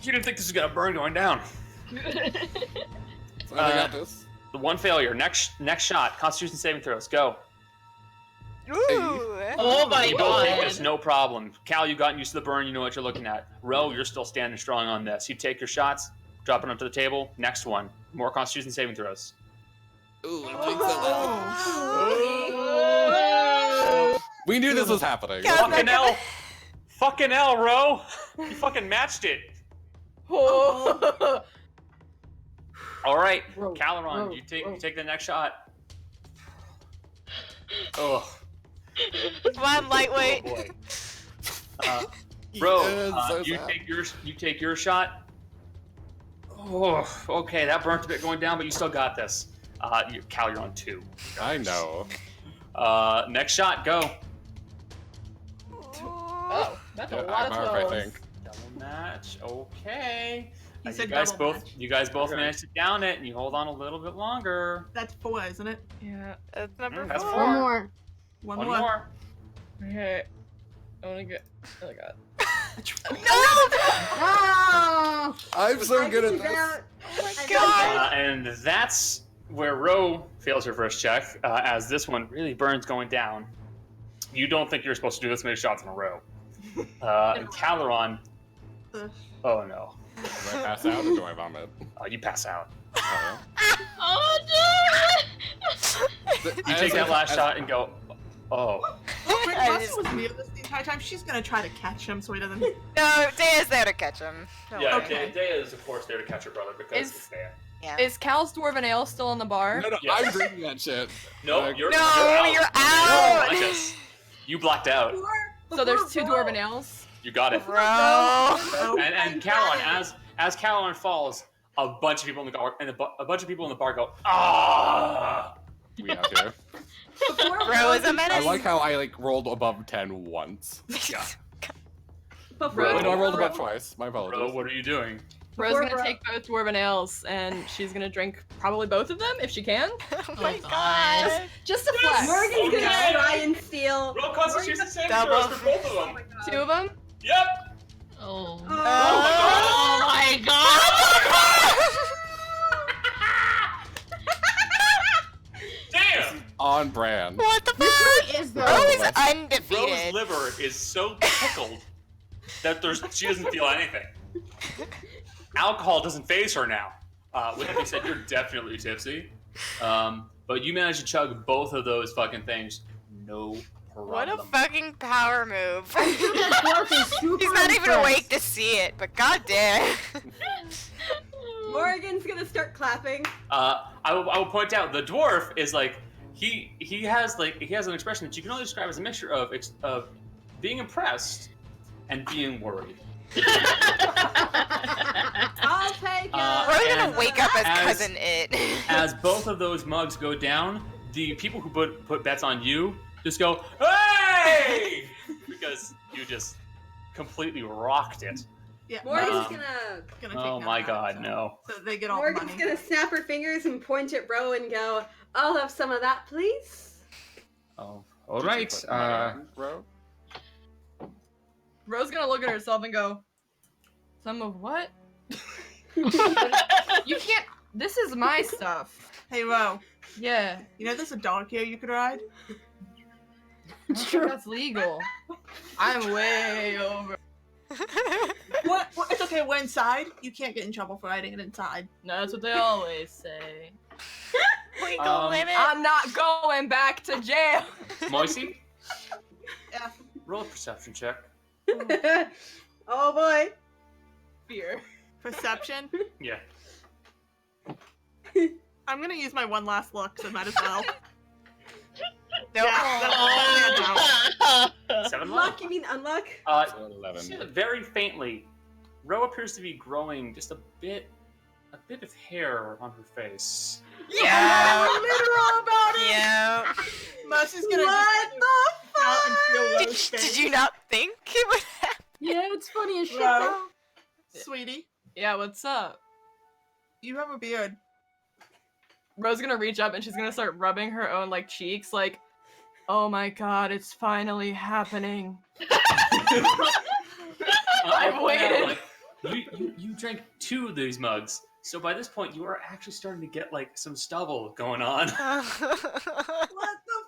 you didn't think this was gonna burn going down. So I got this. The one failure. Next shot. Constitution saving throws. Go. Ooh. Oh my You both take god. this, no problem. Cal, you've gotten used to the burn. You know what you're looking at. Ro, you're still standing strong on this. You take your shots, drop it onto the table. Next one. More Constitution saving throws. Ooh, I think so. We knew this was happening. Yeah. Fucking hell. Fucking hell, Ro. You fucking matched it. All right, Ro, Caleron, Ro, you Ro. take the next shot. Oh, Come on, lightweight. boy. Bro, is so you sad. take your shot. Oh, okay, that burnt a bit going down, but you still got this. Cal, you're on 2. I know. Next shot, go. Oh, that's Yeah, a lot I'm of off, I 12s. think. Double match. Okay. He You said guys double both match. you guys both Okay. managed to down it, and you hold on a little bit longer. That's 4, isn't it? Yeah, that's number That's 4. 4. One more. One One more. more. Okay. I wanna get. Oh my god. Oh! I'm so I good can at this. down- Oh my I god! And that's where Ro fails her first check, as this one really burns going down. You don't think you're supposed to do this many shots in a row. And Caleron. Oh no. Do I pass out or do I vomit? You pass out. Oh, Oh no! You take that last shot and go, oh. Rick I Russell just- was near this the entire time. She's gonna try to catch him so he doesn't. No, Daya's there to catch him. Don't Yeah, worry. Okay. Daya is of course there to catch her brother because Is- it's Daya. Yeah. Is Cal's Dwarven Ale still in the bar? No, Yes. I'm drinking that shit. No, Like, you're No, out. you're out. Unconscious. You blacked out. So there's 2 Dwarven Ales. You got it. Bro. And Caleron, as Caleron falls, a bunch of people in the bar a bunch of people in the bar go, ah. We have to. Bro is a menace. I like how I rolled above 10 once. Yeah. Before Bro, Wait, no, I rolled Ro- above twice. My apologies. Bro, what are you doing? Bro's Before gonna Bro- take both Dwarven Ales, and she's gonna drink probably both of them if she can. Oh my God. god. Just a flex. Morgan's gonna Okay. try and steal. Roll Constitution saving Double. throws for both of them. 2 of them. Yep. Oh. Oh, Oh my god! Damn. On brand. What the This fuck? really is though. Bro is Ro's undefeated. liver is so pickled that she doesn't feel anything. Alcohol doesn't phase her now. With that being said, you're definitely tipsy. But you managed to chug both of those fucking things. No problem. What a fucking power move. That dwarf is super He's not even impressed. awake to see it, but goddamn. Morgan's gonna start clapping. I will point out the dwarf is like he has an expression that you can only describe as a mixture of being impressed and being worried. I'll take it. We're gonna And wake up as as- cousin it. As both of those mugs go down, the people who put bets on you just go, "Hey!" because you just completely rocked it. Yeah. Morgan's Um, gonna. Gonna take Oh them my out, god, so- no. So they get all the Morgan's money. gonna snap her fingers and point at Ro and go, "I'll have some of that, please." Oh, all right. Bro. Ro's gonna look at herself and go, "Some of what? You can't. This is my stuff." Hey, Ro. Yeah. You know there's a dog here you could ride? I don't think that's legal. I'm way over. What? It's okay. We're inside. You can't get in trouble for riding it inside. No, that's what they always say. Legal limit. I'm not going back to jail. Moisey, Yeah. roll a perception check. Oh boy. Fear. Perception. Yeah. I'm gonna use my one last look, so might as well. Nope. Yeah, that's 7 Luck? You mean unluck? So 11. Very faintly, Ro appears to be growing just a bit of hair on her face. Yeah. literal about it. Yeah. Mercy's gonna What just the out and feel Did, Ro's did face. you not think it would happen? Yeah, it's funny as shit. Ro, though. sweetie, Yeah, what's up? you have a beard. Ro's gonna reach up and she's gonna start rubbing her own like cheeks, like, oh my god, it's finally happening. I've I'll point out, waited. like, you drank 2 of these mugs, so by this point you are actually starting to get like some stubble going on. What the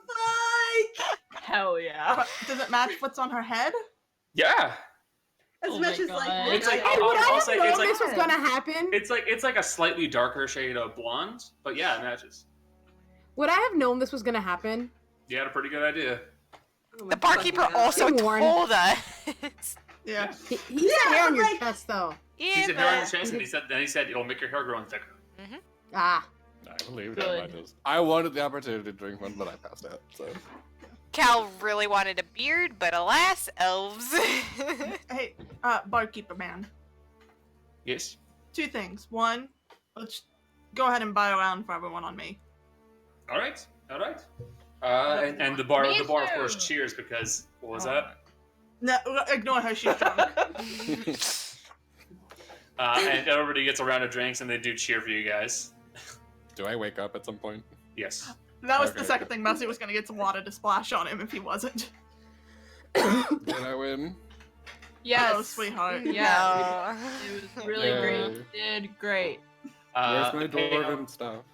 fuck? Hell yeah. But does it match what's on her head? Yeah, As Oh much my as like. God. It's like- I- I'll- Would I I'll have say known it's like- this was gonna happen? it's like a slightly darker shade of blonde, but yeah, it matches. Would I have known this was gonna happen? You had a pretty good idea. Oh my The barkeeper fucking God. also Good warn. told us. Yeah. He's Yeah, hair on your like- chest though. He Yeah, said hair on his but... face, and he said it'll make your hair grow thicker. Ah. I believe Good. that. I wanted the opportunity to drink one, but I passed out. So Cal really wanted a beard, but alas, elves. Hey, barkeeper man. Yes. 2 things. One, let's go ahead and buy a round for everyone on me. All right. All right. And the bar, of course, cheers because what was that? No, ignore her. She's drunk. And everybody gets a round of drinks, and they do cheer for you guys. Do I wake up at some point? Yes. That was the Okay. second thing. Mercy was gonna get some water to splash on him if he wasn't. Did I win? Yes. Oh, sweetheart. Yeah. No. It was really Yay. great. You did great. Where's my Hey, dwarven stuff?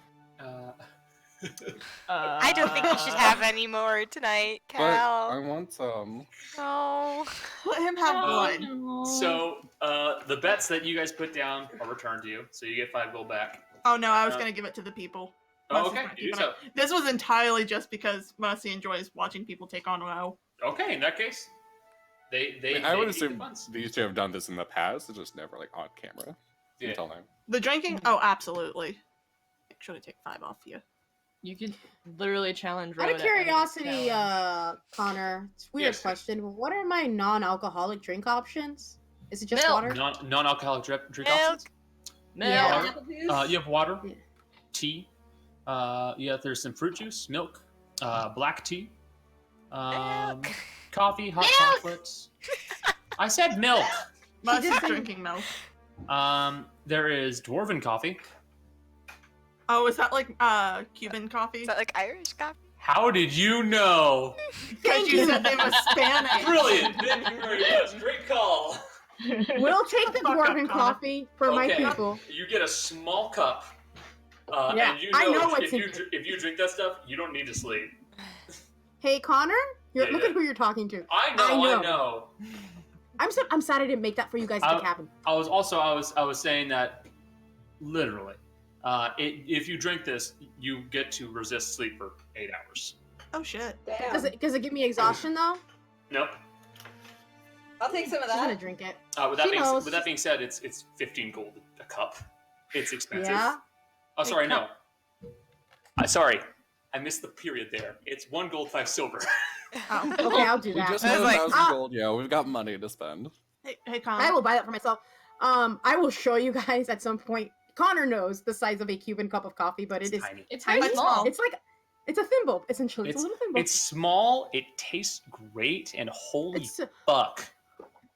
I don't think you should have any more tonight, But I Cal. want some. No. Let him have one. No. So the bets that you guys put down are returned to you, so you get 5 gold back. Oh no, I was gonna give it to the people. Oh, Mercy's okay. not You do keeping so. it. This was entirely just because Mercy enjoys watching people take on WoW. Okay, in that case, I would keep the assume funds. these two have done this in the past, it's just never like on camera Yeah. until now. The drinking? Oh, absolutely. Make sure to take 5 off you. You could literally challenge Out Rhoda of at any curiosity, challenge. Connor, it's a weird Yes. question. What are my non-alcoholic drink options? Is it just Milk. water? Non-alcoholic drink Milk. options. Milk. Yeah. Apple juice? You have water, Yeah. tea. There's some fruit juice, milk, black tea, Milk. coffee, hot Milk! chocolate. I said milk. Mercy's say- drinking milk. There is dwarven coffee. Oh, is that like Cuban coffee? Is that like Irish coffee? How did you know? Because you said they were Spanish. Brilliant. Thank you very much. Great call. We'll take the Fuck up, dwarven Connor. coffee for my Okay. people. You get a small cup. Yeah, and you I know know, what's if in you here. if you drink that stuff, you don't need to sleep. Hey, Connor, Yeah, look yeah. at who you're talking to. I know. I'm sad I didn't make that for you guys at the cabin. I was saying that literally. If you drink this, you get to resist sleep for 8 hours. Oh shit. Damn. Does it give me exhaustion though? Nope. I'll take some of I'm gonna that. drink it. With that She being knows. with that being said, it's 15 gold a cup. It's expensive. Yeah. Oh, sorry, no. cup. Sorry, I missed the period there. It's 1 gold, 5 silver. Oh, okay, I'll do We that. just I was made like, 1,000 gold. Yeah, we've got money to spend. Hey, Connor. I will buy that for myself. I will show you guys at some point. Connor knows the size of a Cuban cup of coffee, but it is tiny. It's tiny. very small. It's like it's a thimble, essentially. It's a little thimble. It's small. It tastes great, and holy It's- fuck!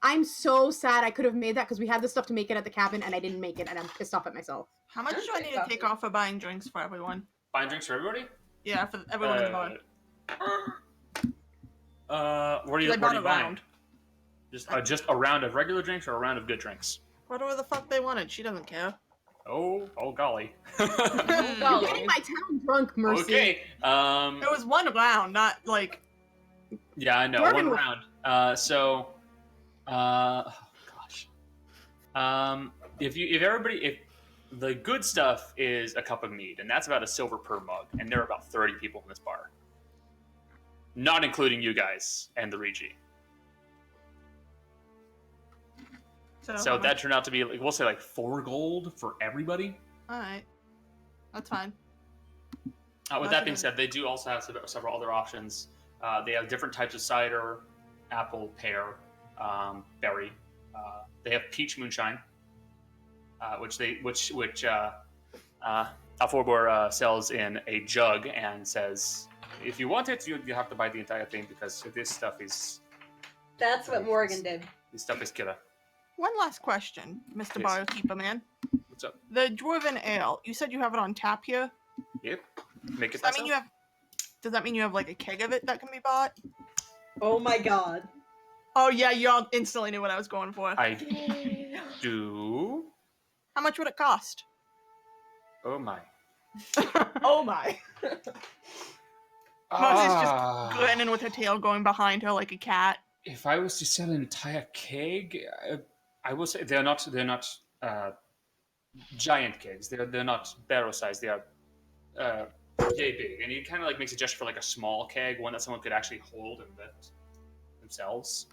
I'm so sad I could have made that because we had the stuff to make it at the cabin and I didn't make it and I'm pissed off at myself. How much do I need to take off for buying drinks for everyone? Buying drinks for everybody. Yeah, for everyone in the bar. What are you, I what bought are a you buying? round. Just a round of regular drinks or a round of good drinks? Whatever the fuck they wanted. She doesn't care. Oh golly. You're getting my town drunk, Mercy. Okay. It was one round, not like. Yeah, I know. Dwarven One round. Oh gosh. If the good stuff is a cup of mead, and that's about a silver per mug, and there are about 30 people in this bar, not including you guys and the Regi. So that turned out to be, like, we'll say, like 4 gold for everybody. All right, that's fine. With that being said, they do also have several other options. They have different types of cider, apple, pear, berry. They have peach moonshine, which Alforbor sells in a jug and says, if you want it, you have to buy the entire thing because this stuff is That's what Morgan did. killer. One last question, Mr. Yes. Barkeeper man. What's up? The dwarven ale. You said you have it on tap here. Yep. Make it. Does that mean you have? Does that mean you have like a keg of it that can be bought? Oh my god. Oh yeah, you all instantly knew what I was going for. I do. How much would it cost? Oh my. Oh my. Mercy's just grinning with her tail going behind her like a cat. If I was to sell an entire keg, I will say they're not giant kegs. They're not barrel sized. They are yay big, and he kind of like makes a gesture for like a small keg, one that someone could actually hold and lift themselves.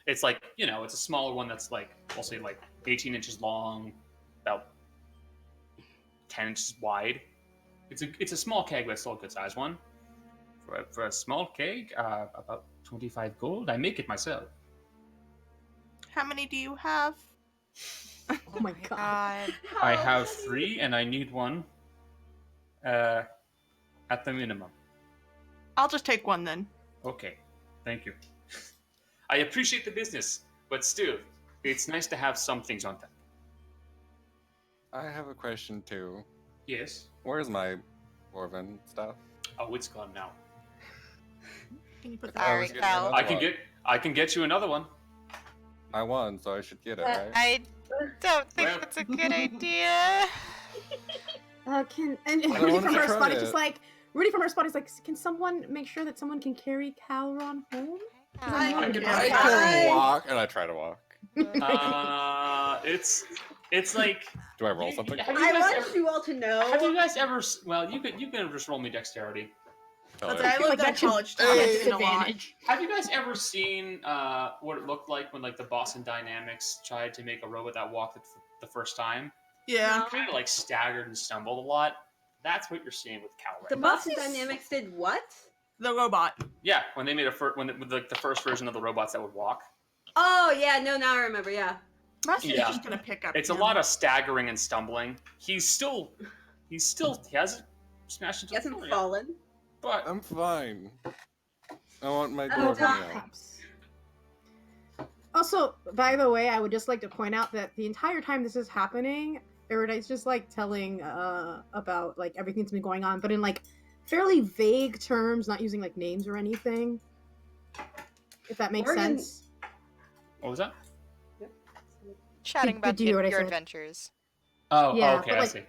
It's like, it's a smaller one that's like, we'll say like 18 inches long, about 10 inches wide. It's a small keg, but it's still a good size one For a small cake, about 25 gold. I make it myself. How many do you have? Oh my god. I have 3, and I need 1. At the minimum. I'll just take 1 then. Okay, thank you. I appreciate the business, but still, it's nice to have some things on tap. I have a question too. Yes. Where's my dwarven stuff? Oh, it's gone now. Can you put I Sorry, was getting Cal. another I can get you another one. I won, so I should get it, right? I don't think Well- that's a good idea. And I Rudy wanted from to her try spot is it. just like, Rudy from her spot is like, can someone make sure that someone can carry Calron home? I I can- I I- can walk, and I try to walk. It's like. Do I roll something? Have you I guys want ever- you all to know. Have you guys ever? Well, you can just roll me dexterity. Tell But her. I feel lived like in that should college be town. a I've seen a lot. disadvantage. Have you guys ever seen what it looked like when like the Boston Dynamics tried to make a robot that walked it for the first time? Yeah. Kind of like staggered and stumbled a lot. That's what you're seeing with Cal right The now. Boston Dynamics did what? The robot. Yeah, when they made the first version of the robots that would walk. Oh yeah, no, now I remember. Yeah. Rusty's Yeah. just gonna pick up. It's a him. lot of staggering and stumbling. He hasn't smashed into He hasn't the floor yet, fallen. but I'm fine. I want my Oh, dwarven God. meal. Perhaps. Also, by the way, I would just like to point out that the entire time this is happening, Erudite's just like telling about like everything that's been going on, but in like fairly vague terms, not using like names or anything. If that makes Morgan- sense. what was that? Chatting Did about you hear what I your said? adventures. Oh, Yeah, okay, but, I like, see.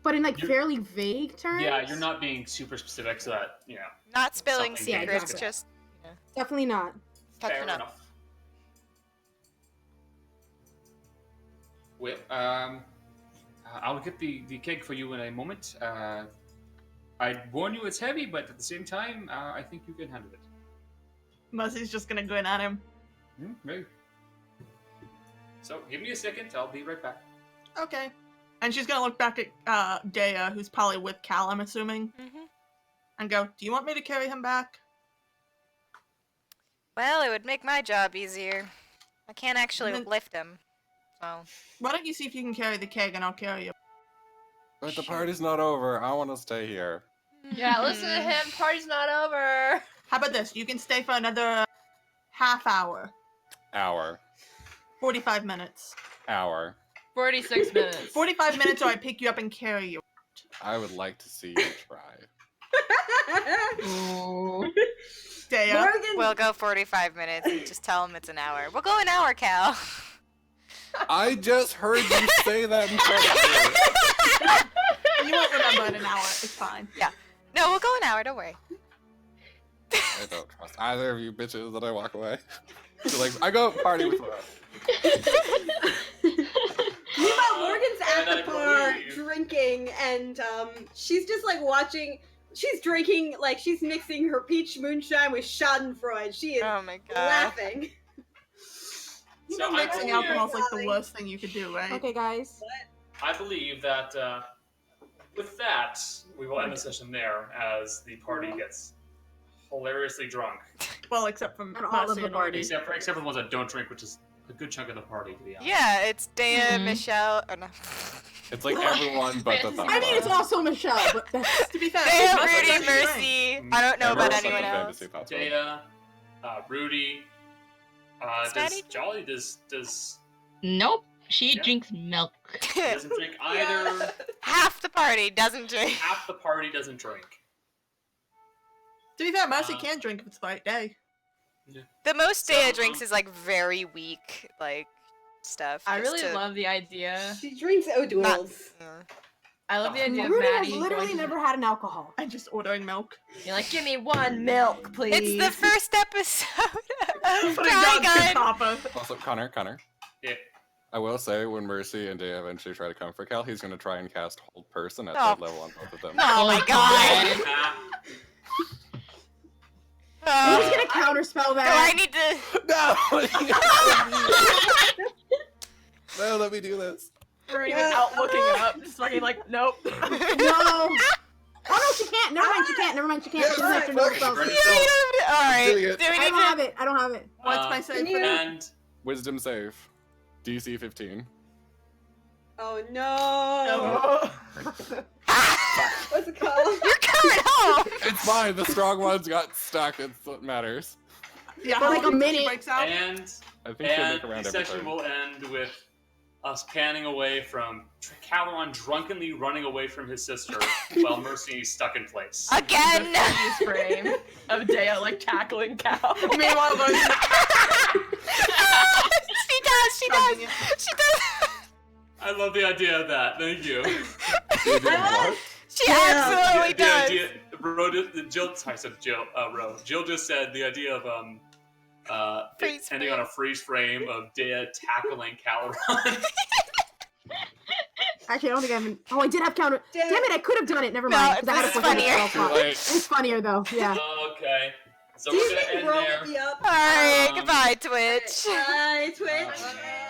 But in like You're- fairly vague terms. Yeah, you're not being super specific, so that Not spilling Something dangerous. secrets, just Definitely not. fair touching up. enough. Well, I'll get the keg for you in a moment. I'd warn you it's heavy, but at the same time, I think you can handle it. Muzzie's just gonna grin at him. Maybe. So, give me a second. I'll be right back. Okay. And she's gonna look back at Dea, who's probably with Cal, I'm assuming, Mm-hmm. and go, "Do you want me to carry him back?" Well, it would make my job easier. I can't actually Then- lift him, so. Why don't you see if you can carry the keg, and I'll carry you. But the party's not over. I want to stay here. Yeah, listen to him. Party's not over. How about this? You can stay for another half hour, Hour. 45 minutes. Hour. 46 minutes. 45 minutes, or I pick you up and carry you. I would like to see you try. Ooh. Dea. Morgan. We'll go 45 minutes and just tell him it's an hour. We'll go an hour, Cal. I just heard you say that in front of me. You won't remember in an hour. It's fine. No, we'll go an hour, don't worry. I don't trust either of you bitches that I walk away. You're like, I go party with Rose. Meanwhile, Morgan's at and the I bar believe- drinking, and she's just like watching. She's drinking, like she's mixing her peach moonshine with Schadenfreude. She is Oh my god. laughing. You So know, I mixing believe- alcohol's like the worst thing you could do, right? Okay, guys. I believe that with that, we will end the session there as the party gets hilariously drunk. Well, except from And all of Mercy the and party. Rudi. Except for the ones that don't drink, which is a good chunk of the party, to be honest. Yeah, it's Dea, Mhm. Michelle. Oh no. It's like everyone but the Fantasy I mean, it's Thunderball. also Michelle, but that's To be fair, Dea, Mercy Rudy, doesn't drink. Mercy. I don't know about Everyone's anyone such a else. fantasy pop Data, Rudy, does Snatty? Jolly does Nope. She Yeah. drinks milk. doesn't drink either. Half the party doesn't drink. Half the party doesn't drink. To be fair, Mercy Uh, can drink if it's the right day. The most So, Dea drinks is like very weak, like stuff. I just really to love the idea. She drinks O'Doul's. I love the idea of Rudy has Maddie literally going to- never had an alcohol. And just ordering milk. You're like, give me one milk, please. It's the first episode of Putting down good Trigun. copper. Also, Connor. Yeah. I will say, when Mercy and Dea eventually try to come for Cal, he's going to try and cast Hold Person at Oh. that level on both of them. Oh my god. Ah, Who's gonna counterspell Do I that? need to? No! No, let me do this. We're even out looking it up. Just fucking like, nope. No. Oh no, she can't. Never mind, she can't. Never mind, she can't. She doesn't have to know Fuck. spells. Ready, You so, don't- All right. doing Do it. we I need don't to? have it. I don't have it. What's my save Can for you- that? and Wisdom save. DC 15. Oh no. Oh. What's it called? You're coming home. It's fine. The strong ones got stuck. It's what matters. Yeah, For how like long a do you think minute. she breaks out? and I think she'll make and around the every session turn. will end with us panning away from Calaron drunkenly running away from his sister while Mercy is stuck in place. Again. The funniest frame of Dea like tackling Cal. Meanwhile, going She does. She does. I love the idea of that. Thank you. You did what? She Yeah. absolutely The does. idea, Jill, I said Jill, Ro. Jill just said the idea of Freeze ending on a freeze frame of Dea tackling Calaron. Actually, I don't think I have. Oh, I did have counter. Damn Damn it. it! I could have done it. Never No, mind. 'cause I had it's a question funnier. spell slot. Too late. It's funnier though. Yeah. Okay, so Do you we're gonna think end Ro there. will be up? All right. Um, Goodbye, Twitch. Bye, Twitch. Bye.